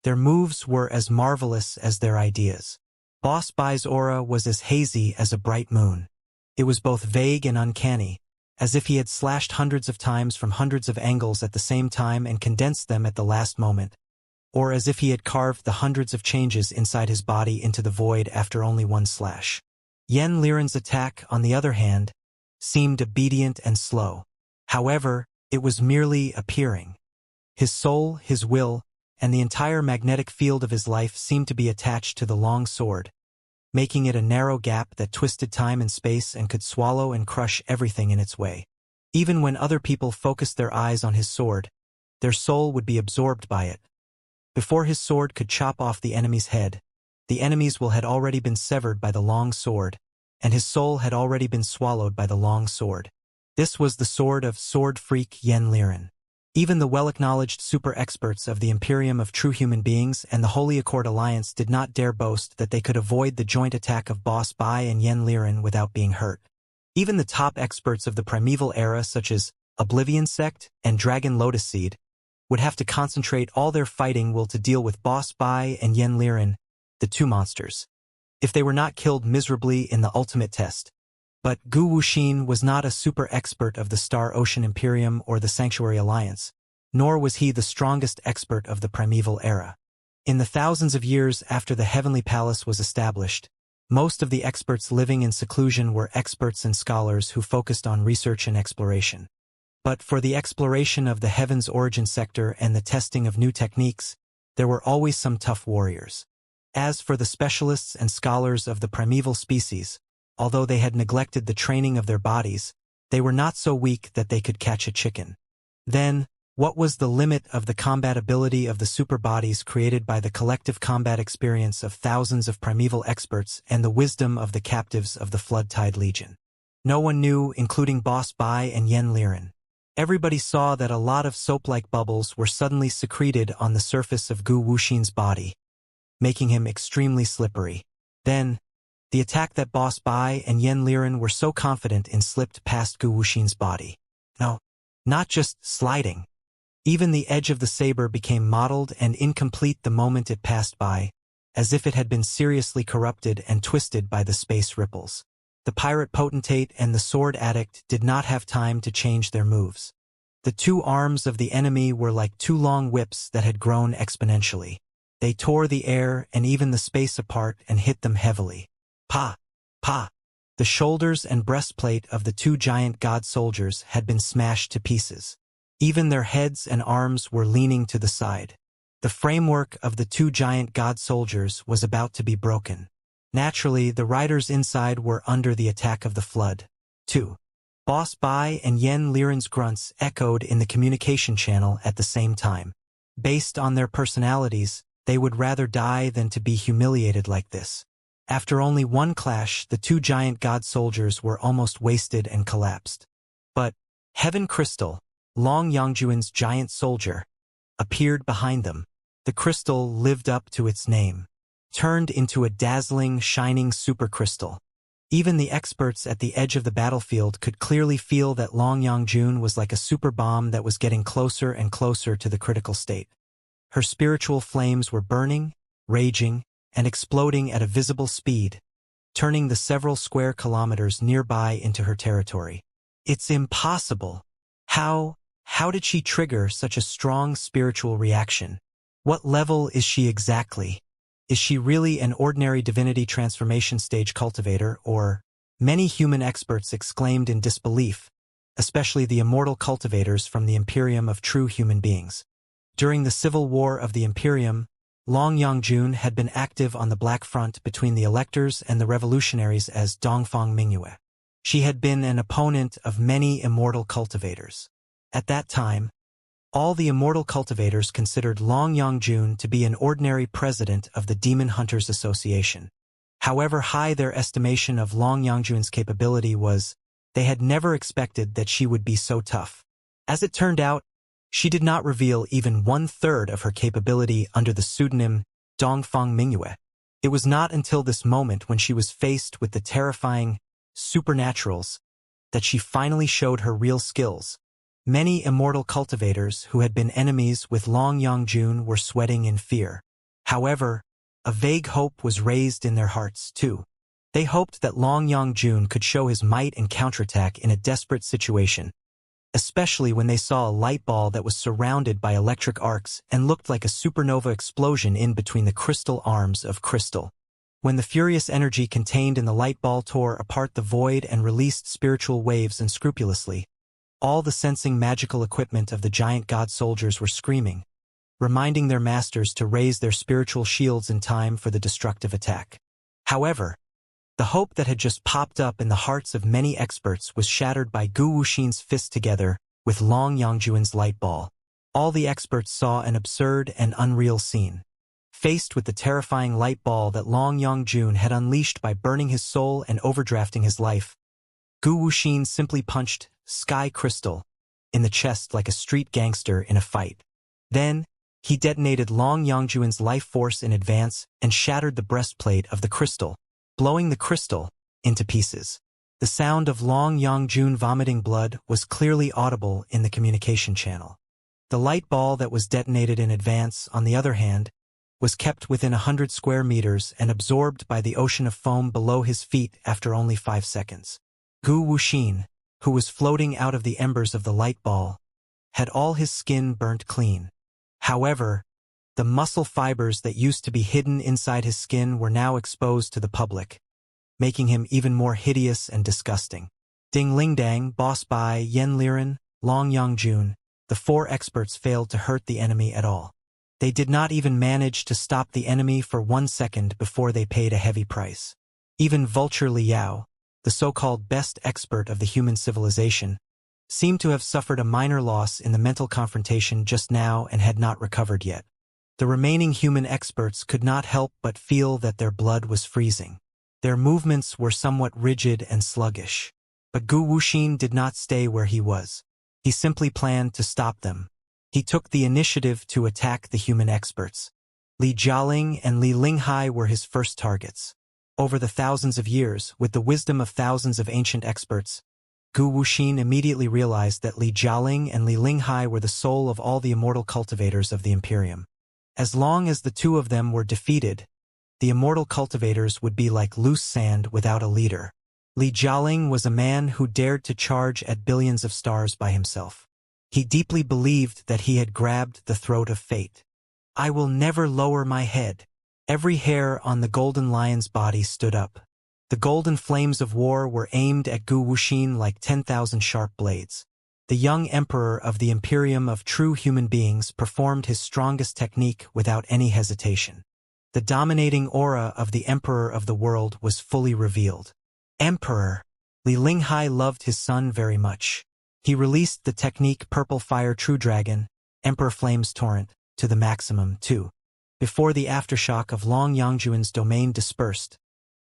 Their moves were as marvelous as their ideas. Boss Bai's aura was as hazy as a bright moon. It was both vague and uncanny, as if he had slashed hundreds of times from hundreds of angles at the same time and condensed them at the last moment, or as if he had carved the hundreds of changes inside his body into the void after only one slash. Yen Liren's attack, on the other hand, seemed obedient and slow. However, it was merely appearing. His soul, his will, and the entire magnetic field of his life seemed to be attached to the long sword, making it a narrow gap that twisted time and space and could swallow and crush everything in its way. Even when other people focused their eyes on his sword, their soul would be absorbed by it. Before his sword could chop off the enemy's head, the enemy's will had already been severed by the long sword, and his soul had already been swallowed by the long sword. This was the sword of sword freak Yen Liren. Even the well-acknowledged super-experts of the Imperium of True Human Beings and the Holy Accord Alliance did not dare boast that they could avoid the joint attack of Boss Bai and Yen Liren without being hurt. Even the top experts of the primeval era such as Oblivion Sect and Dragon Lotus Seed would have to concentrate all their fighting will to deal with Boss Bai and Yen Liren, the 2 monsters, if they were not killed miserably in the ultimate test. But Gu Wuxin was not a super-expert of the Star Ocean Imperium or the Sanctuary Alliance, nor was he the strongest expert of the primeval era. In the thousands of years after the Heavenly Palace was established, most of the experts living in seclusion were experts and scholars who focused on research and exploration. But for the exploration of the heaven's origin sector and the testing of new techniques, there were always some tough warriors. As for the specialists and scholars of the primeval species, although they had neglected the training of their bodies, they were not so weak that they could catch a chicken. Then, what was the limit of the combat ability of the super bodies created by the collective combat experience of thousands of primeval experts and the wisdom of the captives of the Floodtide Legion? No one knew, including Boss Bai and Yen Liren. Everybody saw that a lot of soap-like bubbles were suddenly secreted on the surface of Gu Wuxin's body, making him extremely slippery. Then, the attack that Boss Bai and Yen Liren were so confident in slipped past Gu Wuxin's body. No, not just sliding. Even the edge of the saber became mottled and incomplete the moment it passed by, as if it had been seriously corrupted and twisted by the space ripples. The pirate potentate and the sword addict did not have time to change their moves. The 2 arms of the enemy were like 2 long whips that had grown exponentially. They tore the air and even the space apart and hit them heavily. Pa! Pa! The shoulders and breastplate of the 2 giant god soldiers had been smashed to pieces. Even their heads and arms were leaning to the side. The framework of the 2 giant god soldiers was about to be broken. Naturally, the riders inside were under the attack of the flood. 2. Boss Bai and Yen Liren's grunts echoed in the communication channel at the same time. Based on their personalities, they would rather die than to be humiliated like this. After only one clash, the 2 giant god soldiers were almost wasted and collapsed. But Heaven Crystal, Long Yangjuan's giant soldier, appeared behind them. The crystal lived up to its name, turned into a dazzling, shining supercrystal. Even the experts at the edge of the battlefield could clearly feel that Long Yangjun was like a super bomb that was getting closer and closer to the critical state. Her spiritual flames were burning, raging, and exploding at a visible speed, turning the several square kilometers nearby into her territory. It's impossible. How did she trigger such a strong spiritual reaction? What level is she exactly? Is she really an ordinary divinity transformation stage cultivator, or? Many human experts exclaimed in disbelief, especially the immortal cultivators from the Imperium of true human beings. During the Civil War of the Imperium, Long Yangjun had been active on the Black Front between the electors and the revolutionaries as Dongfang Mingyue. She had been an opponent of many immortal cultivators. At that time, all the immortal cultivators considered Long Yangjun to be an ordinary president of the Demon Hunters Association. However high their estimation of Long Yangjun's capability was, they had never expected that she would be so tough. As it turned out, she did not reveal even 1/3 of her capability under the pseudonym Dongfang Mingyue. It was not until this moment when she was faced with the terrifying supernaturals that she finally showed her real skills. Many immortal cultivators who had been enemies with Long Yangjun were sweating in fear. However, a vague hope was raised in their hearts, too. They hoped that Long Yangjun could show his might and counterattack in a desperate situation, especially when they saw a light ball that was surrounded by electric arcs and looked like a supernova explosion in between the crystal arms of crystal. When the furious energy contained in the light ball tore apart the void and released spiritual waves unscrupulously, all the sensing magical equipment of the giant god soldiers were screaming, reminding their masters to raise their spiritual shields in time for the destructive attack. However, the hope that had just popped up in the hearts of many experts was shattered by Gu Wuxin's fist together with Long Yangjun's light ball. All the experts saw an absurd and unreal scene. Faced with the terrifying light ball that Long Yangjun had unleashed by burning his soul and overdrafting his life, Gu Wuxin simply punched Sky Crystal in the chest like a street gangster in a fight. Then, he detonated Long Yangjun's life force in advance and shattered the breastplate of the crystal, blowing the crystal into pieces. The sound of Long Yangjun vomiting blood was clearly audible in the communication channel. The light ball that was detonated in advance, on the other hand, was kept within 100 square meters and absorbed by the ocean of foam below his feet after only 5 seconds. Gu Wuxin, who was floating out of the embers of the light ball, had all his skin burnt clean. However, the muscle fibers that used to be hidden inside his skin were now exposed to the public, making him even more hideous and disgusting. Ding Lingdang, Boss Bai, Yen Liren, Long Yangjun, the 4 experts failed to hurt the enemy at all. They did not even manage to stop the enemy for 1 second before they paid a heavy price. Even Vulture Liao, the so-called best expert of the human civilization, seemed to have suffered a minor loss in the mental confrontation just now and had not recovered yet. The remaining human experts could not help but feel that their blood was freezing. Their movements were somewhat rigid and sluggish. But Gu Wuxin did not stay where he was. He simply planned to stop them. He took the initiative to attack the human experts. Li Jialing and Li Linghai were his first targets. Over the thousands of years, with the wisdom of thousands of ancient experts, Gu Wuxin immediately realized that Li Jialing and Li Linghai were the soul of all the immortal cultivators of the Imperium. As long as the 2 of them were defeated, the immortal cultivators would be like loose sand without a leader. Li Jialing was a man who dared to charge at billions of stars by himself. He deeply believed that he had grabbed the throat of fate. I will never lower my head. Every hair on the golden lion's body stood up. The golden flames of war were aimed at Gu Wuxin like 10,000 sharp blades. The young emperor of the Imperium of true human beings performed his strongest technique without any hesitation. The dominating aura of the emperor of the world was fully revealed. Emperor! Li Linghai loved his son very much. He released the technique Purple Fire True Dragon, Emperor Flames Torrent, to the maximum, too. Before the aftershock of Long Yangjun's domain dispersed,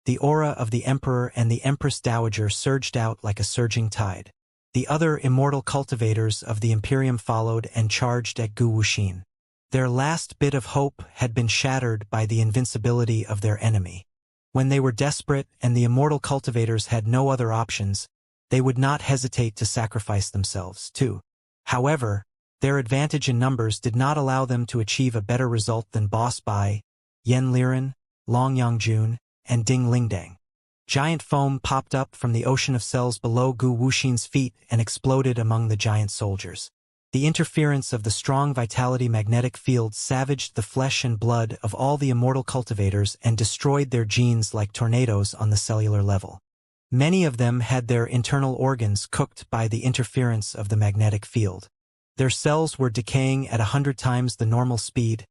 the aura of the Emperor and the Empress Dowager surged out like a surging tide. The other immortal cultivators of the Imperium followed and charged at Gu Wuxin. Their last bit of hope had been shattered by the invincibility of their enemy. When they were desperate and the immortal cultivators had no other options, they would not hesitate to sacrifice themselves, too. However, their advantage in numbers did not allow them to achieve a better result than Boss Bai, Yan Liren, Long Yangjun, and Ding Lingdang. Giant foam popped up from the ocean of cells below Gu Wuxin's feet and exploded among the giant soldiers. The interference of the strong vitality magnetic field savaged the flesh and blood of all the immortal cultivators and destroyed their genes like tornadoes on the cellular level. Many of them had their internal organs cooked by the interference of the magnetic field. Their cells were decaying at 100 times the normal speed,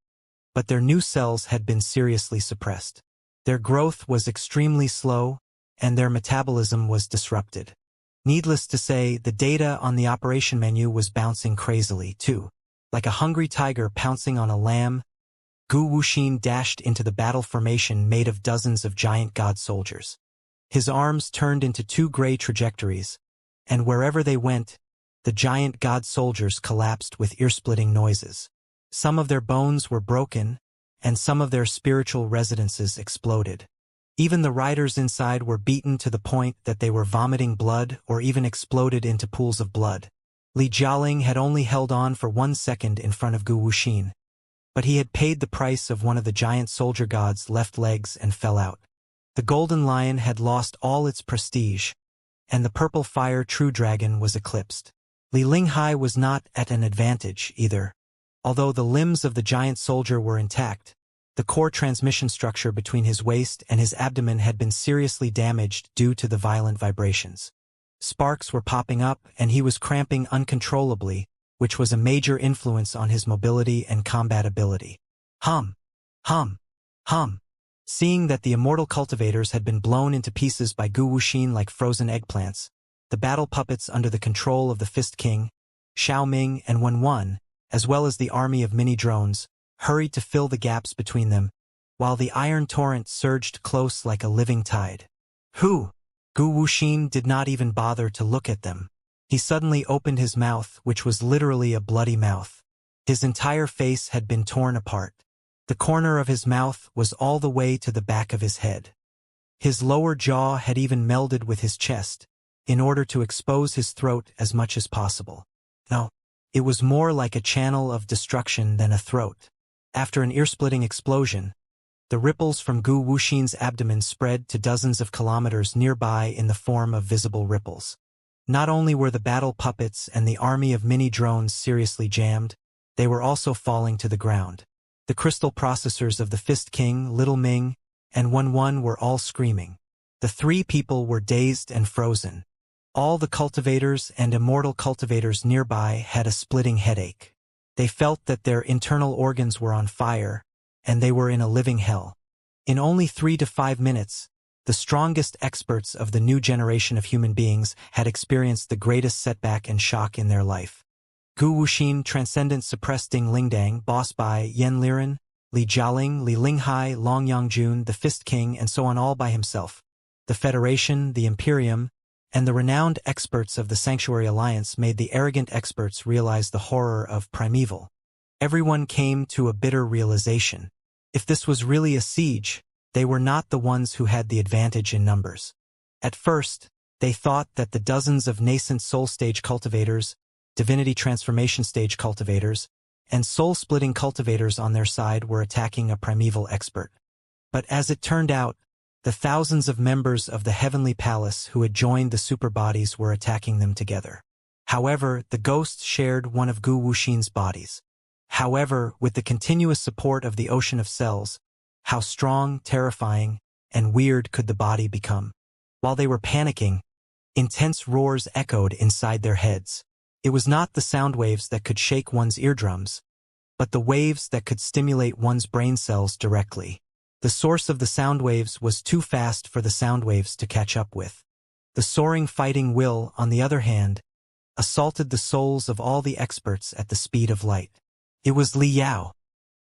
but their new cells had been seriously suppressed. Their growth was extremely slow, and their metabolism was disrupted. Needless to say, the data on the operation menu was bouncing crazily, too. Like a hungry tiger pouncing on a lamb, Gu Wuxin dashed into the battle formation made of dozens of giant god soldiers. His arms turned into two gray trajectories, and wherever they went, the giant god soldiers collapsed with ear-splitting noises. Some of their bones were broken, and some of their spiritual residences exploded. Even the riders inside were beaten to the point that they were vomiting blood or even exploded into pools of blood. Li Jialing had only held on for 1 second in front of Gu Wuxin, but he had paid the price of one of the giant soldier gods' left legs and fell out. The golden lion had lost all its prestige, and the purple fire true dragon was eclipsed. Li Linghai was not at an advantage either. Although the limbs of the giant soldier were intact, the core transmission structure between his waist and his abdomen had been seriously damaged due to the violent vibrations. Sparks were popping up and he was cramping uncontrollably, which was a major influence on his mobility and combat ability. Hum! Hum! Hum! Seeing that the immortal cultivators had been blown into pieces by Gu Wuxin like frozen eggplants, the battle puppets under the control of the Fist King, Xiao Ming and Wen, as well as the army of mini-drones, hurried to fill the gaps between them, while the iron torrent surged close like a living tide. Who? Gu Wuxin did not even bother to look at them. He suddenly opened his mouth, which was literally a bloody mouth. His entire face had been torn apart. The corner of his mouth was all the way to the back of his head. His lower jaw had even melded with his chest, in order to expose his throat as much as possible. No, it was more like a channel of destruction than a throat. After an ear-splitting explosion, the ripples from Gu Wuxin's abdomen spread to dozens of kilometers nearby in the form of visible ripples. Not only were the battle puppets and the army of mini-drones seriously jammed, they were also falling to the ground. The crystal processors of the Fist King, Little Ming, and Wen were all screaming. The three people were dazed and frozen. All the cultivators and immortal cultivators nearby had a splitting headache. They felt that their internal organs were on fire, and they were in a living hell. In only 3 to 5 minutes, the strongest experts of the new generation of human beings had experienced the greatest setback and shock in their life. Gu Wuxin, Transcendent suppressed Ding Lingdang, Boss Bai, Yan Liren, Li Jialing, Li Linghai, Long Yangjun, the Fist King, and so on all by himself. The Federation, the Imperium, and the renowned experts of the Sanctuary Alliance made the arrogant experts realize the horror of primeval. Everyone came to a bitter realization. If this was really a siege, they were not the ones who had the advantage in numbers. At first, they thought that the dozens of nascent soul stage cultivators, divinity transformation stage cultivators, and soul-splitting cultivators on their side were attacking a primeval expert. But as it turned out, the thousands of members of the Heavenly Palace who had joined the superbodies were attacking them together. However, the ghost shared one of Gu Wuxin's bodies. However, with the continuous support of the ocean of cells, how strong, terrifying, and weird could the body become? While they were panicking, intense roars echoed inside their heads. It was not the sound waves that could shake one's eardrums, but the waves that could stimulate one's brain cells directly. The source of the sound waves was too fast for the sound waves to catch up with. The soaring fighting will, on the other hand, assaulted the souls of all the experts at the speed of light. It was Li Yao.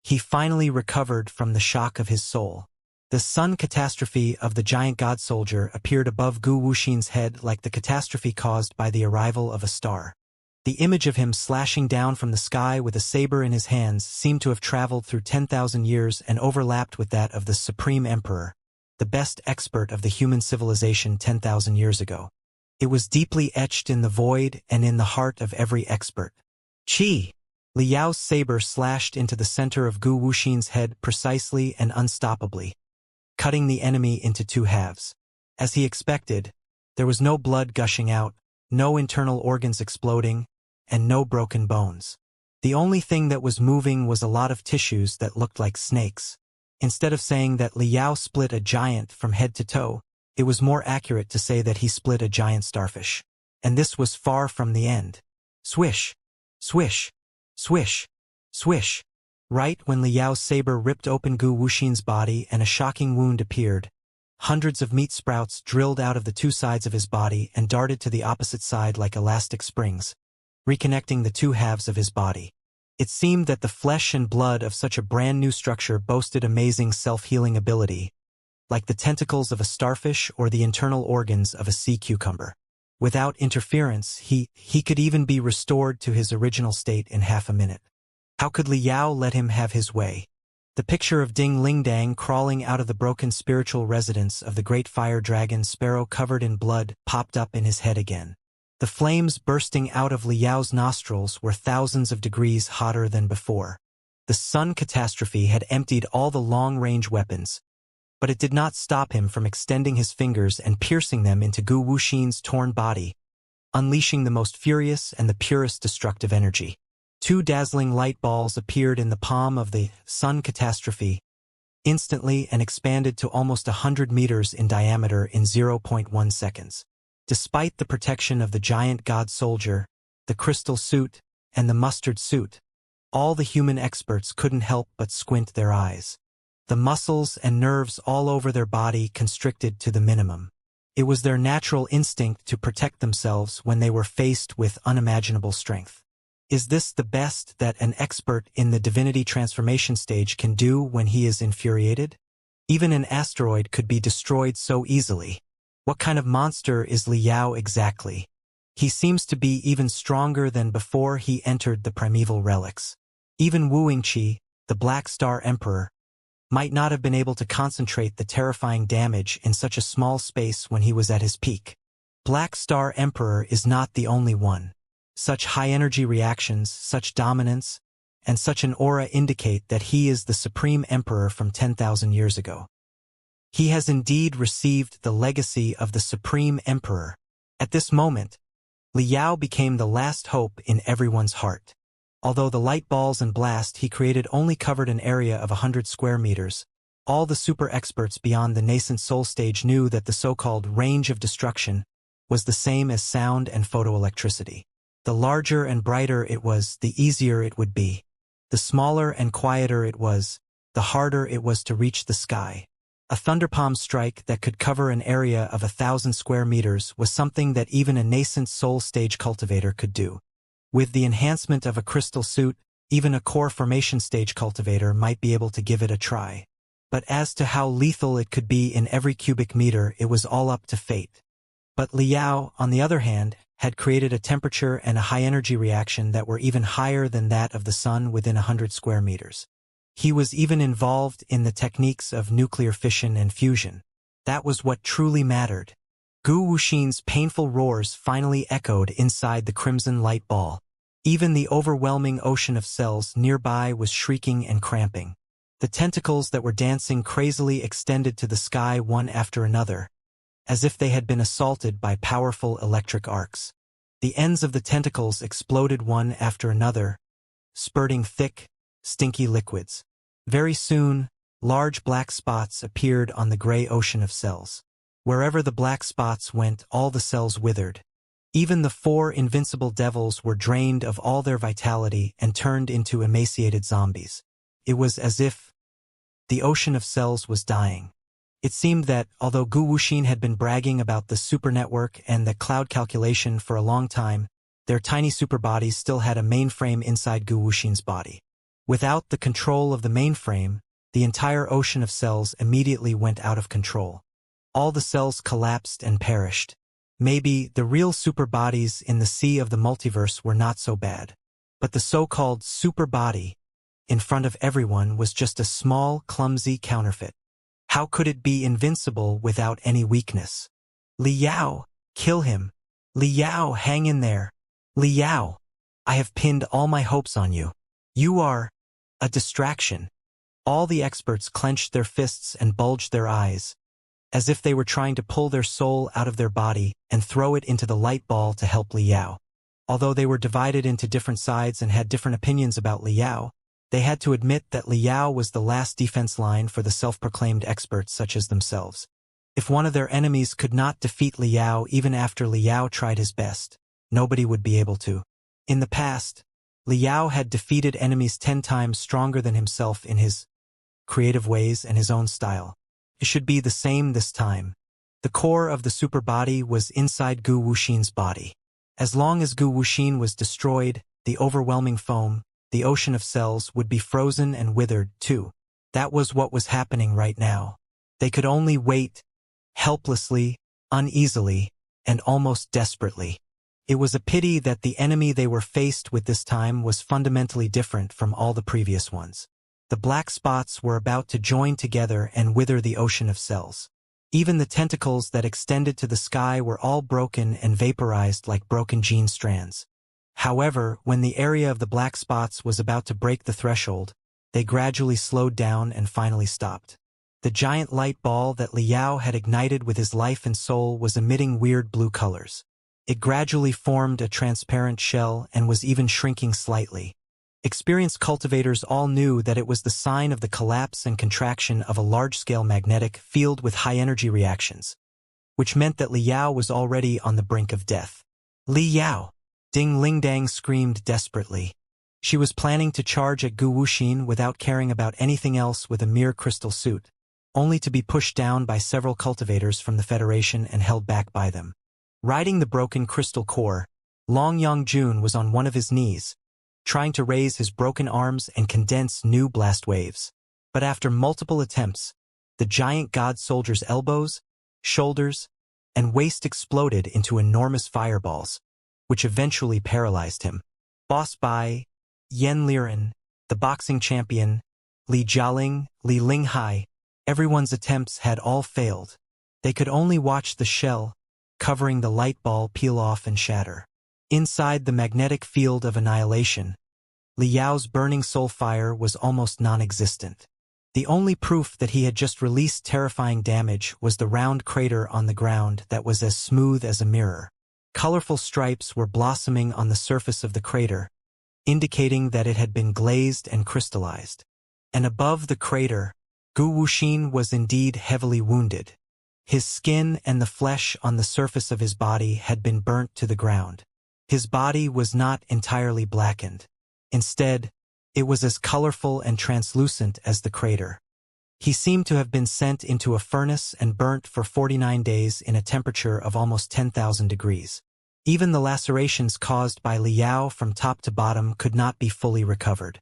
He finally recovered from the shock of his soul. The sun catastrophe of the giant god soldier appeared above Gu Wuxin's head like the catastrophe caused by the arrival of a star. The image of him slashing down from the sky with a saber in his hands seemed to have traveled through 10,000 years and overlapped with that of the Supreme Emperor, the best expert of the human civilization 10,000 years ago. It was deeply etched in the void and in the heart of every expert. Qi! Li Yao's saber slashed into the center of Gu Wuxin's head precisely and unstoppably, cutting the enemy into two halves. As he expected, there was no blood gushing out, no internal organs exploding, and no broken bones. The only thing that was moving was a lot of tissues that looked like snakes. Instead of saying that Li Yao split a giant from head to toe, it was more accurate to say that he split a giant starfish. And this was far from the end. Swish! Swish! Swish! Swish! Right when Li Yao's saber ripped open Gu Wuxin's body and a shocking wound appeared, hundreds of meat sprouts drilled out of the two sides of his body and darted to the opposite side like elastic springs, reconnecting the two halves of his body. It seemed that the flesh and blood of such a brand new structure boasted amazing self-healing ability, like the tentacles of a starfish or the internal organs of a sea cucumber. Without interference, he could even be restored to his original state in half a minute. How could Li Yao let him have his way? The picture of Ding Lingdang crawling out of the broken spiritual residence of the great fire dragon sparrow covered in blood popped up in his head again. The flames bursting out of Li Yao's nostrils were thousands of degrees hotter than before. The sun catastrophe had emptied all the long-range weapons, but it did not stop him from extending his fingers and piercing them into Gu Wuxin's torn body, unleashing the most furious and the purest destructive energy. Two dazzling light balls appeared in the palm of the sun catastrophe, instantly, and expanded to almost 100 meters in diameter in 0.1 seconds. Despite the protection of the giant god soldier, the crystal suit, and the mustard suit, all the human experts couldn't help but squint their eyes. The muscles and nerves all over their body constricted to the minimum. It was their natural instinct to protect themselves when they were faced with unimaginable strength. Is this the best that an expert in the divinity transformation stage can do when he is infuriated? Even an asteroid could be destroyed so easily. What kind of monster is Li Yao exactly? He seems to be even stronger than before he entered the primeval relics. Even Wu Yingqi, the Black Star Emperor, might not have been able to concentrate the terrifying damage in such a small space when he was at his peak. Black Star Emperor is not the only one. Such high-energy reactions, such dominance, and such an aura indicate that he is the supreme emperor from 10,000 years ago. He has indeed received the legacy of the supreme emperor. At this moment, Li Yao became the last hope in everyone's heart. Although the light balls and blast he created only covered an area of 100 square meters, all the super experts beyond the nascent soul stage knew that the so-called range of destruction was the same as sound and photoelectricity. The larger and brighter it was, the easier it would be. The smaller and quieter it was, the harder it was to reach the sky. A thunderpalm strike that could cover an area of 1,000 square meters was something that even a nascent soul stage cultivator could do. With the enhancement of a crystal suit, even a core formation stage cultivator might be able to give it a try. But as to how lethal it could be in every cubic meter, it was all up to fate. But Li Yao, on the other hand, had created a temperature and a high-energy reaction that were even higher than that of the sun within 100 square meters. He was even involved in the techniques of nuclear fission and fusion. That was what truly mattered. Gu Wuxin's painful roars finally echoed inside the crimson light ball. Even the overwhelming ocean of cells nearby was shrieking and cramping. The tentacles that were dancing crazily extended to the sky one after another, as if they had been assaulted by powerful electric arcs. The ends of the tentacles exploded one after another, spurting thick, stinky liquids. Very soon, large black spots appeared on the gray ocean of cells. Wherever the black spots went, all the cells withered. Even the 4 invincible devils were drained of all their vitality and turned into emaciated zombies. It was as if the ocean of cells was dying. It seemed that, although Gu Wuxin had been bragging about the super network and the cloud calculation for a long time, their tiny superbodies still had a mainframe inside Gu Wuxin's body. Without the control of the mainframe, the entire ocean of cells immediately went out of control. All the cells collapsed and perished. Maybe the real superbodies in the sea of the multiverse were not so bad. But the so-called superbody, in front of everyone, was just a small, clumsy counterfeit. How could it be invincible without any weakness? Li Yao, kill him. Li Yao, hang in there. Li Yao, I have pinned all my hopes on you. You are a distraction. All the experts clenched their fists and bulged their eyes, as if they were trying to pull their soul out of their body and throw it into the light ball to help Li Yao. Although they were divided into different sides and had different opinions about Li Yao, they had to admit that Li Yao was the last defense line for the self-proclaimed experts such as themselves. If one of their enemies could not defeat Li Yao even after Li Yao tried his best, nobody would be able to. In the past, Li Yao had defeated enemies 10 times stronger than himself in his creative ways and his own style. It should be the same this time. The core of the super body was inside Gu Wuxin's body. As long as Gu Wuxin was destroyed, the overwhelming foam, the ocean of cells, would be frozen and withered too. That was what was happening right now. They could only wait, helplessly, uneasily, and almost desperately. It was a pity that the enemy they were faced with this time was fundamentally different from all the previous ones. The black spots were about to join together and wither the ocean of cells. Even the tentacles that extended to the sky were all broken and vaporized like broken jean strands. However, when the area of the black spots was about to break the threshold, they gradually slowed down and finally stopped. The giant light ball that Li Yao had ignited with his life and soul was emitting weird blue colors. It gradually formed a transparent shell and was even shrinking slightly. Experienced cultivators all knew that it was the sign of the collapse and contraction of a large-scale magnetic field with high-energy reactions, which meant that Li Yao was already on the brink of death. Li Yao! Ding Lingdang screamed desperately. She was planning to charge at Gu Wuxin without caring about anything else with a mere crystal suit, only to be pushed down by several cultivators from the Federation and held back by them. Riding the broken crystal core, Long Yongjun was on one of his knees, trying to raise his broken arms and condense new blast waves. But after multiple attempts, the giant god soldier's elbows, shoulders, and waist exploded into enormous fireballs, which eventually paralyzed him. Boss Bai, Yan Liren, the boxing champion, Li Jialing, Li Linghai, everyone's attempts had all failed. They could only watch the shell, covering the light ball, peel off and shatter. Inside the magnetic field of annihilation, Li Yao's burning soul fire was almost non-existent. The only proof that he had just released terrifying damage was the round crater on the ground that was as smooth as a mirror. Colorful stripes were blossoming on the surface of the crater, indicating that it had been glazed and crystallized. And above the crater, Gu Wuxin was indeed heavily wounded. His skin and the flesh on the surface of his body had been burnt to the ground. His body was not entirely blackened. Instead, it was as colorful and translucent as the crater. He seemed to have been sent into a furnace and burnt for 49 days in a temperature of almost 10,000 degrees. Even the lacerations caused by Li Yao from top to bottom could not be fully recovered.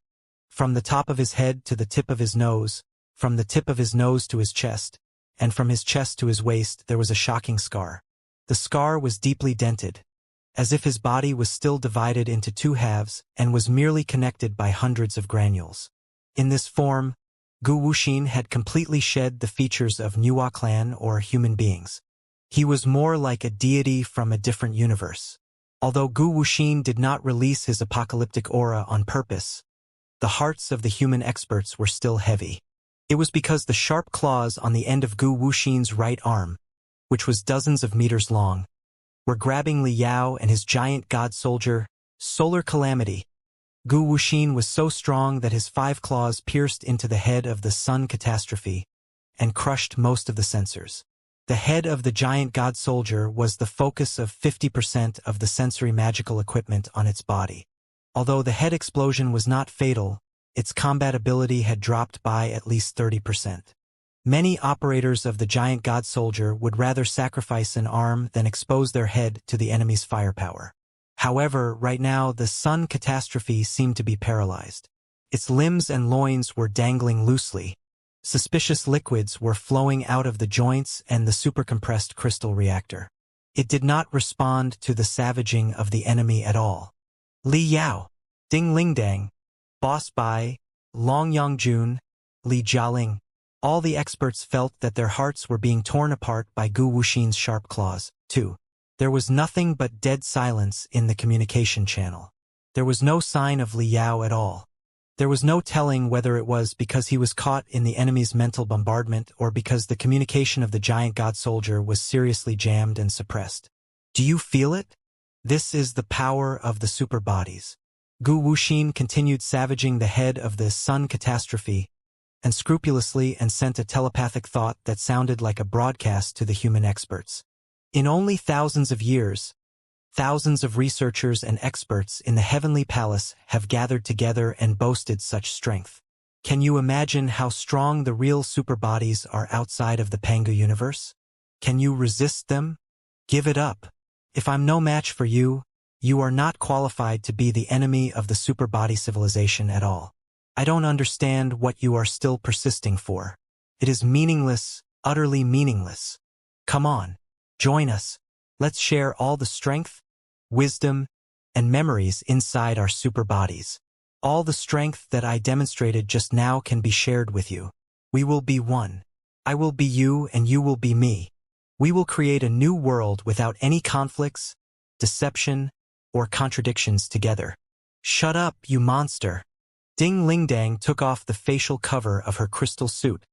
From the top of his head to the tip of his nose, from the tip of his nose to his chest, and from his chest to his waist there was a shocking scar. The scar was deeply dented, as if his body was still divided into 2 halves and was merely connected by hundreds of granules. In this form, Gu Wuxin had completely shed the features of Nuwa clan or human beings. He was more like a deity from a different universe. Although Gu Wuxin did not release his apocalyptic aura on purpose, the hearts of the human experts were still heavy. It was because the sharp claws on the end of Gu Wuxin's right arm, which was dozens of meters long, were grabbing Li Yao and his giant god soldier, Solar Calamity. Gu Wuxin was so strong that his 5 claws pierced into the head of the Sun Catastrophe and crushed most of the sensors. The head of the giant god soldier was the focus of 50% of the sensory magical equipment on its body. Although the head explosion was not fatal, its combat ability had dropped by at least 30%. Many operators of the giant god soldier would rather sacrifice an arm than expose their head to the enemy's firepower. However, right now the Sun Catastrophe seemed to be paralyzed. Its limbs and loins were dangling loosely. Suspicious liquids were flowing out of the joints and the supercompressed crystal reactor. It did not respond to the savaging of the enemy at all. Li Yao, Ding Lingdang, Boss Bai, Long Yongjun, Li Jialing, All the experts felt that their hearts were being torn apart by Gu Wuxin's sharp claws, too. There was nothing but dead silence in the communication channel. There was no sign of Li Yao at all. There was no telling whether it was because he was caught in the enemy's mental bombardment or because the communication of the giant god soldier was seriously jammed and suppressed. Do you feel it? This is the power of the super bodies. Gu Wuxin continued savaging the head of the sun catastrophe and scrupulously and sent a telepathic thought that sounded like a broadcast to the human experts. In only thousands of years, thousands of researchers and experts in the heavenly palace have gathered together and boasted such strength. Can you imagine how strong the real superbodies are outside of the Pangu universe? Can you resist them? Give it up. If I'm no match for you, you are not qualified to be the enemy of the superbody civilization at all. I don't understand what you are still persisting for. It is meaningless, utterly meaningless. Come on, join us. Let's share all the strength, wisdom, and memories inside our super bodies. All the strength that I demonstrated just now can be shared with you. We will be one. I will be you and you will be me. We will create a new world without any conflicts, deception, or contradictions together. Shut up, you monster. Ding Lingdang took off the facial cover of her crystal suit,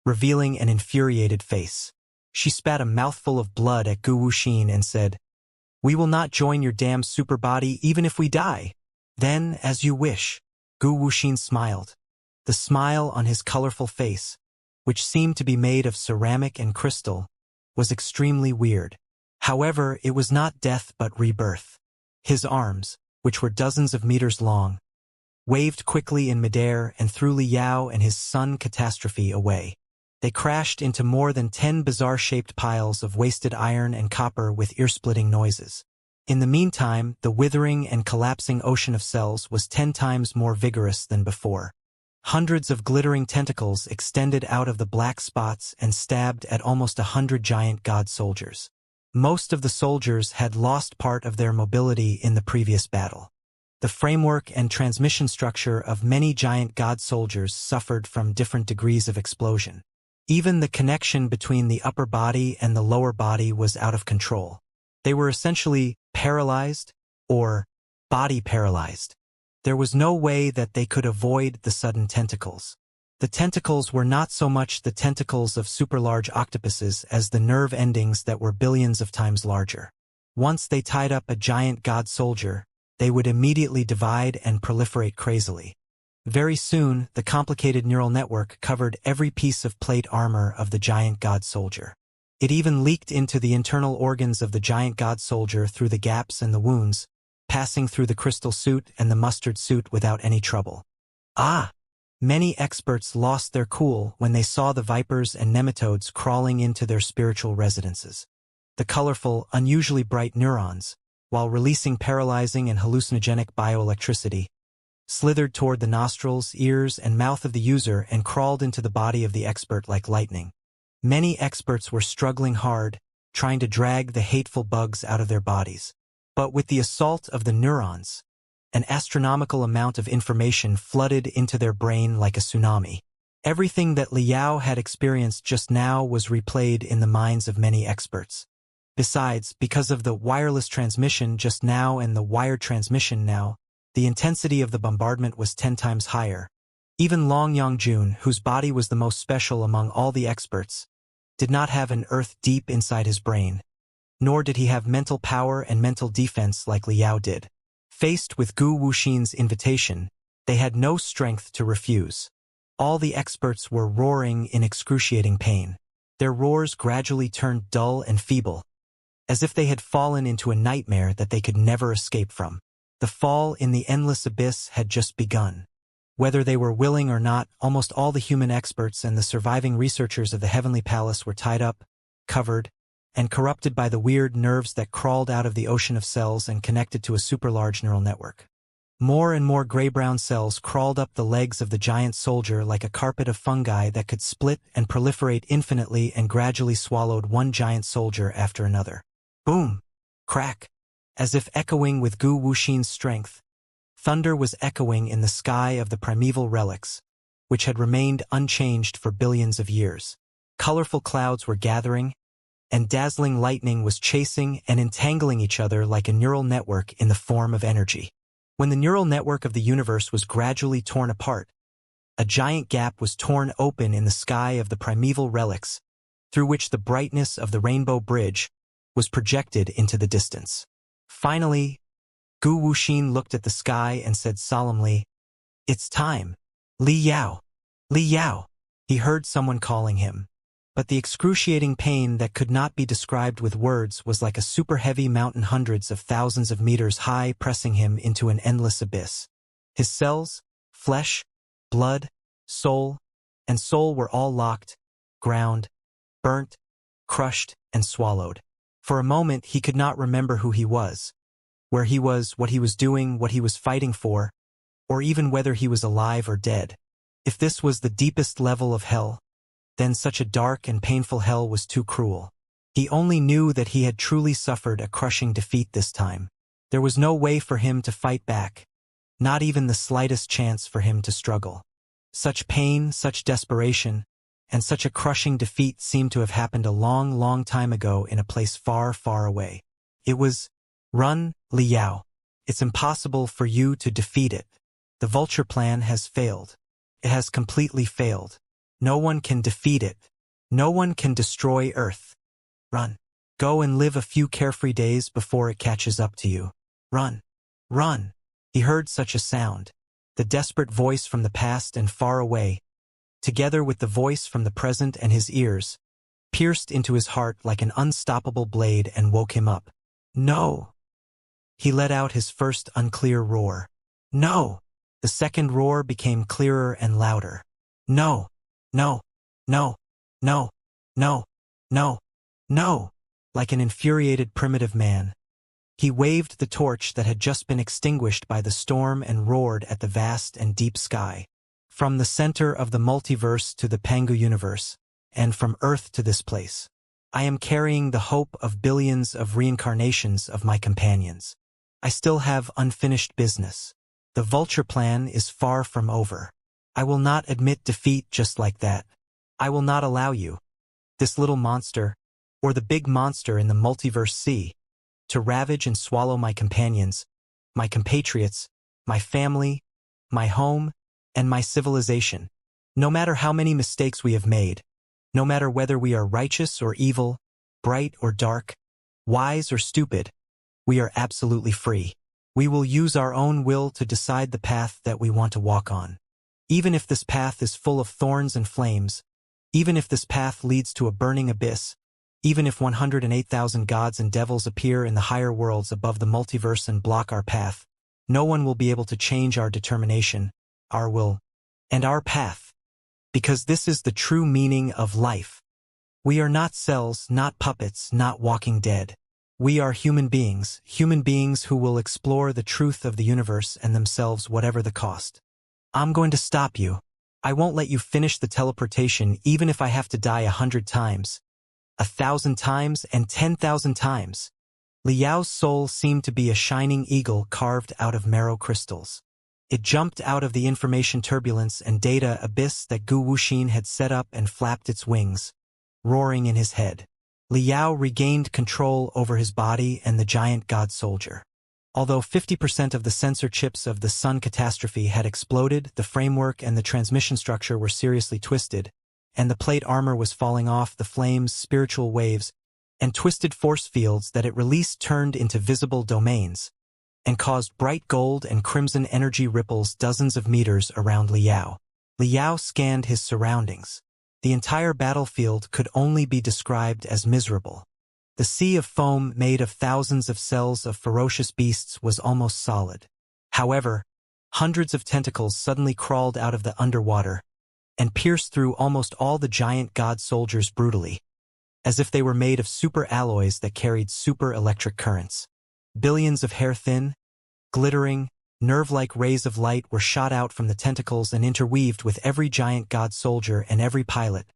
revealing an infuriated face. She spat a mouthful of blood at Gu Wuxin and said, "We will not join your damn superbody even if we die." "Then, as you wish." Gu Wuxin smiled. The smile on his colorful face, which seemed to be made of ceramic and crystal, was extremely weird. However, it was not death but rebirth. His arms, which were dozens of meters long, waved quickly in midair and threw Li Yao and his sun catastrophe away. They crashed into more than 10 bizarre-shaped piles of wasted iron and copper with ear-splitting noises. In the meantime, the withering and collapsing ocean of cells was 10 times more vigorous than before. Hundreds of glittering tentacles extended out of the black spots and stabbed at almost 100 giant god soldiers. Most of the soldiers had lost part of their mobility in the previous battle. The framework and transmission structure of many giant god soldiers suffered from different degrees of explosion. Even the connection between the upper body and the lower body was out of control. They were essentially paralyzed or body paralyzed. There was no way that they could avoid the sudden tentacles. The tentacles were not so much the tentacles of super-large octopuses as the nerve endings that were billions of times larger. Once they tied up a giant god soldier, they would immediately divide and proliferate crazily. Very soon, the complicated neural network covered every piece of plate armor of the giant god soldier. It even leaked into the internal organs of the giant god soldier through the gaps and the wounds, passing through the crystal suit and the mustard suit without any trouble. Ah! Many experts lost their cool when they saw the vipers and nematodes crawling into their spiritual residences. The colorful, unusually bright neurons, while releasing paralyzing and hallucinogenic bioelectricity, slithered toward the nostrils, ears, and mouth of the user and crawled into the body of the expert like lightning. Many experts were struggling hard, trying to drag the hateful bugs out of their bodies. But with the assault of the neurons, an astronomical amount of information flooded into their brain like a tsunami. Everything that Li Yao had experienced just now was replayed in the minds of many experts. Besides, because of the wireless transmission just now and the wired transmission now, the intensity of the bombardment was 10 times higher. Even Long Yongjun, whose body was the most special among all the experts, did not have an earth deep inside his brain, nor did he have mental power and mental defense like Li Yao did. Faced with Gu Wuxin's invitation, they had no strength to refuse. All the experts were roaring in excruciating pain. Their roars gradually turned dull and feeble, as if they had fallen into a nightmare that they could never escape from. The fall in the endless abyss had just begun. Whether they were willing or not, almost all the human experts and the surviving researchers of the Heavenly Palace were tied up, covered, and corrupted by the weird nerves that crawled out of the ocean of cells and connected to a super-large neural network. More and more gray-brown cells crawled up the legs of the giant soldier like a carpet of fungi that could split and proliferate infinitely and gradually swallowed one giant soldier after another. Boom! Crack! As if echoing with Gu Wuxin's strength, thunder was echoing in the sky of the primeval relics, which had remained unchanged for billions of years. Colorful clouds were gathering, and dazzling lightning was chasing and entangling each other like a neural network in the form of energy. When the neural network of the universe was gradually torn apart, a giant gap was torn open in the sky of the primeval relics, through which the brightness of the Rainbow Bridge was projected into the distance. Finally, Gu Wuxin looked at the sky and said solemnly, "It's time. Li Yao. Li Yao." He heard someone calling him, but the excruciating pain that could not be described with words was like a super-heavy mountain hundreds of thousands of meters high pressing him into an endless abyss. His cells, flesh, blood, soul, and soul were all locked, ground, burnt, crushed, and swallowed. For a moment he could not remember who he was, where he was, what he was doing, what he was fighting for, or even whether he was alive or dead. If this was the deepest level of hell, then such a dark and painful hell was too cruel. He only knew that he had truly suffered a crushing defeat this time. There was no way for him to fight back, not even the slightest chance for him to struggle. Such pain, such desperation, and such a crushing defeat seemed to have happened a long, long time ago in a place far, far away. It was, "Run, Li Yao. It's impossible for you to defeat it. The Vulture plan has failed. It has completely failed. No one can defeat it. No one can destroy Earth. Run. Go and live a few carefree days before it catches up to you. Run. Run." He heard such a sound, the desperate voice from the past and far away, together with the voice from the present and his ears, pierced into his heart like an unstoppable blade and woke him up. "No." He let out his first unclear roar. "No." The second roar became clearer and louder. "No. No. No. No. No. No. No." Like an infuriated primitive man, he waved the torch that had just been extinguished by the storm and roared at the vast and deep sky. "From the center of the multiverse to the Pangu universe, and from Earth to this place, I am carrying the hope of billions of reincarnations of my companions. I still have unfinished business. The Vulture plan is far from over. I will not admit defeat just like that. I will not allow you, this little monster, or the big monster in the multiverse sea, to ravage and swallow my companions, my compatriots, my family, my home, and my civilization. No matter how many mistakes we have made, no matter whether we are righteous or evil, bright or dark, wise or stupid, we are absolutely free. We will use our own will to decide the path that we want to walk on. Even if this path is full of thorns and flames, even if this path leads to a burning abyss, even if 108,000 gods and devils appear in the higher worlds above the multiverse and block our path, no one will be able to change our determination, our will, and our path. Because this is the true meaning of life. We are not cells, not puppets, not walking dead. We are human beings who will explore the truth of the universe and themselves whatever the cost. I'm going to stop you. I won't let you finish the teleportation even if I have to die 100 times. 1,000 times and 10,000 times. Li Yao's soul seemed to be a shining eagle carved out of marrow crystals. It jumped out of the information turbulence and data abyss that Gu Wuxin had set up and flapped its wings, roaring in his head. Li Yao regained control over his body and the giant god soldier. Although 50% of the sensor chips of the Sun catastrophe had exploded, the framework and the transmission structure were seriously twisted, and the plate armor was falling off. The flames, spiritual waves, and twisted force fields that it released turned into visible domains, and caused bright gold and crimson energy ripples dozens of meters around Li Yao. Li Yao scanned his surroundings. The entire battlefield could only be described as miserable. The sea of foam made of thousands of cells of ferocious beasts was almost solid. However, hundreds of tentacles suddenly crawled out of the underwater and pierced through almost all the giant god soldiers brutally, as if they were made of super alloys that carried super electric currents. Billions of hair-thin, glittering, nerve-like rays of light were shot out from the tentacles and interweaved with every giant god soldier and every pilot,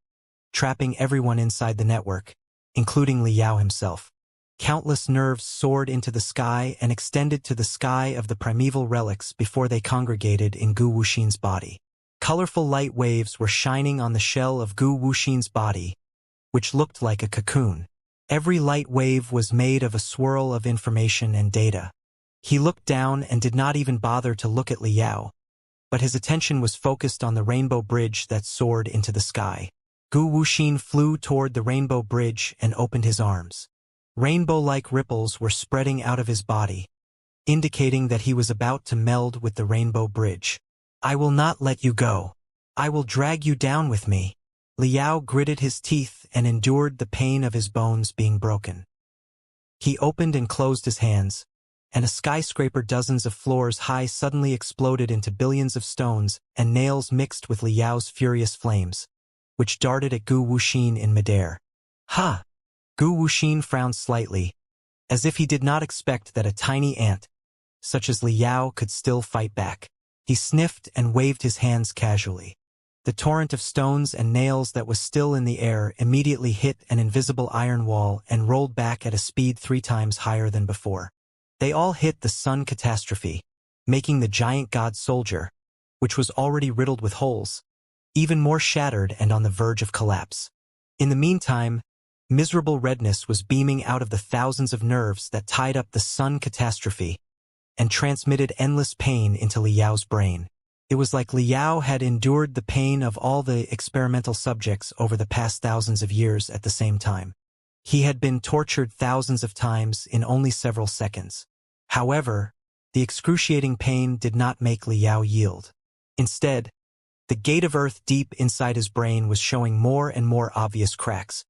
trapping everyone inside the network, including Li Yao himself. Countless nerves soared into the sky and extended to the sky of the primeval relics before they congregated in Gu Wuxin's body. Colorful light waves were shining on the shell of Gu Wuxin's body, which looked like a cocoon. Every light wave was made of a swirl of information and data. He looked down and did not even bother to look at Liao, but his attention was focused on the rainbow bridge that soared into the sky. Gu Wuxin flew toward the rainbow bridge and opened his arms. Rainbow-like ripples were spreading out of his body, indicating that he was about to meld with the rainbow bridge. "I will not let you go. I will drag you down with me." Liao gritted his teeth and endured the pain of his bones being broken. He opened and closed his hands, and a skyscraper dozens of floors high suddenly exploded into billions of stones and nails mixed with Liao's furious flames, which darted at Gu Wuxin in midair. "Ha!" Gu Wuxin frowned slightly, as if he did not expect that a tiny ant, such as Liao, could still fight back. He sniffed and waved his hands casually. The torrent of stones and nails that was still in the air immediately hit an invisible iron wall and rolled back at a speed 3 times higher than before. They all hit the sun catastrophe, making the giant god soldier, which was already riddled with holes, even more shattered and on the verge of collapse. In the meantime, miserable redness was beaming out of the thousands of nerves that tied up the sun catastrophe and transmitted endless pain into Liao's brain. It was like Liao had endured the pain of all the experimental subjects over the past thousands of years at the same time. He had been tortured thousands of times in only several seconds. However, the excruciating pain did not make Liao yield. Instead, the gate of earth deep inside his brain was showing more and more obvious cracks,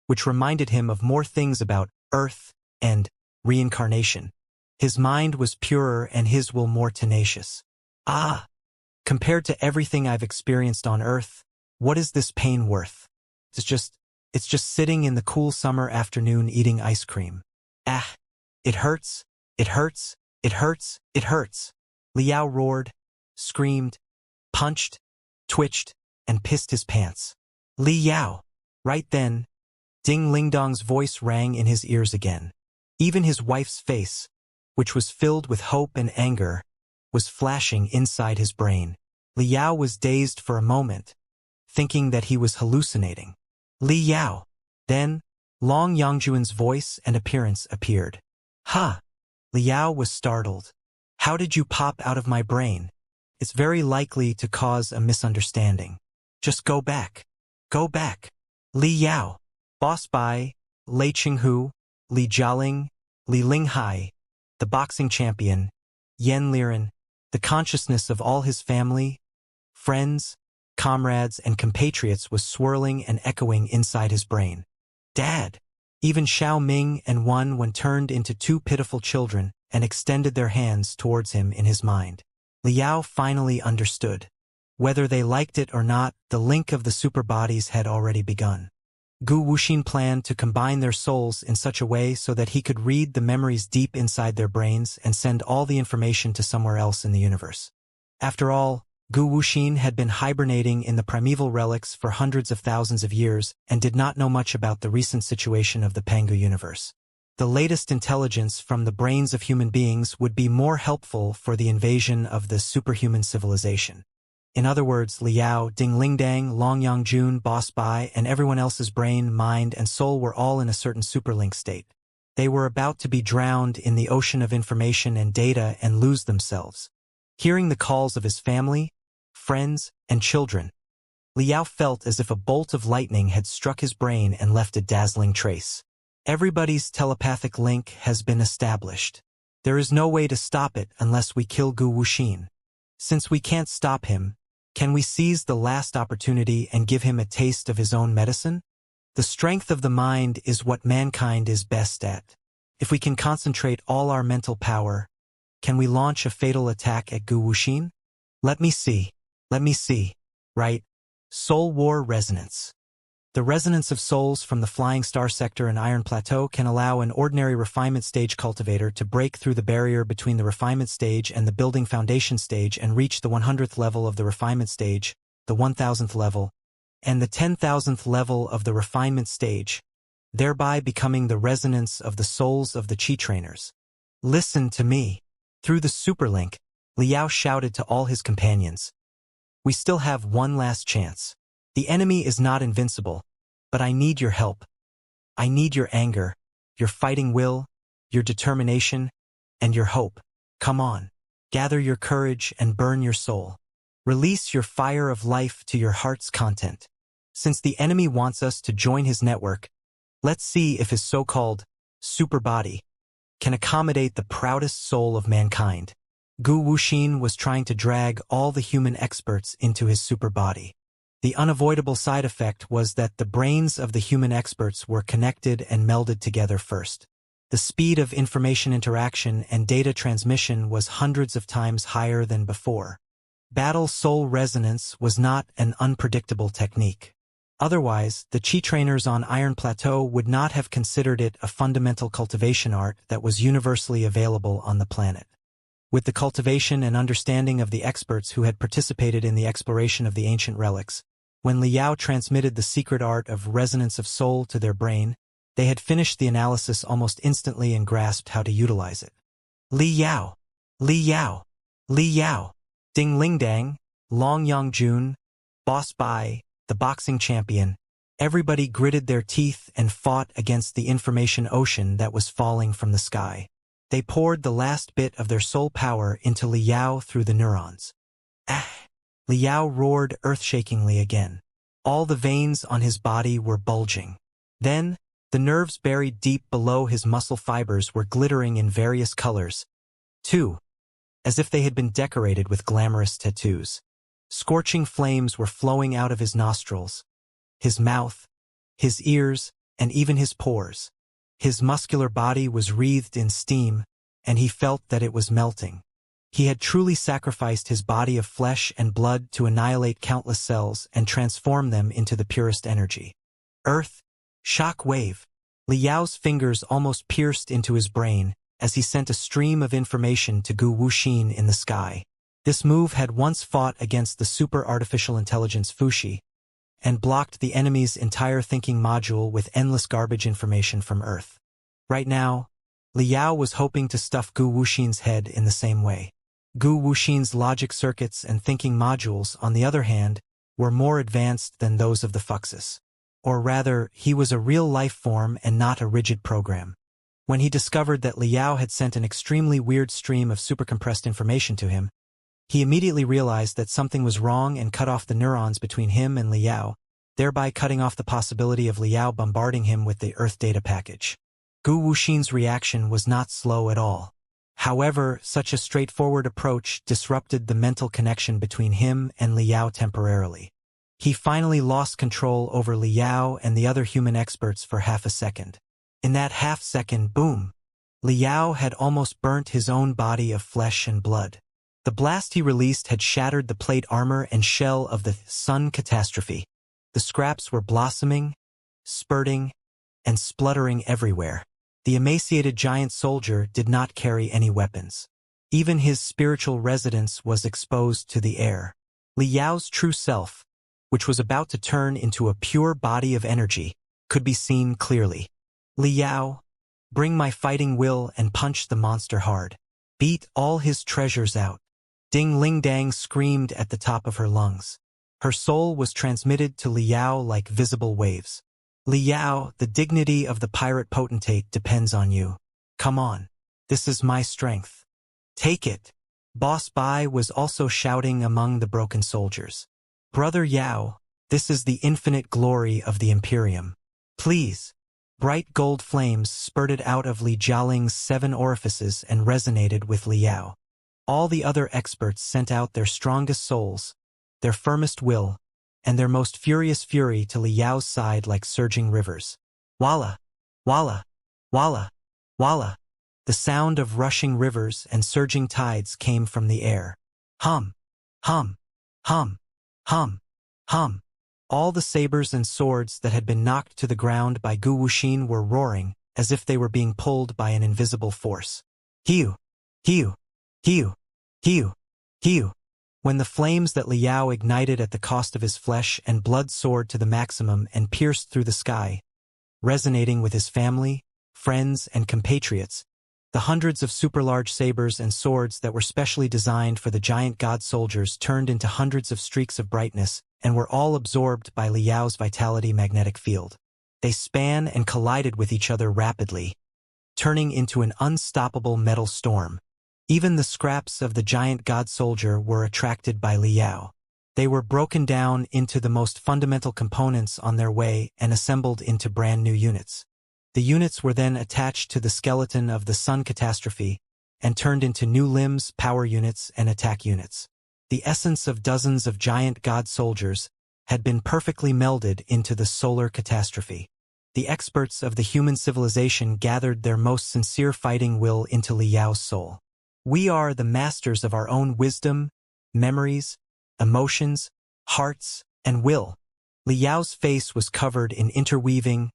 which reminded him of more things about Earth and reincarnation. His mind was purer and his will more tenacious. "Ah! Compared to everything I've experienced on Earth, what is this pain worth? It's just sitting in the cool summer afternoon eating ice cream. Ah! It hurts, it hurts, it hurts, it hurts." Liao roared, screamed, punched, twitched, and pissed his pants. "Liao!" Right then, Ding Lingdong's voice rang in his ears again. Even his wife's face, which was filled with hope and anger, was flashing inside his brain. Liao was dazed for a moment, thinking that he was hallucinating. "Liao!" Then, Long Yangjuan's voice and appearance appeared. "Ha!" Liao was startled. "How did you pop out of my brain? It's very likely to cause a misunderstanding. Just go back. Go back." Liao. Boss Bai, Lei Qinghu, Li Jialing, Li Linghai, the boxing champion, Yan Liren, the consciousness of all his family, friends, comrades, and compatriots was swirling and echoing inside his brain. "Dad!" Even Xiao Ming and Wen turned into 2 pitiful children and extended their hands towards him in his mind. Liao finally understood. Whether they liked it or not, the link of the super bodies had already begun. Gu Wuxin planned to combine their souls in such a way so that he could read the memories deep inside their brains and send all the information to somewhere else in the universe. After all, Gu Wuxin had been hibernating in the primeval relics for hundreds of thousands of years and did not know much about the recent situation of the Pangu universe. The latest intelligence from the brains of human beings would be more helpful for the invasion of the superhuman civilization. In other words, Liao, Ding Lingdang, Long Yangjun, Boss Bai, and everyone else's brain, mind, and soul were all in a certain superlink state. They were about to be drowned in the ocean of information and data and lose themselves. Hearing the calls of his family, friends, and children, Liao felt as if a bolt of lightning had struck his brain and left a dazzling trace. Everybody's telepathic link has been established. There is no way to stop it unless we kill Gu Wuxin. Since we can't stop him, can we seize the last opportunity and give him a taste of his own medicine? The strength of the mind is what mankind is best at. If we can concentrate all our mental power, can we launch a fatal attack at Gu Wuxin? Let me see. Right? Soul War Resonance. The resonance of souls from the Flying Star Sector and Iron Plateau can allow an ordinary refinement stage cultivator to break through the barrier between the refinement stage and the building foundation stage and reach the 100th level of the refinement stage, the 1000th level, and the 10,000th level of the refinement stage, thereby becoming the resonance of the souls of the Qi trainers. Listen to me. Through the superlink, Liao shouted to all his companions. We still have one last chance. The enemy is not invincible, but I need your help. I need your anger, your fighting will, your determination, and your hope. Come on, gather your courage and burn your soul. Release your fire of life to your heart's content. Since the enemy wants us to join his network, let's see if his so-called super body can accommodate the proudest soul of mankind. Gu Wuxin was trying to drag all the human experts into his super body. The unavoidable side effect was that the brains of the human experts were connected and melded together first. The speed of information interaction and data transmission was hundreds of times higher than before. Battle soul resonance was not an unpredictable technique. Otherwise, the Qi trainers on Iron Plateau would not have considered it a fundamental cultivation art that was universally available on the planet. With the cultivation and understanding of the experts who had participated in the exploration of the ancient relics, when Liao transmitted the secret art of resonance of soul to their brain, they had finished the analysis almost instantly and grasped how to utilize it. Li Yao, Li Yao, Li Yao, Ding Ling Dang, Long Yang Jun, Boss Bai, the boxing champion. Everybody gritted their teeth and fought against the information ocean that was falling from the sky. They poured the last bit of their soul power into Li Yao through the neurons. Ah! Li Yao roared earth-shakingly again. All the veins on his body were bulging. Then, the nerves buried deep below his muscle fibers were glittering in various colors, too, as if they had been decorated with glamorous tattoos. Scorching flames were flowing out of his nostrils, his mouth, his ears, and even his pores. His muscular body was wreathed in steam, and he felt that it was melting. He had truly sacrificed his body of flesh and blood to annihilate countless cells and transform them into the purest energy. Earth, shock wave. Li Yao's fingers almost pierced into his brain as he sent a stream of information to Gu Wuxin in the sky. This move had once fought against the super artificial intelligence Fuxi and blocked the enemy's entire thinking module with endless garbage information from Earth. Right now, Li Yao was hoping to stuff Gu Wuxin's head in the same way. Gu Wuxin's logic circuits and thinking modules, on the other hand, were more advanced than those of the Fuxis. Or rather, he was a real life form and not a rigid program. When he discovered that Li Yao had sent an extremely weird stream of supercompressed information to him, he immediately realized that something was wrong and cut off the neurons between him and Li Yao, thereby cutting off the possibility of Li Yao bombarding him with the Earth data package. Gu Wuxin's reaction was not slow at all. However, such a straightforward approach disrupted the mental connection between him and Li Yao temporarily. He finally lost control over Li Yao and the other human experts for half a second. In that half-second, boom, Li Yao had almost burnt his own body of flesh and blood. The blast he released had shattered the plate armor and shell of the Sun Catastrophe. The scraps were blossoming, spurting, and spluttering everywhere. The emaciated giant soldier did not carry any weapons. Even his spiritual residence was exposed to the air. Li Yao's true self, which was about to turn into a pure body of energy, could be seen clearly. Li Yao, bring my fighting will and punch the monster hard. Beat all his treasures out. Ding Ling Dang screamed at the top of her lungs. Her soul was transmitted to Li Yao like visible waves. Li Yao, the dignity of the pirate potentate depends on you. Come on. This is my strength. Take it. Boss Bai was also shouting among the broken soldiers. Brother Yao, this is the infinite glory of the Imperium. Please. Bright gold flames spurted out of Li Jialing's 7 orifices and resonated with Li Yao. All the other experts sent out their strongest souls, their firmest will, and their most furious fury to Li Yao's side like surging rivers. Walla! Walla! Walla! Walla! The sound of rushing rivers and surging tides came from the air. Hum! Hum! Hum! Hum! Hum! All the sabers and swords that had been knocked to the ground by Gu Wuxin were roaring, as if they were being pulled by an invisible force. Hiu! Hiu! Hiu! Hiu! Hiu! When the flames that Li Yao ignited at the cost of his flesh and blood soared to the maximum and pierced through the sky, resonating with his family, friends, and compatriots, The hundreds of super-large sabers and swords that were specially designed for the giant god soldiers turned into hundreds of streaks of brightness and were all absorbed by Liao's vitality magnetic field. They span and collided with each other rapidly, turning into an unstoppable metal storm. Even the scraps of the giant god soldier were attracted by Liao. They were broken down into the most fundamental components on their way and assembled into brand new units. The units were then attached to the skeleton of the sun catastrophe and turned into new limbs, power units, and attack units. The essence of dozens of giant god soldiers had been perfectly melded into the solar catastrophe. The experts of the human civilization gathered their most sincere fighting will into Liao's soul. We are the masters of our own wisdom, memories, emotions, hearts, and will. Liao's face was covered in interweaving,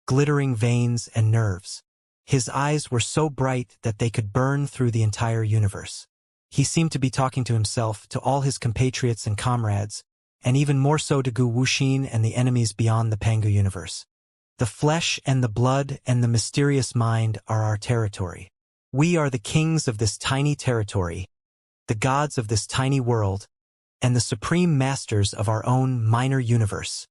glittering veins and nerves. His eyes were so bright that they could burn through the entire universe. He seemed to be talking to himself, to all his compatriots and comrades, and even more so to Gu Wuxin and the enemies beyond the Pangu universe. The flesh and the blood and the mysterious mind are our territory. We are the kings of this tiny territory, the gods of this tiny world, and the supreme masters of our own minor universe.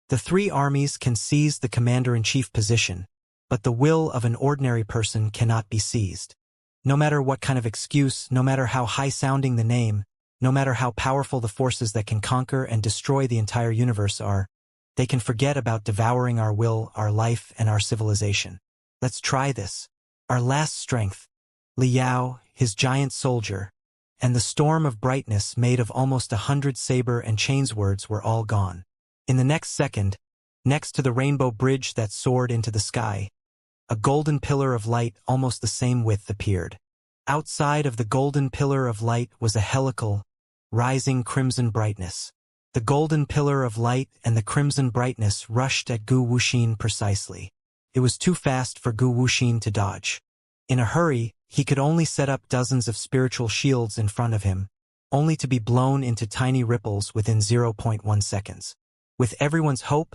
The three armies can seize the commander-in-chief position, but the will of an ordinary person cannot be seized. No matter what kind of excuse, no matter how high-sounding the name, no matter how powerful the forces that can conquer and destroy the entire universe are, they can forget about devouring our will, our life, and our civilization. Let's try this. Our last strength, Liao, his giant soldier, and the storm of brightness made of almost 100 saber and chains words were all gone. In the next second, next to the rainbow bridge that soared into the sky, a golden pillar of light almost the same width appeared. Outside of the golden pillar of light was a helical, rising crimson brightness. The golden pillar of light and the crimson brightness rushed at Gu Wuxin precisely. It was too fast for Gu Wuxin to dodge. In a hurry, he could only set up dozens of spiritual shields in front of him, only to be blown into tiny ripples within 0.1 seconds. With everyone's hope,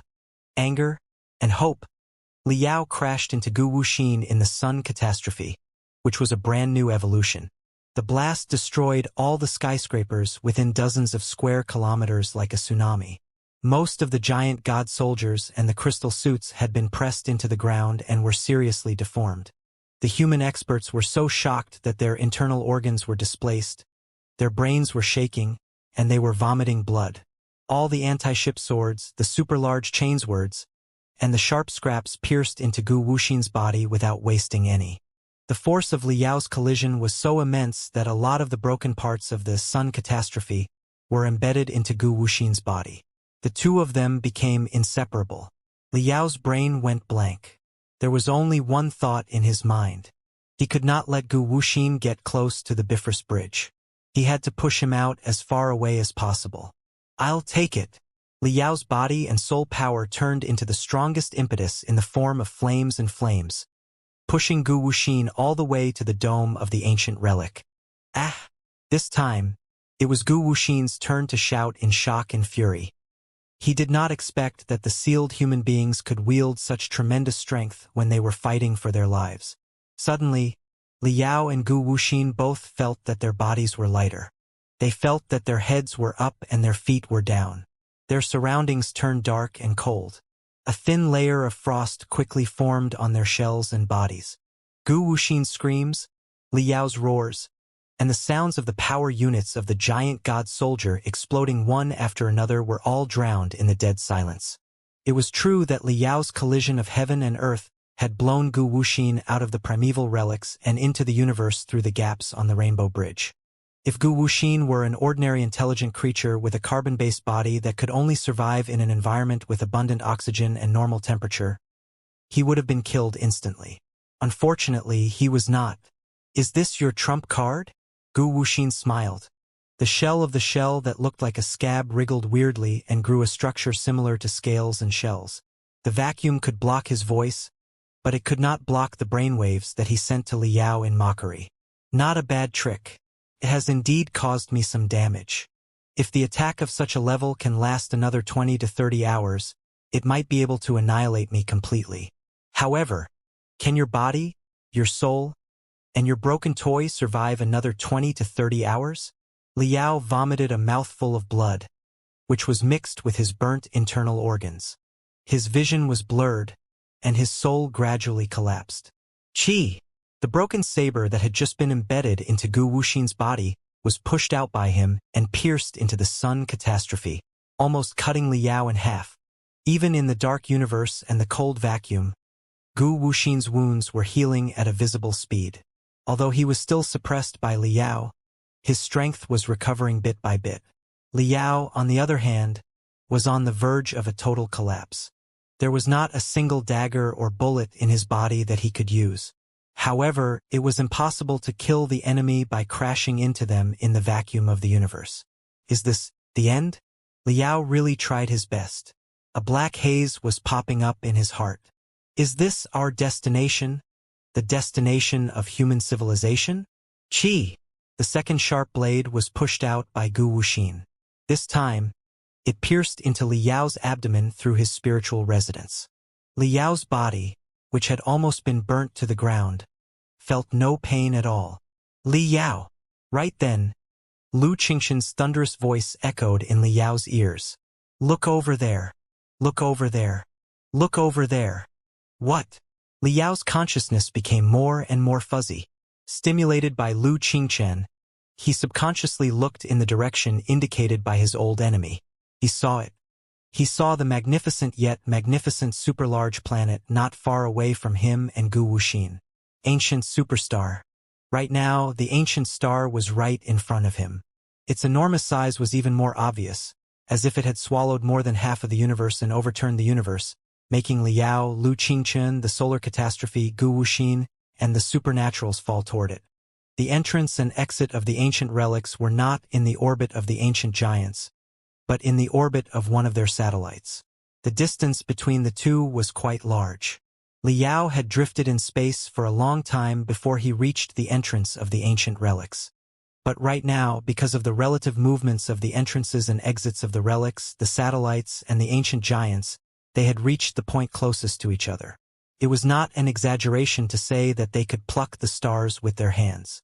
anger, and hope, Liao crashed into Gu Wuxin in the sun catastrophe, which was a brand new evolution. The blast destroyed all the skyscrapers within dozens of square kilometers like a tsunami. Most of the giant god soldiers and the crystal suits had been pressed into the ground and were seriously deformed. The human experts were so shocked that their internal organs were displaced, their brains were shaking, and they were vomiting blood. All the anti-ship swords, the super-large chains words, and the sharp scraps pierced into Gu Wuxin's body without wasting any. The force of Liao's collision was so immense that a lot of the broken parts of the sun catastrophe were embedded into Gu Wuxin's body. The two of them became inseparable. Liao's brain went blank. There was only one thought in his mind. He could not let Gu Wuxin get close to the Bifrost Bridge. He had to push him out as far away as possible. I'll take it. Liao's body and soul power turned into the strongest impetus in the form of flames and flames, pushing Gu Wuxin all the way to the dome of the ancient relic. Ah! This time, it was Gu Wuxin's turn to shout in shock and fury. He did not expect that the sealed human beings could wield such tremendous strength when they were fighting for their lives. Suddenly, Liao and Gu Wuxin both felt that their bodies were lighter. They felt that their heads were up and their feet were down. Their surroundings turned dark and cold. A thin layer of frost quickly formed on their shells and bodies. Gu Wuxin's screams, Liao's roars, and the sounds of the power units of the giant god soldier exploding one after another were all drowned in the dead silence. It was true that Liao's collision of heaven and earth had blown Gu Wuxin out of the primeval relics and into the universe through the gaps on the Rainbow Bridge. If Gu Wuxin were an ordinary intelligent creature with a carbon-based body that could only survive in an environment with abundant oxygen and normal temperature, he would have been killed instantly. Unfortunately, he was not. Is this your trump card? Gu Wuxin smiled. The shell of the shell that looked like a scab wriggled weirdly and grew a structure similar to scales and shells. The vacuum could block his voice, but it could not block the brainwaves that he sent to Liao in mockery. Not a bad trick. It has indeed caused me some damage. If the attack of such a level can last another 20 to 30 hours, it might be able to annihilate me completely. However, can your body, your soul, And your broken toy survive another 20 to 30 hours? Liao vomited a mouthful of blood, which was mixed with his burnt internal organs. His vision was blurred, and his soul gradually collapsed. Qi! The broken saber that had just been embedded into Gu Wuxin's body was pushed out by him and pierced into the sun catastrophe, almost cutting Liao in half. Even in the dark universe and the cold vacuum, Gu Wuxin's wounds were healing at a visible speed. Although he was still suppressed by Liao, his strength was recovering bit by bit. Liao, on the other hand, was on the verge of a total collapse. There was not a single dagger or bullet in his body that he could use. However, it was impossible to kill the enemy by crashing into them in the vacuum of the universe. Is this the end? Liao really tried his best. A black haze was popping up in his heart. Is this our destination? The destination of human civilization? Qi! The second sharp blade was pushed out by Gu Wuxin. This time, it pierced into Liao's abdomen through his spiritual residence. Liao's body, which had almost been burnt to the ground, felt no pain at all. Liao! Right then, Lu Qingxian's thunderous voice echoed in Liao's ears. Look over there. Look over there. Look over there. What? Liao's consciousness became more and more fuzzy. Stimulated by Lu Qingxian, he subconsciously looked in the direction indicated by his old enemy. He saw it. He saw the magnificent yet magnificent super-large planet not far away from him and Gu Wuxin. Ancient superstar. Right now, the ancient star was right in front of him. Its enormous size was even more obvious, as if it had swallowed more than half of the universe and overturned the universe, making Liao, Lu Qingxian, the solar catastrophe, Gu Wuxin, and the supernaturals fall toward it. The entrance and exit of the ancient relics were not in the orbit of the ancient giants, but in the orbit of one of their satellites. The distance between the two was quite large. Liao had drifted in space for a long time before he reached the entrance of the ancient relics. But right now, because of the relative movements of the entrances and exits of the relics, the satellites, and the ancient giants, they had reached the point closest to each other. It was not an exaggeration to say that they could pluck the stars with their hands.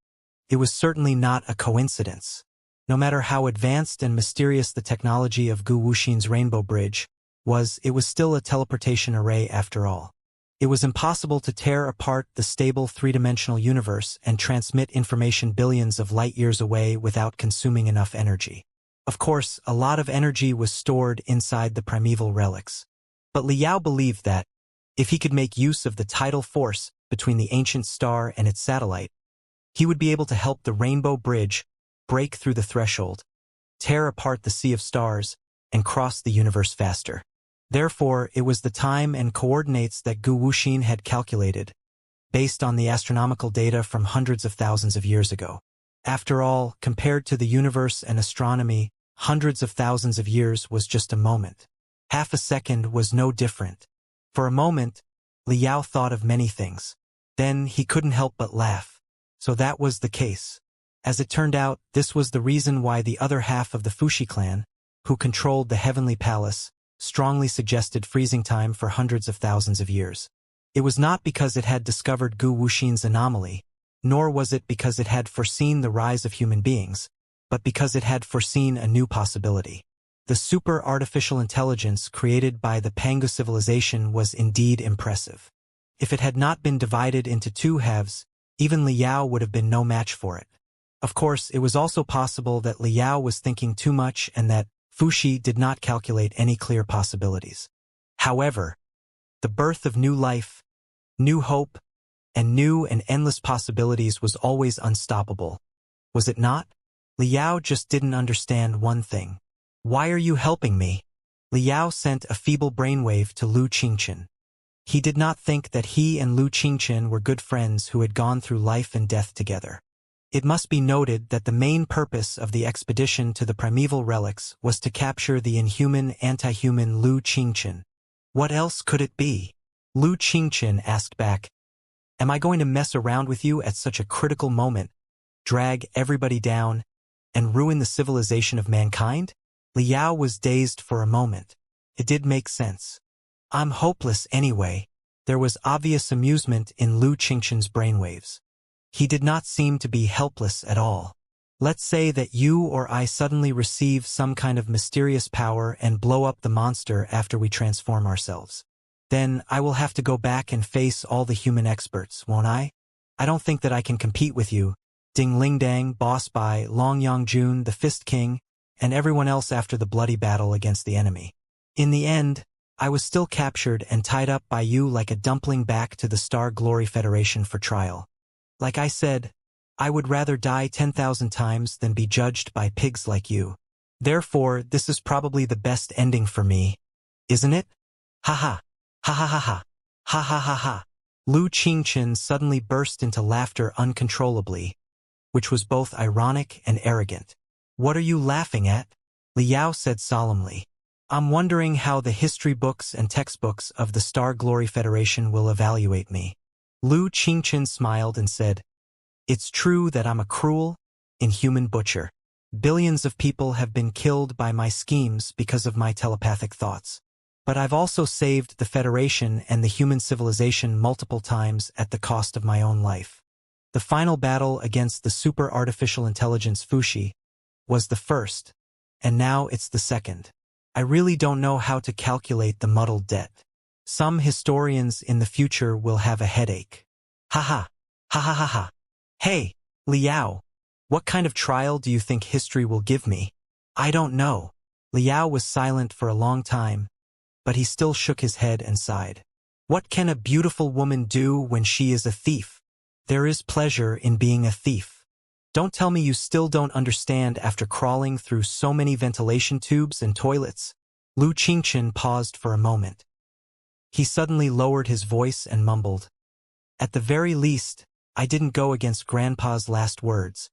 It was certainly not a coincidence. No matter how advanced and mysterious the technology of Gu Wuxin's Rainbow Bridge was, it was still a teleportation array after all. It was impossible to tear apart the stable three-dimensional universe and transmit information billions of light-years away without consuming enough energy. Of course, a lot of energy was stored inside the primeval relics. But Liao believed that, if he could make use of the tidal force between the ancient star and its satellite, he would be able to help the Rainbow Bridge break through the threshold, tear apart the sea of stars, and cross the universe faster. Therefore, it was the time and coordinates that Gu Wuxin had calculated, based on the astronomical data from hundreds of thousands of years ago. After all, compared to the universe and astronomy, hundreds of thousands of years was just a moment. Half a second was no different. For a moment, Liao thought of many things. Then he couldn't help but laugh. So that was the case. As it turned out, this was the reason why the other half of the Fuxi clan, who controlled the Heavenly Palace, strongly suggested freezing time for hundreds of thousands of years. It was not because it had discovered Gu Wuxin's anomaly, nor was it because it had foreseen the rise of human beings, but because it had foreseen a new possibility. The super artificial intelligence created by the Pangu civilization was indeed impressive. If it had not been divided into two halves, even Liao would have been no match for it. Of course, it was also possible that Liao was thinking too much and that Fuxi did not calculate any clear possibilities. However, the birth of new life, new hope, and new and endless possibilities was always unstoppable. Was it not? Liao just didn't understand one thing. Why are you helping me? Liao sent a feeble brainwave to Lu Qingxian. He did not think that he and Lu Qingxian were good friends who had gone through life and death together. It must be noted that the main purpose of the expedition to the primeval relics was to capture the inhuman, anti-human Lu Qingxian. What else could it be? Lu Qingxian asked back, "Am I going to mess around with you at such a critical moment, drag everybody down, and ruin the civilization of mankind?" Liao was dazed for a moment. It did make sense. I'm hopeless anyway. There was obvious amusement in Lu Qingxian's brainwaves. He did not seem to be helpless at all. Let's say that you or I suddenly receive some kind of mysterious power and blow up the monster after we transform ourselves. Then I will have to go back and face all the human experts, won't I? I don't think that I can compete with you, Ding Ling Dang, Boss Bai, Long Yang Jun, the Fist King, and everyone else after the bloody battle against the enemy. In the end, I was still captured and tied up by you like a dumpling back to the Star Glory Federation for trial. Like I said, I would rather die 10,000 times than be judged by pigs like you. Therefore, this is probably the best ending for me, isn't it? Ha ha. Ha ha ha ha. Ha ha ha ha. Lu Qingchen suddenly burst into laughter uncontrollably, which was both ironic and arrogant. What are you laughing at? Liao said solemnly. I'm wondering how the history books and textbooks of the Star Glory Federation will evaluate me. Lu Qingchen smiled and said, It's true that I'm a cruel, inhuman butcher. Billions of people have been killed by my schemes because of my telepathic thoughts. But I've also saved the Federation and the human civilization multiple times at the cost of my own life. The final battle against the super artificial intelligence Fuxi was the first, and now it's the second. I really don't know how to calculate the muddled debt. Some historians in the future will have a headache. Ha ha. Ha ha ha ha. Hey, Liao. What kind of trial do you think history will give me? I don't know. Liao was silent for a long time, but he still shook his head and sighed. What can a beautiful woman do when she is a thief? There is pleasure in being a thief. Don't tell me you still don't understand after crawling through so many ventilation tubes and toilets. Lu Qingchen paused for a moment. He suddenly lowered his voice and mumbled. At the very least, I didn't go against Grandpa's last words.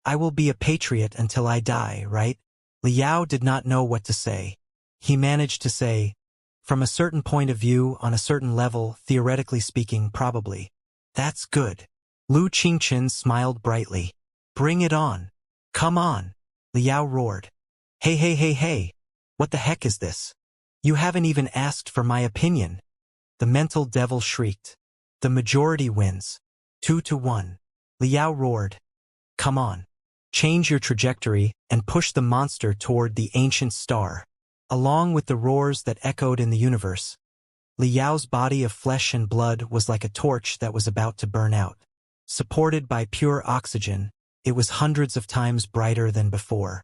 I will be a patriot until I die, right? Liao did not know what to say. He managed to say, from a certain point of view, on a certain level, theoretically speaking, probably. That's good. Lu Qingchen smiled brightly. Bring it on. Come on. Liao roared. Hey, hey, hey, hey. What the heck is this? You haven't even asked for my opinion. The mental devil shrieked. The majority wins. 2-1. Liao roared. Come on. Change your trajectory and push the monster toward the ancient star. Along with the roars that echoed in the universe, Liao's body of flesh and blood was like a torch that was about to burn out. Supported by pure oxygen, it was hundreds of times brighter than before.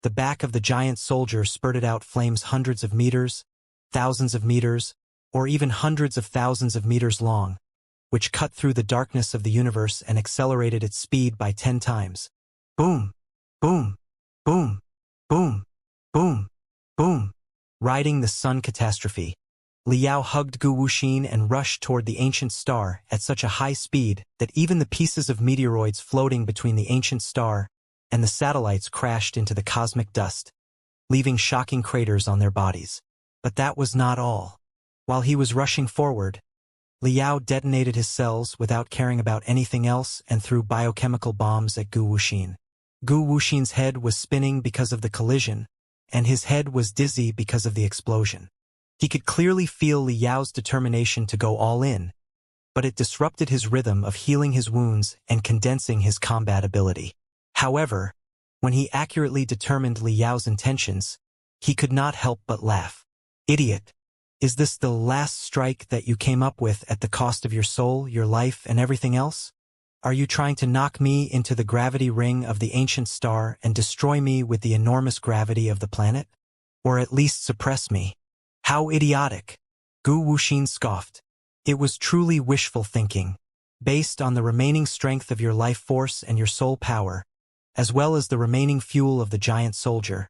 The back of the giant soldier spurted out flames hundreds of meters, thousands of meters, or even hundreds of thousands of meters long, which cut through the darkness of the universe and accelerated its speed by 10 times. Boom! Boom! Boom! Boom! Boom! Boom! Riding the sun catastrophe, Liao hugged Gu Wuxin and rushed toward the ancient star at such a high speed that even the pieces of meteoroids floating between the ancient star and the satellites crashed into the cosmic dust, leaving shocking craters on their bodies. But that was not all. While he was rushing forward, Liao detonated his cells without caring about anything else and threw biochemical bombs at Gu Wuxin. Gu Wuxin's head was spinning because of the collision, and his head was dizzy because of the explosion. He could clearly feel Liao's determination to go all in, but it disrupted his rhythm of healing his wounds and condensing his combat ability. However, when he accurately determined Liao's intentions, he could not help but laugh. Idiot! Is this the last strike that you came up with at the cost of your soul, your life, and everything else? Are you trying to knock me into the gravity ring of the ancient star and destroy me with the enormous gravity of the planet? Or at least suppress me? How idiotic! Gu Wuxin scoffed. It was truly wishful thinking, based on the remaining strength of your life force and your soul power, as well as the remaining fuel of the giant soldier.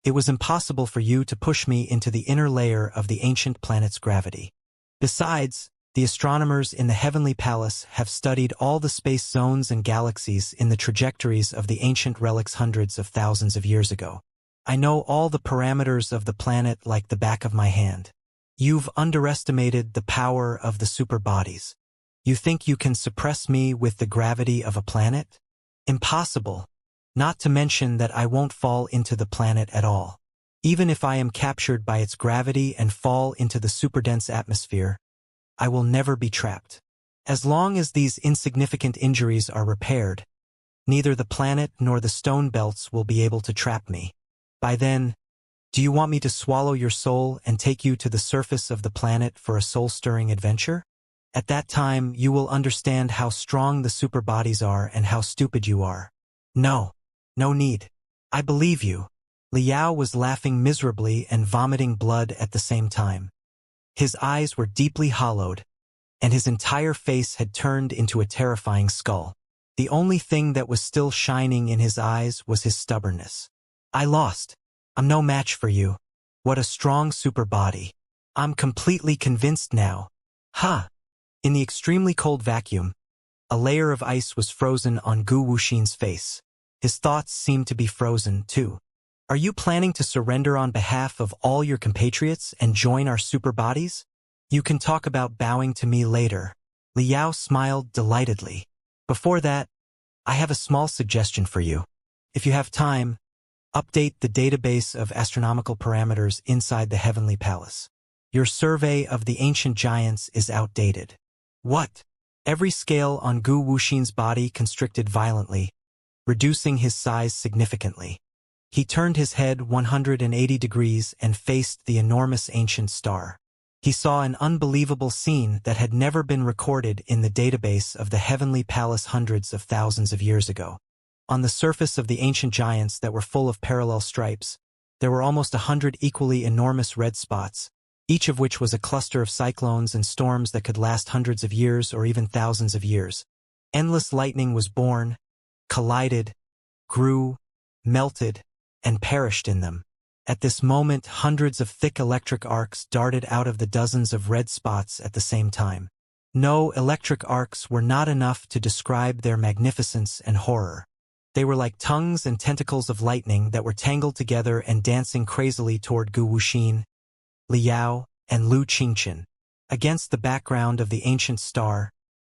It was impossible for you to push me into the inner layer of the ancient planet's gravity. Besides, the astronomers in the Heavenly Palace have studied all the space zones and galaxies in the trajectories of the ancient relics hundreds of thousands of years ago. I know all the parameters of the planet like the back of my hand. You've underestimated the power of the superbodies. You think you can suppress me with the gravity of a planet? Impossible. Not to mention that I won't fall into the planet at all. Even if I am captured by its gravity and fall into the superdense atmosphere, I will never be trapped. As long as these insignificant injuries are repaired, neither the planet nor the stone belts will be able to trap me. By then, do you want me to swallow your soul and take you to the surface of the planet for a soul-stirring adventure? At that time, you will understand how strong the super bodies are and how stupid you are. No. No need. I believe you. Liao was laughing miserably and vomiting blood at the same time. His eyes were deeply hollowed, and his entire face had turned into a terrifying skull. The only thing that was still shining in his eyes was his stubbornness. I lost. I'm no match for you. What a strong super body. I'm completely convinced now. Ha! In the extremely cold vacuum, a layer of ice was frozen on Gu Wuxin's face. His thoughts seemed to be frozen, too. Are you planning to surrender on behalf of all your compatriots and join our super bodies? You can talk about bowing to me later. Liao smiled delightedly. Before that, I have a small suggestion for you. If you have time, update the database of astronomical parameters inside the Heavenly Palace. Your survey of the ancient giants is outdated. What? Every scale on Gu Wuxin's body constricted violently, reducing his size significantly. He turned his head 180 degrees and faced the enormous ancient star. He saw an unbelievable scene that had never been recorded in the database of the Heavenly Palace hundreds of thousands of years ago. On the surface of the ancient giants that were full of parallel stripes, there were almost 100 equally enormous red spots, each of which was a cluster of cyclones and storms that could last hundreds of years or even thousands of years. Endless lightning was born, collided, grew, melted, and perished in them. At this moment, hundreds of thick electric arcs darted out of the dozens of red spots at the same time. No, electric arcs were not enough to describe their magnificence and horror. They were like tongues and tentacles of lightning that were tangled together and dancing crazily toward Gu Wuxin, Liao, and Lu Qingqian. Against the background of the ancient star,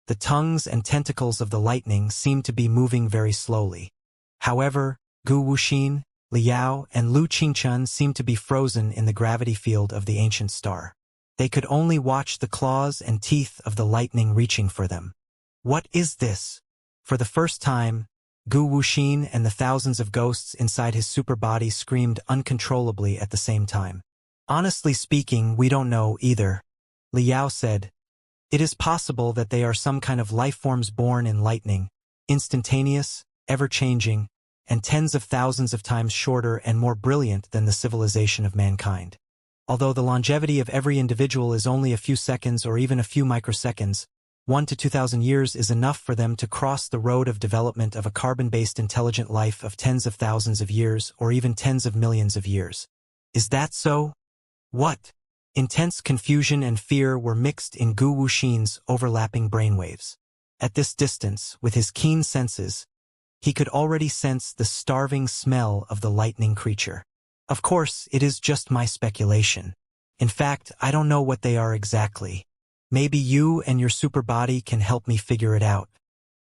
the tongues and tentacles of the lightning seemed to be moving very slowly. However, Gu Wuxin, Liao, and Lu Qingqian seemed to be frozen in the gravity field of the ancient star. They could only watch the claws and teeth of the lightning reaching for them. What is this? For the first time, Gu Wuxin and the thousands of ghosts inside his super body screamed uncontrollably at the same time. Honestly speaking, we don't know either, Liao said. It is possible that they are some kind of life forms born in lightning, instantaneous, ever-changing, and tens of thousands of times shorter and more brilliant than the civilization of mankind. Although the longevity of every individual is only a few seconds or even a few microseconds, 1 to 2,000 years is enough for them to cross the road of development of a carbon-based intelligent life of tens of thousands of years or even tens of millions of years. Is that so? What? Intense confusion and fear were mixed in Gu Wuxin's overlapping brainwaves. At this distance, with his keen senses, he could already sense the starving smell of the lightning creature. Of course, it is just my speculation. In fact, I don't know what they are exactly. Maybe you and your super body can help me figure it out.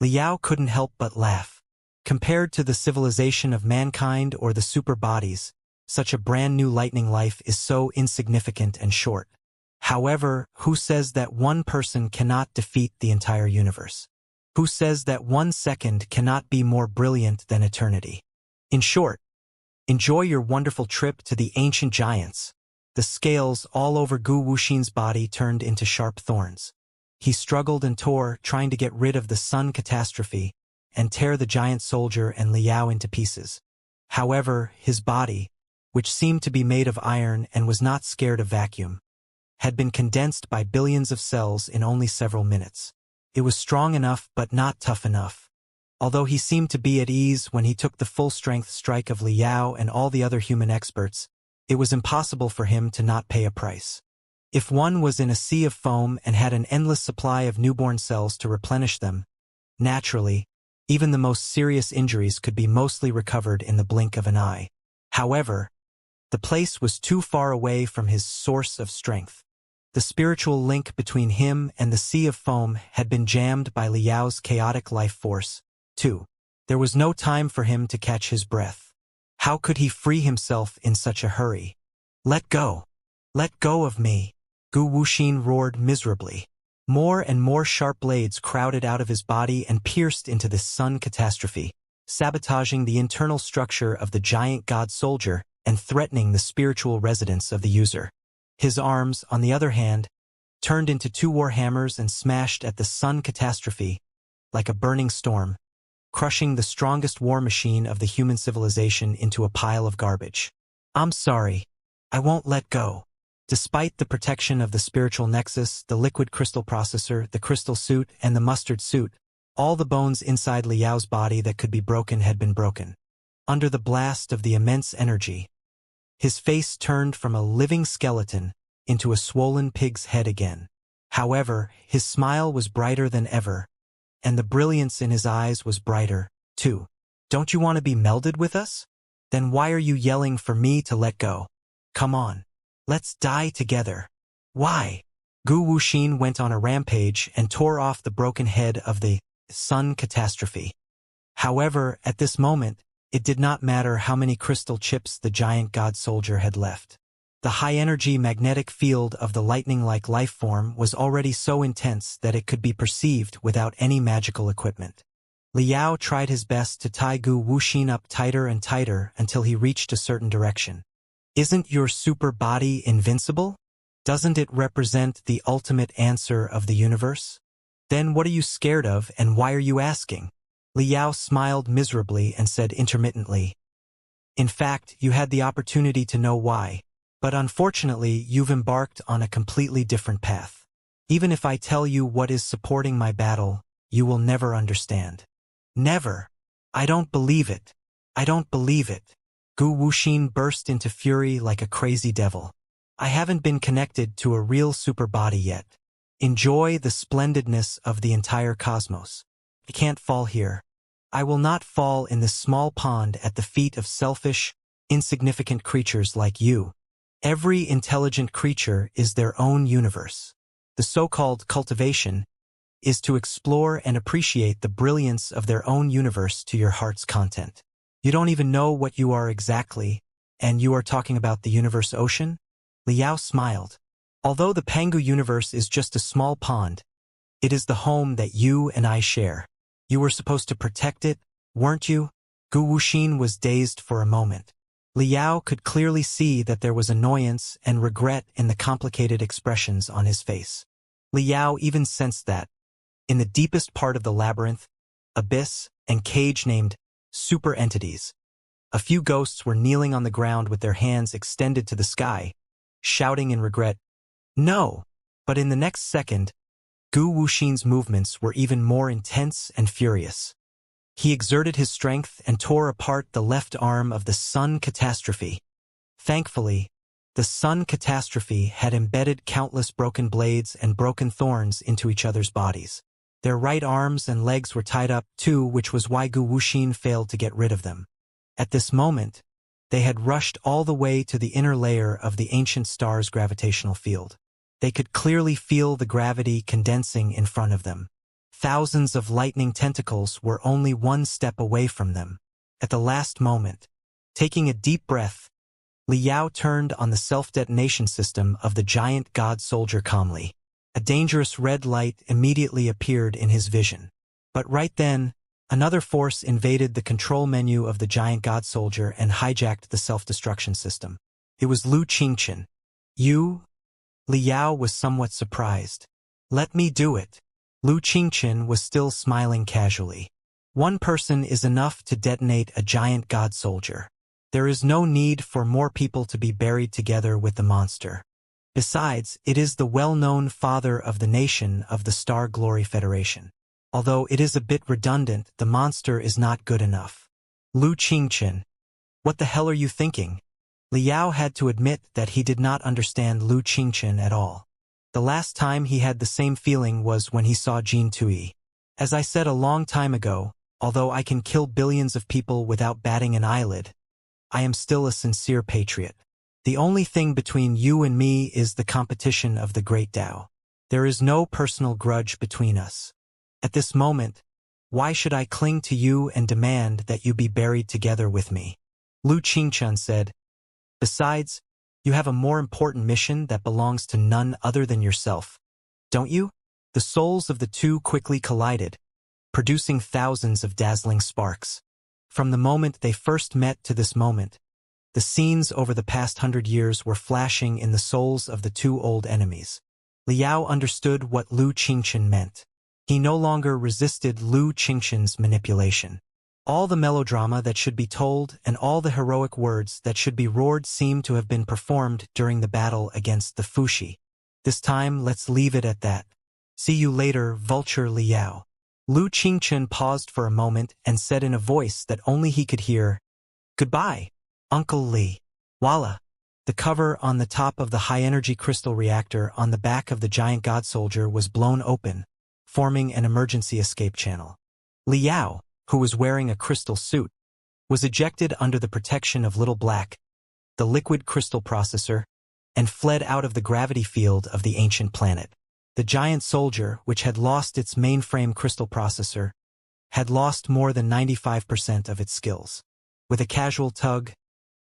Liao couldn't help but laugh. Compared to the civilization of mankind or the super bodies, such a brand new lightning life is so insignificant and short. However, who says that one person cannot defeat the entire universe? Who says that 1 second cannot be more brilliant than eternity? In short, enjoy your wonderful trip to the ancient giants. The scales all over Gu Wuxin's body turned into sharp thorns. He struggled and tore, trying to get rid of the sun catastrophe and tear the giant soldier and Liao into pieces. However, his body, which seemed to be made of iron and was not scared of vacuum, had been condensed by billions of cells in only several minutes. It was strong enough but not tough enough. Although he seemed to be at ease when he took the full-strength strike of Liao and all the other human experts, it was impossible for him to not pay a price. If one was in a sea of foam and had an endless supply of newborn cells to replenish them, naturally, even the most serious injuries could be mostly recovered in the blink of an eye. However, the place was too far away from his source of strength. The spiritual link between him and the sea of foam had been jammed by Liao's chaotic life force, too. There was no time for him to catch his breath. How could he free himself in such a hurry? Let go! Let go of me! Gu Wuxin roared miserably. More and more sharp blades crowded out of his body and pierced into this sun catastrophe, sabotaging the internal structure of the giant god soldier and threatening the spiritual residence of the user. His arms, on the other hand, turned into two war hammers and smashed at the sun catastrophe like a burning storm, crushing the strongest war machine of the human civilization into a pile of garbage. I'm sorry. I won't let go. Despite the protection of the spiritual nexus, the liquid crystal processor, the crystal suit, and the mustard suit, all the bones inside Liao's body that could be broken had been broken. Under the blast of the immense energy, his face turned from a living skeleton into a swollen pig's head again. However, his smile was brighter than ever, and the brilliance in his eyes was brighter, too. Don't you want to be melded with us? Then why are you yelling for me to let go? Come on. Let's die together. Why? Gu Wuxin went on a rampage and tore off the broken head of the sun catastrophe. However, at this moment, it did not matter how many crystal chips the giant god soldier had left. The high-energy magnetic field of the lightning-like life form was already so intense that it could be perceived without any magical equipment. Liao tried his best to tie Gu Wuxin up tighter and tighter until he reached a certain direction. Isn't your super body invincible? Doesn't it represent the ultimate answer of the universe? Then what are you scared of and why are you asking? Liao smiled miserably and said intermittently, in fact, you had the opportunity to know why. But unfortunately, you've embarked on a completely different path. Even if I tell you what is supporting my battle, you will never understand. Never. I don't believe it. I don't believe it. Gu Wuxin burst into fury like a crazy devil. I haven't been connected to a real super body yet. Enjoy the splendidness of the entire cosmos. I can't fall here. I will not fall in this small pond at the feet of selfish, insignificant creatures like you. Every intelligent creature is their own universe. The so-called cultivation is to explore and appreciate the brilliance of their own universe to your heart's content. You don't even know what you are exactly, and you are talking about the universe ocean? Liao smiled. Although the Pangu universe is just a small pond, it is the home that you and I share. You were supposed to protect it, weren't you? Gu Wuxin was dazed for a moment. Liao could clearly see that there was annoyance and regret in the complicated expressions on his face. Liao even sensed that, in the deepest part of the labyrinth, abyss, and cage named super entities, a few ghosts were kneeling on the ground with their hands extended to the sky, shouting in regret, "No!" But in the next second, Gu Wuxin's movements were even more intense and furious. He exerted his strength and tore apart the left arm of the sun catastrophe. Thankfully, the sun catastrophe had embedded countless broken blades and broken thorns into each other's bodies. Their right arms and legs were tied up too, which was why Gu Wuxin failed to get rid of them. At this moment, they had rushed all the way to the inner layer of the ancient star's gravitational field. They could clearly feel the gravity condensing in front of them. Thousands of lightning tentacles were only one step away from them. At the last moment, taking a deep breath, Liao turned on the self-detonation system of the giant god soldier calmly. A dangerous red light immediately appeared in his vision. But right then, another force invaded the control menu of the giant god soldier and hijacked the self-destruction system. It was Lu Qingchen. You? Liao was somewhat surprised. Let me do it. Lu Qingchen was still smiling casually. One person is enough to detonate a giant god soldier. There is no need for more people to be buried together with the monster. Besides, it is the well-known father of the nation of the Star Glory Federation. Although it is a bit redundant, the monster is not good enough. Lu Qingchen. What the hell are you thinking? Liao had to admit that he did not understand Lu Qingchen at all. The last time he had the same feeling was when he saw Jin Tui. As I said a long time ago, although I can kill billions of people without batting an eyelid, I am still a sincere patriot. The only thing between you and me is the competition of the great Tao. There is no personal grudge between us. At this moment, why should I cling to you and demand that you be buried together with me? Lu Qingchen said. Besides, you have a more important mission that belongs to none other than yourself, don't you? The souls of the two quickly collided, producing thousands of dazzling sparks. From the moment they first met to this moment, the scenes over the past 100 years were flashing in the souls of the two old enemies. Liao understood what Lu Qingchen meant. He no longer resisted Lu Qingchen's manipulation. All the melodrama that should be told and all the heroic words that should be roared seemed to have been performed during the battle against the Fuxi. This time, let's leave it at that. See you later, Vulture Liao. Lu Qingchen paused for a moment and said in a voice that only he could hear, "Goodbye, Uncle Li." Voila! The cover on the top of the high-energy crystal reactor on the back of the giant god soldier was blown open, forming an emergency escape channel. Liao, who was wearing a crystal suit, was ejected under the protection of Little Black, the liquid crystal processor, and fled out of the gravity field of the ancient planet. The giant soldier, which had lost its mainframe crystal processor, had lost more than 95% of its skills. With a casual tug,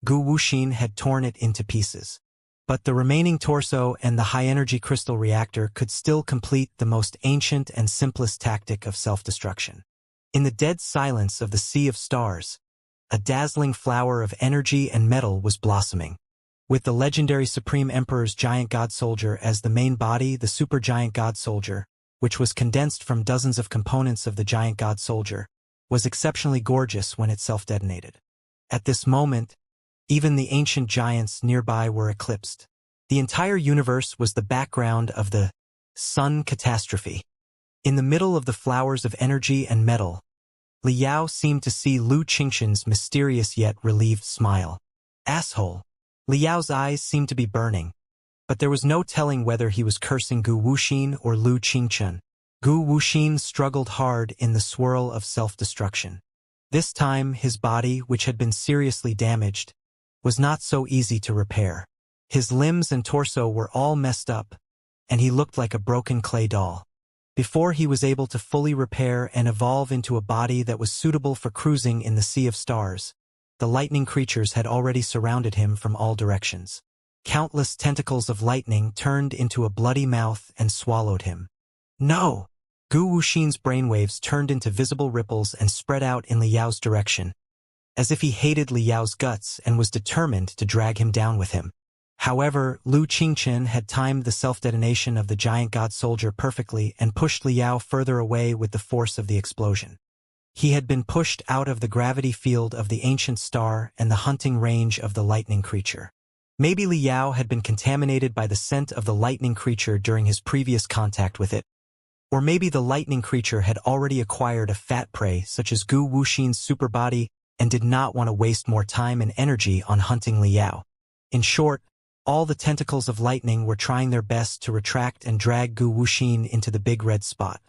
Gu Wuxin had torn it into pieces. But the remaining torso and the high-energy crystal reactor could still complete the most ancient and simplest tactic of self-destruction. In the dead silence of the sea of stars, a dazzling flower of energy and metal was blossoming. With the legendary Supreme Emperor's giant god soldier as the main body, the supergiant god soldier, which was condensed from dozens of components of the giant god soldier, was exceptionally gorgeous when it self-detonated. At this moment, even the ancient giants nearby were eclipsed. The entire universe was the background of the sun catastrophe. In the middle of the flowers of energy and metal, Liao seemed to see Lu Qingchen's mysterious yet relieved smile. Asshole! Liao's eyes seemed to be burning, but there was no telling whether he was cursing Gu Wuxin or Lu Qingchen. Gu Wuxin struggled hard in the swirl of self-destruction. This time, his body, which had been seriously damaged, was not so easy to repair. His limbs and torso were all messed up, and he looked like a broken clay doll. Before he was able to fully repair and evolve into a body that was suitable for cruising in the sea of stars, the lightning creatures had already surrounded him from all directions. Countless tentacles of lightning turned into a bloody mouth and swallowed him. No! Gu Wuxin's brainwaves turned into visible ripples and spread out in Liao's direction, as if he hated Liao's guts and was determined to drag him down with him. However, Lu Qingchen had timed the self-detonation of the giant god soldier perfectly and pushed Liao further away with the force of the explosion. He had been pushed out of the gravity field of the ancient star and the hunting range of the lightning creature. Maybe Liao had been contaminated by the scent of the lightning creature during his previous contact with it. Or maybe the lightning creature had already acquired a fat prey such as Gu Wuxin's superbody and did not want to waste more time and energy on hunting Liao. In short, all the tentacles of lightning were trying their best to retract and drag Gu Wuxin into the big red spot.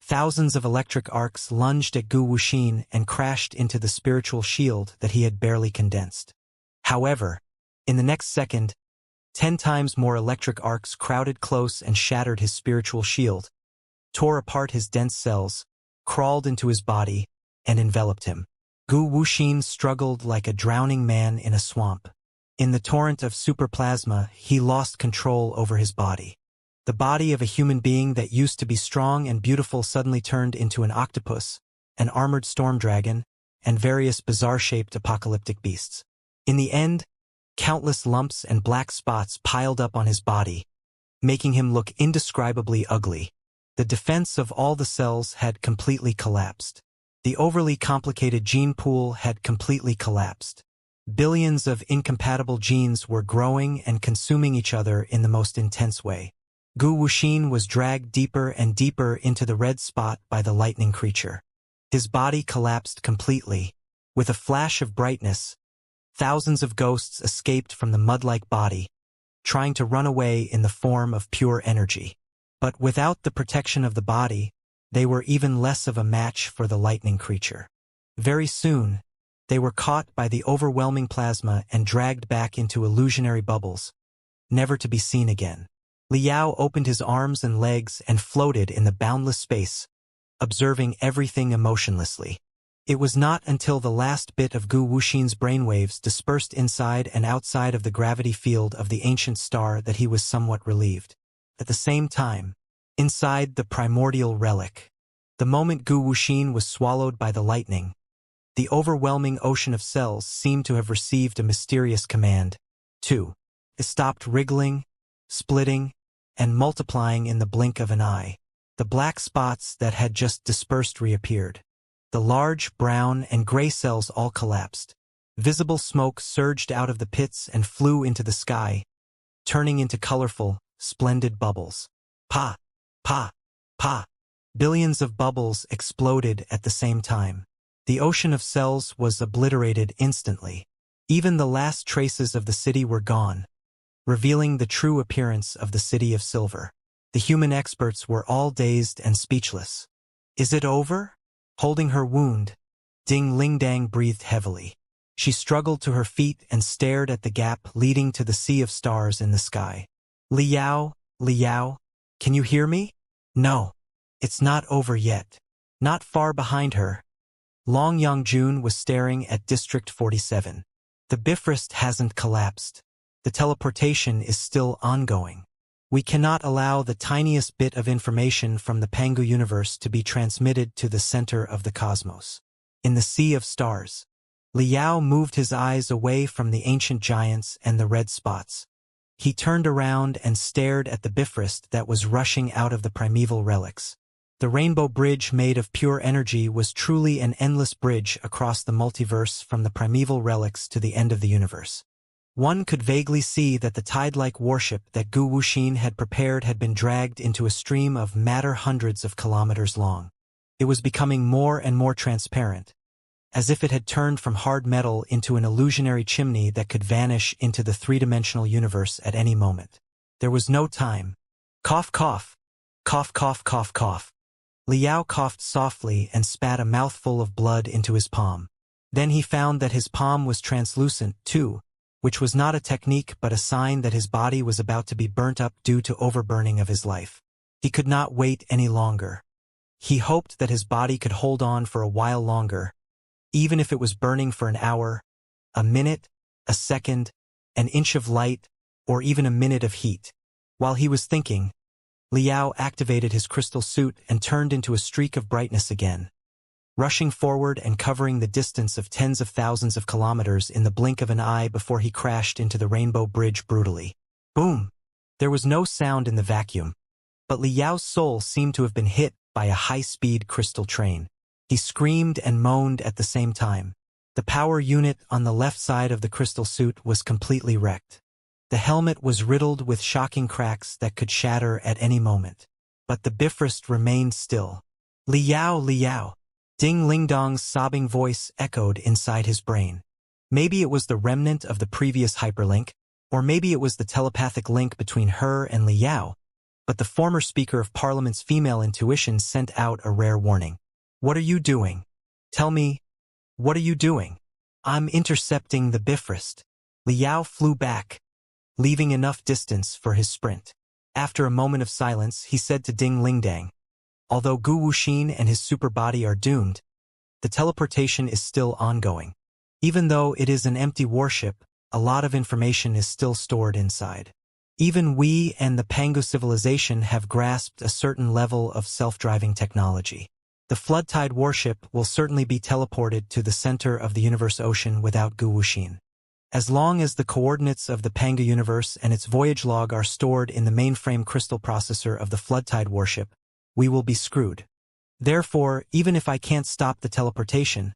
Thousands of electric arcs lunged at Gu Wuxin and crashed into the spiritual shield that he had barely condensed. However, in the next second, 10 times more electric arcs crowded close and shattered his spiritual shield, tore apart his dense cells, crawled into his body, and enveloped him. Gu Wuxin struggled like a drowning man in a swamp. In the torrent of superplasma, he lost control over his body. The body of a human being that used to be strong and beautiful suddenly turned into an octopus, an armored storm dragon, and various bizarre-shaped apocalyptic beasts. In the end, countless lumps and black spots piled up on his body, making him look indescribably ugly. The defense of all the cells had completely collapsed. The overly complicated gene pool had completely collapsed. Billions of incompatible genes were growing and consuming each other in the most intense way. Gu Wuxin was dragged deeper and deeper into the red spot by the lightning creature. His body collapsed completely. With a flash of brightness, thousands of ghosts escaped from the mud-like body, trying to run away in the form of pure energy. But without the protection of the body, they were even less of a match for the lightning creature. Very soon, they were caught by the overwhelming plasma and dragged back into illusionary bubbles, never to be seen again. Liao opened his arms and legs and floated in the boundless space, observing everything emotionlessly. It was not until the last bit of Gu Wuxin's brainwaves dispersed inside and outside of the gravity field of the ancient star that he was somewhat relieved. At the same time, Inside the primordial relic. The moment Gu Wuxin was swallowed by the lightning, the overwhelming ocean of cells seemed to have received a mysterious command. 2. It stopped wriggling, splitting, and multiplying in the blink of an eye. The black spots that had just dispersed reappeared. The large, brown, and gray cells all collapsed. Visible smoke surged out of the pits and flew into the sky, turning into colorful, splendid bubbles. Pa! Pa! Pa! Billions of bubbles exploded at the same time. The ocean of cells was obliterated instantly. Even the last traces of the city were gone, revealing the true appearance of the City of Silver. The human experts were all dazed and speechless. Is it over? Holding her wound, Ding Lingdang breathed heavily. She struggled to her feet and stared at the gap leading to the sea of stars in the sky. Liao, Liao, can you hear me? No, it's not over yet. Not far behind her, Long Yongjun was staring at District 47. The Bifrost hasn't collapsed. The teleportation is still ongoing. We cannot allow the tiniest bit of information from the Pangu universe to be transmitted to the center of the cosmos. In the sea of stars, Liao moved his eyes away from the ancient giants and the red spots. He turned around and stared at the Bifrost that was rushing out of the primeval relics. The rainbow bridge made of pure energy was truly an endless bridge across the multiverse from the primeval relics to the end of the universe. One could vaguely see that the tide-like warship that Gu Wuxin had prepared had been dragged into a stream of matter hundreds of kilometers long. It was becoming more and more transparent, as if it had turned from hard metal into an illusionary chimney that could vanish into the three-dimensional universe at any moment. There was no time. Cough, cough. Cough, cough, cough, cough. Liao coughed softly and spat a mouthful of blood into his palm. Then he found that his palm was translucent, too, which was not a technique but a sign that his body was about to be burnt up due to overburning of his life. He could not wait any longer. He hoped that his body could hold on for a while longer, even if it was burning for an hour, a minute, a second, an inch of light, or even a minute of heat. While he was thinking, Liao activated his crystal suit and turned into a streak of brightness again, rushing forward and covering the distance of tens of thousands of kilometers in the blink of an eye before he crashed into the rainbow bridge brutally. Boom! There was no sound in the vacuum, but Liao's soul seemed to have been hit by a high-speed crystal train. He screamed and moaned at the same time. The power unit on the left side of the crystal suit was completely wrecked. The helmet was riddled with shocking cracks that could shatter at any moment. But the Bifrost remained still. Liao, Liao! Ding Lingdong's sobbing voice echoed inside his brain. Maybe it was the remnant of the previous hyperlink, or maybe it was the telepathic link between her and Liao, but the former Speaker of Parliament's female intuition sent out a rare warning. What are you doing? Tell me, what are you doing? I'm intercepting the Bifrost. Liao flew back, leaving enough distance for his sprint. After a moment of silence, he said to Ding Lingdang, although Gu Wuxin and his super body are doomed, the teleportation is still ongoing. Even though it is an empty warship, a lot of information is still stored inside. Even we and the Pangu civilization have grasped a certain level of self-driving technology. The Floodtide warship will certainly be teleported to the center of the universe ocean without Gu Wuxin. As long as the coordinates of the Pangu universe and its voyage log are stored in the mainframe crystal processor of the Floodtide warship, we will be screwed. Therefore, even if I can't stop the teleportation,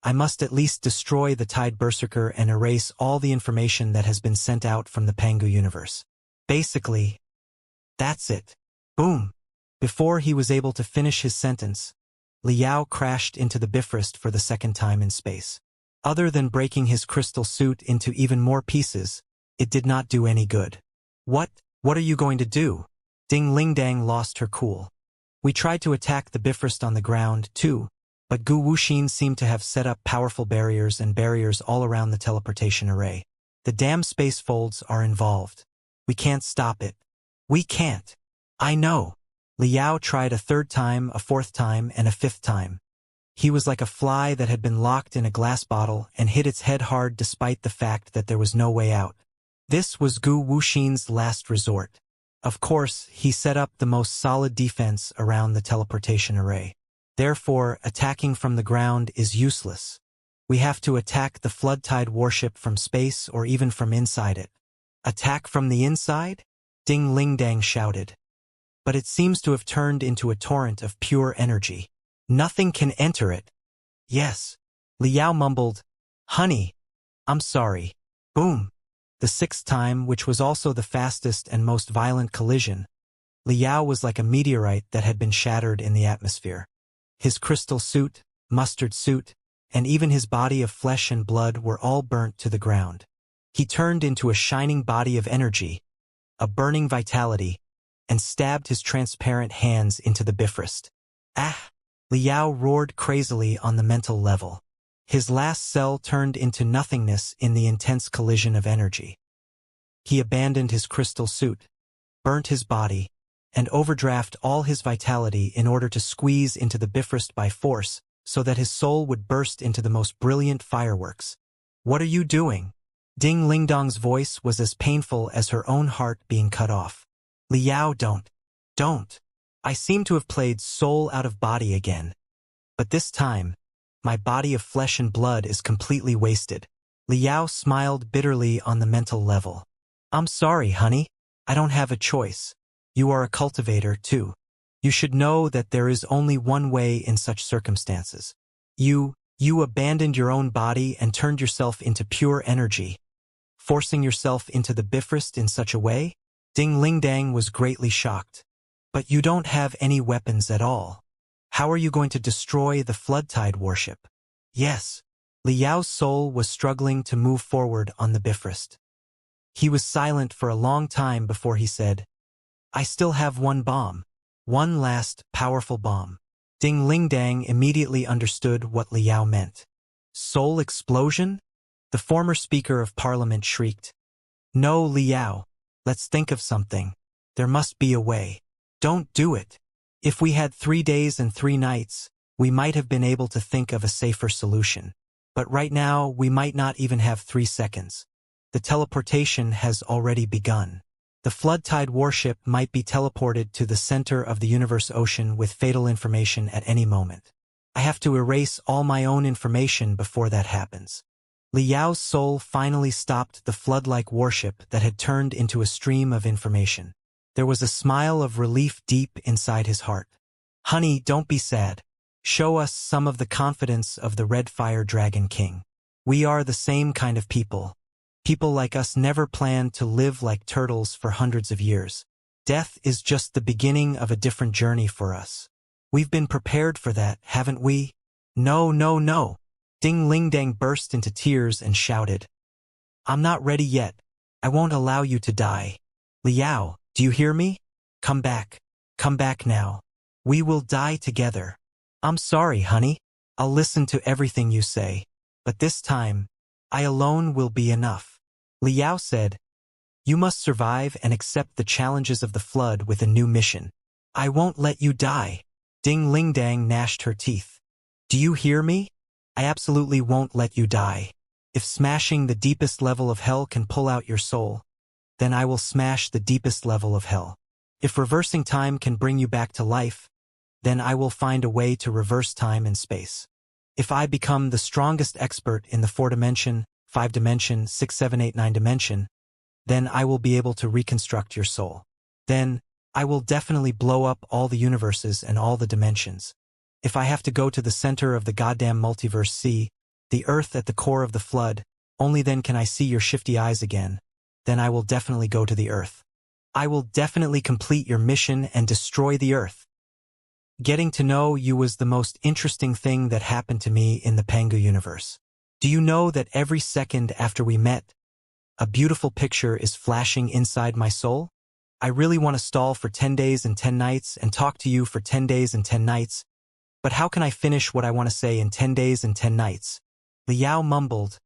I must at least destroy the Tide Berserker and erase all the information that has been sent out from the Pangu universe. Basically, that's it. Boom! Before he was able to finish his sentence, Liao crashed into the Bifrost for the second time in space. Other than breaking his crystal suit into even more pieces, it did not do any good. What are you going to do? Ding Lingdang lost her cool. We tried to attack the Bifrost on the ground, too, but Gu Wuxin seemed to have set up powerful barriers all around the teleportation array. The damn space folds are involved. We can't stop it. We can't. I know. Liao tried a third time, a fourth time, and a fifth time. He was like a fly that had been locked in a glass bottle and hit its head hard despite the fact that there was no way out. This was Gu Wuxin's last resort. Of course, he set up the most solid defense around the teleportation array. Therefore, attacking from the ground is useless. We have to attack the flood-tide warship from space or even from inside it. Attack from the inside? Ding Ling Dang shouted. But it seems to have turned into a torrent of pure energy. Nothing can enter it. Yes. Liao mumbled, "Honey, I'm sorry." Boom. The sixth time, which was also the fastest and most violent collision, Liao was like a meteorite that had been shattered in the atmosphere. His crystal suit, mustard suit, and even his body of flesh and blood were all burnt to the ground. He turned into a shining body of energy, a burning vitality, and stabbed his transparent hands into the Bifrost. Ah! Liao roared crazily on the mental level. His last cell turned into nothingness in the intense collision of energy. He abandoned his crystal suit, burnt his body, and overdraft all his vitality in order to squeeze into the Bifrost by force so that his soul would burst into the most brilliant fireworks. "What are you doing?" Ding Lingdong's voice was as painful as her own heart being cut off. "Liao, don't. I seem to have played soul out of body again. But this time, my body of flesh and blood is completely wasted." Liao smiled bitterly on the mental level. "I'm sorry, honey. I don't have a choice. You are a cultivator, too. You should know that there is only one way in such circumstances. You abandoned your own body and turned yourself into pure energy. Forcing yourself into the Bifrost in such a way?" Ding Lingdang was greatly shocked. "But you don't have any weapons at all. How are you going to destroy the flood-tide warship?" "Yes." Liao's soul was struggling to move forward on the Bifrost. He was silent for a long time before he said, "I still have one bomb. One last, powerful bomb." Ding Lingdang immediately understood what Liao meant. "Soul explosion?" The former Speaker of Parliament shrieked. "No, Liao. Let's think of something. There must be a way." "Don't do it. If we had 3 days and 3 nights, we might have been able to think of a safer solution. But right now, we might not even have 3 seconds. The teleportation has already begun. The flood-tide warship might be teleported to the center of the universe ocean with fatal information at any moment. I have to erase all my own information before that happens." Liao's soul finally stopped the flood-like warship that had turned into a stream of information. There was a smile of relief deep inside his heart. "Honey, don't be sad. Show us some of the confidence of the Red Fire Dragon King. We are the same kind of people. People like us never planned to live like turtles for hundreds of years. Death is just the beginning of a different journey for us. We've been prepared for that, haven't we?" "No, no, no." Ding Lingdang burst into tears and shouted, "I'm not ready yet. I won't allow you to die. Liao, do you hear me? Come back. Come back now. We will die together." "I'm sorry, honey. I'll listen to everything you say. But this time, I alone will be enough." Liao said, "You must survive and accept the challenges of the flood with a new mission. I won't let you die." Ding Lingdang gnashed her teeth. "Do you hear me? I absolutely won't let you die. If smashing the deepest level of hell can pull out your soul, then I will smash the deepest level of hell. If reversing time can bring you back to life, then I will find a way to reverse time and space. If I become the strongest expert in the 4-dimension, 5-dimension, 6, 7, 8, 9-dimension, then I will be able to reconstruct your soul. Then, I will definitely blow up all the universes and all the dimensions. If I have to go to the center of the goddamn multiverse, see, the earth at the core of the flood, only then can I see your shifty eyes again, then I will definitely go to the earth. I will definitely complete your mission and destroy the earth. Getting to know you was the most interesting thing that happened to me in the Pengu universe. Do you know that every second after we met, a beautiful picture is flashing inside my soul? I really want to stall for 10 days and 10 nights and talk to you for 10 days and 10 nights, but how can I finish what I want to say in 10 days and 10 nights? Liao mumbled,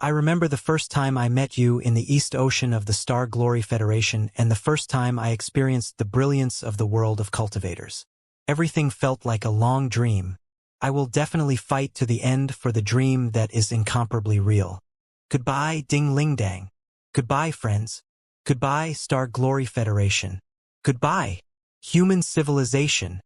"I remember the first time I met you in the East Ocean of the Star Glory Federation and the first time I experienced the brilliance of the world of cultivators. Everything felt like a long dream. I will definitely fight to the end for the dream that is incomparably real. Goodbye, Ding Lingdang. Goodbye, friends. Goodbye, Star Glory Federation." Goodbye, human civilization.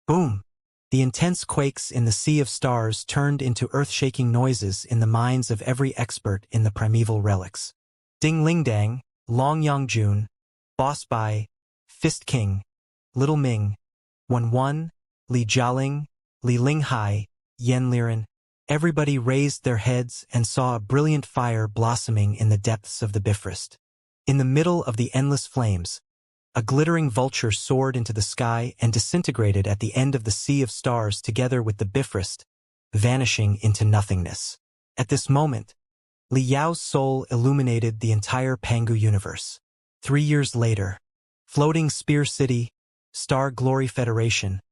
Boom. The intense quakes in the sea of stars turned into earth-shaking noises in the minds of every expert in the primeval relics. Ding Ling Dang, Long Yang Jun, Boss Bai, Fist King, Little Ming, Wen Wen, Li Jialing, Li Linghai, Yan Liren. Everybody raised their heads and saw a brilliant fire blossoming in the depths of the Bifrost. In the middle of the endless flames, a glittering vulture soared into the sky and disintegrated at the end of the sea of stars together with the Bifrost, vanishing into nothingness. At this moment, Li Yao's soul illuminated the entire Pangu universe. 3 years later, Floating Spear City, Star Glory Federation,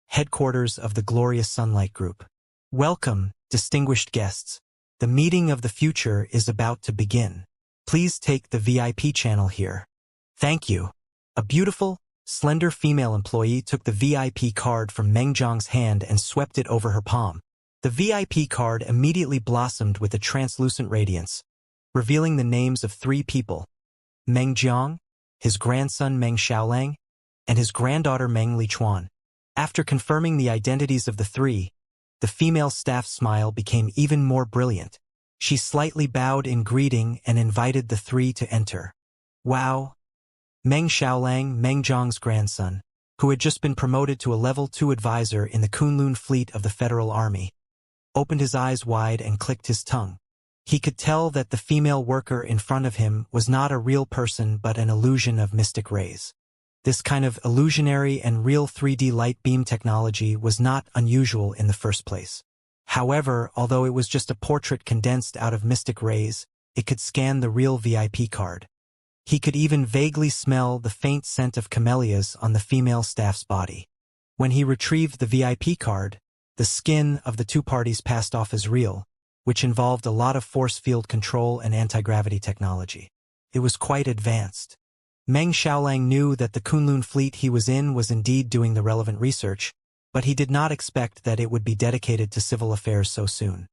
headquarters of the Glorious Sunlight Group. Welcome, distinguished guests. The meeting of the future is about to begin. Please take the VIP channel here. Thank you. A beautiful, slender female employee took the VIP card from Meng Jiang's hand and swept it over her palm. The VIP card immediately blossomed with a translucent radiance, revealing the names of 3 people: Meng Jiang, his grandson Meng Xiaolang, and his granddaughter Meng Lichuan. After confirming the identities of the 3, the female staff's smile became even more brilliant. She slightly bowed in greeting and invited the 3 to enter. Wow! Meng Xiaolang, Meng Jiang's grandson, who had just been promoted to a Level 2 advisor in the Kunlun fleet of the Federal Army, opened his eyes wide and clicked his tongue. He could tell that the female worker in front of him was not a real person but an illusion of mystic rays. This kind of illusionary and real 3D light beam technology was not unusual in the first place. However, although it was just a portrait condensed out of mystic rays, it could scan the real VIP card. He could even vaguely smell the faint scent of camellias on the female staff's body. When he retrieved the VIP card, the skin of the 2 parties passed off as real, which involved a lot of force field control and anti-gravity technology. It was quite advanced. Meng Xiaolang knew that the Kunlun fleet he was in was indeed doing the relevant research, but he did not expect that it would be dedicated to civil affairs so soon.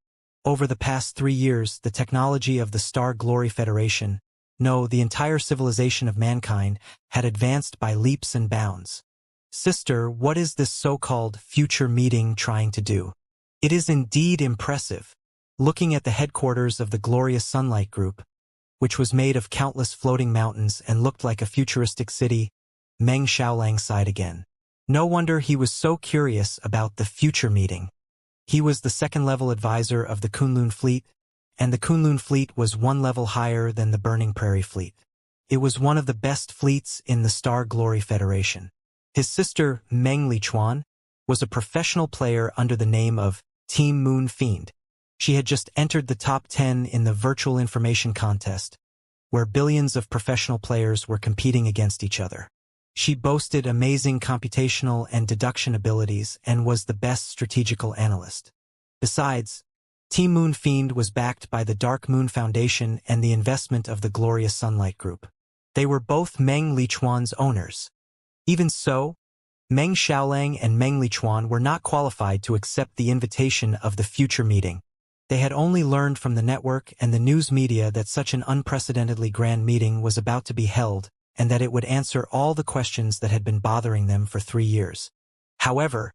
Over the past 3 years, the technology of the Star Glory Federation, no, the entire civilization of mankind, had advanced by leaps and bounds. Sister, what is this so-called future meeting trying to do? It is indeed impressive. Looking at the headquarters of the Glorious Sunlight Group, which was made of countless floating mountains and looked like a futuristic city, Meng Xiaolang sighed again. No wonder he was so curious about the future meeting. He was the 2nd-level advisor of the Kunlun fleet, and the Kunlun fleet was 1 level higher than the Burning Prairie fleet. It was one of the best fleets in the Star Glory Federation. His sister, Meng Lichuan, was a professional player under the name of Team Moon Fiend. She had just entered the top 10 in the virtual information contest, where billions of professional players were competing against each other. She boasted amazing computational and deduction abilities and was the best strategical analyst. Besides, Team Moon Fiend was backed by the Dark Moon Foundation and the investment of the Glorious Sunlight Group. They were both Meng Lichuan's owners. Even so, Meng Xiaolang and Meng Lichuan were not qualified to accept the invitation of the future meeting. They had only learned from the network and the news media that such an unprecedentedly grand meeting was about to be held and that it would answer all the questions that had been bothering them for 3 years. However,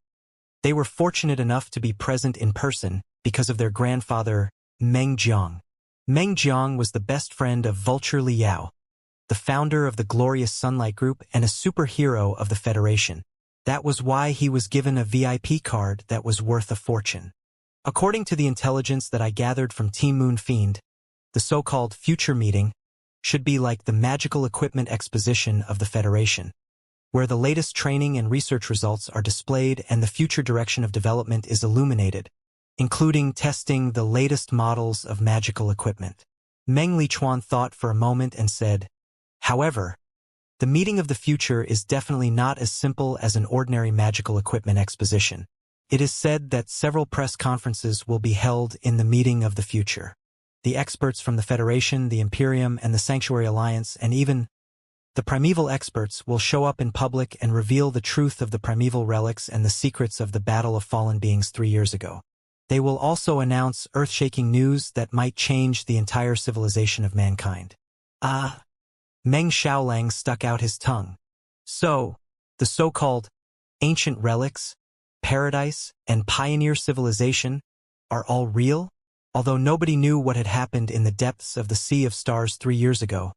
they were fortunate enough to be present in person because of their grandfather, Meng Jiang. Meng Jiang was the best friend of Vulture Li Yao, the founder of the Glorious Sunlight Group and a superhero of the Federation. That was why he was given a VIP card that was worth a fortune. According to the intelligence that I gathered from Team Moon Fiend, the so-called future meeting should be like the magical equipment exposition of the Federation, where the latest training and research results are displayed and the future direction of development is illuminated, including testing the latest models of magical equipment. Meng Lichuan thought for a moment and said, however, the meeting of the future is definitely not as simple as an ordinary magical equipment exposition. It is said that several press conferences will be held in the meeting of the future. The experts from the Federation, the Imperium, and the Sanctuary Alliance, and even the primeval experts will show up in public and reveal the truth of the primeval relics and the secrets of the Battle of Fallen Beings 3 years ago. They will also announce earth-shaking news that might change the entire civilization of mankind. Meng Xiaolang stuck out his tongue. So, the so-called ancient relics, paradise, and pioneer civilization are all real? Although nobody knew what had happened in the depths of the Sea of Stars 3 years ago,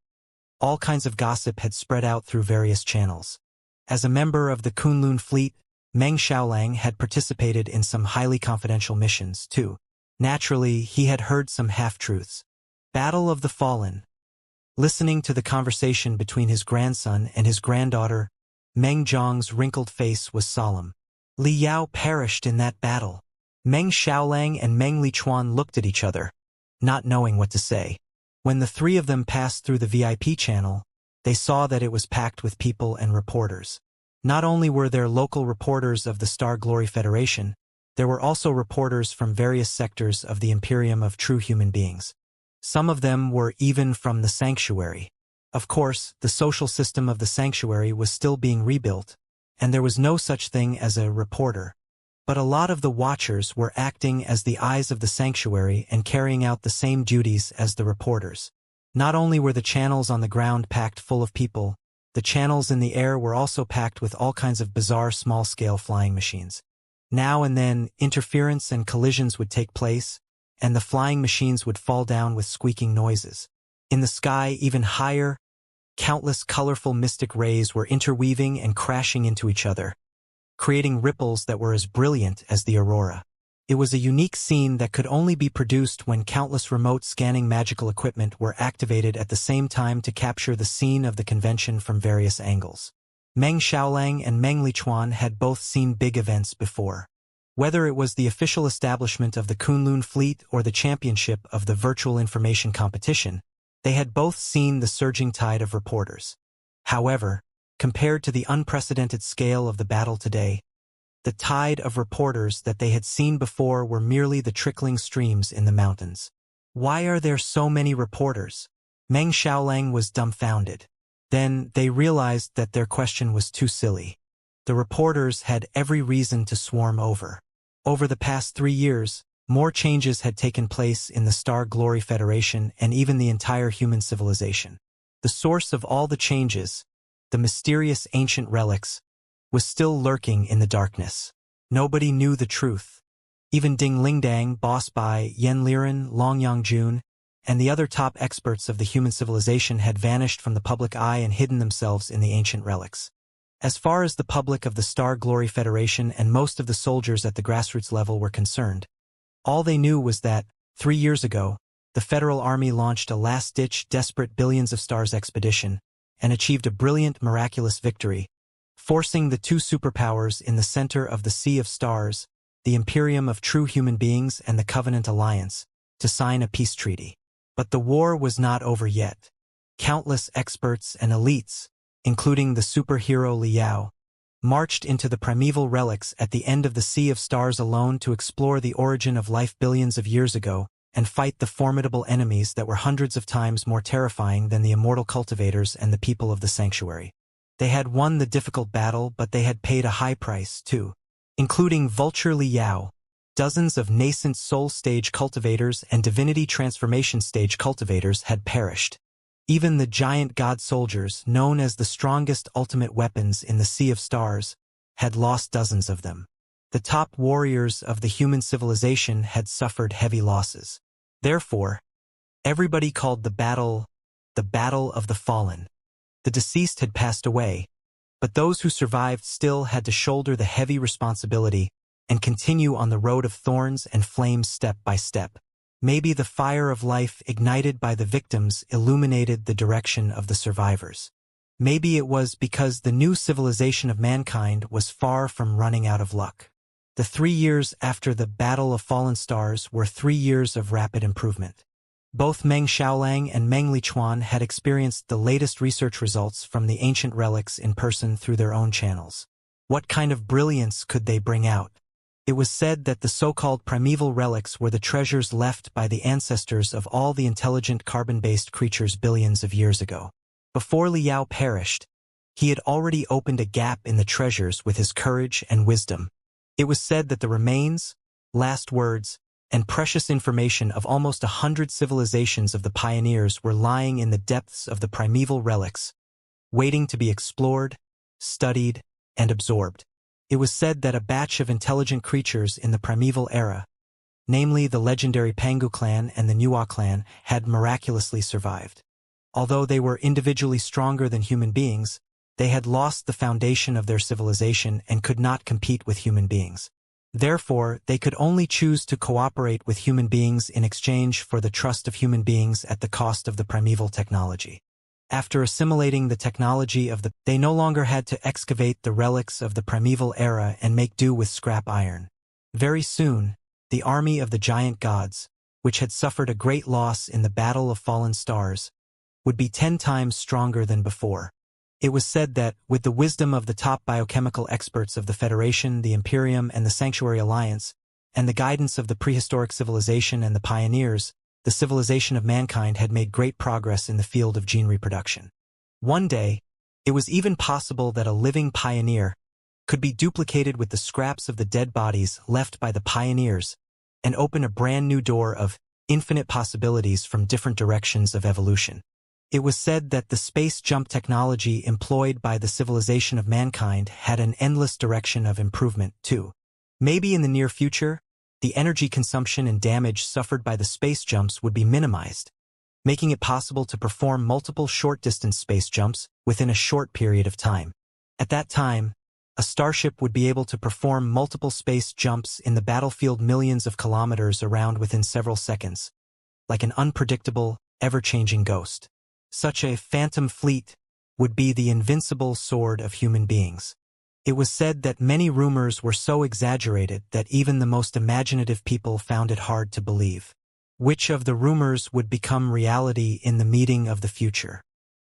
all kinds of gossip had spread out through various channels. As a member of the Kunlun fleet, Meng Xiaolang had participated in some highly confidential missions, too. Naturally, he had heard some half-truths. Battle of the Fallen. Listening to the conversation between his grandson and his granddaughter, Meng Zhang's wrinkled face was solemn. Li Yao perished in that battle. Meng Xiaolang and Meng Lichuan looked at each other, not knowing what to say. When the three of them passed through the VIP channel, they saw that it was packed with people and reporters. Not only were there local reporters of the Star Glory Federation, there were also reporters from various sectors of the Imperium of True Human Beings. Some of them were even from the Sanctuary. Of course, the social system of the Sanctuary was still being rebuilt, and there was no such thing as a reporter. But a lot of the Watchers were acting as the eyes of the Sanctuary and carrying out the same duties as the reporters. Not only were the channels on the ground packed full of people, the channels in the air were also packed with all kinds of bizarre small-scale flying machines. Now and then, interference and collisions would take place, and the flying machines would fall down with squeaking noises. In the sky, even higher, countless colorful mystic rays were interweaving and crashing into each other, creating ripples that were as brilliant as the aurora. It was a unique scene that could only be produced when countless remote scanning magical equipment were activated at the same time to capture the scene of the convention from various angles. Meng Xiaolang and Meng Lichuan had both seen big events before. Whether it was the official establishment of the Kunlun fleet or the championship of the virtual information competition, they had both seen the surging tide of reporters. However, compared to the unprecedented scale of the battle today, the tide of reporters that they had seen before were merely the trickling streams in the mountains. Why are there so many reporters? Meng Xiaolang was dumbfounded. Then they realized that their question was too silly. The reporters had every reason to swarm over. Over the past 3 years, more changes had taken place in the Star Glory Federation and even the entire human civilization. The source of all the changes, the mysterious ancient relics, was still lurking in the darkness. Nobody knew the truth. Even Ding Lingdang, boss by Yen Liren, Long Yangjun, and the other top experts of the human civilization had vanished from the public eye and hidden themselves in the ancient relics. As far as the public of the Star Glory Federation and most of the soldiers at the grassroots level were concerned, all they knew was that, 3 years ago, the Federal Army launched a last-ditch, desperate billions of stars expedition and achieved a brilliant, miraculous victory, forcing the two superpowers in the center of the Sea of Stars, the Imperium of True Human Beings and the Covenant Alliance, to sign a peace treaty. But the war was not over yet. Countless experts and elites, including the superhero Li Yao, marched into the primeval relics at the end of the Sea of Stars alone to explore the origin of life billions of years ago and fight the formidable enemies that were hundreds of times more terrifying than the immortal cultivators and the people of the sanctuary. They had won the difficult battle, but they had paid a high price, too. Including Vulture Li Yao, dozens of nascent soul stage cultivators and divinity transformation stage cultivators had perished. Even the giant god soldiers, known as the strongest ultimate weapons in the Sea of Stars, had lost dozens of them. The top warriors of the human civilization had suffered heavy losses. Therefore, everybody called the Battle of the Fallen. The deceased had passed away, but those who survived still had to shoulder the heavy responsibility and continue on the road of thorns and flames step by step. Maybe the fire of life ignited by the victims illuminated the direction of the survivors. Maybe it was because the new civilization of mankind was far from running out of luck. The 3 years after the Battle of Fallen Stars were 3 years of rapid improvement. Both Meng Xiaolang and Meng Lichuan had experienced the latest research results from the ancient relics in person through their own channels. What kind of brilliance could they bring out? It was said that the so-called primeval relics were the treasures left by the ancestors of all the intelligent carbon-based creatures billions of years ago. Before Li Yao perished, he had already opened a gap in the treasures with his courage and wisdom. It was said that the remains, last words, and precious information of almost 100 civilizations of the pioneers were lying in the depths of the primeval relics, waiting to be explored studied, and absorbed. It was said that a batch of intelligent creatures in the primeval era, namely the legendary Pangu clan and the Nuwa clan, had miraculously survived. Although they were individually stronger than human beings, they had lost the foundation of their civilization and could not compete with human beings. Therefore, they could only choose to cooperate with human beings in exchange for the trust of human beings at the cost of the primeval technology. After assimilating the technology of they no longer had to excavate the relics of the primeval era and make do with scrap iron. Very soon, the army of the giant gods, which had suffered a great loss in the Battle of Fallen Stars, would be 10 times stronger than before. It was said that, with the wisdom of the top biochemical experts of the Federation, the Imperium, and the Sanctuary Alliance, and the guidance of the prehistoric civilization and the pioneers, the civilization of mankind had made great progress in the field of gene reproduction. One day, it was even possible that a living pioneer could be duplicated with the scraps of the dead bodies left by the pioneers and open a brand new door of infinite possibilities from different directions of evolution. It was said that the space jump technology employed by the civilization of mankind had an endless direction of improvement, too. Maybe in the near future, the energy consumption and damage suffered by the space jumps would be minimized, making it possible to perform multiple short-distance space jumps within a short period of time. At that time, a starship would be able to perform multiple space jumps in the battlefield millions of kilometers around within several seconds, like an unpredictable, ever-changing ghost. Such a phantom fleet would be the invincible sword of human beings. It was said that many rumors were so exaggerated that even the most imaginative people found it hard to believe. Which of the rumors would become reality in the meeting of the future?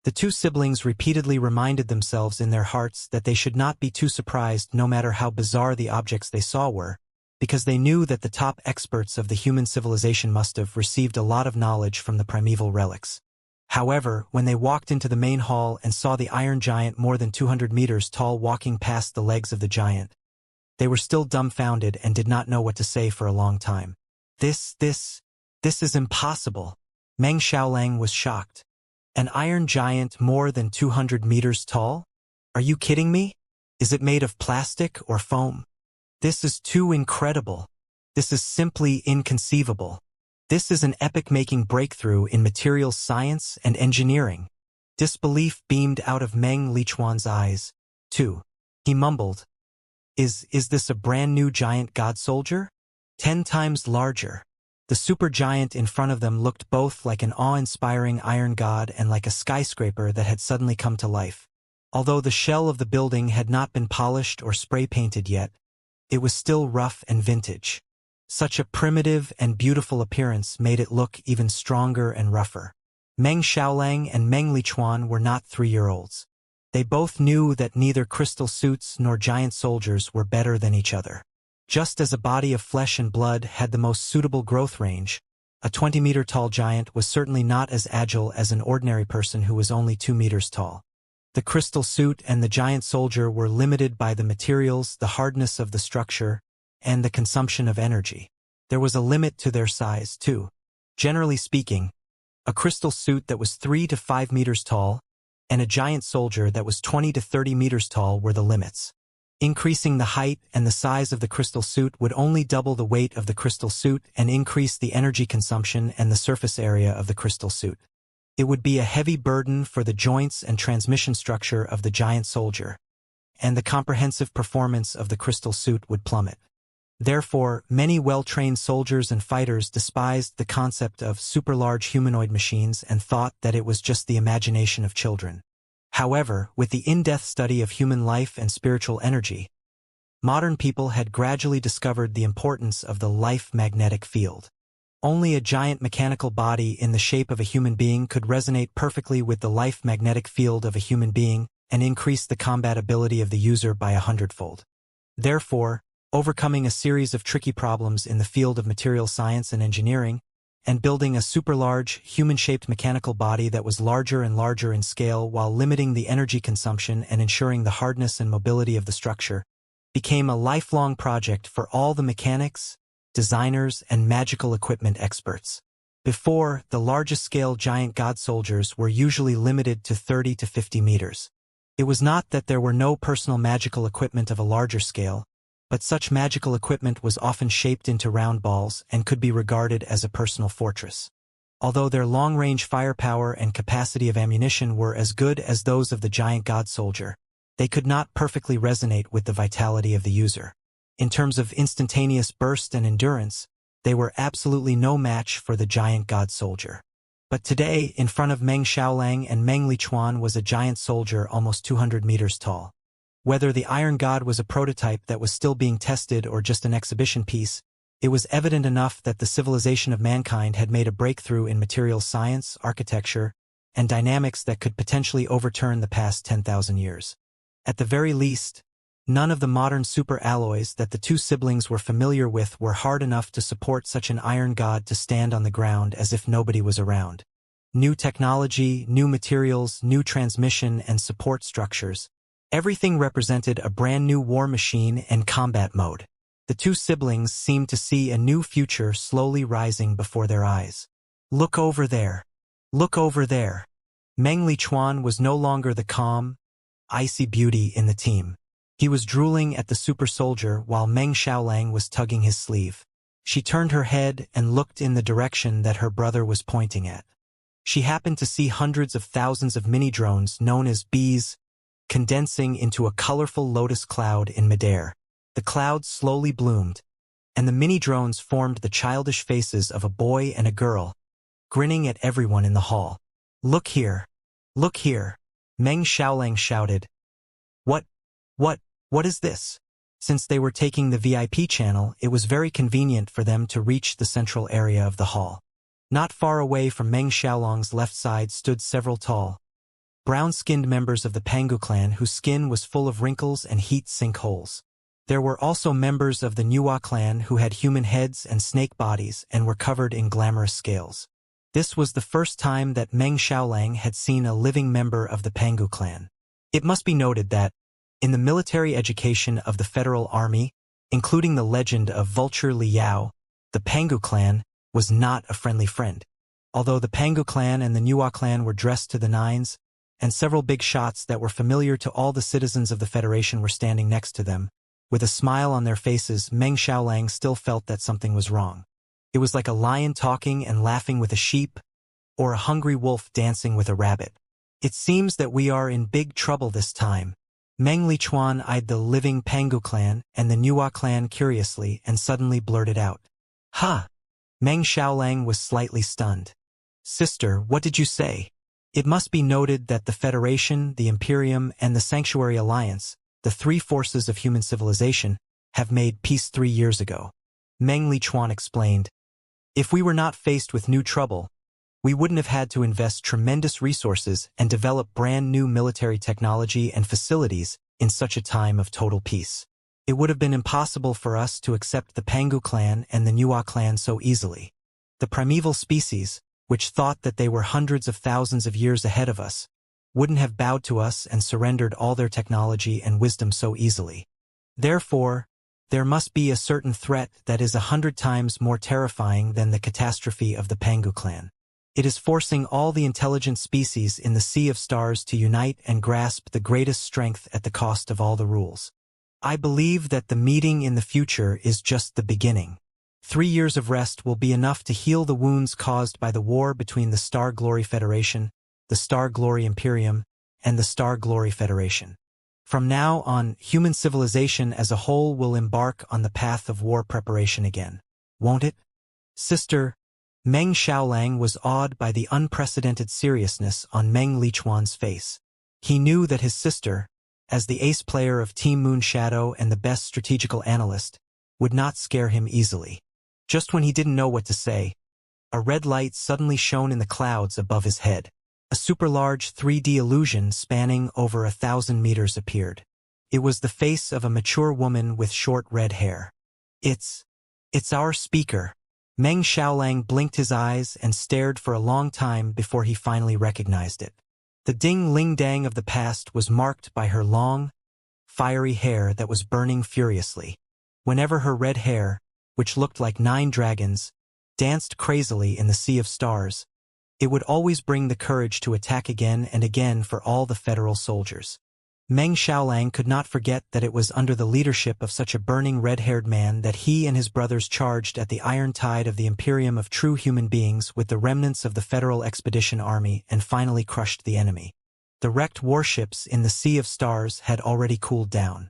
The two siblings repeatedly reminded themselves in their hearts that they should not be too surprised no matter how bizarre the objects they saw were, because they knew that the top experts of the human civilization must have received a lot of knowledge from the primeval relics. However, when they walked into the main hall and saw the iron giant more than 200 meters tall walking past the legs of the giant, they were still dumbfounded and did not know what to say for a long time. This is impossible. Meng Xiaolang was shocked. An iron giant more than 200 meters tall? Are you kidding me? Is it made of plastic or foam? This is too incredible. This is simply inconceivable. This is an epic-making breakthrough in materials science and engineering. Disbelief beamed out of Meng Lichuan's eyes, too. He mumbled, Is this a brand new giant god soldier? 10 times larger. The supergiant in front of them looked both like an awe-inspiring iron god and like a skyscraper that had suddenly come to life. Although the shell of the building had not been polished or spray-painted yet, it was still rough and vintage. Such a primitive and beautiful appearance made it look even stronger and rougher. Meng Xiaolang and Meng Lichuan were not 3-year-olds. They both knew that neither crystal suits nor giant soldiers were better than each other. Just as a body of flesh and blood had the most suitable growth range, a 20-meter-tall giant was certainly not as agile as an ordinary person who was only 2 meters tall. The crystal suit and the giant soldier were limited by the materials, the hardness of the structure, and the consumption of energy. There was a limit to their size, too. Generally speaking, a crystal suit that was 3 to 5 meters tall and a giant soldier that was 20 to 30 meters tall were the limits. Increasing the height and the size of the crystal suit would only double the weight of the crystal suit and increase the energy consumption and the surface area of the crystal suit. It would be a heavy burden for the joints and transmission structure of the giant soldier, and the comprehensive performance of the crystal suit would plummet. Therefore, many well-trained soldiers and fighters despised the concept of super-large humanoid machines and thought that it was just the imagination of children. However, with the in-depth study of human life and spiritual energy, modern people had gradually discovered the importance of the life magnetic field. Only a giant mechanical body in the shape of a human being could resonate perfectly with the life magnetic field of a human being and increase the combat ability of the user by 100-fold. Therefore, overcoming a series of tricky problems in the field of material science and engineering, and building a super-large, human-shaped mechanical body that was larger and larger in scale while limiting the energy consumption and ensuring the hardness and mobility of the structure, became a lifelong project for all the mechanics, designers, and magical equipment experts. Before, the largest-scale giant god soldiers were usually limited to 30 to 50 meters. It was not that there were no personal magical equipment of a larger scale, but such magical equipment was often shaped into round balls and could be regarded as a personal fortress. Although their long-range firepower and capacity of ammunition were as good as those of the giant god soldier, they could not perfectly resonate with the vitality of the user. In terms of instantaneous burst and endurance, they were absolutely no match for the giant god soldier. But today, in front of Meng Xiaolang and Meng Lichuan was a giant soldier almost 200 meters tall. Whether the Iron God was a prototype that was still being tested or just an exhibition piece, it was evident enough that the civilization of mankind had made a breakthrough in materials science, architecture, and dynamics that could potentially overturn the past 10,000 years. At the very least, none of the modern super-alloys that the two siblings were familiar with were hard enough to support such an iron god to stand on the ground as if nobody was around. New technology, new materials, new transmission and support structures. Everything represented a brand new war machine and combat mode. The two siblings seemed to see a new future slowly rising before their eyes. Look over there. Look over there. Meng Lichuan was no longer the calm, icy beauty in the team. He was drooling at the super soldier while Meng Xiaolang was tugging his sleeve. She turned her head and looked in the direction that her brother was pointing at. She happened to see hundreds of thousands of mini-drones known as bees condensing into a colorful lotus cloud in midair. The cloud slowly bloomed, and the mini-drones formed the childish faces of a boy and a girl, grinning at everyone in the hall. Look here! Look here! Meng Xiaolang shouted. What is this? Since they were taking the VIP channel, it was very convenient for them to reach the central area of the hall. Not far away from Meng Xiaolang's left side stood several tall, brown-skinned members of the Pangu clan whose skin was full of wrinkles and heat sinkholes. There were also members of the Nuwa clan who had human heads and snake bodies and were covered in glamorous scales. This was the first time that Meng Xiaolang had seen a living member of the Pangu clan. It must be noted that, in the military education of the Federal Army, including the legend of Vulture Liao, the Pangu clan was not a friendly friend. Although the Pangu clan and the Nuwa clan were dressed to the nines, and several big shots that were familiar to all the citizens of the Federation were standing next to them, with a smile on their faces, Meng Xiaolang still felt that something was wrong. It was like a lion talking and laughing with a sheep, or a hungry wolf dancing with a rabbit. It seems that we are in big trouble this time. Meng Lichuan eyed the living Pangu clan and the Nuwa clan curiously and suddenly blurted out. "Ha!" Meng Xiaolang was slightly stunned. "Sister, what did you say?" It must be noted that the Federation, the Imperium, and the Sanctuary Alliance, the three forces of human civilization, have made peace 3 years ago. Meng Lichuan explained. If we were not faced with new trouble, we wouldn't have had to invest tremendous resources and develop brand new military technology and facilities in such a time of total peace. It would have been impossible for us to accept the Pangu clan and the Nuwa clan so easily. The primeval species, which thought that they were hundreds of thousands of years ahead of us, wouldn't have bowed to us and surrendered all their technology and wisdom so easily. Therefore, there must be a certain threat that is 100 times more terrifying than the catastrophe of the Pangu clan. It is forcing all the intelligent species in the Sea of Stars to unite and grasp the greatest strength at the cost of all the rules. I believe that the meeting in the future is just the beginning. 3 years of rest will be enough to heal the wounds caused by the war between the Star Glory Federation, the Star Glory Imperium, and the Star Glory Federation. From now on, human civilization as a whole will embark on the path of war preparation again. Won't it? Sister, Meng Xiaolang was awed by the unprecedented seriousness on Meng Lichuan's face. He knew that his sister, as the ace player of Team Moon Shadow and the best strategical analyst, would not scare him easily. Just when he didn't know what to say, a red light suddenly shone in the clouds above his head. A super-large 3D illusion spanning over 1,000 meters appeared. It was the face of a mature woman with short red hair. It's our speaker." Meng Xiaolang blinked his eyes and stared for a long time before he finally recognized it. The ding-ling-dang of the past was marked by her long, fiery hair that was burning furiously. Whenever her red hair, which looked like 9 dragons, danced crazily in the Sea of Stars, it would always bring the courage to attack again and again for all the federal soldiers. Meng Xiaolang could not forget that it was under the leadership of such a burning red-haired man that he and his brothers charged at the iron tide of the Imperium of true human beings with the remnants of the Federal Expedition Army and finally crushed the enemy. The wrecked warships in the Sea of Stars had already cooled down.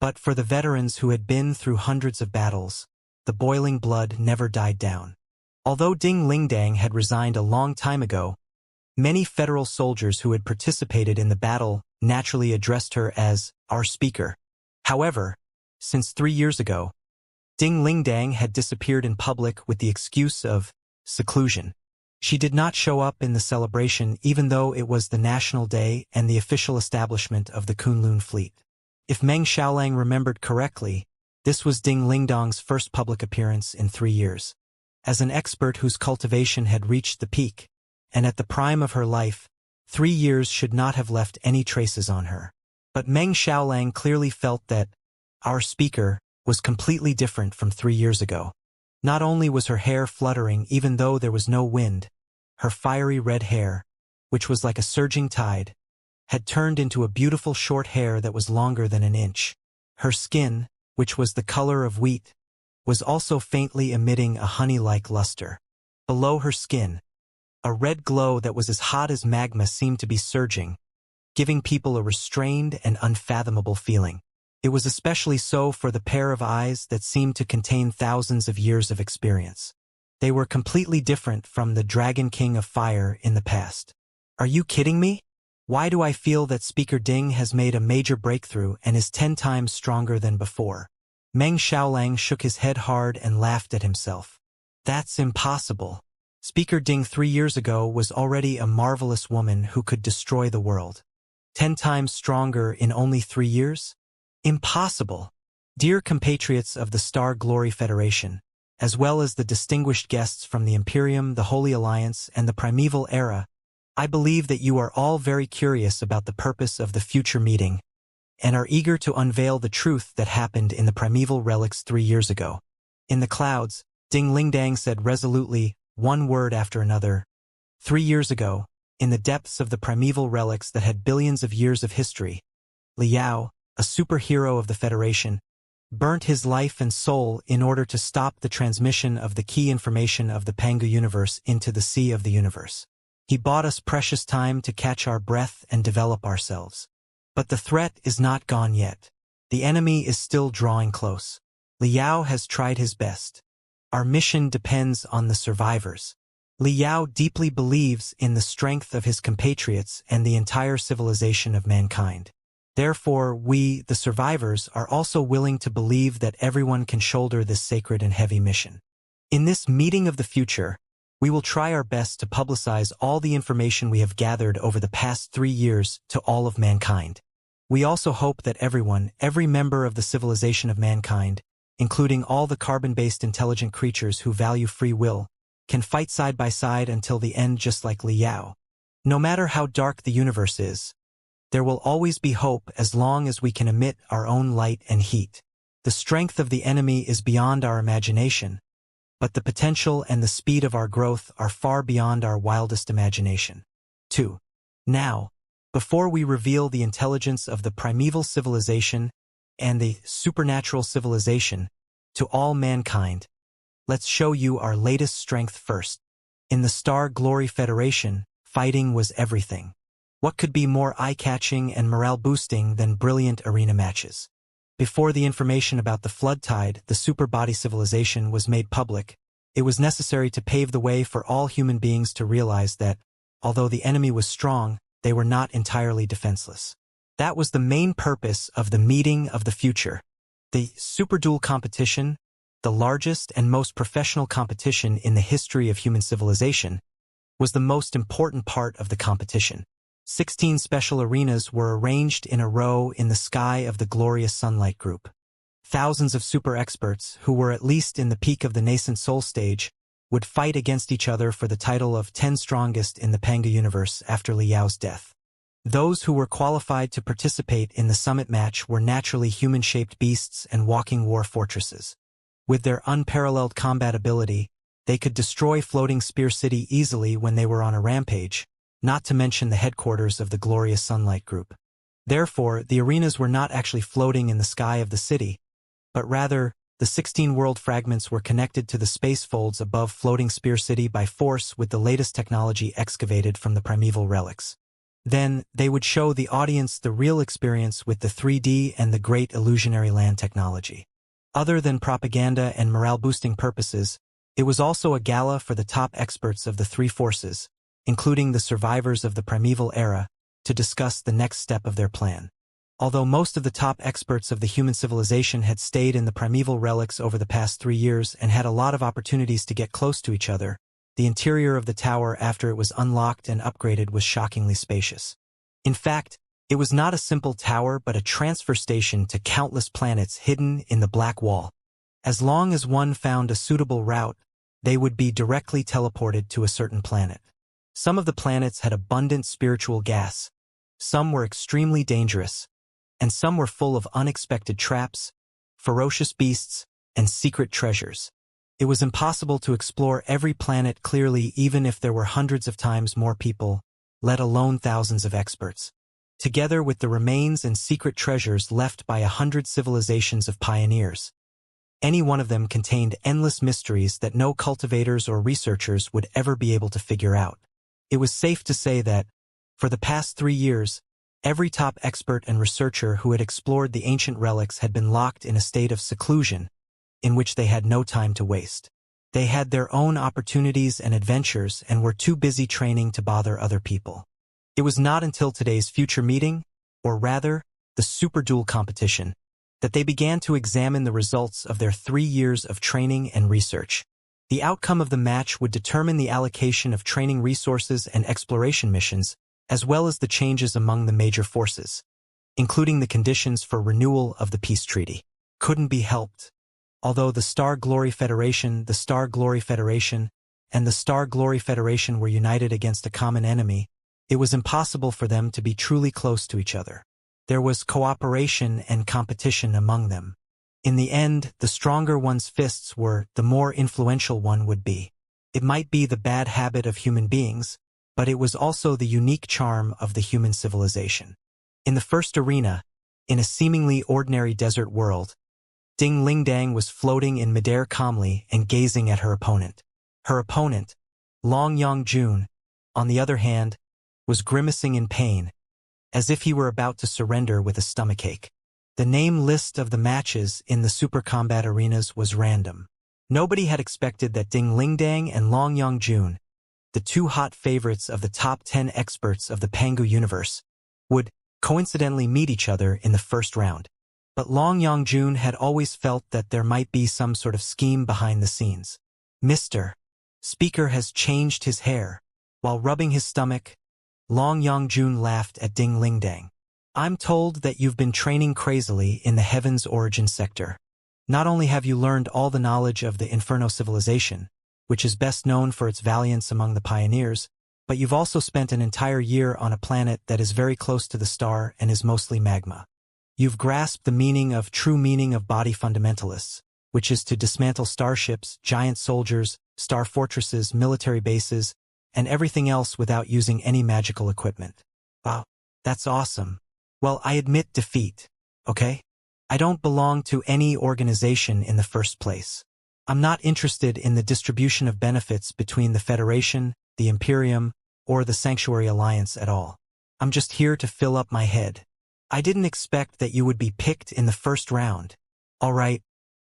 But for the veterans who had been through hundreds of battles, the boiling blood never died down. Although Ding Lingdang had resigned a long time ago, many federal soldiers who had participated in the battle naturally addressed her as our speaker. However, since 3 years ago, Ding Lingdang had disappeared in public with the excuse of seclusion. She did not show up in the celebration even though it was the national day and the official establishment of the Kunlun fleet. If Meng Xiaolang remembered correctly, this was Ding Lingdang's first public appearance in 3 years. As an expert whose cultivation had reached the peak, and at the prime of her life, 3 years should not have left any traces on her. But Meng Xiaolang clearly felt that our speaker was completely different from 3 years ago. Not only was her hair fluttering even though there was no wind, her fiery red hair, which was like a surging tide, had turned into a beautiful short hair that was longer than an inch. Her skin, which was the color of wheat, was also faintly emitting a honey-like luster. Below her skin, a red glow that was as hot as magma seemed to be surging, giving people a restrained and unfathomable feeling. It was especially so for the pair of eyes that seemed to contain thousands of years of experience. They were completely different from the Dragon King of Fire in the past. Are you kidding me? Why do I feel that Speaker Ding has made a major breakthrough and is 10 times stronger than before? Meng Xiaolang shook his head hard and laughed at himself. That's impossible. Speaker Ding 3 years ago was already a marvelous woman who could destroy the world. 10 times stronger in only 3 years? Impossible. Dear compatriots of the Star Glory Federation, as well as the distinguished guests from the Imperium, the Holy Alliance, and the Primeval Era, I believe that you are all very curious about the purpose of the future meeting, and are eager to unveil the truth that happened in the primeval relics 3 years ago. In the clouds, Ding Lingdang said resolutely, one word after another. 3 years ago, in the depths of the primeval relics that had billions of years of history, Liao, a superhero of the Federation, burnt his life and soul in order to stop the transmission of the key information of the Pangu universe into the Sea of the Universe. He bought us precious time to catch our breath and develop ourselves. But the threat is not gone yet. The enemy is still drawing close. Liao has tried his best. Our mission depends on the survivors. Liao deeply believes in the strength of his compatriots and the entire civilization of mankind. Therefore, we, the survivors, are also willing to believe that everyone can shoulder this sacred and heavy mission. In this meeting of the future, we will try our best to publicize all the information we have gathered over the past 3 years to all of mankind. We also hope that everyone, every member of the civilization of mankind, including all the carbon-based intelligent creatures who value free will, can fight side by side until the end just like Liao. No matter how dark the universe is, there will always be hope as long as we can emit our own light and heat. The strength of the enemy is beyond our imagination, but the potential and the speed of our growth are far beyond our wildest imagination. 2. Now, before we reveal the intelligence of the primeval civilization and the supernatural civilization to all mankind, let's show you our latest strength first. In the Star Glory Federation, fighting was everything. What could be more eye-catching and morale-boosting than brilliant arena matches? Before the information about the flood tide, the super-body civilization, was made public, it was necessary to pave the way for all human beings to realize that, although the enemy was strong, they were not entirely defenseless. That was the main purpose of the meeting of the future. The Super Duel competition, the largest and most professional competition in the history of human civilization, was the most important part of the competition. 16 special arenas were arranged in a row in the sky of the glorious sunlight group. Thousands of super experts, who were at least in the peak of the nascent soul stage, would fight against each other for the title of 10 strongest in the Pangu universe after Liao's death. Those who were qualified to participate in the summit match were naturally human-shaped beasts and walking war fortresses. With their unparalleled combat ability, they could destroy Floating Spear City easily when they were on a rampage, not to mention the headquarters of the glorious Sunlight Group. Therefore, the arenas were not actually floating in the sky of the city, but rather, the 16 world fragments were connected to the space folds above floating Spear City by force with the latest technology excavated from the primeval relics. Then, they would show the audience the real experience with the 3D and the great illusionary land technology. Other than propaganda and morale-boosting purposes, it was also a gala for the top experts of the three forces, including the survivors of the primeval era, to discuss the next step of their plan. Although most of the top experts of the human civilization had stayed in the primeval relics over the past 3 years and had a lot of opportunities to get close to each other, the interior of the tower after it was unlocked and upgraded was shockingly spacious. In fact, it was not a simple tower but a transfer station to countless planets hidden in the black wall. As long as one found a suitable route, they would be directly teleported to a certain planet. Some of the planets had abundant spiritual gas, some were extremely dangerous, and some were full of unexpected traps, ferocious beasts, and secret treasures. It was impossible to explore every planet clearly even if there were hundreds of times more people, let alone thousands of experts. Together with the remains and secret treasures left by 100 civilizations of pioneers. Any one of them contained endless mysteries that no cultivators or researchers would ever be able to figure out. It was safe to say that, for the past 3 years, every top expert and researcher who had explored the ancient relics had been locked in a state of seclusion, in which they had no time to waste. They had their own opportunities and adventures and were too busy training to bother other people. It was not until today's future meeting, or rather, the Super Duel competition, that they began to examine the results of their 3 years of training and research. The outcome of the match would determine the allocation of training resources and exploration missions, as well as the changes among the major forces, including the conditions for renewal of the peace treaty. Couldn't be helped. Although the Star Glory Federation, the Star Glory Federation, and the Star Glory Federation were united against a common enemy, it was impossible for them to be truly close to each other. There was cooperation and competition among them. In the end, the stronger one's fists were, the more influential one would be. It might be the bad habit of human beings, but it was also the unique charm of the human civilization. In the first arena, in a seemingly ordinary desert world, Ding Lingdang was floating in midair calmly and gazing at her opponent. Her opponent, Long Yongjun, on the other hand, was grimacing in pain, as if he were about to surrender with a stomachache. The name list of the matches in the super combat arenas was random. Nobody had expected that Ding Lingdang and Long Yongjun, the two hot favorites of the top 10 experts of the Pangu universe, would coincidentally meet each other in the first round. But Long Yongjun had always felt that there might be some sort of scheme behind the scenes. Mr. Speaker has changed his hair. While rubbing his stomach, Long Yongjun laughed at Ding Lingdang. I'm told that you've been training crazily in the Heaven's Origin sector. Not only have you learned all the knowledge of the Inferno civilization, which is best known for its valiance among the pioneers, but you've also spent an entire year on a planet that is very close to the star and is mostly magma. You've grasped the true meaning of body fundamentalists, which is to dismantle starships, giant soldiers, star fortresses, military bases, and everything else without using any magical equipment. Wow, that's awesome. Well, I admit defeat, okay? I don't belong to any organization in the first place. I'm not interested in the distribution of benefits between the Federation, the Imperium, or the Sanctuary Alliance at all. I'm just here to fill up my head. I didn't expect that you would be picked in the first round. All right,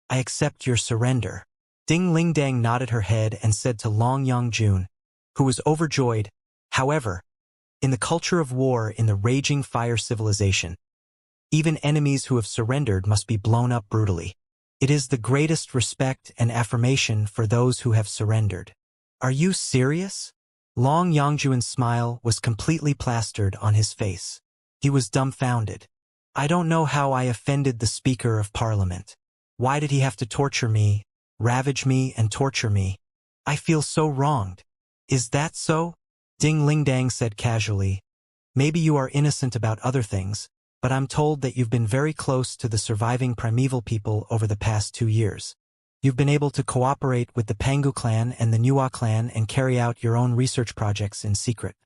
I accept your surrender. Ding Lingdang nodded her head and said to Long Yongjun, who was overjoyed. However, in the culture of war in the raging fire civilization, even enemies who have surrendered must be blown up brutally. It is the greatest respect and affirmation for those who have surrendered. Are you serious? Long Yongjun's smile was completely plastered on his face. He was dumbfounded. I don't know how I offended the Speaker of Parliament. Why did he have to torture me, ravage me and torture me? I feel so wronged. Is that so? Ding Lingdang said casually. Maybe you are innocent about other things, but I'm told that you've been very close to the surviving primeval people over the past 2 years. You've been able to cooperate with the Pangu clan and the Nuwa clan and carry out your own research projects in secret.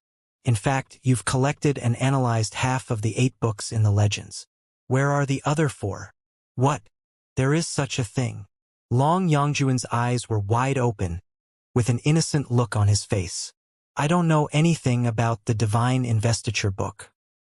In fact, you've collected and analyzed half of the 8 books in the legends. Where are the other 4? What? There is such a thing. Long Yongjuan's eyes were wide open, with an innocent look on his face. I don't know anything about the Divine Investiture book.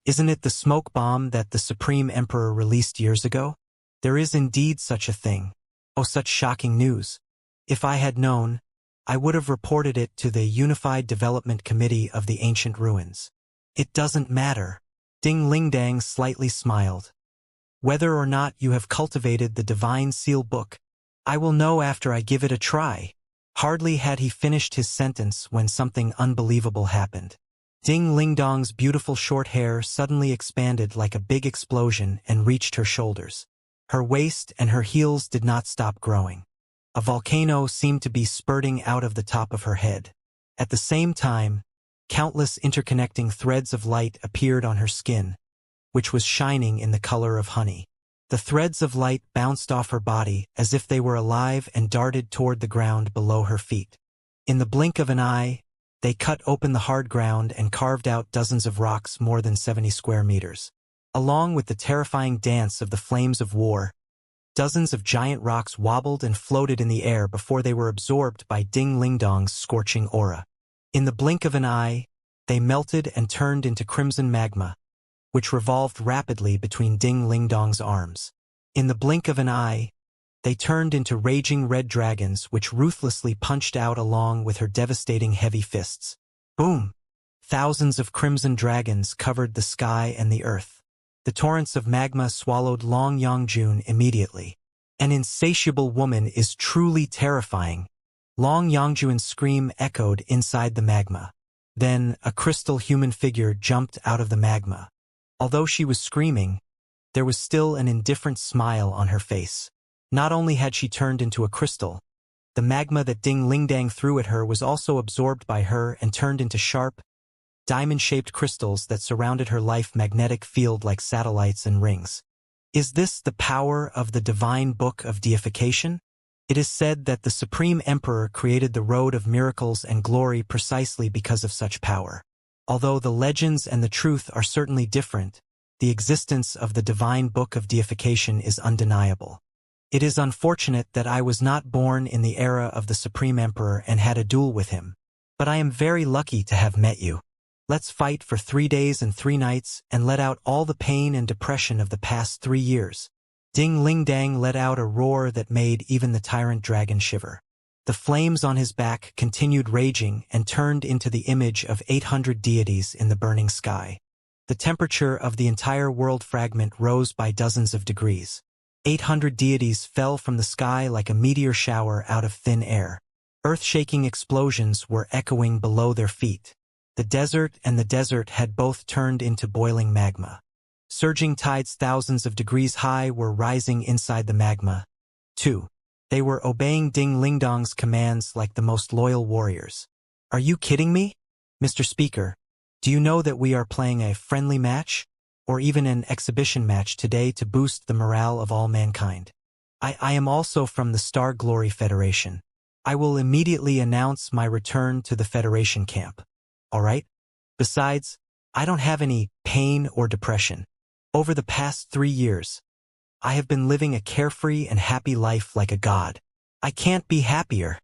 Isn't it the smoke bomb that the Supreme Emperor released years ago? There is indeed such a thing. Oh, such shocking news. If I had known, I would have reported it to the Unified Development Committee of the Ancient Ruins. It doesn't matter. Ding Lingdang slightly smiled. Whether or not you have cultivated the Divine Seal book, I will know after I give it a try. Hardly had he finished his sentence when something unbelievable happened. Ding Lingdong's beautiful short hair suddenly expanded like a big explosion and reached her shoulders. Her waist and her heels did not stop growing. A volcano seemed to be spurting out of the top of her head. At the same time, countless interconnecting threads of light appeared on her skin, which was shining in the color of honey. The threads of light bounced off her body as if they were alive and darted toward the ground below her feet. In the blink of an eye, they cut open the hard ground and carved out dozens of rocks more than 70 square meters. Along with the terrifying dance of the flames of war, dozens of giant rocks wobbled and floated in the air before they were absorbed by Ding Lingdong's scorching aura. In the blink of an eye, they melted and turned into crimson magma, which revolved rapidly between Ding Lingdong's arms. In the blink of an eye, they turned into raging red dragons which ruthlessly punched out along with her devastating heavy fists. Boom! Thousands of crimson dragons covered the sky and the earth. The torrents of magma swallowed Long Yongjun immediately. An insatiable woman is truly terrifying. Long Yongjun's scream echoed inside the magma. Then a crystal human figure jumped out of the magma. Although she was screaming, there was still an indifferent smile on her face. Not only had she turned into a crystal, the magma that Ding Lingdang threw at her was also absorbed by her and turned into sharp, diamond-shaped crystals that surrounded her life magnetic field like satellites and rings. Is this the power of the Divine Book of Deification? It is said that the Supreme Emperor created the Road of Miracles and Glory precisely because of such power. Although the legends and the truth are certainly different, the existence of the Divine Book of Deification is undeniable. It is unfortunate that I was not born in the era of the Supreme Emperor and had a duel with him, but I am very lucky to have met you. Let's fight for 3 days and 3 nights and let out all the pain and depression of the past 3 years. Ding Lingdang let out a roar that made even the tyrant dragon shiver. The flames on his back continued raging and turned into the image of 800 deities in the burning sky. The temperature of the entire world fragment rose by dozens of degrees. 800 deities fell from the sky like a meteor shower out of thin air. Earth-shaking explosions were echoing below their feet. The desert and the desert had both turned into boiling magma. Surging tides thousands of degrees high were rising inside the magma, too. They were obeying Ding Lingdong's commands like the most loyal warriors. Are you kidding me? Mr. Speaker, do you know that we are playing a friendly match, or even an exhibition match today to boost the morale of all mankind? I am also from the Star Glory Federation. I will immediately announce my return to the Federation camp. Alright? Besides, I don't have any pain or depression. Over the past 3 years, I have been living a carefree and happy life like a god. I can't be happier.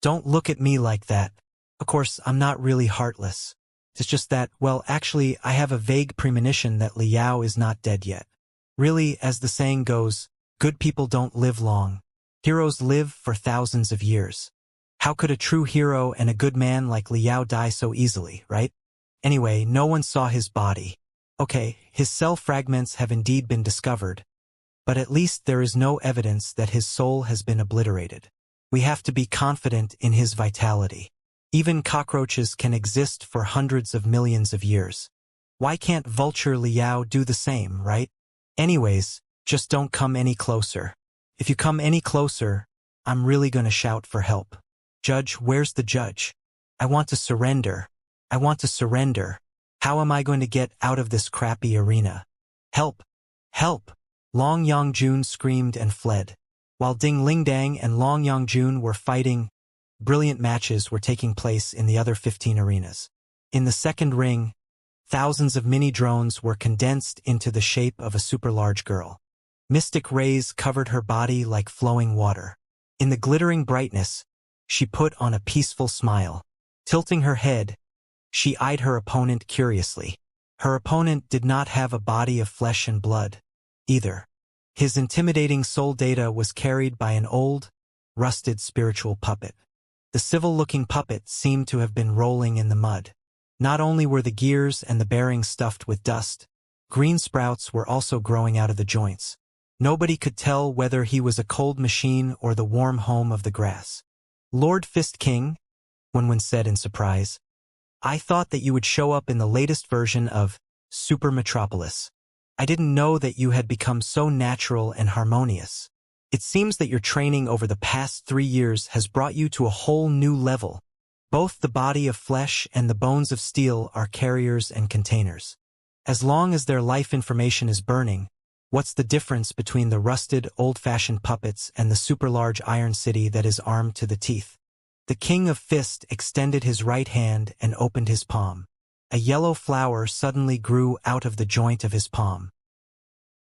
Don't look at me like that. Of course, I'm not really heartless. It's just that, well, actually, I have a vague premonition that Liao is not dead yet. Really, as the saying goes, good people don't live long. Heroes live for thousands of years. How could a true hero and a good man like Liao die so easily, right? Anyway, no one saw his body. Okay, his cell fragments have indeed been discovered, but at least there is no evidence that his soul has been obliterated. We have to be confident in his vitality. Even cockroaches can exist for hundreds of millions of years. Why can't Vulture Liao do the same, right? Anyways, just don't come any closer. If you come any closer, I'm really gonna shout for help. Judge, where's the judge? I want to surrender. I want to surrender. How am I going to get out of this crappy arena? Help! Help! Long Yongjun screamed and fled. While Ding Lingdang and Long Yongjun were fighting, brilliant matches were taking place in the other 15 arenas. In the second ring, thousands of mini-drones were condensed into the shape of a super-large girl. Mystic rays covered her body like flowing water. In the glittering brightness, she put on a peaceful smile. Tilting her head, she eyed her opponent curiously. Her opponent did not have a body of flesh and blood, either. His intimidating soul data was carried by an old, rusted spiritual puppet. The civil-looking puppet seemed to have been rolling in the mud. Not only were the gears and the bearings stuffed with dust, green sprouts were also growing out of the joints. Nobody could tell whether he was a cold machine or the warm home of the grass. "Lord Fist King," Wenwen said in surprise, "I thought that you would show up in the latest version of Super Metropolis. I didn't know that you had become so natural and harmonious. It seems that your training over the past 3 years has brought you to a whole new level. Both the body of flesh and the bones of steel are carriers and containers. As long as their life information is burning, what's the difference between the rusted, old-fashioned puppets and the super-large iron city that is armed to the teeth?" The King of Fist extended his right hand and opened his palm. A yellow flower suddenly grew out of the joint of his palm.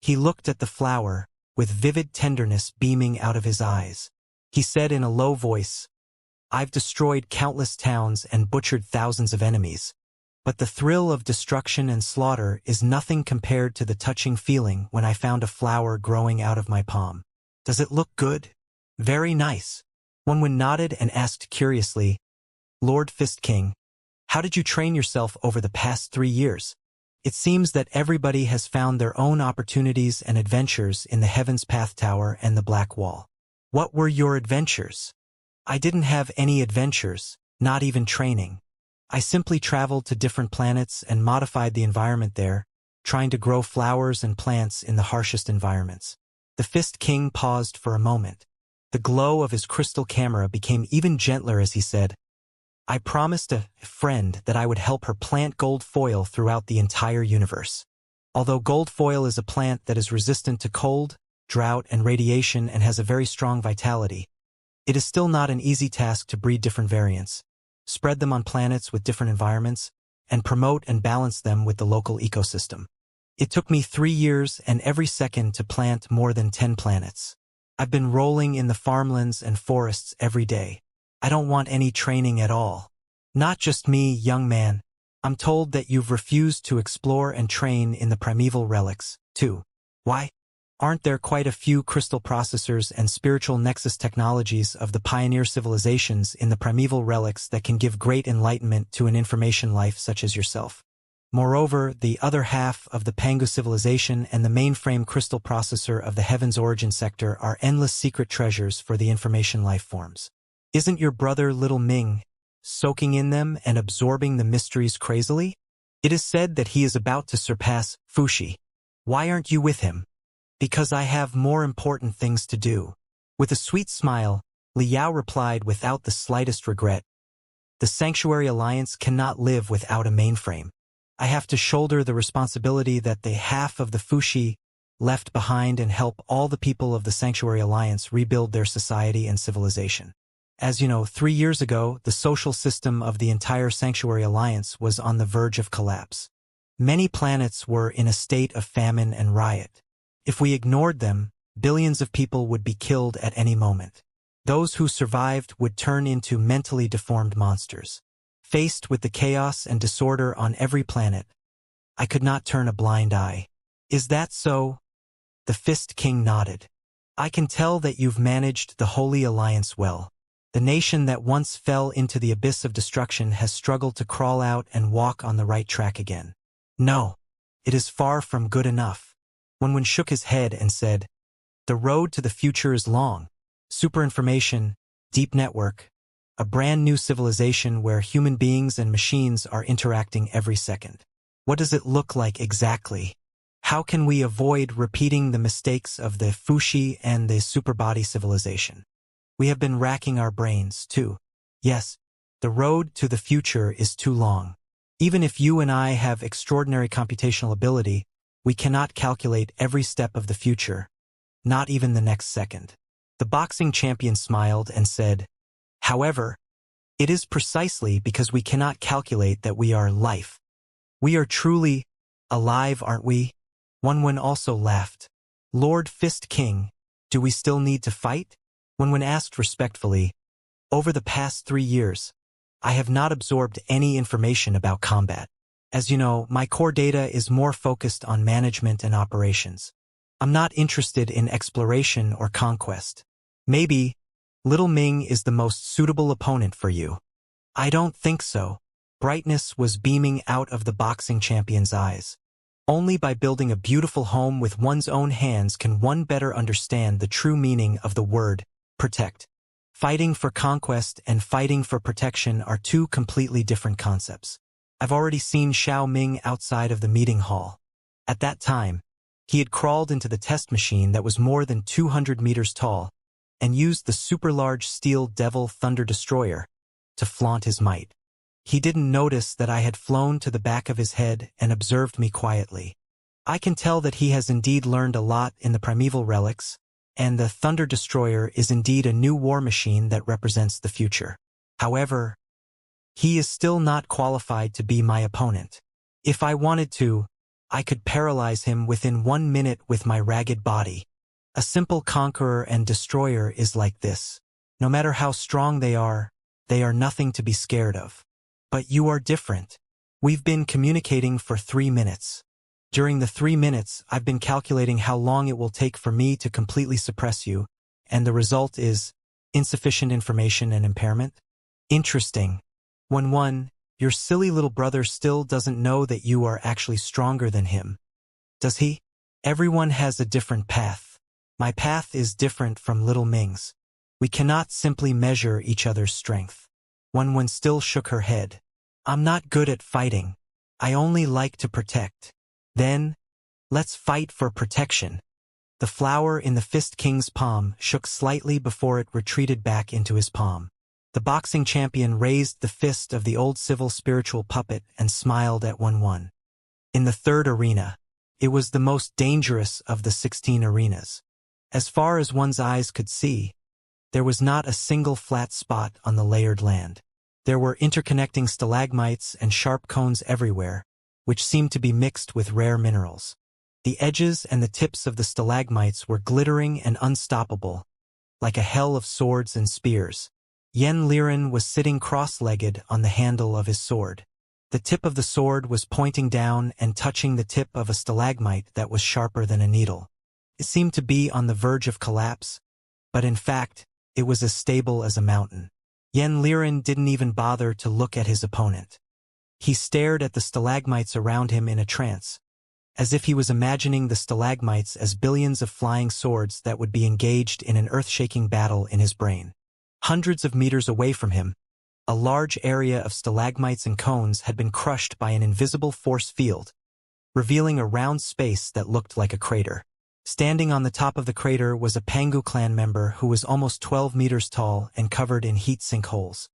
He looked at the flower, with vivid tenderness beaming out of his eyes. He said in a low voice, "I've destroyed countless towns and butchered thousands of enemies, but the thrill of destruction and slaughter is nothing compared to the touching feeling when I found a flower growing out of my palm. Does it look good?" "Very nice." Wenwen nodded and asked curiously, "Lord Fist King, how did you train yourself over the past 3 years? It seems that everybody has found their own opportunities and adventures in the Heaven's Path Tower and the Black Wall. What were your adventures?" "I didn't have any adventures, not even training. I simply traveled to different planets and modified the environment there, trying to grow flowers and plants in the harshest environments." The Fist King paused for a moment. The glow of his crystal camera became even gentler as he said, "I promised a friend that I would help her plant gold foil throughout the entire universe. Although gold foil is a plant that is resistant to cold, drought, and radiation and has a very strong vitality, it is still not an easy task to breed different variants, spread them on planets with different environments, and promote and balance them with the local ecosystem. It took me 3 years and every second to plant more than 10 planets. I've been rolling in the farmlands and forests every day. I don't want any training at all." "Not just me, young man. I'm told that you've refused to explore and train in the primeval relics, too. Why? Aren't there quite a few crystal processors and spiritual nexus technologies of the pioneer civilizations in the primeval relics that can give great enlightenment to an information life such as yourself? Moreover, the other half of the Pangu civilization and the mainframe crystal processor of the Heaven's Origin sector are endless secret treasures for the information life forms. Isn't your brother Little Ming soaking in them and absorbing the mysteries crazily? It is said that he is about to surpass Fuxi. Why aren't you with him?" "Because I have more important things to do." With a sweet smile, Liao replied without the slightest regret, "The Sanctuary Alliance cannot live without a mainframe. I have to shoulder the responsibility that the half of the Fuxi left behind and help all the people of the Sanctuary Alliance rebuild their society and civilization. As you know, 3 years ago, the social system of the entire Sanctuary Alliance was on the verge of collapse. Many planets were in a state of famine and riot. If we ignored them, billions of people would be killed at any moment. Those who survived would turn into mentally deformed monsters. Faced with the chaos and disorder on every planet, I could not turn a blind eye." "Is that so?" The Fist King nodded. "I can tell that you've managed the Holy Alliance well. The nation that once fell into the abyss of destruction has struggled to crawl out and walk on the right track again. No, it is far from good enough." Wenwen shook his head and said, "The road to the future is long. Superinformation, deep network, a brand new civilization where human beings and machines are interacting every second. What does it look like exactly? How can we avoid repeating the mistakes of the Fuxi and the superbody civilization? We have been racking our brains, too. Yes, the road to the future is too long. Even if you and I have extraordinary computational ability, we cannot calculate every step of the future, not even the next second." The boxing champion smiled and said, "However, It is precisely because we cannot calculate that we are life. We are truly alive, aren't we? Wenwen also laughed. Lord Fist King, do we still need to fight? Wenwen asked respectfully. Over the past 3 years, I have not absorbed any information about combat. As you know, my core data is more focused on management and operations. I'm not interested in exploration or conquest. Maybe Little Ming is the most suitable opponent for you. I don't think so. Brightness was beaming out of the boxing champion's eyes. Only by building a beautiful home with one's own hands can one better understand the true meaning of the word protect. Fighting for conquest and fighting for protection are two completely different concepts. I've already seen Xiao Ming outside of the meeting hall. At that time, he had crawled into the test machine that was more than 200 meters tall and used the super-large steel Devil Thunder Destroyer to flaunt his might. He didn't notice that I had flown to the back of his head and observed me quietly. I can tell that he has indeed learned a lot in the primeval relics, and the Thunder Destroyer is indeed a new war machine that represents the future. However, he is still not qualified to be my opponent. If I wanted to, I could paralyze him within 1 minute with my ragged body. A simple conqueror and destroyer is like this. No matter how strong they are nothing to be scared of. But you are different. We've been communicating for 3 minutes. During the 3 minutes, I've been calculating how long it will take for me to completely suppress you, and the result is insufficient information and impairment. Interesting. Wenwen, your silly little brother still doesn't know that you are actually stronger than him. Does he? Everyone has a different path. My path is different from Little Ming's. We cannot simply measure each other's strength. Wenwen still shook her head. I'm not good at fighting. I only like to protect. Then, let's fight for protection. The flower in the Fist King's palm shook slightly before it retreated back into his palm. The boxing champion raised the fist of the old civil spiritual puppet and smiled at Wenwen. In the third arena, it was the most dangerous of the 16 arenas. As far as one's eyes could see, there was not a single flat spot on the layered land. There were interconnecting stalagmites and sharp cones everywhere, which seemed to be mixed with rare minerals. The edges and the tips of the stalagmites were glittering and unstoppable, like a hell of swords and spears. Yen Liren was sitting cross-legged on the handle of his sword. The tip of the sword was pointing down and touching the tip of a stalagmite that was sharper than a needle. It seemed to be on the verge of collapse, but in fact, it was as stable as a mountain. Yen Liren didn't even bother to look at his opponent. He stared at the stalagmites around him in a trance, as if he was imagining the stalagmites as billions of flying swords that would be engaged in an earth-shaking battle in his brain. Hundreds of meters away from him, a large area of stalagmites and cones had been crushed by an invisible force field, revealing a round space that looked like a crater. Standing on the top of the crater was a Pangu clan member who was almost 12 meters tall and covered in heat sinkholes.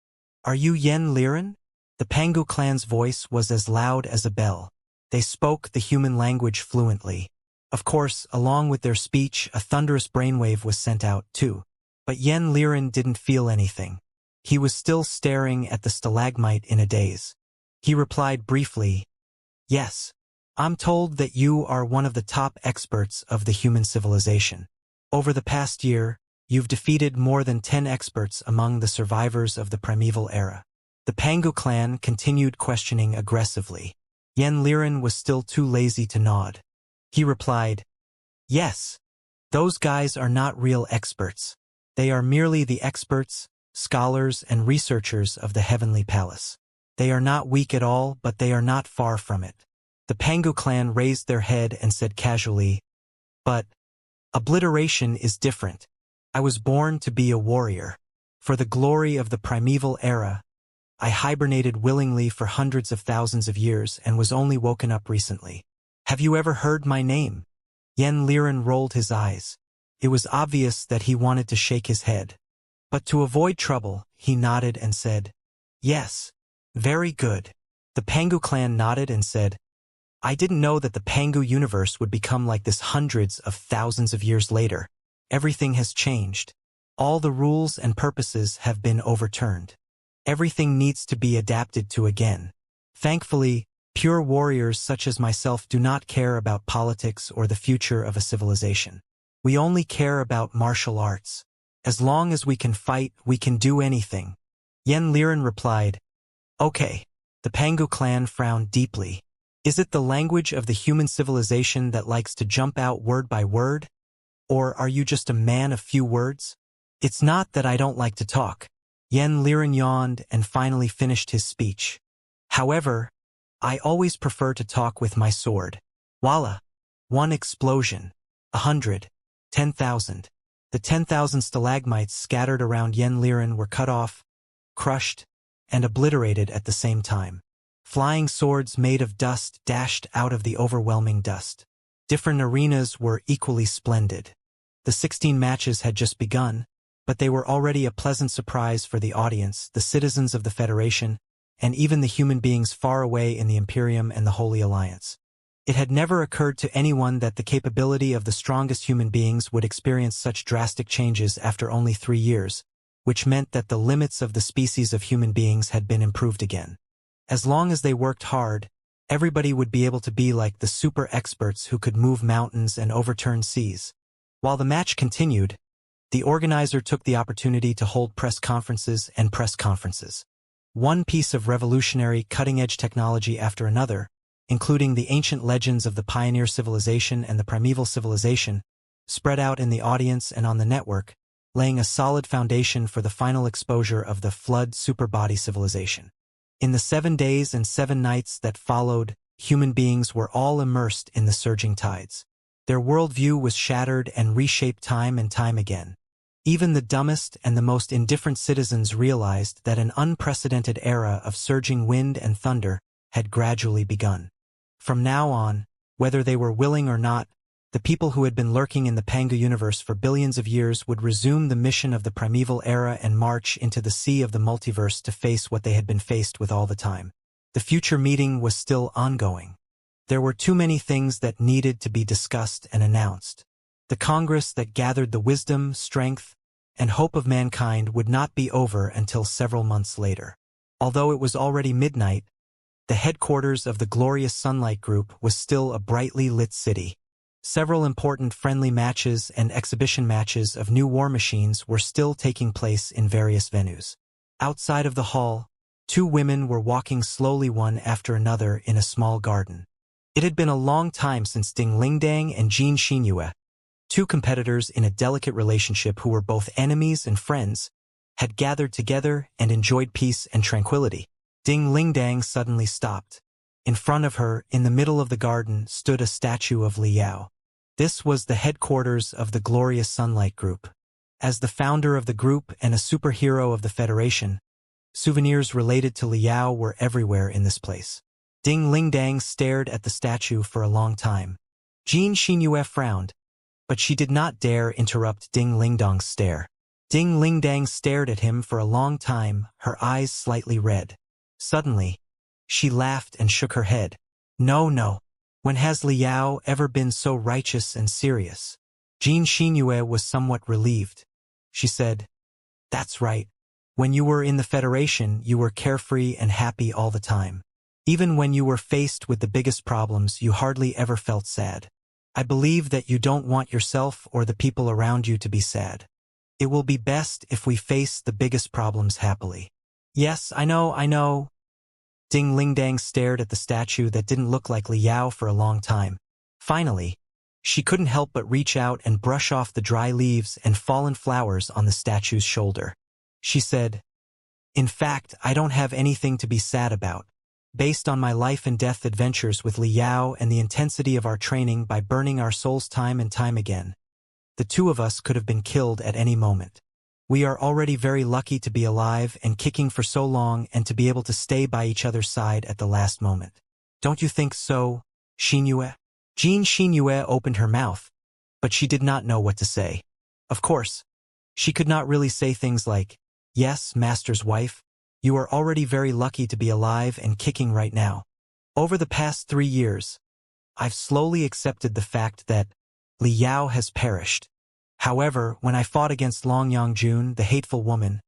Are you Yen Liren? The Pangu clan's voice was as loud as a bell. They spoke the human language fluently. Of course, along with their speech, a thunderous brainwave was sent out, too. But Yen Liren didn't feel anything. He was still staring at the stalagmite in a daze. He replied briefly, "Yes. I'm told that you are one of the top experts of the human civilization. Over the past year, you've defeated more than 10 experts among the survivors of the primeval era." The Pangu clan continued questioning aggressively. Yen Liren was still too lazy to nod. He replied, "Yes. Those guys are not real experts. They are merely the experts, scholars, and researchers of the Heavenly Palace. They are not weak at all, but they are not far from it." The Pangu clan raised their head and said casually, "But obliteration is different. I was born to be a warrior. For the glory of the primeval era, I hibernated willingly for hundreds of thousands of years and was only woken up recently. Have you ever heard my name?" Yen Liren rolled his eyes. It was obvious that he wanted to shake his head. But to avoid trouble, he nodded and said, "Yes. Very good." The Pangu clan nodded and said, "I didn't know that the Pangu universe would become like this hundreds of thousands of years later. Everything has changed. All the rules and purposes have been overturned. Everything needs to be adapted to again. Thankfully, pure warriors such as myself do not care about politics or the future of a civilization. We only care about martial arts. As long as we can fight, we can do anything. Yen Liren replied, Okay. The Pangu clan frowned deeply. Is it the language of the human civilization that likes to jump out word by word? Or are you just a man of few words? It's not that I don't like to talk. Yen Liren yawned and finally finished his speech. However, I always prefer to talk with my sword. Voila! One explosion. 100. 10,000. The 10,000 stalagmites scattered around Yen Liren were cut off, crushed, and obliterated at the same time. Flying swords made of dust dashed out of the overwhelming dust. Different arenas were equally splendid. The 16 matches had just begun, but they were already a pleasant surprise for the audience, the citizens of the Federation, and even the human beings far away in the Imperium and the Holy Alliance. It had never occurred to anyone that the capability of the strongest human beings would experience such drastic changes after only 3 years, which meant that the limits of the species of human beings had been improved again. As long as they worked hard, everybody would be able to be like the super experts who could move mountains and overturn seas. While the match continued, the organizer took the opportunity to hold press conferences and press conferences. One piece of revolutionary, cutting-edge technology after another, including the ancient legends of the pioneer civilization and the primeval civilization, spread out in the audience and on the network, laying a solid foundation for the final exposure of the flood superbody civilization. In the 7 days and 7 nights that followed, human beings were all immersed in the surging tides. Their worldview was shattered and reshaped time and time again. Even the dumbest and the most indifferent citizens realized that an unprecedented era of surging wind and thunder had gradually begun. From now on, whether they were willing or not, the people who had been lurking in the Pangu universe for billions of years would resume the mission of the primeval era and march into the sea of the multiverse to face what they had been faced with all the time. The future meeting was still ongoing. There were too many things that needed to be discussed and announced. The Congress that gathered the wisdom, strength, and hope of mankind would not be over until several months later. Although it was already midnight, the headquarters of the glorious Sunlight Group was still a brightly lit city. Several important friendly matches and exhibition matches of new war machines were still taking place in various venues. Outside of the hall, 2 women were walking slowly one after another in a small garden. It had been a long time since Ding Lingdang and Jin Xinyue, 2 competitors in a delicate relationship who were both enemies and friends, had gathered together and enjoyed peace and tranquility. Ding Lingdang suddenly stopped. In front of her, in the middle of the garden, stood a statue of Li Yao. This was the headquarters of the glorious Sunlight Group. As the founder of the group and a superhero of the Federation, souvenirs related to Li Yao were everywhere in this place. Ding Lingdang stared at the statue for a long time. Jin Xinyue frowned, but she did not dare interrupt Ding Lingdang's stare. Ding Lingdang stared at him for a long time, her eyes slightly red. Suddenly, she laughed and shook her head. No. When has Li Yao ever been so righteous and serious? Jin Xinyue was somewhat relieved. She said, That's right. When you were in the Federation, you were carefree and happy all the time. Even when you were faced with the biggest problems, you hardly ever felt sad. I believe that you don't want yourself or the people around you to be sad. It will be best if we face the biggest problems happily. Yes, I know. Ding Lingdang stared at the statue that didn't look like Li Yao for a long time. Finally, she couldn't help but reach out and brush off the dry leaves and fallen flowers on the statue's shoulder. She said, In fact, I don't have anything to be sad about. Based on my life and death adventures with Li Yao and the intensity of our training by burning our souls time and time again, the 2 of us could have been killed at any moment. We are already very lucky to be alive and kicking for so long and to be able to stay by each other's side at the last moment. Don't you think so, Xinyue? Jin Xinyue opened her mouth, but she did not know what to say. Of course, she could not really say things like, Yes, Master's wife, you are already very lucky to be alive and kicking right now. Over the past 3 years, I've slowly accepted the fact that Li Yao has perished. However, when I fought against Long Yangjun, the hateful woman,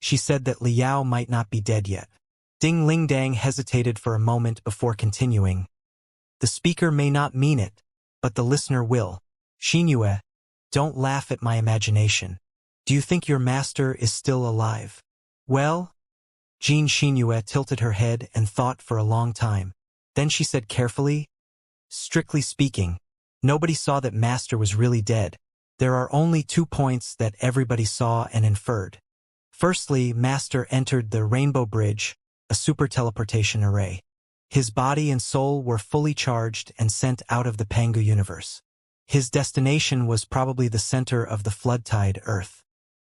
She said that Liao might not be dead yet. Ding Lingdang hesitated for a moment before continuing. The speaker may not mean it, but the listener will. Xianxia, don't laugh at my imagination. Do you think your master is still alive? Well? Xianxia tilted her head and thought for a long time. Then she said carefully, strictly speaking, nobody saw that master was really dead. There are only 2 points that everybody saw and inferred. Firstly, master entered the Rainbow Bridge, a super teleportation array. His body and soul were fully charged and sent out of the Pangu universe. His destination was probably the center of the flood-tide Earth.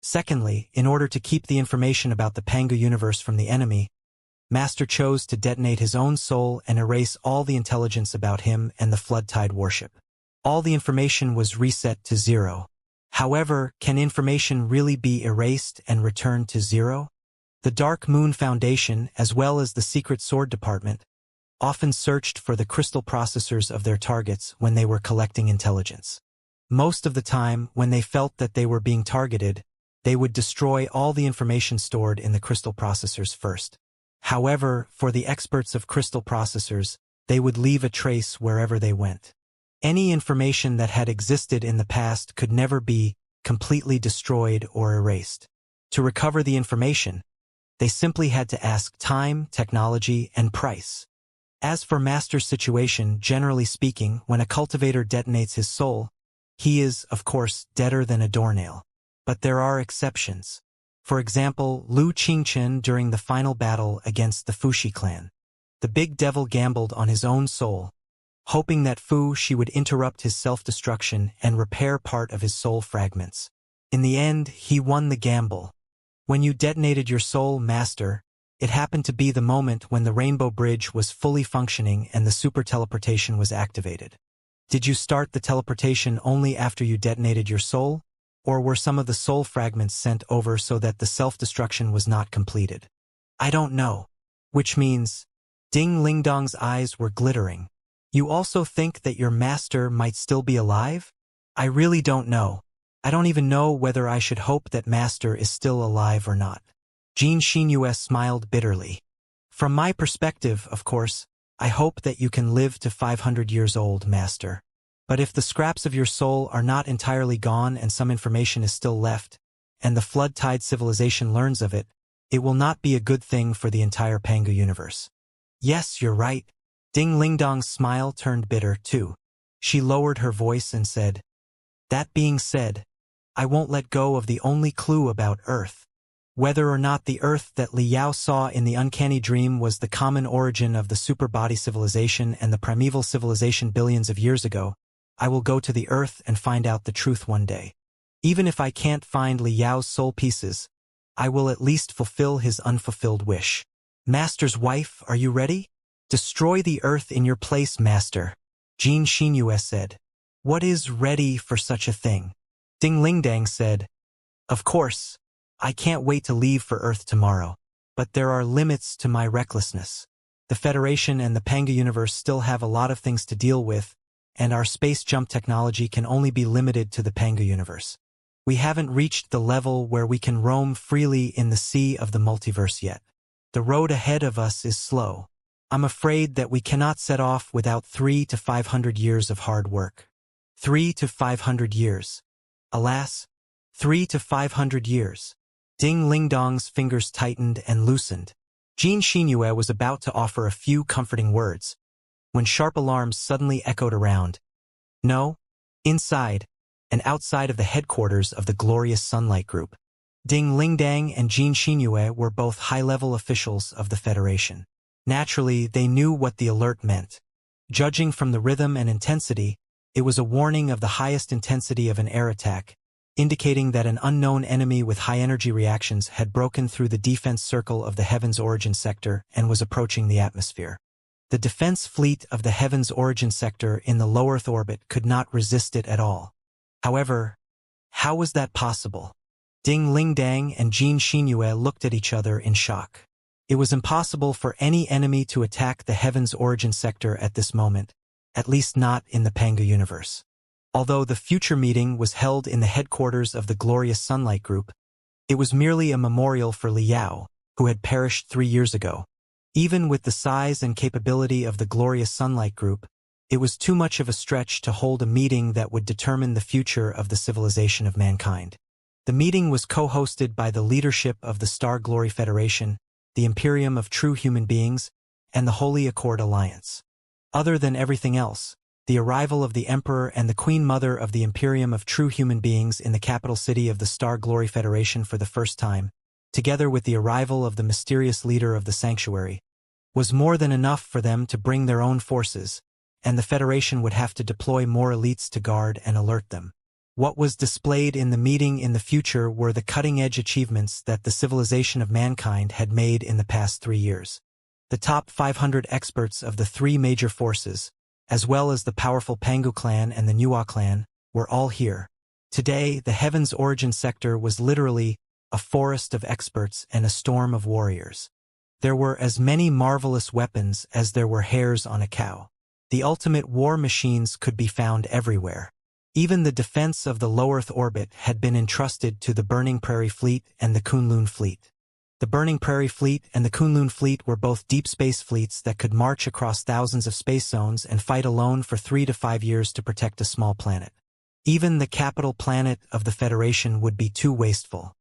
Secondly, in order to keep the information about the Pangu universe from the enemy, master chose to detonate his own soul and erase all the intelligence about him and the flood-tide warship. All the information was reset to 0. However, can information really be erased and returned to 0? The Dark Moon Foundation, as well as the Secret Sword Department, often searched for the crystal processors of their targets when they were collecting intelligence. Most of the time, when they felt that they were being targeted, they would destroy all the information stored in the crystal processors first. However, for the experts of crystal processors, they would leave a trace wherever they went. Any information that had existed in the past could never be completely destroyed or erased. To recover the information, they simply had to ask time, technology, and price. As for master's situation, generally speaking, when a cultivator detonates his soul, he is, of course, deader than a doornail. But there are exceptions. For example, Lu Qingchen during the final battle against the Fushi clan. The big devil gambled on his own soul, hoping that Fushi would interrupt his self-destruction and repair part of his soul fragments. In the end, he won the gamble. When you detonated your soul, master, it happened to be the moment when the Rainbow Bridge was fully functioning and the super teleportation was activated. Did you start the teleportation only after you detonated your soul? Or were some of the soul fragments sent over so that the self-destruction was not completed? I don't know. Which means, Ding Lingdong's eyes were glittering. You also think that your master might still be alive? I really don't know. I don't even know whether I should hope that master is still alive or not. Xianxia smiled bitterly. From my perspective, of course, I hope that you can live to 500 years old, master. But if the scraps of your soul are not entirely gone and some information is still left, and the flood-tide civilization learns of it, it will not be a good thing for the entire Pangu universe. Yes, you're right. Ding Lingdong's smile turned bitter, too. She lowered her voice and said, that being said, I won't let go of the only clue about Earth. Whether or not the Earth that Liao saw in the uncanny dream was the common origin of the super-body civilization and the primeval civilization billions of years ago, I will go to the Earth and find out the truth one day. Even if I can't find Liao's soul pieces, I will at least fulfill his unfulfilled wish. Master's wife, are you ready? Destroy the Earth in your place, master, Xianxia said. What is ready for such a thing? Ding Lingdang said, of course, I can't wait to leave for Earth tomorrow, but there are limits to my recklessness. The Federation and the Pangu universe still have a lot of things to deal with, and our space jump technology can only be limited to the Pangu universe. We haven't reached the level where we can roam freely in the sea of the multiverse yet. The road ahead of us is slow. I'm afraid that we cannot set off without 300 to 500 years of hard work. 300 to 500 years. Alas, 300 to 500 years. Ding Lingdong's fingers tightened and loosened. Xianxia was about to offer a few comforting words, when sharp alarms suddenly echoed around. No, inside and outside of the headquarters of the Glorious Sunlight Group. Ding Lingdang and Xianxia were both high-level officials of the Federation. Naturally, they knew what the alert meant. Judging from the rhythm and intensity, it was a warning of the highest intensity of an air attack, indicating that an unknown enemy with high-energy reactions had broken through the defense circle of the Heaven's Origin sector and was approaching the atmosphere. The defense fleet of the Heaven's Origin sector in the low Earth orbit could not resist it at all. However, how was that possible? Ding Lingdang and Xianxia looked at each other in shock. It was impossible for any enemy to attack the Heaven's Origin sector at this moment, at least not in the Pangu universe. Although the future meeting was held in the headquarters of the Glorious Sunlight Group, It was merely a memorial for Liao, who had perished 3 years ago. Even with the size and capability of the glorious Sunlight Group, it was too much of a stretch to hold a meeting that would determine the future of the civilization of mankind. The meeting was co-hosted by the leadership of the Star Glory Federation, the Imperium of True Human Beings, and the Holy Accord Alliance. Other than everything else, the arrival of the Emperor and the Queen Mother of the Imperium of True Human Beings in the capital city of the Star Glory Federation for the first time, together with the arrival of the mysterious leader of the Sanctuary, was more than enough for them to bring their own forces, and the Federation would have to deploy more elites to guard and alert them. What was displayed in the meeting in the future were the cutting-edge achievements that the civilization of mankind had made in the past 3 years. The top 500 experts of the 3 major forces, as well as the powerful Pangu clan and the Nuwa clan, were all here. Today, the Heaven's Origin sector was literally a forest of experts and a storm of warriors. There were as many marvelous weapons as there were hairs on a cow. The ultimate war machines could be found everywhere. Even the defense of the low Earth orbit had been entrusted to the Burning Prairie Fleet and the Kunlun Fleet. The Burning Prairie Fleet and the Kunlun Fleet were both deep space fleets that could march across thousands of space zones and fight alone for 3 to 5 years to protect a small planet. Even the capital planet of the Federation would be too wasteful.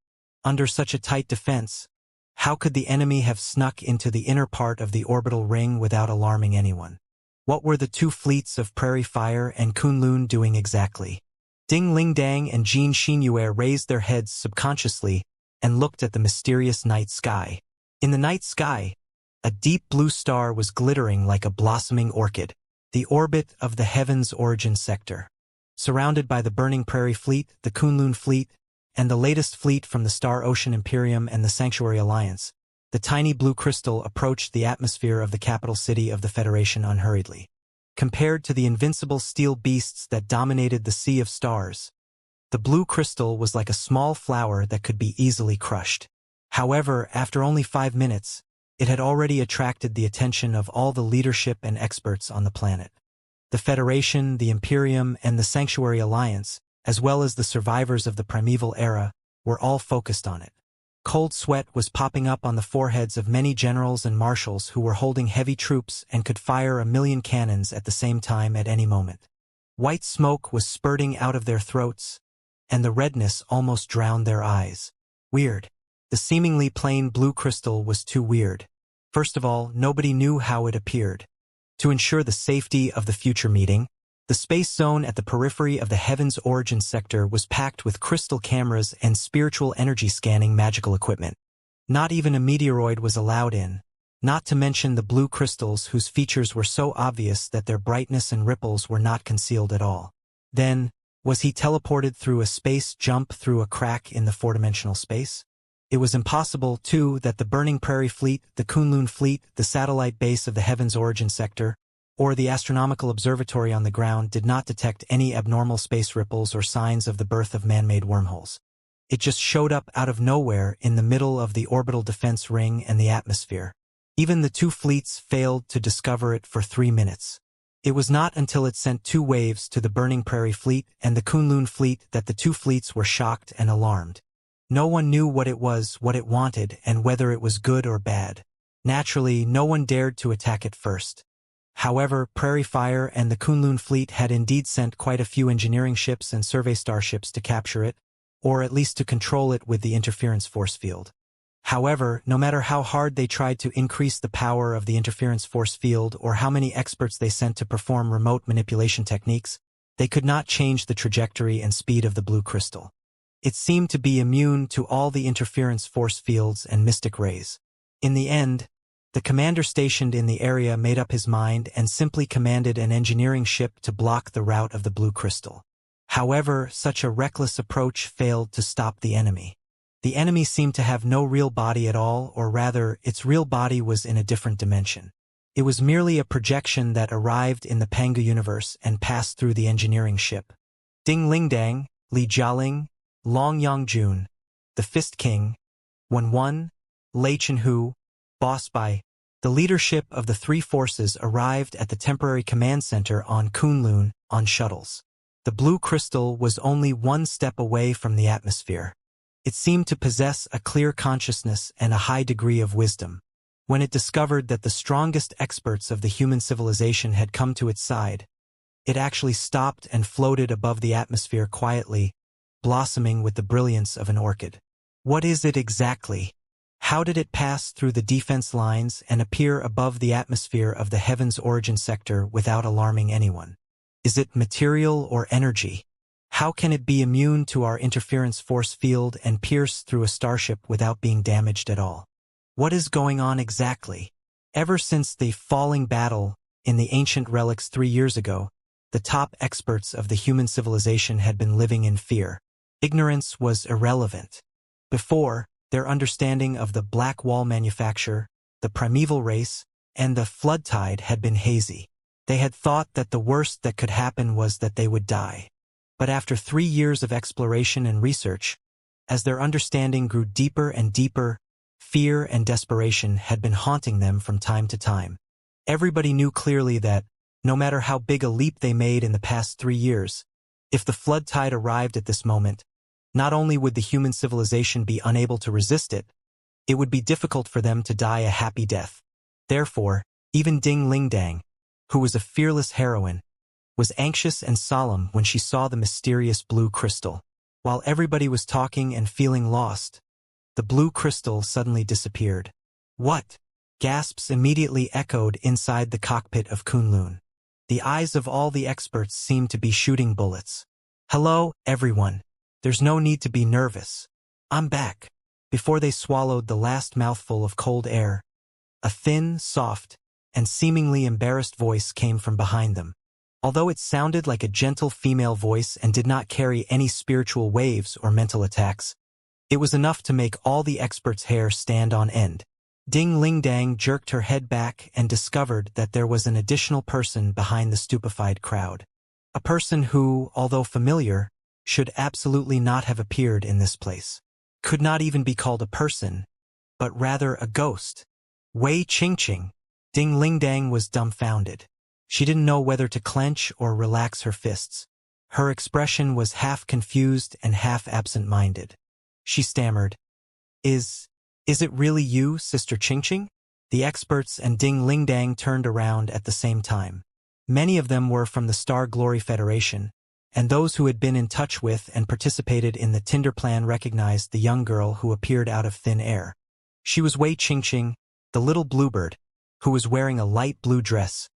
Under such a tight defense, how could the enemy have snuck into the inner part of the orbital ring without alarming anyone? What were the 2 fleets of Prairie Fire and Kunlun doing exactly? Ding Lingdang and Jean Xinyue raised their heads subconsciously and looked at the mysterious night sky. In the night sky, a deep blue star was glittering like a blossoming orchid, the orbit of the Heaven's Origin sector. Surrounded by the Burning Prairie Fleet, the Kunlun Fleet, and the latest fleet from the Star Ocean Imperium and the Sanctuary Alliance, the tiny blue crystal approached the atmosphere of the capital city of the Federation unhurriedly. Compared to the invincible steel beasts that dominated the Sea of Stars, the blue crystal was like a small flower that could be easily crushed. However, after only 5 minutes, it had already attracted the attention of all the leadership and experts on the planet. The Federation, the Imperium, and the Sanctuary Alliance, as well as the survivors of the primeval era, were all focused on it. Cold sweat was popping up on the foreheads of many generals and marshals who were holding heavy troops and could fire 1,000,000 cannons at the same time at any moment. White smoke was spurting out of their throats, and the redness almost drowned their eyes. Weird. The seemingly plain blue crystal was too weird. First of all, nobody knew how it appeared. To ensure the safety of the future meeting, the space zone at the periphery of the Heaven's Origin sector was packed with crystal cameras and spiritual energy scanning magical equipment. Not even a meteoroid was allowed in, not to mention the blue crystals whose features were so obvious that their brightness and ripples were not concealed at all. Then, was he teleported through a space jump through a crack in the 4-dimensional space? It was impossible, too, that the Burning Prairie Fleet, the Kunlun Fleet, the satellite base of the Heaven's Origin sector, or the astronomical observatory on the ground did not detect any abnormal space ripples or signs of the birth of man-made wormholes. It just showed up out of nowhere in the middle of the orbital defense ring and the atmosphere. Even the 2 fleets failed to discover it for 3 minutes. It was not until it sent 2 waves to the Burning Prairie Fleet and the Kunlun Fleet that the 2 fleets were shocked and alarmed. No one knew what it was, what it wanted, and whether it was good or bad. Naturally, no one dared to attack it first. However, Prairie Fire and the Kunlun Fleet had indeed sent quite a few engineering ships and survey starships to capture it, or at least to control it with the interference force field. However, no matter how hard they tried to increase the power of the interference force field or how many experts they sent to perform remote manipulation techniques, they could not change the trajectory and speed of the blue crystal. It seemed to be immune to all the interference force fields and mystic rays. In the end, the commander stationed in the area made up his mind and simply commanded an engineering ship to block the route of the blue crystal. However, such a reckless approach failed to stop the enemy. The enemy seemed to have no real body at all, or rather, its real body was in a different dimension. It was merely a projection that arrived in the Pangu universe and passed through the engineering ship. Ding Lingdang, Li Jialing, Long Yangjun, the Fist King, Wen, Lei Chenhu, Boss Bai, the leadership of the 3 forces arrived at the temporary command center on Kunlun on shuttles. The blue crystal was only 1 step away from the atmosphere. It seemed to possess a clear consciousness and a high degree of wisdom. When it discovered that the strongest experts of the human civilization had come to its side, it actually stopped and floated above the atmosphere quietly, blossoming with the brilliance of an orchid. What is it exactly? How did it pass through the defense lines and appear above the atmosphere of the heaven's origin sector without alarming anyone? Is it material or energy? How can it be immune to our interference force field and pierce through a starship without being damaged at all? What is going on exactly? Ever since the falling battle in the ancient relics 3 years ago, the top experts of the human civilization had been living in fear. Ignorance was irrelevant. Before, their understanding of the Black Wall manufacture, the primeval race, and the flood tide had been hazy. They had thought that the worst that could happen was that they would die. But after 3 years of exploration and research, as their understanding grew deeper and deeper, fear and desperation had been haunting them from time to time. Everybody knew clearly that, no matter how big a leap they made in the past 3 years, if the flood tide arrived at this moment, not only would the human civilization be unable to resist it, it would be difficult for them to die a happy death. Therefore, even Ding Lingdang, who was a fearless heroine, was anxious and solemn when she saw the mysterious blue crystal. While everybody was talking and feeling lost, the blue crystal suddenly disappeared. What? Gasps immediately echoed inside the cockpit of Kunlun. The eyes of all the experts seemed to be shooting bullets. Hello, everyone. There's no need to be nervous. I'm back. Before they swallowed the last mouthful of cold air, a thin, soft, and seemingly embarrassed voice came from behind them. Although it sounded like a gentle female voice and did not carry any spiritual waves or mental attacks, it was enough to make all the experts' hair stand on end. Ding Lingdang jerked her head back and discovered that there was an additional person behind the stupefied crowd. A person who, although familiar, should absolutely not have appeared in this place. Could not even be called a person, but rather a ghost. Wei Qingqing. Ding Lingdang was dumbfounded. She didn't know whether to clench or relax her fists. Her expression was half confused and half absent-minded. She stammered, Is it really you, Sister Qingqing? The experts and Ding Lingdang turned around at the same time. Many of them were from the Star Glory Federation, and those who had been in touch with and participated in the Tinder plan recognized the young girl who appeared out of thin air. She was Wei Qingqing, the little bluebird, who was wearing a light blue dress,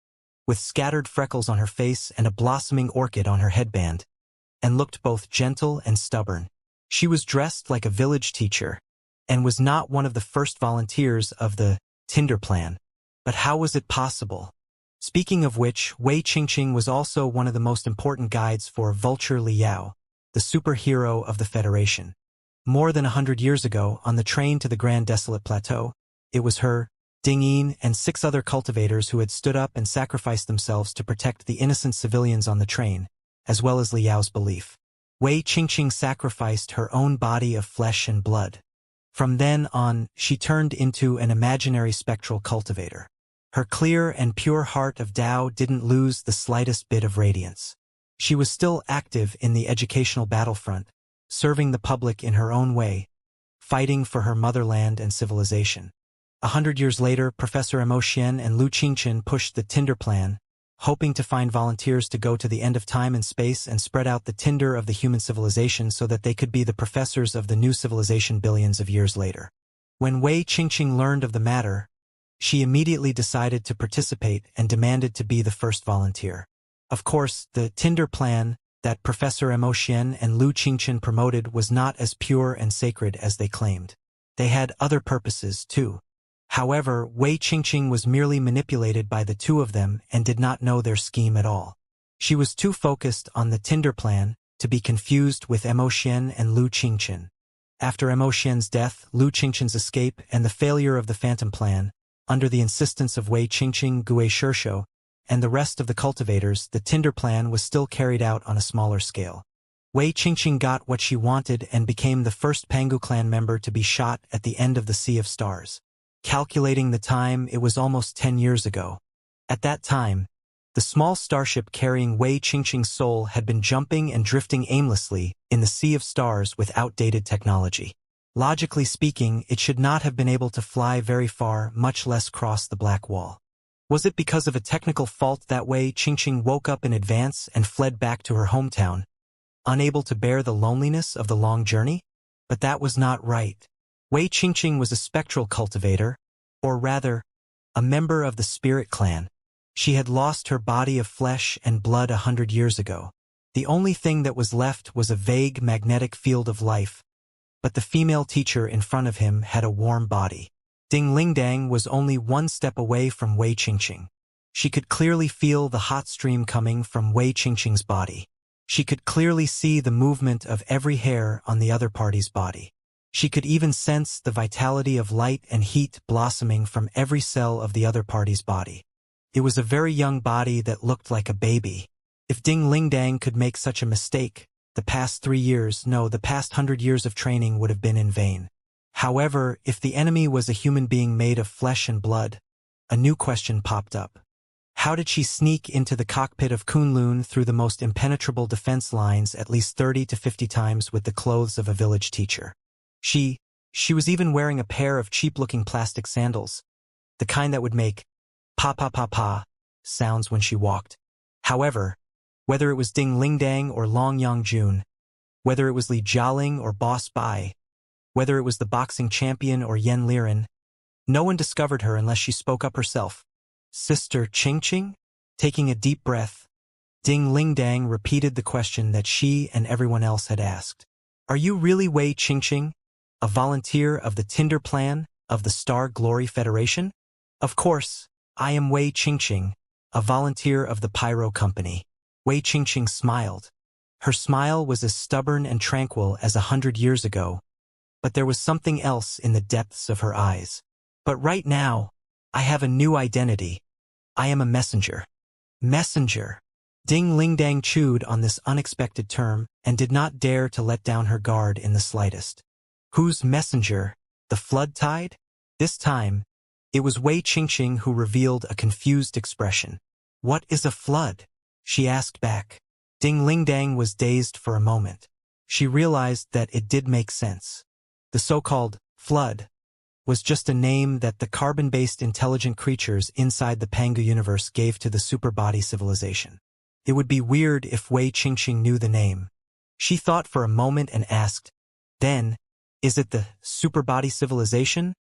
with scattered freckles on her face and a blossoming orchid on her headband, and looked both gentle and stubborn. She was dressed like a village teacher, and was not one of the first volunteers of the Tinder plan. But how was it possible? Speaking of which, Wei Qingqing was also one of the most important guides for Vulture Liao, the superhero of the Federation. More than 100 years ago, on the train to the Grand Desolate Plateau, it was her, Ding Yin, and 6 other cultivators who had stood up and sacrificed themselves to protect the innocent civilians on the train, as well as Liao's belief. Wei Qingqing sacrificed her own body of flesh and blood. From then on, she turned into an imaginary spectral cultivator. Her clear and pure heart of Tao didn't lose the slightest bit of radiance. She was still active in the educational battlefront, serving the public in her own way, fighting for her motherland and civilization. 100 years later, Professor Mo Xian and Lu Qingchen pushed the Tinder plan, hoping to find volunteers to go to the end of time and space and spread out the tinder of the human civilization so that they could be the professors of the new civilization billions of years later. When Wei Qingqing learned of the matter, she immediately decided to participate and demanded to be the first volunteer. Of course, the Tinder plan that Professor Mo Xian and Lu Qingchen promoted was not as pure and sacred as they claimed. They had other purposes, too. However, Wei Qingqing was merely manipulated by the two of them and did not know their scheme at all. She was too focused on the Tinder plan to be confused with Mo Xian and Lu Qingchen. After Mo Xian's death, Lu Qingchen's escape, and the failure of the Phantom Plan, under the insistence of Wei Qingqing, Gui Shishou, and the rest of the cultivators, the Tinder plan was still carried out on a smaller scale. Wei Qingqing got what she wanted and became the first Pangu clan member to be shot at the end of the Sea of Stars. Calculating the time, it was almost 10 years ago. At that time, the small starship carrying Wei Qingqing's soul had been jumping and drifting aimlessly in the Sea of Stars with outdated technology. Logically speaking, it should not have been able to fly very far, much less cross the black wall. Was it because of a technical fault that Wei Qingqing woke up in advance and fled back to her hometown, unable to bear the loneliness of the long journey? But that was not right. Wei Qingqing was a spectral cultivator, or rather, a member of the spirit clan. She had lost her body of flesh and blood 100 years ago. The only thing that was left was a vague magnetic field of life, but the female teacher in front of him had a warm body. Ding Lingdang was only one step away from Wei Qingqing. She could clearly feel the hot stream coming from Wei Qingqing's body. She could clearly see the movement of every hair on the other party's body. She could even sense the vitality of light and heat blossoming from every cell of the other party's body. It was a very young body that looked like a baby. If Ding Lingdang could make such a mistake, the past 100 years of training would have been in vain. However, if the enemy was a human being made of flesh and blood, a new question popped up. How did she sneak into the cockpit of Kunlun through the most impenetrable defense lines at least 30 to 50 times with the clothes of a village teacher? She was even wearing a pair of cheap-looking plastic sandals, the kind that would make pa-pa-pa-pa sounds when she walked. However, whether it was Ding Lingdang or Long Yangjun, whether it was Li Jialing or Boss Bai, whether it was the boxing champion or Yen Liren, no one discovered her unless she spoke up herself. Sister Qingqing? Taking a deep breath, Ding Lingdang repeated the question that she and everyone else had asked. Are you really Wei Qingqing, a volunteer of the Tinder Plan of the Star Glory Federation? Of course, I am Wei Qingqing, a volunteer of the Pyro Company. Wei Qingqing smiled. Her smile was as stubborn and tranquil as 100 years ago, but there was something else in the depths of her eyes. But right now, I have a new identity. I am a messenger. Messenger. Ding Lingdang chewed on this unexpected term and did not dare to let down her guard in the slightest. Whose messenger? The flood tide? This time, it was Wei Qingqing who revealed a confused expression. What is a flood? She asked back. Ding Lingdang was dazed for a moment. She realized that it did make sense. The so-called flood was just a name that the carbon-based intelligent creatures inside the Pangu universe gave to the superbody civilization. It would be weird if Wei Qingqing knew the name. She thought for a moment and asked, then, is it the superbody civilization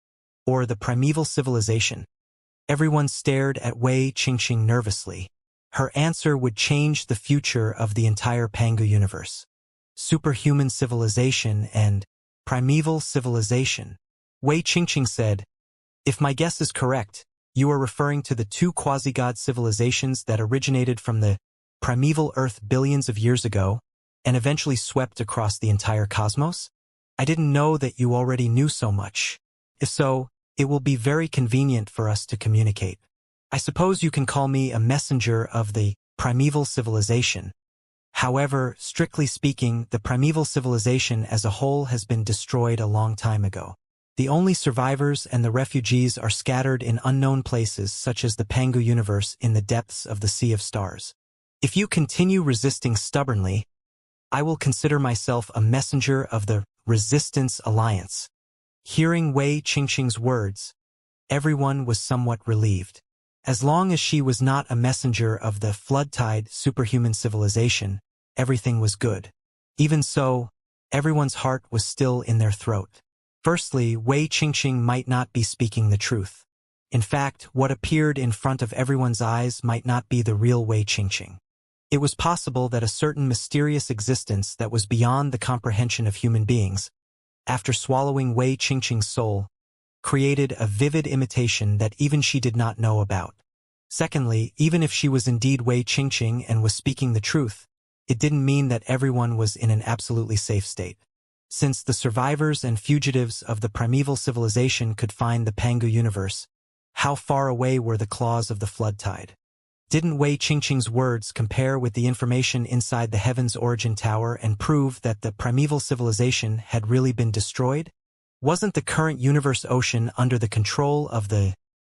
or the primeval civilization? Everyone stared at Wei Qingqing nervously. Her answer would change the future of the entire Pangu universe. Superhuman civilization and primeval civilization. Wei Qingqing said, if my guess is correct, you are referring to the two quasi-god civilizations that originated from the primeval Earth billions of years ago and eventually swept across the entire cosmos? I didn't know that you already knew so much. If so, it will be very convenient for us to communicate. I suppose you can call me a messenger of the primeval civilization. However, strictly speaking, the primeval civilization as a whole has been destroyed a long time ago. The only survivors and the refugees are scattered in unknown places such as the Pangu universe in the depths of the Sea of Stars. If you continue resisting stubbornly, I will consider myself a messenger of the Resistance Alliance. Hearing Wei Qingqing's words, everyone was somewhat relieved. As long as she was not a messenger of the flood-tide superhuman civilization, everything was good. Even so, everyone's heart was still in their throat. Firstly, Wei Qingqing might not be speaking the truth. In fact, what appeared in front of everyone's eyes might not be the real Wei Qingqing. It was possible that a certain mysterious existence that was beyond the comprehension of human beings, after swallowing Wei Qingqing's soul, created a vivid imitation that even she did not know about. Secondly, even if she was indeed Wei Qingqing and was speaking the truth, it didn't mean that everyone was in an absolutely safe state. Since the survivors and fugitives of the primeval civilization could find the Pangu universe, how far away were the claws of the flood tide? Didn't Wei Qingqing's words compare with the information inside the Heaven's Origin Tower and prove that the primeval civilization had really been destroyed? Wasn't the current universe ocean under the control of the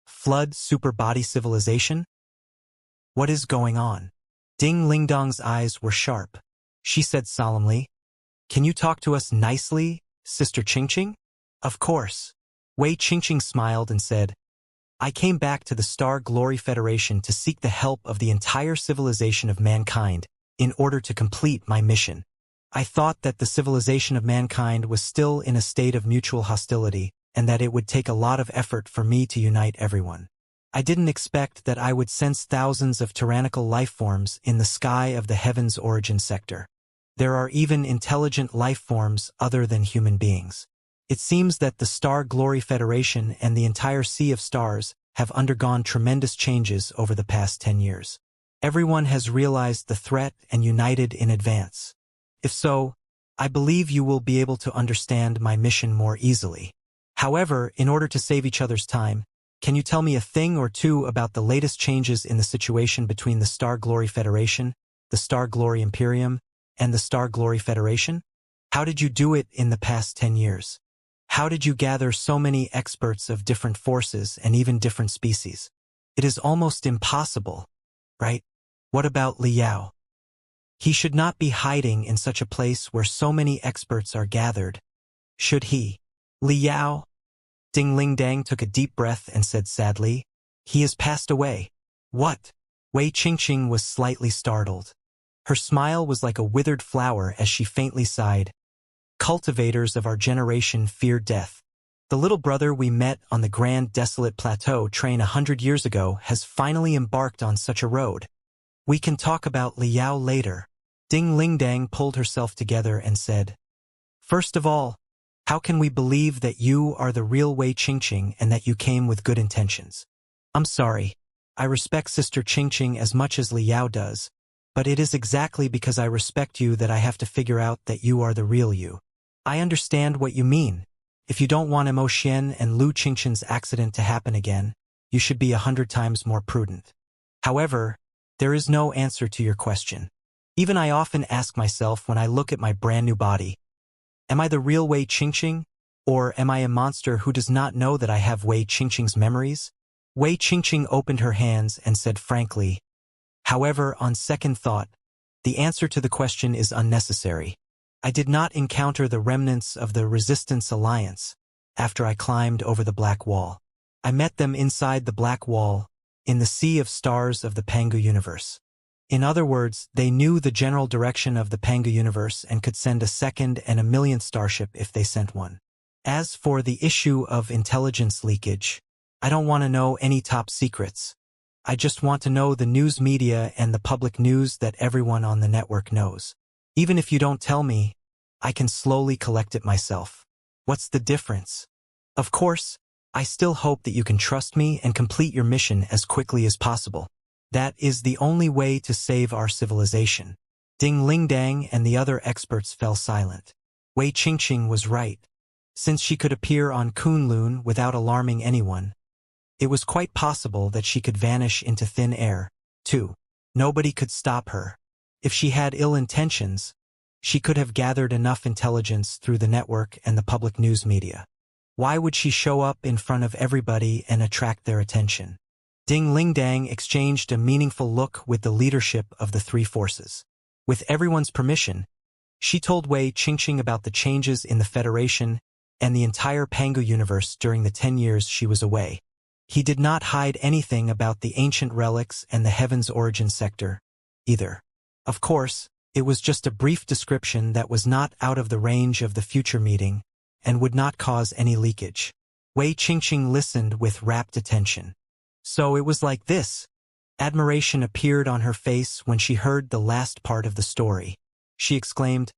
flood superbody civilization? What is going on? Ding Lingdong's eyes were sharp. She said solemnly, can you talk to us nicely, Sister Qingqing? Of course. Wei Qingqing smiled and said, I came back to the Star Glory Federation to seek the help of the entire civilization of mankind in order to complete my mission. I thought that the civilization of mankind was still in a state of mutual hostility and that it would take a lot of effort for me to unite everyone. I didn't expect that I would sense thousands of tyrannical life forms in the sky of the heavens origin sector. There are even intelligent life forms other than human beings. It seems that the Star Glory Federation and the entire Sea of Stars have undergone tremendous changes over the past 10 years. Everyone has realized the threat and united in advance. If so, I believe you will be able to understand my mission more easily. However, in order to save each other's time, can you tell me a thing or two about the latest changes in the situation between the Star Glory Federation, the Star Glory Imperium, and the Star Glory Federation? How did you do it in the past 10 years? How did you gather so many experts of different forces and even different species? It is almost impossible, right? What about Liao? He should not be hiding in such a place where so many experts are gathered, should he? Liao? Ding Ling Dang took a deep breath and said sadly, he has passed away. What? Wei Qingqing was slightly startled. Her smile was like a withered flower as she faintly sighed. Cultivators of our generation fear death. The little brother we met on the Grand Desolate Plateau train 100 years ago has finally embarked on such a road. We can talk about Liao later. Ding Ling Dang pulled herself together and said, First of all, how can we believe that you are the real Wei Qingqing and that you came with good intentions? I'm sorry. I respect Sister Qingqing as much as Liao does, but it is exactly because I respect you that I have to figure out that you are the real you. I understand what you mean. If you don't want Mo Xian and Lu Qingqin's accident to happen again, you should be 100 times more prudent. However, there is no answer to your question. Even I often ask myself when I look at my brand new body, am I the real Wei Qingqing, or am I a monster who does not know that I have Wei Qingqing's memories? Wei Qingqing opened her hands and said frankly, however, on second thought, the answer to the question is unnecessary. I did not encounter the remnants of the Resistance Alliance after I climbed over the Black Wall. I met them inside the Black Wall, in the Sea of Stars of the Pangu universe. In other words, they knew the general direction of the Pangu universe and could send a second and a millionth starship if they sent one. As for the issue of intelligence leakage, I don't want to know any top secrets. I just want to know the news media and the public news that everyone on the network knows. Even if you don't tell me, I can slowly collect it myself. What's the difference? Of course, I still hope that you can trust me and complete your mission as quickly as possible. That is the only way to save our civilization. Ding Ling Dang and the other experts fell silent. Wei Qingqing was right. Since she could appear on Kunlun without alarming anyone, it was quite possible that she could vanish into thin air, too. Nobody could stop her. If she had ill intentions, she could have gathered enough intelligence through the network and the public news media. Why would she show up in front of everybody and attract their attention? Ding Ling Dang exchanged a meaningful look with the leadership of the three forces. With everyone's permission, she told Wei Qingqing about the changes in the Federation and the entire Pangu universe during the 10 years she was away. He did not hide anything about the ancient relics and the Heaven's origin sector, either. Of course, it was just a brief description that was not out of the range of the future meeting and would not cause any leakage. Wei Qingqing listened with rapt attention. So it was like this. Admiration appeared on her face when she heard the last part of the story. She exclaimed,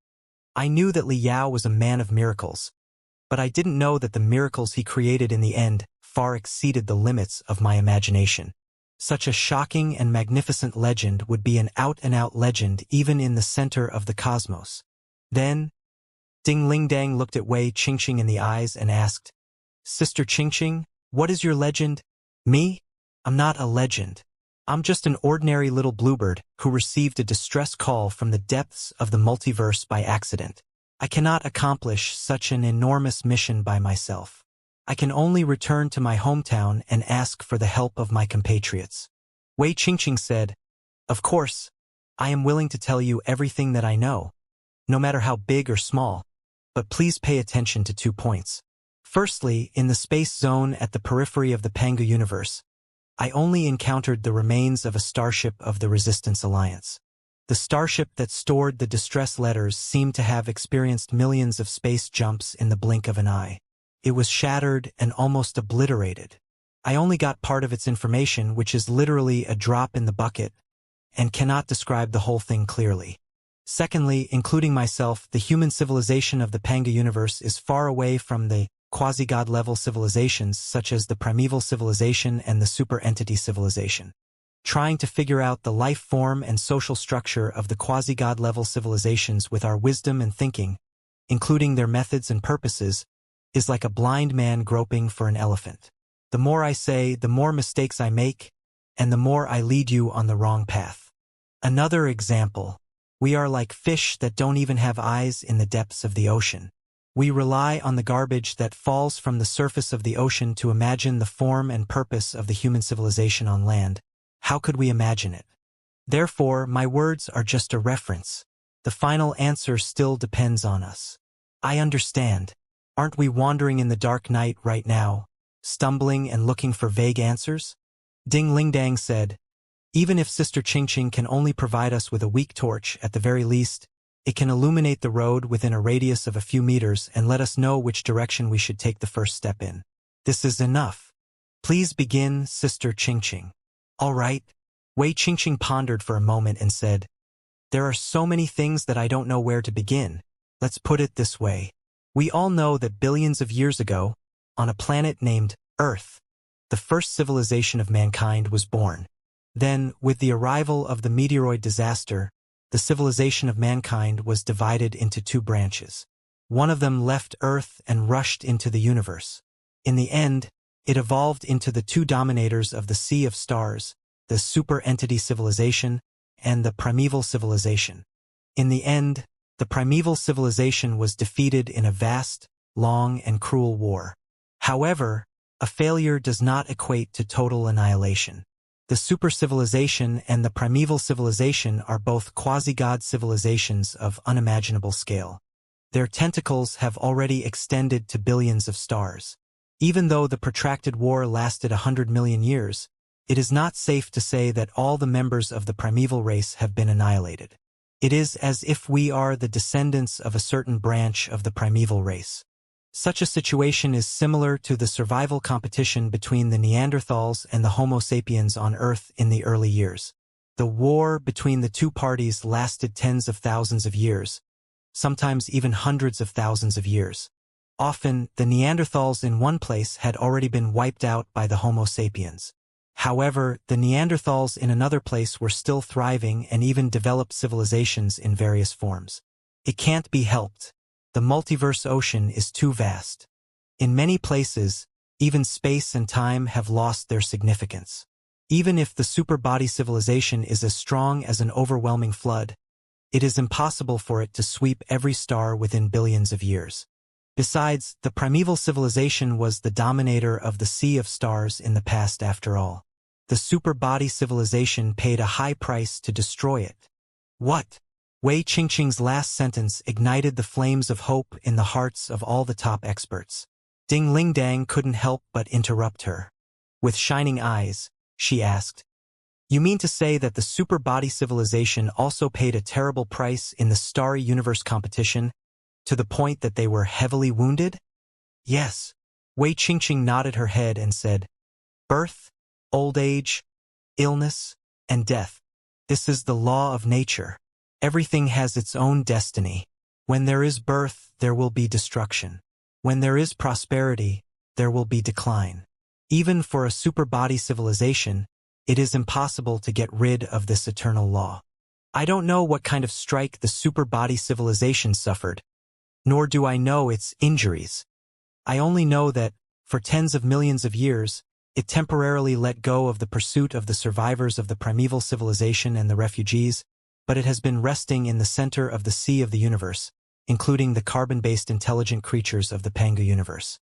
I knew that Liao was a man of miracles, but I didn't know that the miracles he created in the end far exceeded the limits of my imagination. Such a shocking and magnificent legend would be an out-and-out legend even in the center of the cosmos. Then, Ding Ling Dang looked at Wei Qingqing in the eyes and asked, Sister Qingqing, what is your legend? Me? I'm not a legend. I'm just an ordinary little bluebird who received a distress call from the depths of the multiverse by accident. I cannot accomplish such an enormous mission by myself. I can only return to my hometown and ask for the help of my compatriots. Wei Qingqing said, Of course, I am willing to tell you everything that I know, no matter how big or small. but please pay attention to 2 points. Firstly, in the space zone at the periphery of the Pangu universe, I only encountered the remains of a starship of the Resistance Alliance. The starship that stored the distress letters seemed to have experienced millions of space jumps in the blink of an eye. It was shattered and almost obliterated. I only got part of its information, which is literally a drop in the bucket, and cannot describe the whole thing clearly. Secondly, including myself, the human civilization of the Pangu universe is far away from the quasi-god level civilizations such as the primeval civilization and the super-entity civilization. Trying to figure out the life form and social structure of the quasi-god level civilizations with our wisdom and thinking, including their methods and purposes, is like a blind man groping for an elephant. The more I say, the more mistakes I make, and the more I lead you on the wrong path. Another example. We are like fish that don't even have eyes in the depths of the ocean. We rely on the garbage that falls from the surface of the ocean to imagine the form and purpose of the human civilization on land. How could we imagine it? Therefore, my words are just a reference. The final answer still depends on us. I understand. Aren't we wandering in the dark night right now, stumbling and looking for vague answers? Ding Lingdang said, even if Sister Qingqing can only provide us with a weak torch at the very least, it can illuminate the road within a radius of a few meters and let us know which direction we should take the first step in. This is enough. Please begin, Sister Qingqing. All right. Wei Qingqing pondered for a moment and said, there are so many things that I don't know where to begin. Let's put it this way. We all know that billions of years ago, on a planet named Earth, the first civilization of mankind was born. Then, with the arrival of the meteoroid disaster, the civilization of mankind was divided into 2 branches. One of them left Earth and rushed into the universe. In the end, it evolved into the 2 dominators of the Sea of Stars, the super-entity civilization and the primeval civilization. In the end, the primeval civilization was defeated in a vast, long, and cruel war. However, a failure does not equate to total annihilation. The super-civilization and the primeval civilization are both quasi-god civilizations of unimaginable scale. Their tentacles have already extended to billions of stars. Even though the protracted war lasted 100 million years, it is not safe to say that all the members of the primeval race have been annihilated. It is as if we are the descendants of a certain branch of the primeval race. Such a situation is similar to the survival competition between the Neanderthals and the Homo sapiens on Earth in the early years. The war between the 2 parties lasted tens of thousands of years, sometimes even hundreds of thousands of years. Often, the Neanderthals in one place had already been wiped out by the Homo sapiens. However, the Neanderthals in another place were still thriving and even developed civilizations in various forms. It can't be helped. The multiverse ocean is too vast. In many places, even space and time have lost their significance. Even if the super-body civilization is as strong as an overwhelming flood, it is impossible for it to sweep every star within billions of years. Besides, the primeval civilization was the dominator of the Sea of Stars in the past after all. The super-body civilization paid a high price to destroy it. What? Wei Qingqing's last sentence ignited the flames of hope in the hearts of all the top experts. Ding Lingdang couldn't help but interrupt her. With shining eyes, she asked, you mean to say that the super-body civilization also paid a terrible price in the Starry Universe competition, to the point that they were heavily wounded? Yes. Wei Qingqing nodded her head and said, birth, old age, illness, and death. This is the law of nature. Everything has its own destiny. When there is birth, there will be destruction. When there is prosperity, there will be decline. Even for a super-body civilization, it is impossible to get rid of this eternal law. I don't know what kind of strike the super-body civilization suffered, nor do I know its injuries. I only know that, for tens of millions of years, it temporarily let go of the pursuit of the survivors of the primeval civilization and the refugees, but it has been resting in the center of the sea of the universe, including the carbon-based intelligent creatures of the Pangu universe.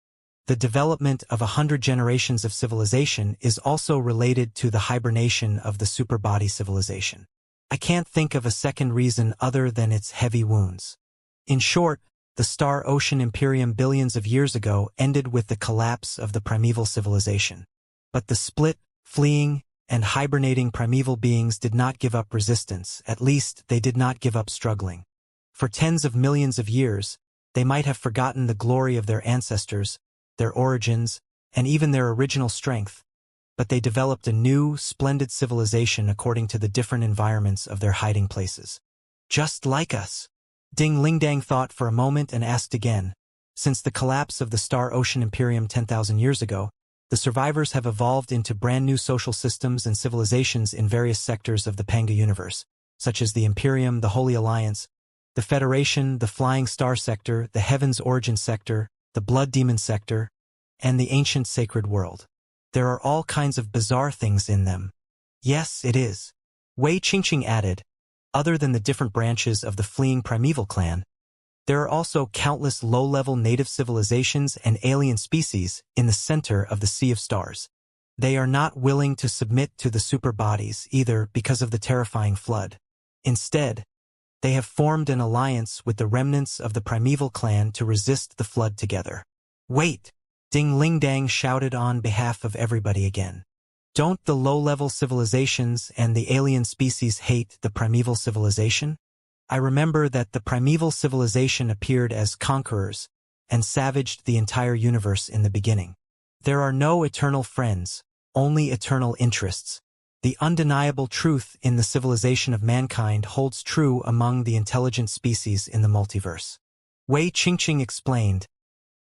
The development of 100 generations of civilization is also related to the hibernation of the super-body civilization. I can't think of a second reason other than its heavy wounds. In short, the Star-Ocean Imperium billions of years ago ended with the collapse of the primeval civilization. But the split, fleeing, and hibernating primeval beings did not give up resistance, at least they did not give up struggling. For tens of millions of years, they might have forgotten the glory of their ancestors, their origins, and even their original strength, but they developed a new, splendid civilization according to the different environments of their hiding places. Just like us. Ding Lingdang thought for a moment and asked again. Since the collapse of the Star-Ocean Imperium 10,000 years ago, the survivors have evolved into brand new social systems and civilizations in various sectors of the Panga universe, such as the Imperium, the Holy Alliance, the Federation, the Flying Star Sector, the Heaven's Origin Sector, the Blood Demon Sector, and the Ancient Sacred World. There are all kinds of bizarre things in them. Yes, it is. Wei Qingqing added, other than the different branches of the fleeing primeval clan, there are also countless low-level native civilizations and alien species in the center of the Sea of Stars. They are not willing to submit to the super bodies either because of the terrifying flood. Instead, they have formed an alliance with the remnants of the primeval clan to resist the flood together. Wait! Ding Lingdang shouted on behalf of everybody again. Don't the low-level civilizations and the alien species hate the primeval civilization? I remember that the primeval civilization appeared as conquerors and savaged the entire universe in the beginning. There are no eternal friends, only eternal interests. The undeniable truth in the civilization of mankind holds true among the intelligent species in the multiverse. Wei Qingqing explained,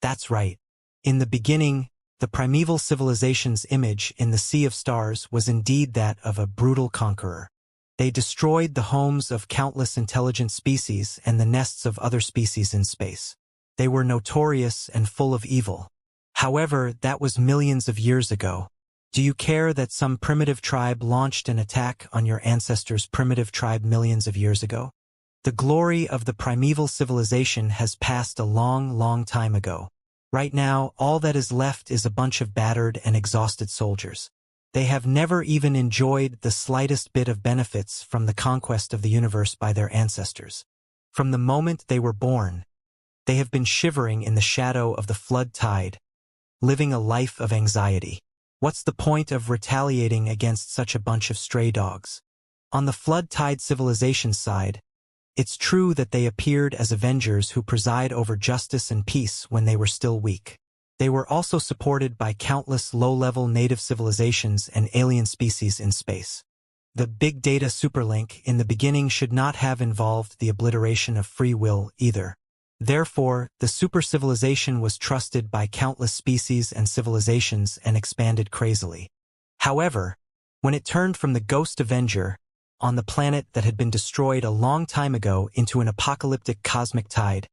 that's right. In the beginning, the primeval civilization's image in the Sea of Stars was indeed that of a brutal conqueror. They destroyed the homes of countless intelligent species and the nests of other species in space. They were notorious and full of evil. However, that was millions of years ago. Do you care that some primitive tribe launched an attack on your ancestors' primitive tribe millions of years ago? The glory of the primeval civilization has passed a long, long time ago. Right now, all that is left is a bunch of battered and exhausted soldiers. They have never even enjoyed the slightest bit of benefits from the conquest of the universe by their ancestors. From the moment they were born, they have been shivering in the shadow of the flood tide, living a life of anxiety. What's the point of retaliating against such a bunch of stray dogs? On the flood tide civilization side, it's true that they appeared as avengers who preside over justice and peace when they were still weak. They were also supported by countless low-level native civilizations and alien species in space. The big data superlink in the beginning should not have involved the obliteration of free will either. Therefore, the super-civilization was trusted by countless species and civilizations and expanded crazily. However, when it turned from the Ghost Avenger on the planet that had been destroyed a long time ago into an apocalyptic cosmic tide,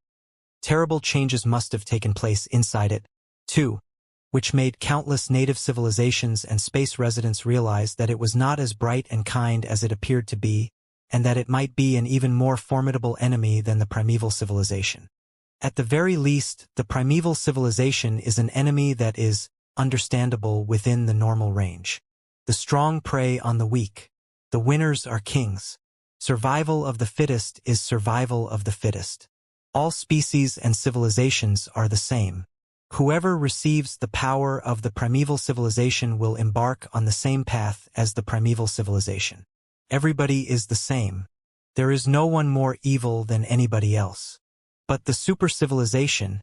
terrible changes must have taken place inside it, too, which made countless native civilizations and space residents realize that it was not as bright and kind as it appeared to be, and that it might be an even more formidable enemy than the primeval civilization. At the very least, the primeval civilization is an enemy that is understandable within the normal range. The strong prey on the weak. The winners are kings. Survival of the fittest is survival of the fittest. All species and civilizations are the same. Whoever receives the power of the primeval civilization will embark on the same path as the primeval civilization. Everybody is the same. There is no one more evil than anybody else. But the super-civilization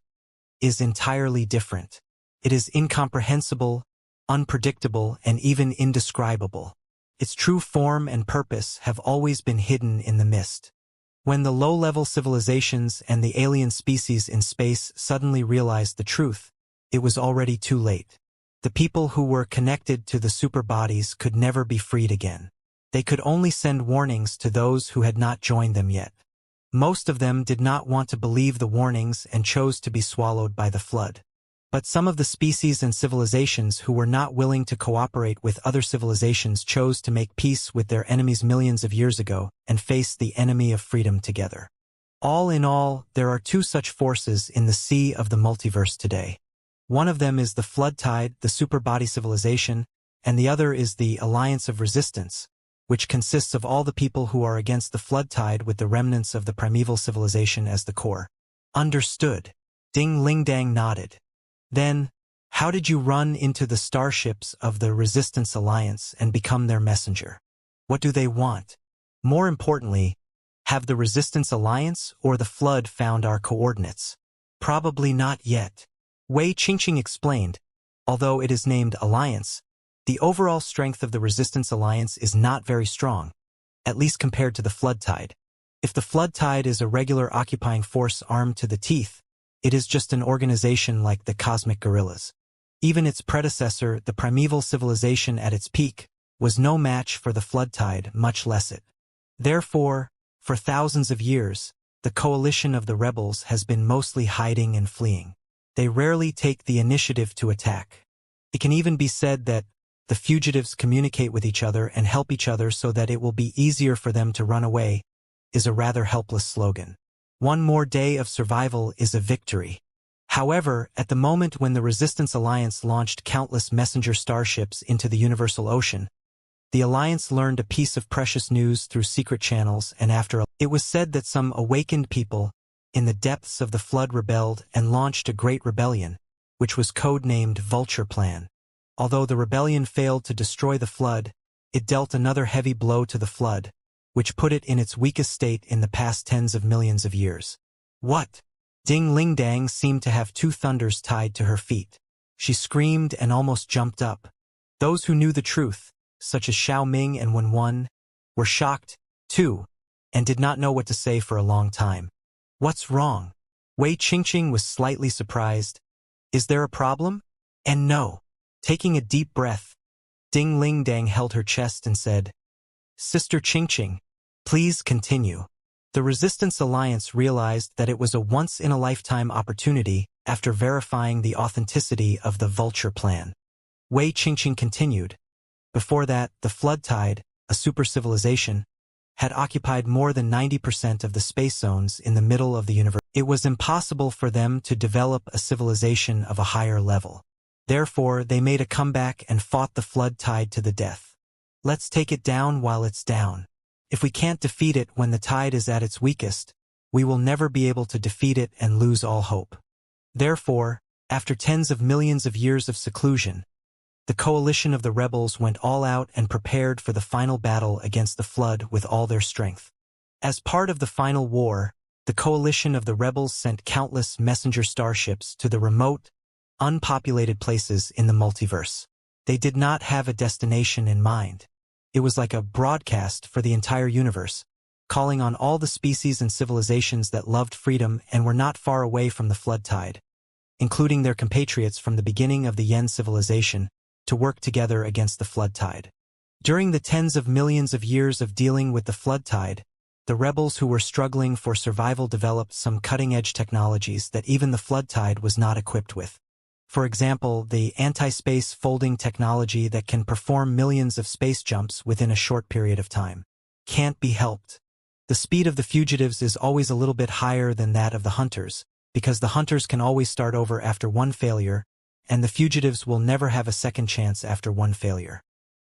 is entirely different. It is incomprehensible, unpredictable, and even indescribable. Its true form and purpose have always been hidden in the mist. When the low-level civilizations and the alien species in space suddenly realized the truth, it was already too late. The people who were connected to the super bodies could never be freed again. They could only send warnings to those who had not joined them yet. Most of them did not want to believe the warnings and chose to be swallowed by the flood. But some of the species and civilizations who were not willing to cooperate with other civilizations chose to make peace with their enemies millions of years ago and face the enemy of freedom together. All in all, there are two such forces in the sea of the multiverse today. One of them is the flood tide, the super-body civilization, and the other is the Alliance of Resistance, which consists of all the people who are against the flood tide with the remnants of the primeval civilization as the core. Understood. Ding Ling Dang nodded. Then, how did you run into the starships of the Resistance Alliance and become their messenger? What do they want? More importantly, have the Resistance Alliance or the Flood found our coordinates? Probably not yet. Wei Qingqing explained, although it is named Alliance, the overall strength of the Resistance Alliance is not very strong, at least compared to the Flood Tide. If the Flood Tide is a regular occupying force armed to the teeth, it is just an organization like the Cosmic Guerrillas. Even its predecessor, the primeval civilization at its peak, was no match for the Flood Tide, much less it. Therefore, for thousands of years, the coalition of the rebels has been mostly hiding and fleeing. They rarely take the initiative to attack. It can even be said that the fugitives communicate with each other and help each other so that it will be easier for them to run away, is a rather helpless slogan. One more day of survival is a victory. However, at the moment when the Resistance Alliance launched countless messenger starships into the universal ocean, the Alliance learned a piece of precious news through secret channels, and it was said that some awakened people in the depths of the Flood rebelled and launched a great rebellion, which was codenamed Vulture Plan. Although the rebellion failed to destroy the Flood, it dealt another heavy blow to the Flood, which put it in its weakest state in the past tens of millions of years. What? Ding Ling Dang seemed to have two thunders tied to her feet. She screamed and almost jumped up. Those who knew the truth, such as Xiao Ming and Wen Wen, were shocked, too, and did not know what to say for a long time. What's wrong? Wei Qingqing was slightly surprised. Is there a problem? And no. Taking a deep breath, Ding Ling Dang held her chest and said, Sister Qingqing, please continue. The Resistance Alliance realized that it was a once-in-a-lifetime opportunity after verifying the authenticity of the Vulture Plan. Wei Qingqing continued. Before that, the Flood Tide, a super-civilization, had occupied more than 90% of the space zones in the middle of the universe. It was impossible for them to develop a civilization of a higher level. Therefore, they made a comeback and fought the Flood Tide to the death. Let's take it down while it's down. If we can't defeat it when the tide is at its weakest, we will never be able to defeat it and lose all hope. Therefore, after tens of millions of years of seclusion, the coalition of the rebels went all out and prepared for the final battle against the Flood with all their strength. As part of the final war, the coalition of the rebels sent countless messenger starships to the remote, unpopulated places in the multiverse. They did not have a destination in mind. It was like a broadcast for the entire universe, calling on all the species and civilizations that loved freedom and were not far away from the Flood Tide, including their compatriots from the beginning of the Yen civilization, to work together against the Flood Tide. During the tens of millions of years of dealing with the Flood Tide, the rebels who were struggling for survival developed some cutting-edge technologies that even the Flood Tide was not equipped with. For example, the anti-space folding technology that can perform millions of space jumps within a short period of time. Can't be helped. The speed of the fugitives is always a little bit higher than that of the hunters, because the hunters can always start over after one failure, and the fugitives will never have a second chance after one failure.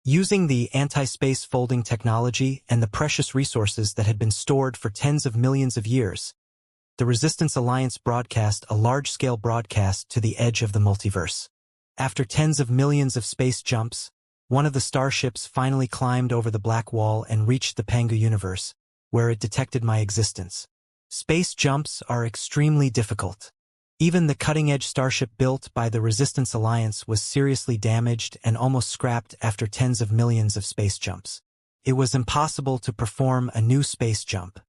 Using the anti-space folding technology and the precious resources that had been stored for tens of millions of years, the Resistance Alliance broadcast a large-scale broadcast to the edge of the multiverse. After tens of millions of space jumps, one of the starships finally climbed over the black wall and reached the Pangu universe, where it detected my existence. Space jumps are extremely difficult. Even the cutting-edge starship built by the Resistance Alliance was seriously damaged and almost scrapped after tens of millions of space jumps. It was impossible to perform a new space jump.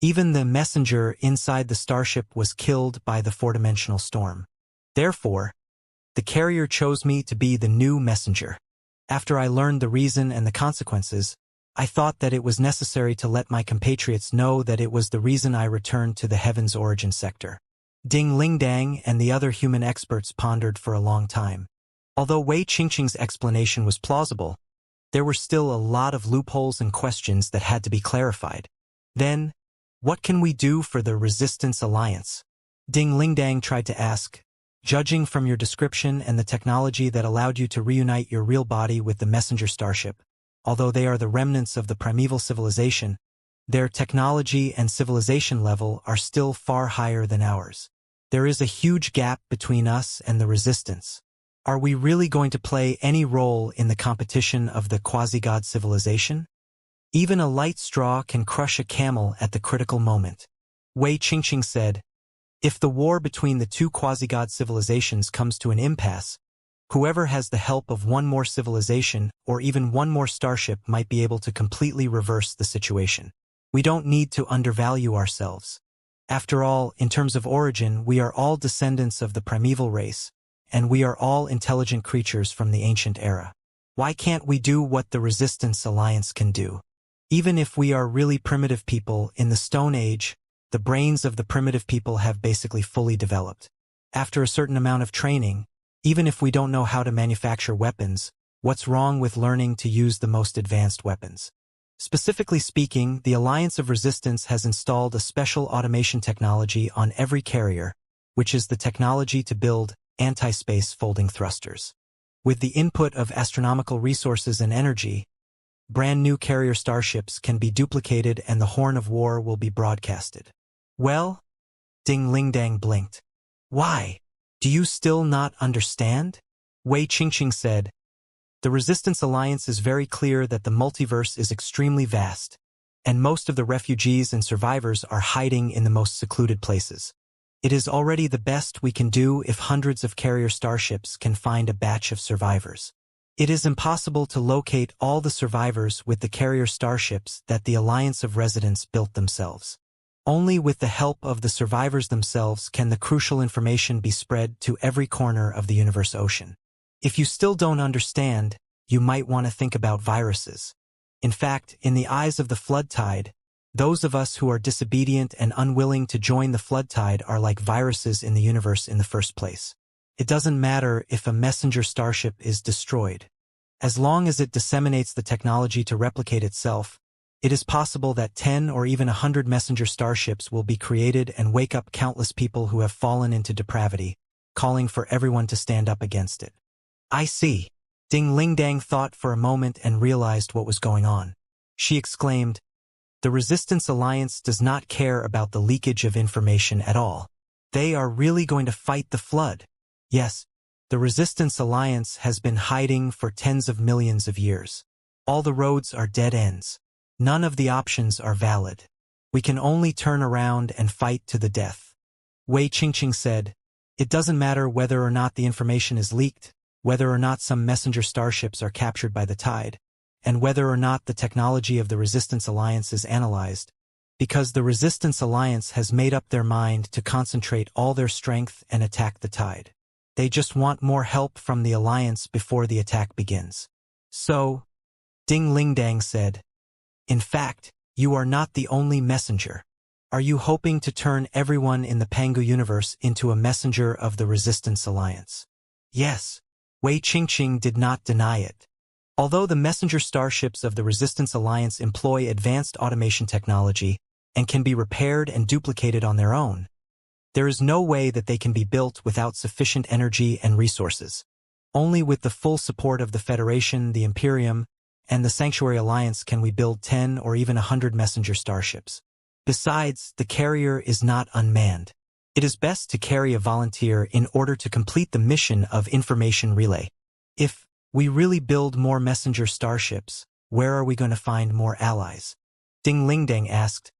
Even the messenger inside the starship was killed by the four-dimensional storm. Therefore, the carrier chose me to be the new messenger. After I learned the reason and the consequences, I thought that it was necessary to let my compatriots know that it was the reason I returned to the Heaven's Origin sector. Ding Ling Dang and the other human experts pondered for a long time. Although Wei Qingqing's explanation was plausible, there were still a lot of loopholes and questions that had to be clarified. Then, what can we do for the Resistance Alliance? Ding Ling Dang tried to ask. Judging from your description and the technology that allowed you to reunite your real body with the messenger starship, although they are the remnants of the primeval civilization, Their technology and civilization level are still far higher than ours. There is a huge gap between us and the resistance. Are we really going to play any role in the competition of the quasi-god civilization? Even a light straw can crush a camel at the critical moment. Wei Qingqing said, if the war between the two quasi-god civilizations comes to an impasse, whoever has the help of one more civilization or even one more starship might be able to completely reverse the situation. We don't need to undervalue ourselves. After all, in terms of origin, we are all descendants of the primeval race, and we are all intelligent creatures from the ancient era. Why can't we do what the Resistance Alliance can do? Even if we are really primitive people in the Stone Age, the brains of the primitive people have basically fully developed. After a certain amount of training, even if we don't know how to manufacture weapons, what's wrong with learning to use the most advanced weapons? Specifically speaking, the Alliance of Resistance has installed a special automation technology on every carrier, which is the technology to build anti-space folding thrusters. With the input of astronomical resources and energy, brand new carrier starships can be duplicated and the horn of war will be broadcasted. Well? Ding Lingdang blinked. Why? Do you still not understand? Wei Qingqing said, the Resistance Alliance is very clear that the multiverse is extremely vast, and most of the refugees and survivors are hiding in the most secluded places. It is already the best we can do if hundreds of carrier starships can find a batch of survivors. It is impossible to locate all the survivors with the carrier starships that the Alliance of Residents built themselves. Only with the help of the survivors themselves can the crucial information be spread to every corner of the universe ocean. If you still don't understand, you might want to think about viruses. In fact, in the eyes of the flood tide, those of us who are disobedient and unwilling to join the flood tide are like viruses in the universe in the first place. It doesn't matter if a messenger starship is destroyed. As long as it disseminates the technology to replicate itself, it is possible that 10 or even 100 messenger starships will be created and wake up countless people who have fallen into depravity, calling for everyone to stand up against it. I see. Ding Lingdang thought for a moment and realized what was going on. She exclaimed, the Resistance Alliance does not care about the leakage of information at all. They are really going to fight the flood. Yes, the Resistance Alliance has been hiding for tens of millions of years. All the roads are dead ends. None of the options are valid. We can only turn around and fight to the death. Wei Qingqing said, it doesn't matter whether or not the information is leaked, whether or not some messenger starships are captured by the tide, and whether or not the technology of the Resistance Alliance is analyzed, because the Resistance Alliance has made up their mind to concentrate all their strength and attack the tide. They just want more help from the Alliance before the attack begins. So, Ding Lingdang said, in fact, you are not the only messenger. Are you hoping to turn everyone in the Pangu universe into a messenger of the Resistance Alliance? Yes. Wei Qingqing did not deny it. Although the messenger starships of the Resistance Alliance employ advanced automation technology and can be repaired and duplicated on their own, there is no way that they can be built without sufficient energy and resources. Only with the full support of the Federation, the Imperium, and the Sanctuary Alliance can we build 10 or even 100 messenger starships. Besides, the carrier is not unmanned. It is best to carry a volunteer in order to complete the mission of information relay. If we really build more messenger starships, where are we going to find more allies? Ding Lingdang asked,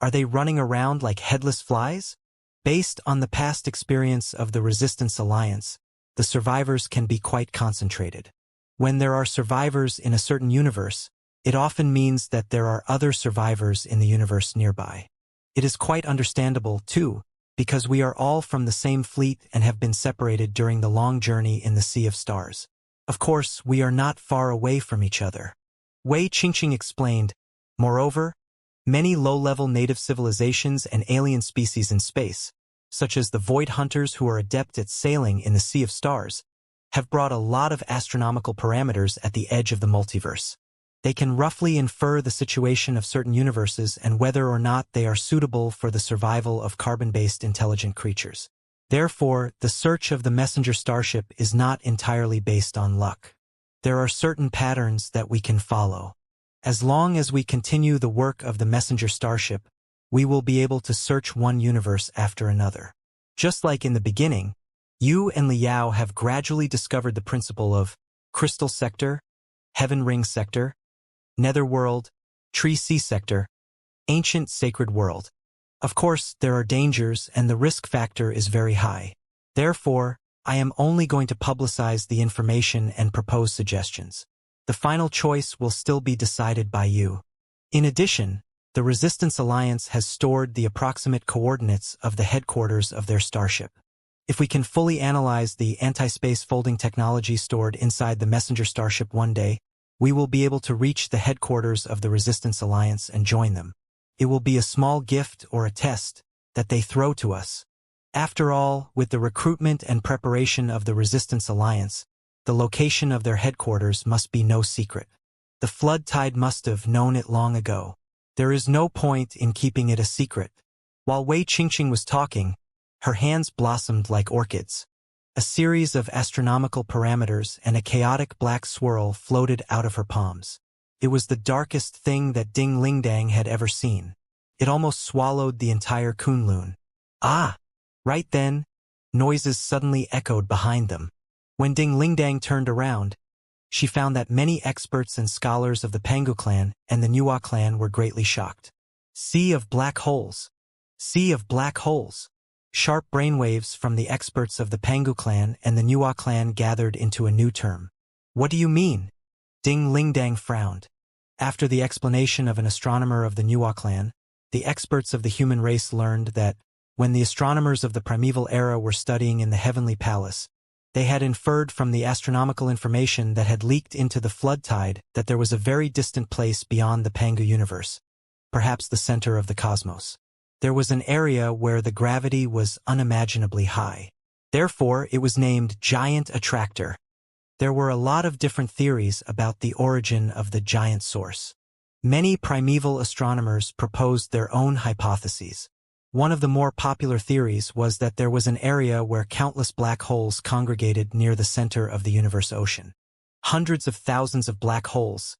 are they running around like headless flies? Based on the past experience of the Resistance Alliance, the survivors can be quite concentrated. When there are survivors in a certain universe, it often means that there are other survivors in the universe nearby. It is quite understandable, too, because we are all from the same fleet and have been separated during the long journey in the Sea of Stars. Of course, we are not far away from each other. Wei Qingqing explained, moreover, many low-level native civilizations and alien species in space, such as the Void Hunters who are adept at sailing in the Sea of Stars, have brought a lot of astronomical parameters at the edge of the multiverse. They can roughly infer the situation of certain universes and whether or not they are suitable for the survival of carbon-based intelligent creatures. Therefore, the search of the messenger starship is not entirely based on luck. There are certain patterns that we can follow. As long as we continue the work of the messenger starship, we will be able to search one universe after another. Just like in the beginning, you and Liao have gradually discovered the principle of Crystal Sector, Heaven Ring Sector, Netherworld, Tree Sea Sector, Ancient Sacred World. Of course, there are dangers and the risk factor is very high. Therefore, I am only going to publicize the information and propose suggestions. The final choice will still be decided by you. In addition, the Resistance Alliance has stored the approximate coordinates of the headquarters of their starship. If we can fully analyze the anti-space folding technology stored inside the messenger starship one day, we will be able to reach the headquarters of the Resistance Alliance and join them. It will be a small gift or a test that they throw to us. After all, with the recruitment and preparation of the Resistance Alliance, the location of their headquarters must be no secret. The flood tide must have known it long ago. There is no point in keeping it a secret. While Wei Qingqing was talking, her hands blossomed like orchids. A series of astronomical parameters and a chaotic black swirl floated out of her palms. It was the darkest thing that Ding Lingdang had ever seen. It almost swallowed the entire Kunlun. Ah! Right then, noises suddenly echoed behind them. When Ding Lingdang turned around, she found that many experts and scholars of the Pangu clan and the Nuwa clan were greatly shocked. Sea of black holes. Sea of black holes. Sharp brainwaves from the experts of the Pangu clan and the Nuwa clan gathered into a new term. What do you mean? Ding Lingdang frowned. After the explanation of an astronomer of the Nuwa clan, the experts of the human race learned that, when the astronomers of the primeval era were studying in the heavenly palace, they had inferred from the astronomical information that had leaked into the flood tide that there was a very distant place beyond the Pangu universe, perhaps the center of the cosmos. There was an area where the gravity was unimaginably high. Therefore, it was named Giant Attractor. There were a lot of different theories about the origin of the giant source. Many primeval astronomers proposed their own hypotheses. One of the more popular theories was that there was an area where countless black holes congregated near the center of the universe ocean. Hundreds of thousands of black holes,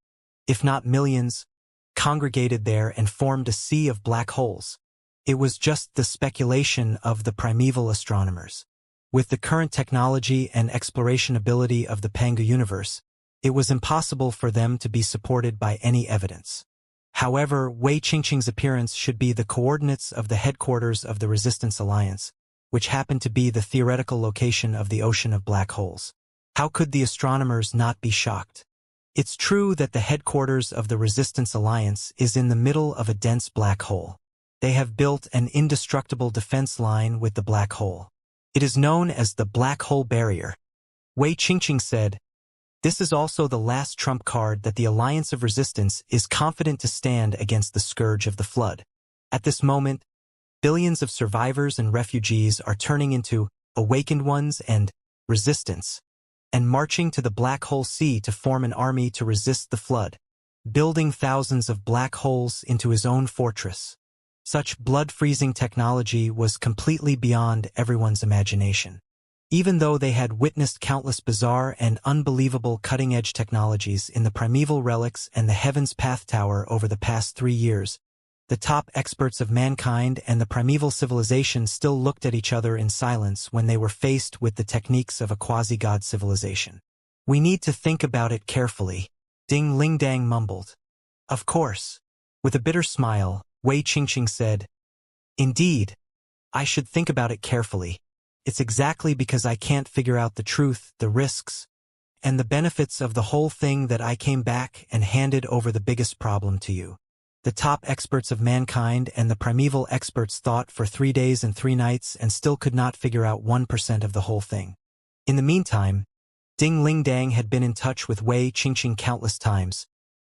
if not millions, congregated there and formed a sea of black holes. It was just the speculation of the primeval astronomers. With the current technology and exploration ability of the Pangu universe, it was impossible for them to be supported by any evidence. However, Wei Qingqing's appearance should be the coordinates of the headquarters of the Resistance Alliance, which happened to be the theoretical location of the ocean of black holes. How could the astronomers not be shocked? It's true that the headquarters of the Resistance Alliance is in the middle of a dense black hole. They have built an indestructible defense line with the black hole. It is known as the Black Hole Barrier. Wei Qingqing said, "This is also the last trump card that the Alliance of Resistance is confident to stand against the scourge of the flood. At this moment, billions of survivors and refugees are turning into awakened ones and resistance, and marching to the Black Hole Sea to form an army to resist the flood, building thousands of black holes into his own fortress." Such blood-freezing technology was completely beyond everyone's imagination. Even though they had witnessed countless bizarre and unbelievable cutting-edge technologies in the primeval relics and the Heaven's Path Tower over the past 3 years, the top experts of mankind and the primeval civilization still looked at each other in silence when they were faced with the techniques of a quasi-god civilization. "We need to think about it carefully," Ding Lingdang mumbled. "Of course." With a bitter smile, Wei Qingqing said, "Indeed, I should think about it carefully. It's exactly because I can't figure out the truth, the risks, and the benefits of the whole thing that I came back and handed over the biggest problem to you." The top experts of mankind and the primeval experts thought for 3 days and 3 nights and still could not figure out 1% of the whole thing. In the meantime, Ding Lingdang had been in touch with Wei Qingqing countless times,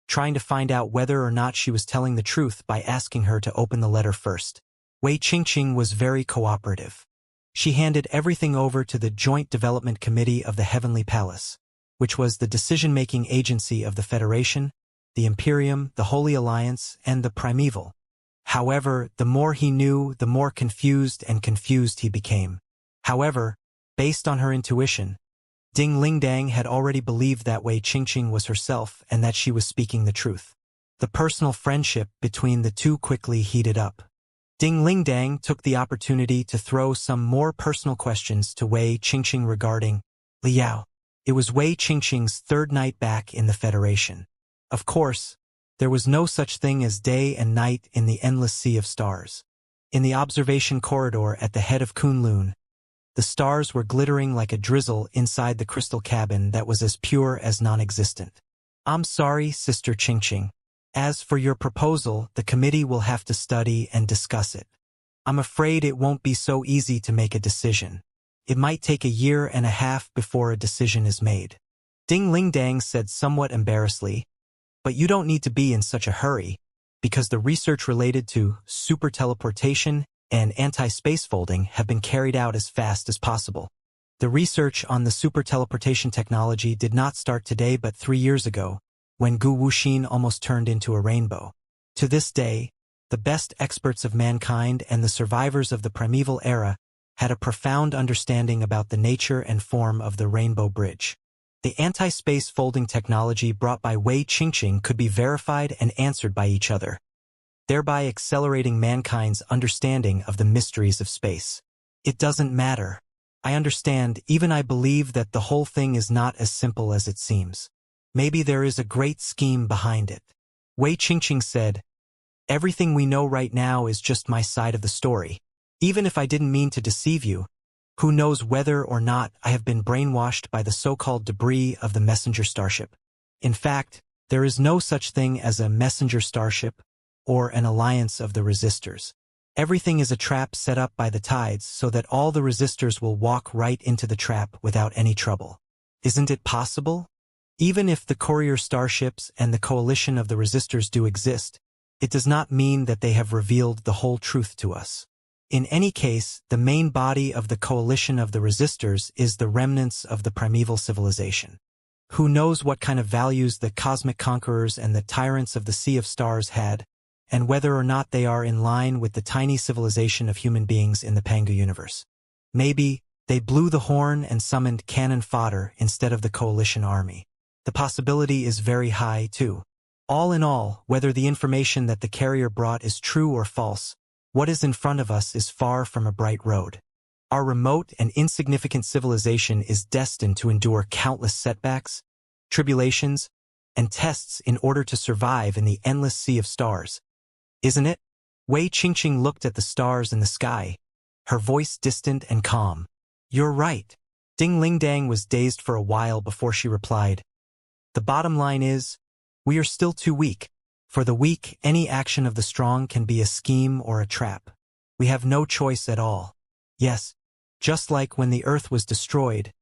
trying to find out whether or not she was telling the truth by asking her to open the letter first. Wei Qingqing was very cooperative. She handed everything over to the Joint Development Committee of the Heavenly Palace, which was the decision-making agency of the Federation, the Imperium, the Holy Alliance, and the Primeval. However, the more he knew, the more confused he became. However, based on her intuition, Ding Lingdang had already believed that Wei Qingqing was herself and that she was speaking the truth. The personal friendship between the two quickly heated up. Ding Lingdang took the opportunity to throw some more personal questions to Wei Qingqing regarding Liao. It was Wei Qingqing's third night back in the Federation. Of course, there was no such thing as day and night in the endless sea of stars. In the observation corridor at the head of Kunlun, the stars were glittering like a drizzle inside the crystal cabin that was as pure as non-existent. I'm sorry, Sister Qingqing. As for your proposal, the committee will have to study and discuss it. I'm afraid it won't be so easy to make a decision. It might take a year and a half before a decision is made. Ding Lingdang said somewhat embarrassedly, but you don't need to be in such a hurry, because the research related to super teleportation and anti-space folding have been carried out as fast as possible. The research on the super teleportation technology did not start today but 3 years ago, when Gu Wuxin almost turned into a rainbow. To this day, the best experts of mankind and the survivors of the primeval era had a profound understanding about the nature and form of the Rainbow Bridge. The anti-space folding technology brought by Wei Qingqing could be verified and answered by each other, thereby accelerating mankind's understanding of the mysteries of space. It doesn't matter. I understand, even I believe that the whole thing is not as simple as it seems. Maybe there is a great scheme behind it. Wei Qingqing said, everything we know right now is just my side of the story. Even if I didn't mean to deceive you, who knows whether or not I have been brainwashed by the so-called debris of the messenger starship. In fact, there is no such thing as a messenger starship or an alliance of the resistors. Everything is a trap set up by the tides so that all the resistors will walk right into the trap without any trouble. Isn't it possible? Even if the courier starships and the coalition of the resistors do exist, it does not mean that they have revealed the whole truth to us. In any case, the main body of the coalition of the resistors is the remnants of the primeval civilization. Who knows what kind of values the cosmic conquerors and the tyrants of the Sea of Stars had, and whether or not they are in line with the tiny civilization of human beings in the Pangu universe. Maybe they blew the horn and summoned cannon fodder instead of the coalition army. The possibility is very high, too. All in all, whether the information that the carrier brought is true or false, what is in front of us is far from a bright road. Our remote and insignificant civilization is destined to endure countless setbacks, tribulations, and tests in order to survive in the endless sea of stars. Isn't it? Wei Qingqing looked at the stars in the sky, her voice distant and calm. You're right. Ding Lingdang was dazed for a while before she replied. The bottom line is, we are still too weak. For the weak, any action of the strong can be a scheme or a trap. We have no choice at all. Yes, just like when the Earth was destroyed,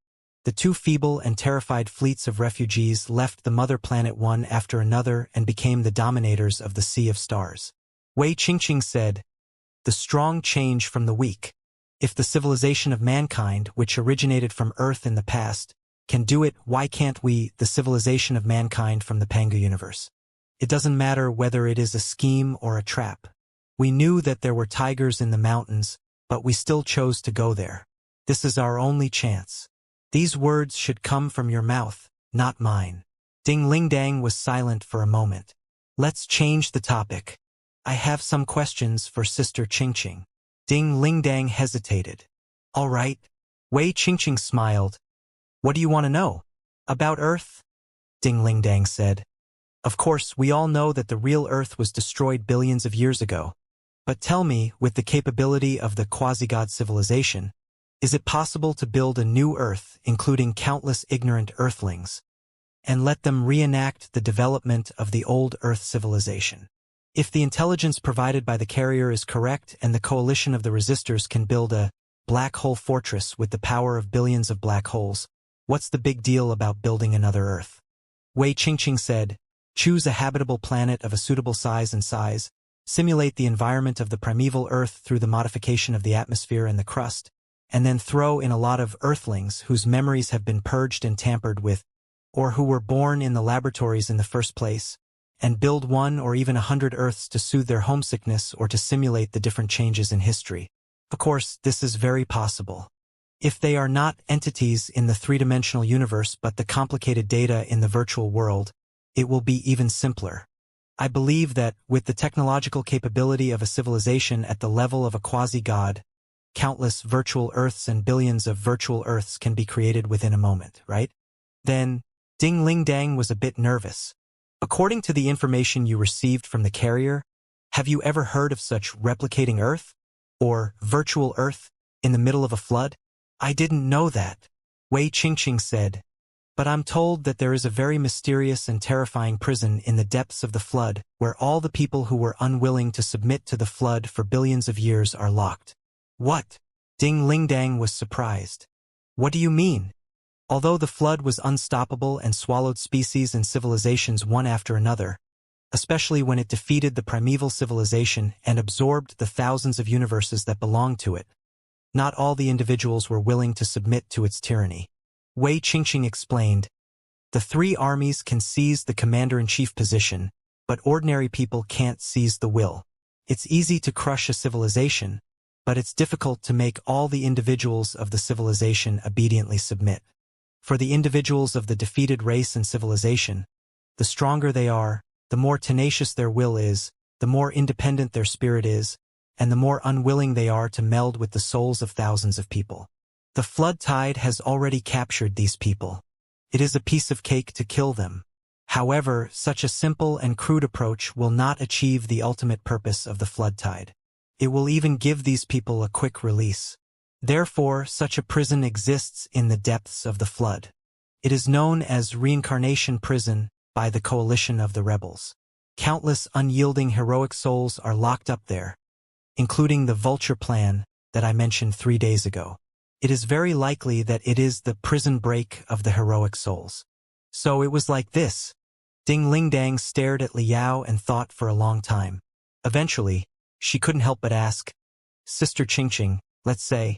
the two feeble and terrified fleets of refugees left the mother planet one after another and became the dominators of the Sea of Stars. Wei Qingqing said, the strong change from the weak. If the civilization of mankind, which originated from Earth in the past, can do it, why can't we, the civilization of mankind from the Pangu universe? It doesn't matter whether it is a scheme or a trap. We knew that there were tigers in the mountains, but we still chose to go there. This is our only chance. These words should come from your mouth, not mine. Ding Lingdang was silent for a moment. Let's change the topic. I have some questions for Sister Qingqing. Ding Lingdang hesitated. All right. Wei Qingqing smiled. What do you want to know? About Earth? Ding Lingdang said. Of course, we all know that the real Earth was destroyed billions of years ago. But tell me, with the capability of the quasi-god civilization, is it possible to build a new Earth, including countless ignorant Earthlings, and let them reenact the development of the old Earth civilization? If the intelligence provided by the carrier is correct and the coalition of the resistors can build a black hole fortress with the power of billions of black holes, what's the big deal about building another Earth? Wei Qingqing said, choose a habitable planet of a suitable size and size, simulate the environment of the primeval Earth through the modification of the atmosphere and the crust, and then throw in a lot of Earthlings whose memories have been purged and tampered with, or who were born in the laboratories in the first place, and build 1 or even 100 Earths to soothe their homesickness or to simulate the different changes in history. Of course, this is very possible. If they are not entities in the three-dimensional universe but the complicated data in the virtual world, it will be even simpler. I believe that, with the technological capability of a civilization at the level of a quasi-god, countless virtual Earths and billions of virtual Earths can be created within a moment, right? Then, Ding Ling Dang was a bit nervous. According to the information you received from the carrier, have you ever heard of such replicating Earth? Or virtual Earth, in the middle of a flood? I didn't know that, Wei Qingqing said. But I'm told that there is a very mysterious and terrifying prison in the depths of the flood where all the people who were unwilling to submit to the flood for billions of years are locked. What? Ding Lingdang was surprised. What do you mean? Although the flood was unstoppable and swallowed species and civilizations one after another, especially when it defeated the primeval civilization and absorbed the thousands of universes that belonged to it, not all the individuals were willing to submit to its tyranny. Wei Qingqing explained, the three armies can seize the commander-in-chief position, but ordinary people can't seize the will. It's easy to crush a civilization, but it's difficult to make all the individuals of the civilization obediently submit. For the individuals of the defeated race and civilization, the stronger they are, the more tenacious their will is, the more independent their spirit is, and the more unwilling they are to meld with the souls of thousands of people. The flood tide has already captured these people. It is a piece of cake to kill them. However, such a simple and crude approach will not achieve the ultimate purpose of the flood tide. It will even give these people a quick release. Therefore, such a prison exists in the depths of the flood. It is known as Reincarnation Prison by the coalition of the rebels. Countless unyielding heroic souls are locked up there, including the Vulture plan that I mentioned 3 days ago. It is very likely that it is the prison break of the heroic souls. So it was like this. Ding Lingdang stared at Liao and thought for a long time. Eventually, she couldn't help but ask, Sister Qingqing, let's say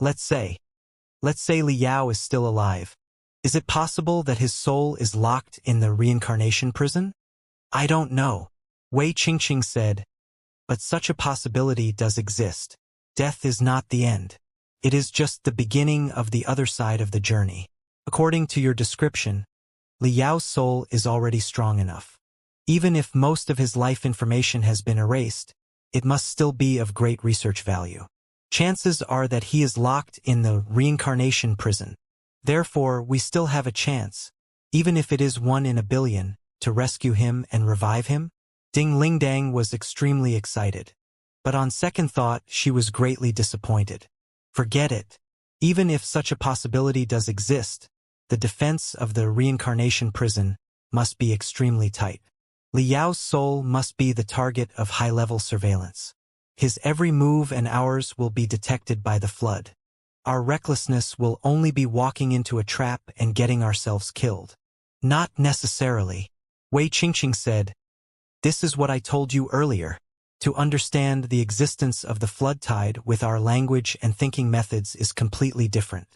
Liao is still alive. Is it possible that his soul is locked in the reincarnation prison? I don't know, Wei Qingqing said, but such a possibility does exist. Death is not the end. It is just the beginning of the other side of the journey. According to your description, Liao's soul is already strong enough. Even if most of his life information has been erased, it must still be of great research value. Chances are that he is locked in the reincarnation prison. Therefore, we still have a chance, even if it is 1 in a billion, to rescue him and revive him. Ding Lingdang was extremely excited. But on second thought, she was greatly disappointed. Forget it. Even if such a possibility does exist, the defense of the reincarnation prison must be extremely tight. Liao's soul must be the target of high-level surveillance. His every move and ours will be detected by the flood. Our recklessness will only be walking into a trap and getting ourselves killed. Not necessarily, Wei Qingqing said. This is what I told you earlier. To understand the existence of the flood tide with our language and thinking methods is completely different.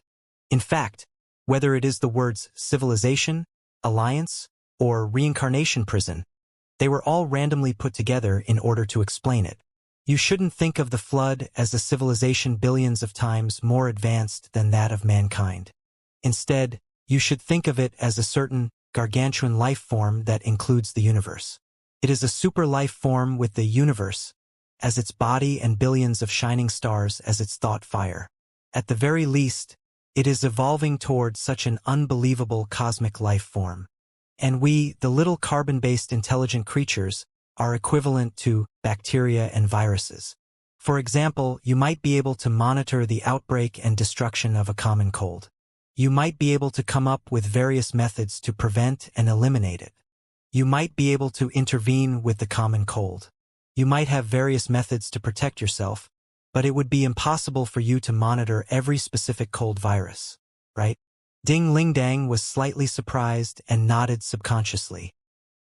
In fact, whether it is the words civilization, alliance, or reincarnation prison, they were all randomly put together in order to explain it. You shouldn't think of the flood as a civilization billions of times more advanced than that of mankind. Instead, you should think of it as a certain gargantuan life form that includes the universe. It is a super life form with the universe as its body and billions of shining stars as its thought fire. At the very least, it is evolving toward such an unbelievable cosmic life form. And we, the little carbon-based intelligent creatures, are equivalent to bacteria and viruses. For example, you might be able to monitor the outbreak and destruction of a common cold. You might be able to come up with various methods to prevent and eliminate it. You might be able to intervene with the common cold. You might have various methods to protect yourself, but it would be impossible for you to monitor every specific cold virus, right? Ding Lingdang was slightly surprised and nodded subconsciously.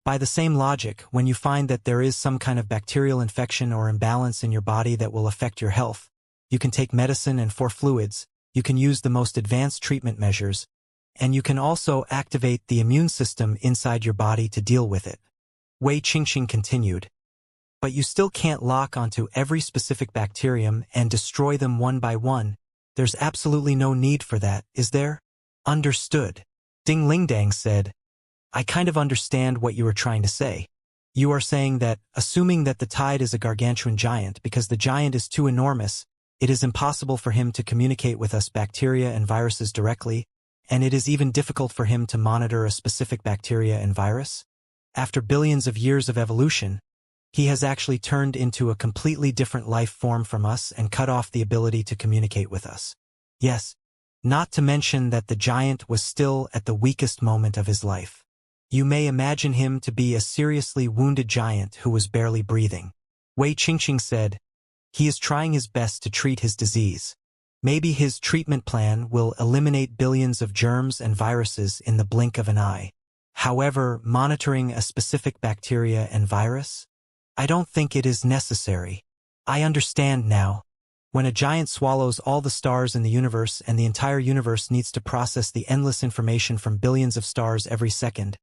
By the same logic, when you find that there is some kind of bacterial infection or imbalance in your body that will affect your health, you can take medicine, and for fluids, you can use the most advanced treatment measures, and you can also activate the immune system inside your body to deal with it. Wei Qingqing continued. But you still can't lock onto every specific bacterium and destroy them one by one. There's absolutely no need for that, is there? Understood. Ding Lingdang said. I kind of understand what you were trying to say. You are saying that, assuming that the tide is a gargantuan giant because the giant is too enormous, it is impossible for him to communicate with us bacteria and viruses directly, and it is even difficult for him to monitor a specific bacteria and virus? After billions of years of evolution, he has actually turned into a completely different life form from us and cut off the ability to communicate with us. Yes, not to mention that the giant was still at the weakest moment of his life. You may imagine him to be a seriously wounded giant who was barely breathing. Wei Qingqing said, "He is trying his best to treat his disease. Maybe his treatment plan will eliminate billions of germs and viruses in the blink of an eye. However, monitoring a specific bacteria and virus? I don't think it is necessary. I understand now. When a giant swallows all the stars in the universe and the entire universe needs to process the endless information from billions of stars every second,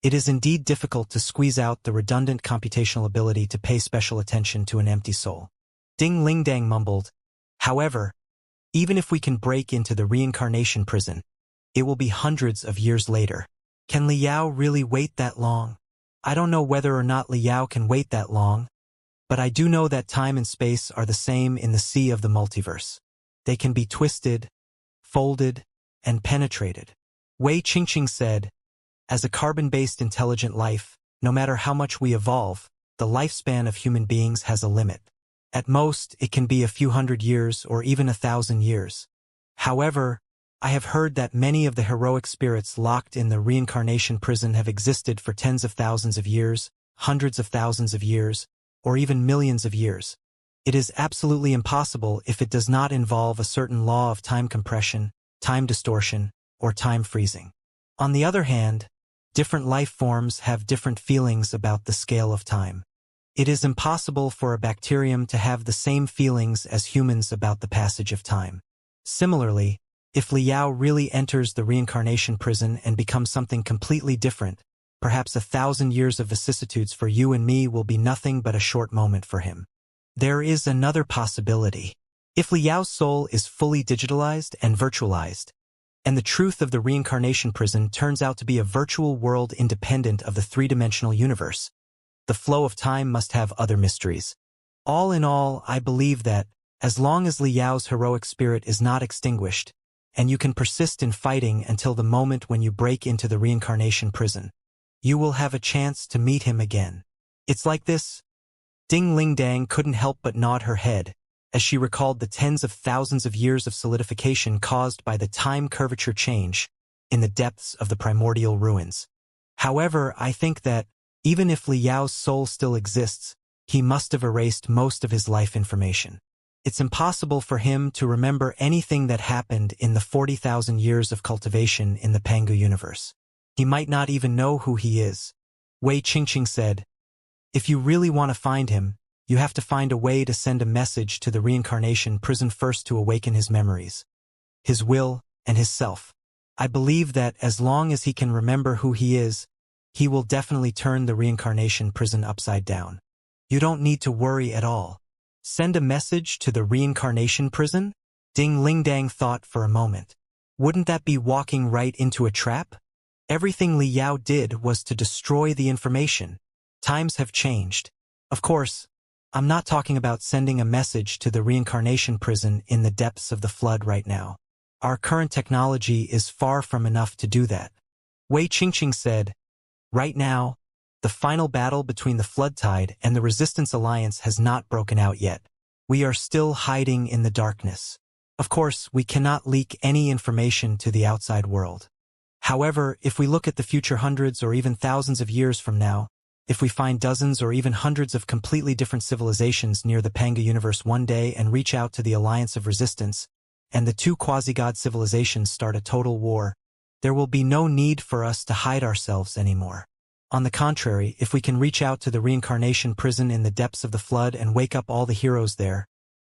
it is indeed difficult to squeeze out the redundant computational ability to pay special attention to an empty soul." Ding Lingdang mumbled, "However, even if we can break into the reincarnation prison, it will be hundreds of years later. Can Liao really wait that long? I don't know whether or not Liao can wait that long, but I do know that time and space are the same in the sea of the multiverse. They can be twisted, folded, and penetrated." Wei Qingqing said, "As a carbon-based intelligent life, no matter how much we evolve, the lifespan of human beings has a limit. At most, it can be a few hundred years or even 1,000 years. However, I have heard that many of the heroic spirits locked in the reincarnation prison have existed for tens of thousands of years, hundreds of thousands of years, or even millions of years. It is absolutely impossible if it does not involve a certain law of time compression, time distortion, or time freezing. On the other hand, different life forms have different feelings about the scale of time. It is impossible for a bacterium to have the same feelings as humans about the passage of time. Similarly, if Liao really enters the reincarnation prison and becomes something completely different, perhaps 1,000 years of vicissitudes for you and me will be nothing but a short moment for him. There is another possibility. If Liao's soul is fully digitalized and virtualized, and the truth of the reincarnation prison turns out to be a virtual world independent of the three-dimensional universe, the flow of time must have other mysteries. All in all, I believe that, as long as Liao's heroic spirit is not extinguished, and you can persist in fighting until the moment when you break into the reincarnation prison, you will have a chance to meet him again. It's like this." Ding Lingdang couldn't help but nod her head, as she recalled the tens of thousands of years of solidification caused by the time curvature change in the depths of the primordial ruins. However, I think that, even if Liao's soul still exists, he must have erased most of his life information. It's impossible for him to remember anything that happened in the 40,000 years of cultivation in the Pangu universe. He might not even know who he is. Wei Qingqing said, "If you really want to find him, you have to find a way to send a message to the reincarnation prison first to awaken his memories, his will, and his self. I believe that as long as he can remember who he is, he will definitely turn the reincarnation prison upside down. You don't need to worry at all." Send a message to the reincarnation prison? Ding Lingdang thought for a moment. Wouldn't that be walking right into a trap? Everything Liao did was to destroy the information. Times have changed. Of course, I'm not talking about sending a message to the reincarnation prison in the depths of the flood right now. Our current technology is far from enough to do that. Wei Qingqing said, "Right now, the final battle between the flood tide and the Resistance Alliance has not broken out yet. We are still hiding in the darkness. Of course, we cannot leak any information to the outside world. However, if we look at the future hundreds or even thousands of years from now, if we find dozens or even hundreds of completely different civilizations near the Panga universe one day and reach out to the Alliance of Resistance, and the two quasi-god civilizations start a total war, there will be no need for us to hide ourselves anymore. On the contrary, if we can reach out to the reincarnation prison in the depths of the flood and wake up all the heroes there,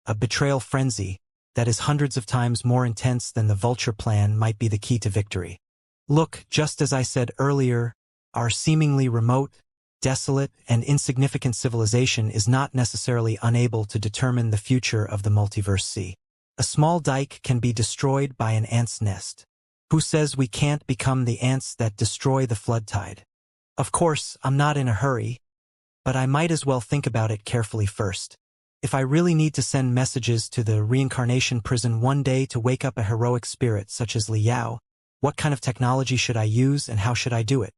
a betrayal frenzy that is hundreds of times more intense than the Vulture plan might be the key to victory. Look, just as I said earlier, our seemingly remote, desolate, and insignificant civilization is not necessarily unable to determine the future of the multiverse sea. A small dike can be destroyed by an ant's nest. Who says we can't become the ants that destroy the flood tide? Of course, I'm not in a hurry. but I might as well think about it carefully first. If I really need to send messages to the reincarnation prison one day to wake up a heroic spirit such as Liao, what kind of technology should I use and how should I do it?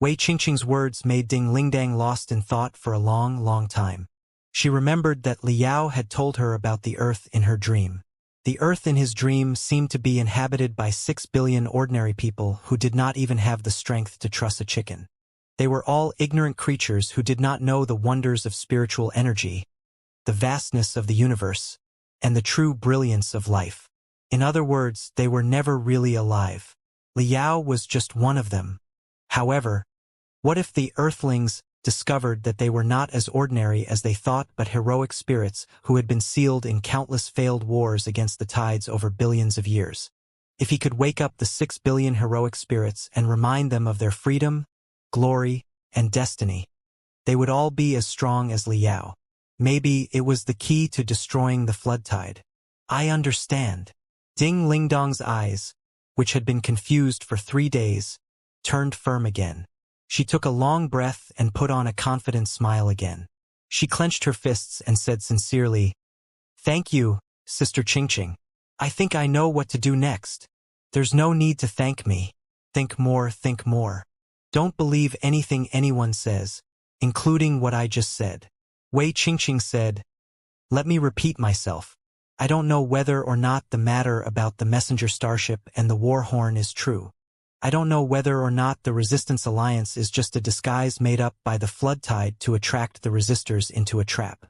Wei Qingqing's words made Ding Lingdang lost in thought for a long, long time. She remembered that Liao had told her about the Earth in her dream. The Earth in his dream seemed to be inhabited by 6 billion ordinary people who did not even have the strength to truss a chicken. They were all ignorant creatures who did not know the wonders of spiritual energy, the vastness of the universe, and the true brilliance of life. In other words, they were never really alive. Liao was just one of them. However, what if the Earthlings discovered that they were not as ordinary as they thought but heroic spirits who had been sealed in countless failed wars against the tides over billions of years? If he could wake up the 6 billion heroic spirits and remind them of their freedom, glory, and destiny, they would all be as strong as Liao. Maybe it was the key to destroying the flood tide. I understand. Ding Lingdong's eyes, which had been confused for 3 days, turned firm again. She took a long breath and put on a confident smile again. She clenched her fists and said sincerely, "Thank you, Sister Qingqing. I think I know what to do next. There's no need to thank me. Think more, think more. Don't believe anything anyone says, including what I just said." Wei Qingqing said, "Let me repeat myself. I don't know whether or not the matter about the messenger starship and the war horn is true. I don't know whether or not the Resistance Alliance is just a disguise made up by the flood tide to attract the resistors into a trap.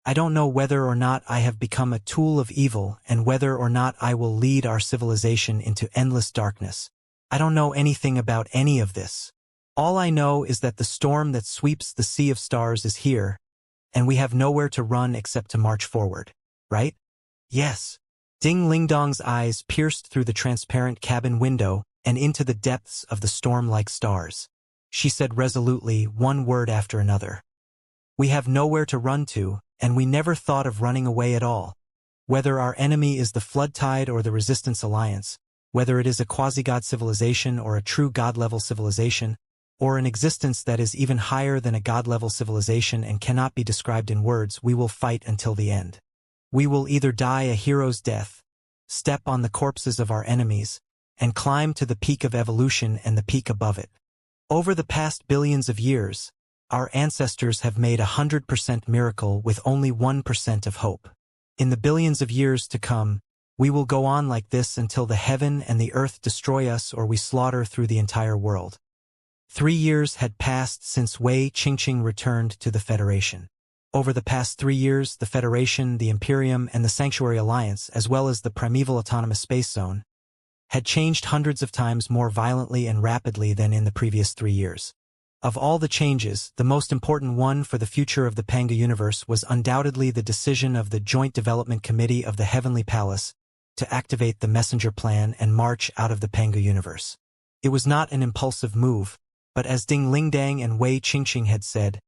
I don't know whether or not I have become a tool of evil and whether or not I will lead our civilization into endless darkness. I don't know anything about any of this. All I know is that the storm that sweeps the sea of stars is here, and we have nowhere to run except to march forward. Right?" "Yes." Ding Lingdong's eyes pierced through the transparent cabin window and into the depths of the storm-like stars. She said resolutely, one word after another. "We have nowhere to run to, and we never thought of running away at all. Whether our enemy is the flood tide or the Resistance Alliance, whether it is a quasi-god civilization or a true god-level civilization, or an existence that is even higher than a god-level civilization and cannot be described in words, we will fight until the end. We will either die a hero's death, step on the corpses of our enemies, and climb to the peak of evolution and the peak above it. Over the past billions of years, our ancestors have made 100% miracle with only 1% of hope. In the billions of years to come, we will go on like this until the heaven and the earth destroy us or we slaughter through the entire world." 3 years had passed since Wei Qingqing returned to the Federation. Over the past 3 years, the Federation, the Imperium, and the Sanctuary Alliance, as well as the Primeval Autonomous Space Zone, had changed hundreds of times more violently and rapidly than in the previous 3 years. Of all the changes, the most important one for the future of the Panga universe was undoubtedly the decision of the Joint Development Committee of the Heavenly Palace to activate the Messenger Plan and march out of the Panga universe. It was not an impulsive move, but as Ding Lingdang and Wei Qingqing had said,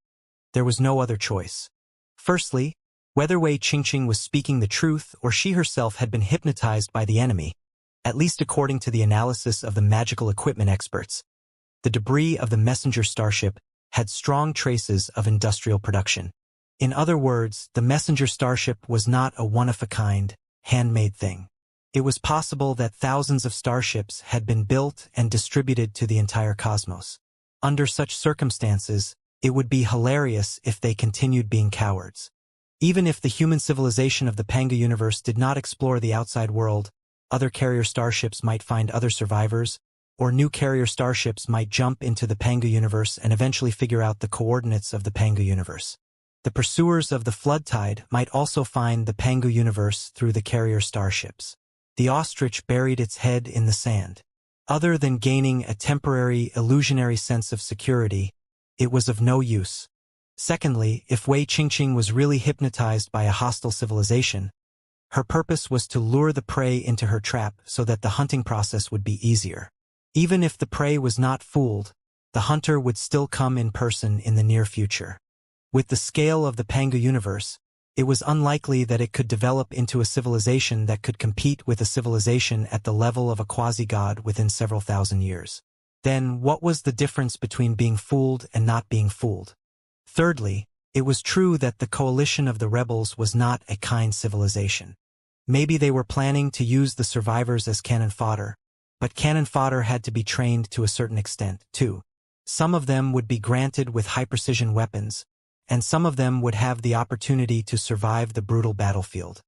there was no other choice. Firstly, whether Wei Qingqing was speaking the truth or she herself had been hypnotized by the enemy, at least according to the analysis of the magical equipment experts, the debris of the messenger starship had strong traces of industrial production. In other words, the messenger starship was not a one-of-a-kind, handmade thing. It was possible that thousands of starships had been built and distributed to the entire cosmos. Under such circumstances, it would be hilarious if they continued being cowards. Even if the human civilization of the Panga universe did not explore the outside world, other carrier starships might find other survivors, or new carrier starships might jump into the Panga universe and eventually figure out the coordinates of the Panga universe. The pursuers of the flood tide might also find the Panga universe through the carrier starships. The ostrich buried its head in the sand. Other than gaining a temporary, illusionary sense of security, it was of no use. Secondly, if Wei Qingqing was really hypnotized by a hostile civilization, her purpose was to lure the prey into her trap so that the hunting process would be easier. Even if the prey was not fooled, the hunter would still come in person in the near future. With the scale of the Panga universe, it was unlikely that it could develop into a civilization that could compete with a civilization at the level of a quasi-god within several thousand years. Then, what was the difference between being fooled and not being fooled? Thirdly, it was true that the coalition of the rebels was not a kind civilization. Maybe they were planning to use the survivors as cannon fodder, but cannon fodder had to be trained to a certain extent, too. Some of them would be granted with high-precision weapons, and some of them would have the opportunity to survive the brutal battlefield.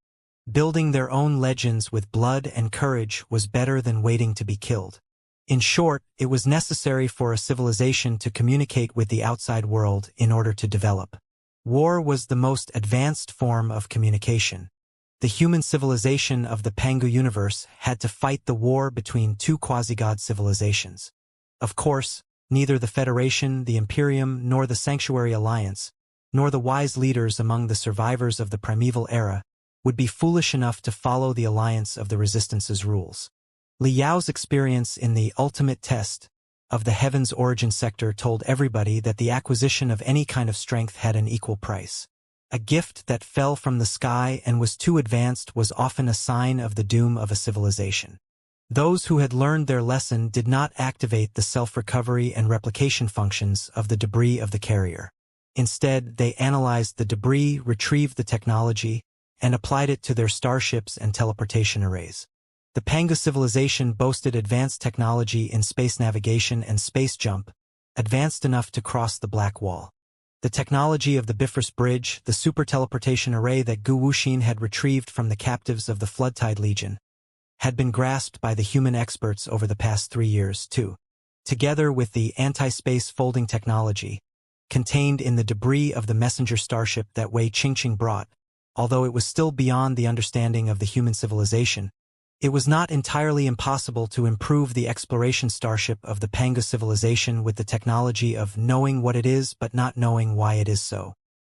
Building their own legends with blood and courage was better than waiting to be killed. In short, it was necessary for a civilization to communicate with the outside world in order to develop. War was the most advanced form of communication. The human civilization of the Pangu universe had to fight the war between two quasi-god civilizations. Of course, neither the Federation, the Imperium, nor the Sanctuary Alliance, nor the wise leaders among the survivors of the primeval era, would be foolish enough to follow the alliance of the Resistance's rules. Li Yao's experience in the ultimate test of the Heaven's Origin sector told everybody that the acquisition of any kind of strength had an equal price. A gift that fell from the sky and was too advanced was often a sign of the doom of a civilization. Those who had learned their lesson did not activate the self-recovery and replication functions of the debris of the carrier. Instead, they analyzed the debris, retrieved the technology, and applied it to their starships and teleportation arrays. The Pangu civilization boasted advanced technology in space navigation and space jump, advanced enough to cross the Black Wall. The technology of the Bifrost Bridge, the super teleportation array that Gu Wuxin had retrieved from the captives of the Floodtide Legion, had been grasped by the human experts over the past 3 years, too. Together with the anti-space folding technology, contained in the debris of the messenger starship that Wei Qingqing brought, although it was still beyond the understanding of the human civilization, it was not entirely impossible to improve the exploration starship of the Pangu civilization with the technology of knowing what it is but not knowing why it is so.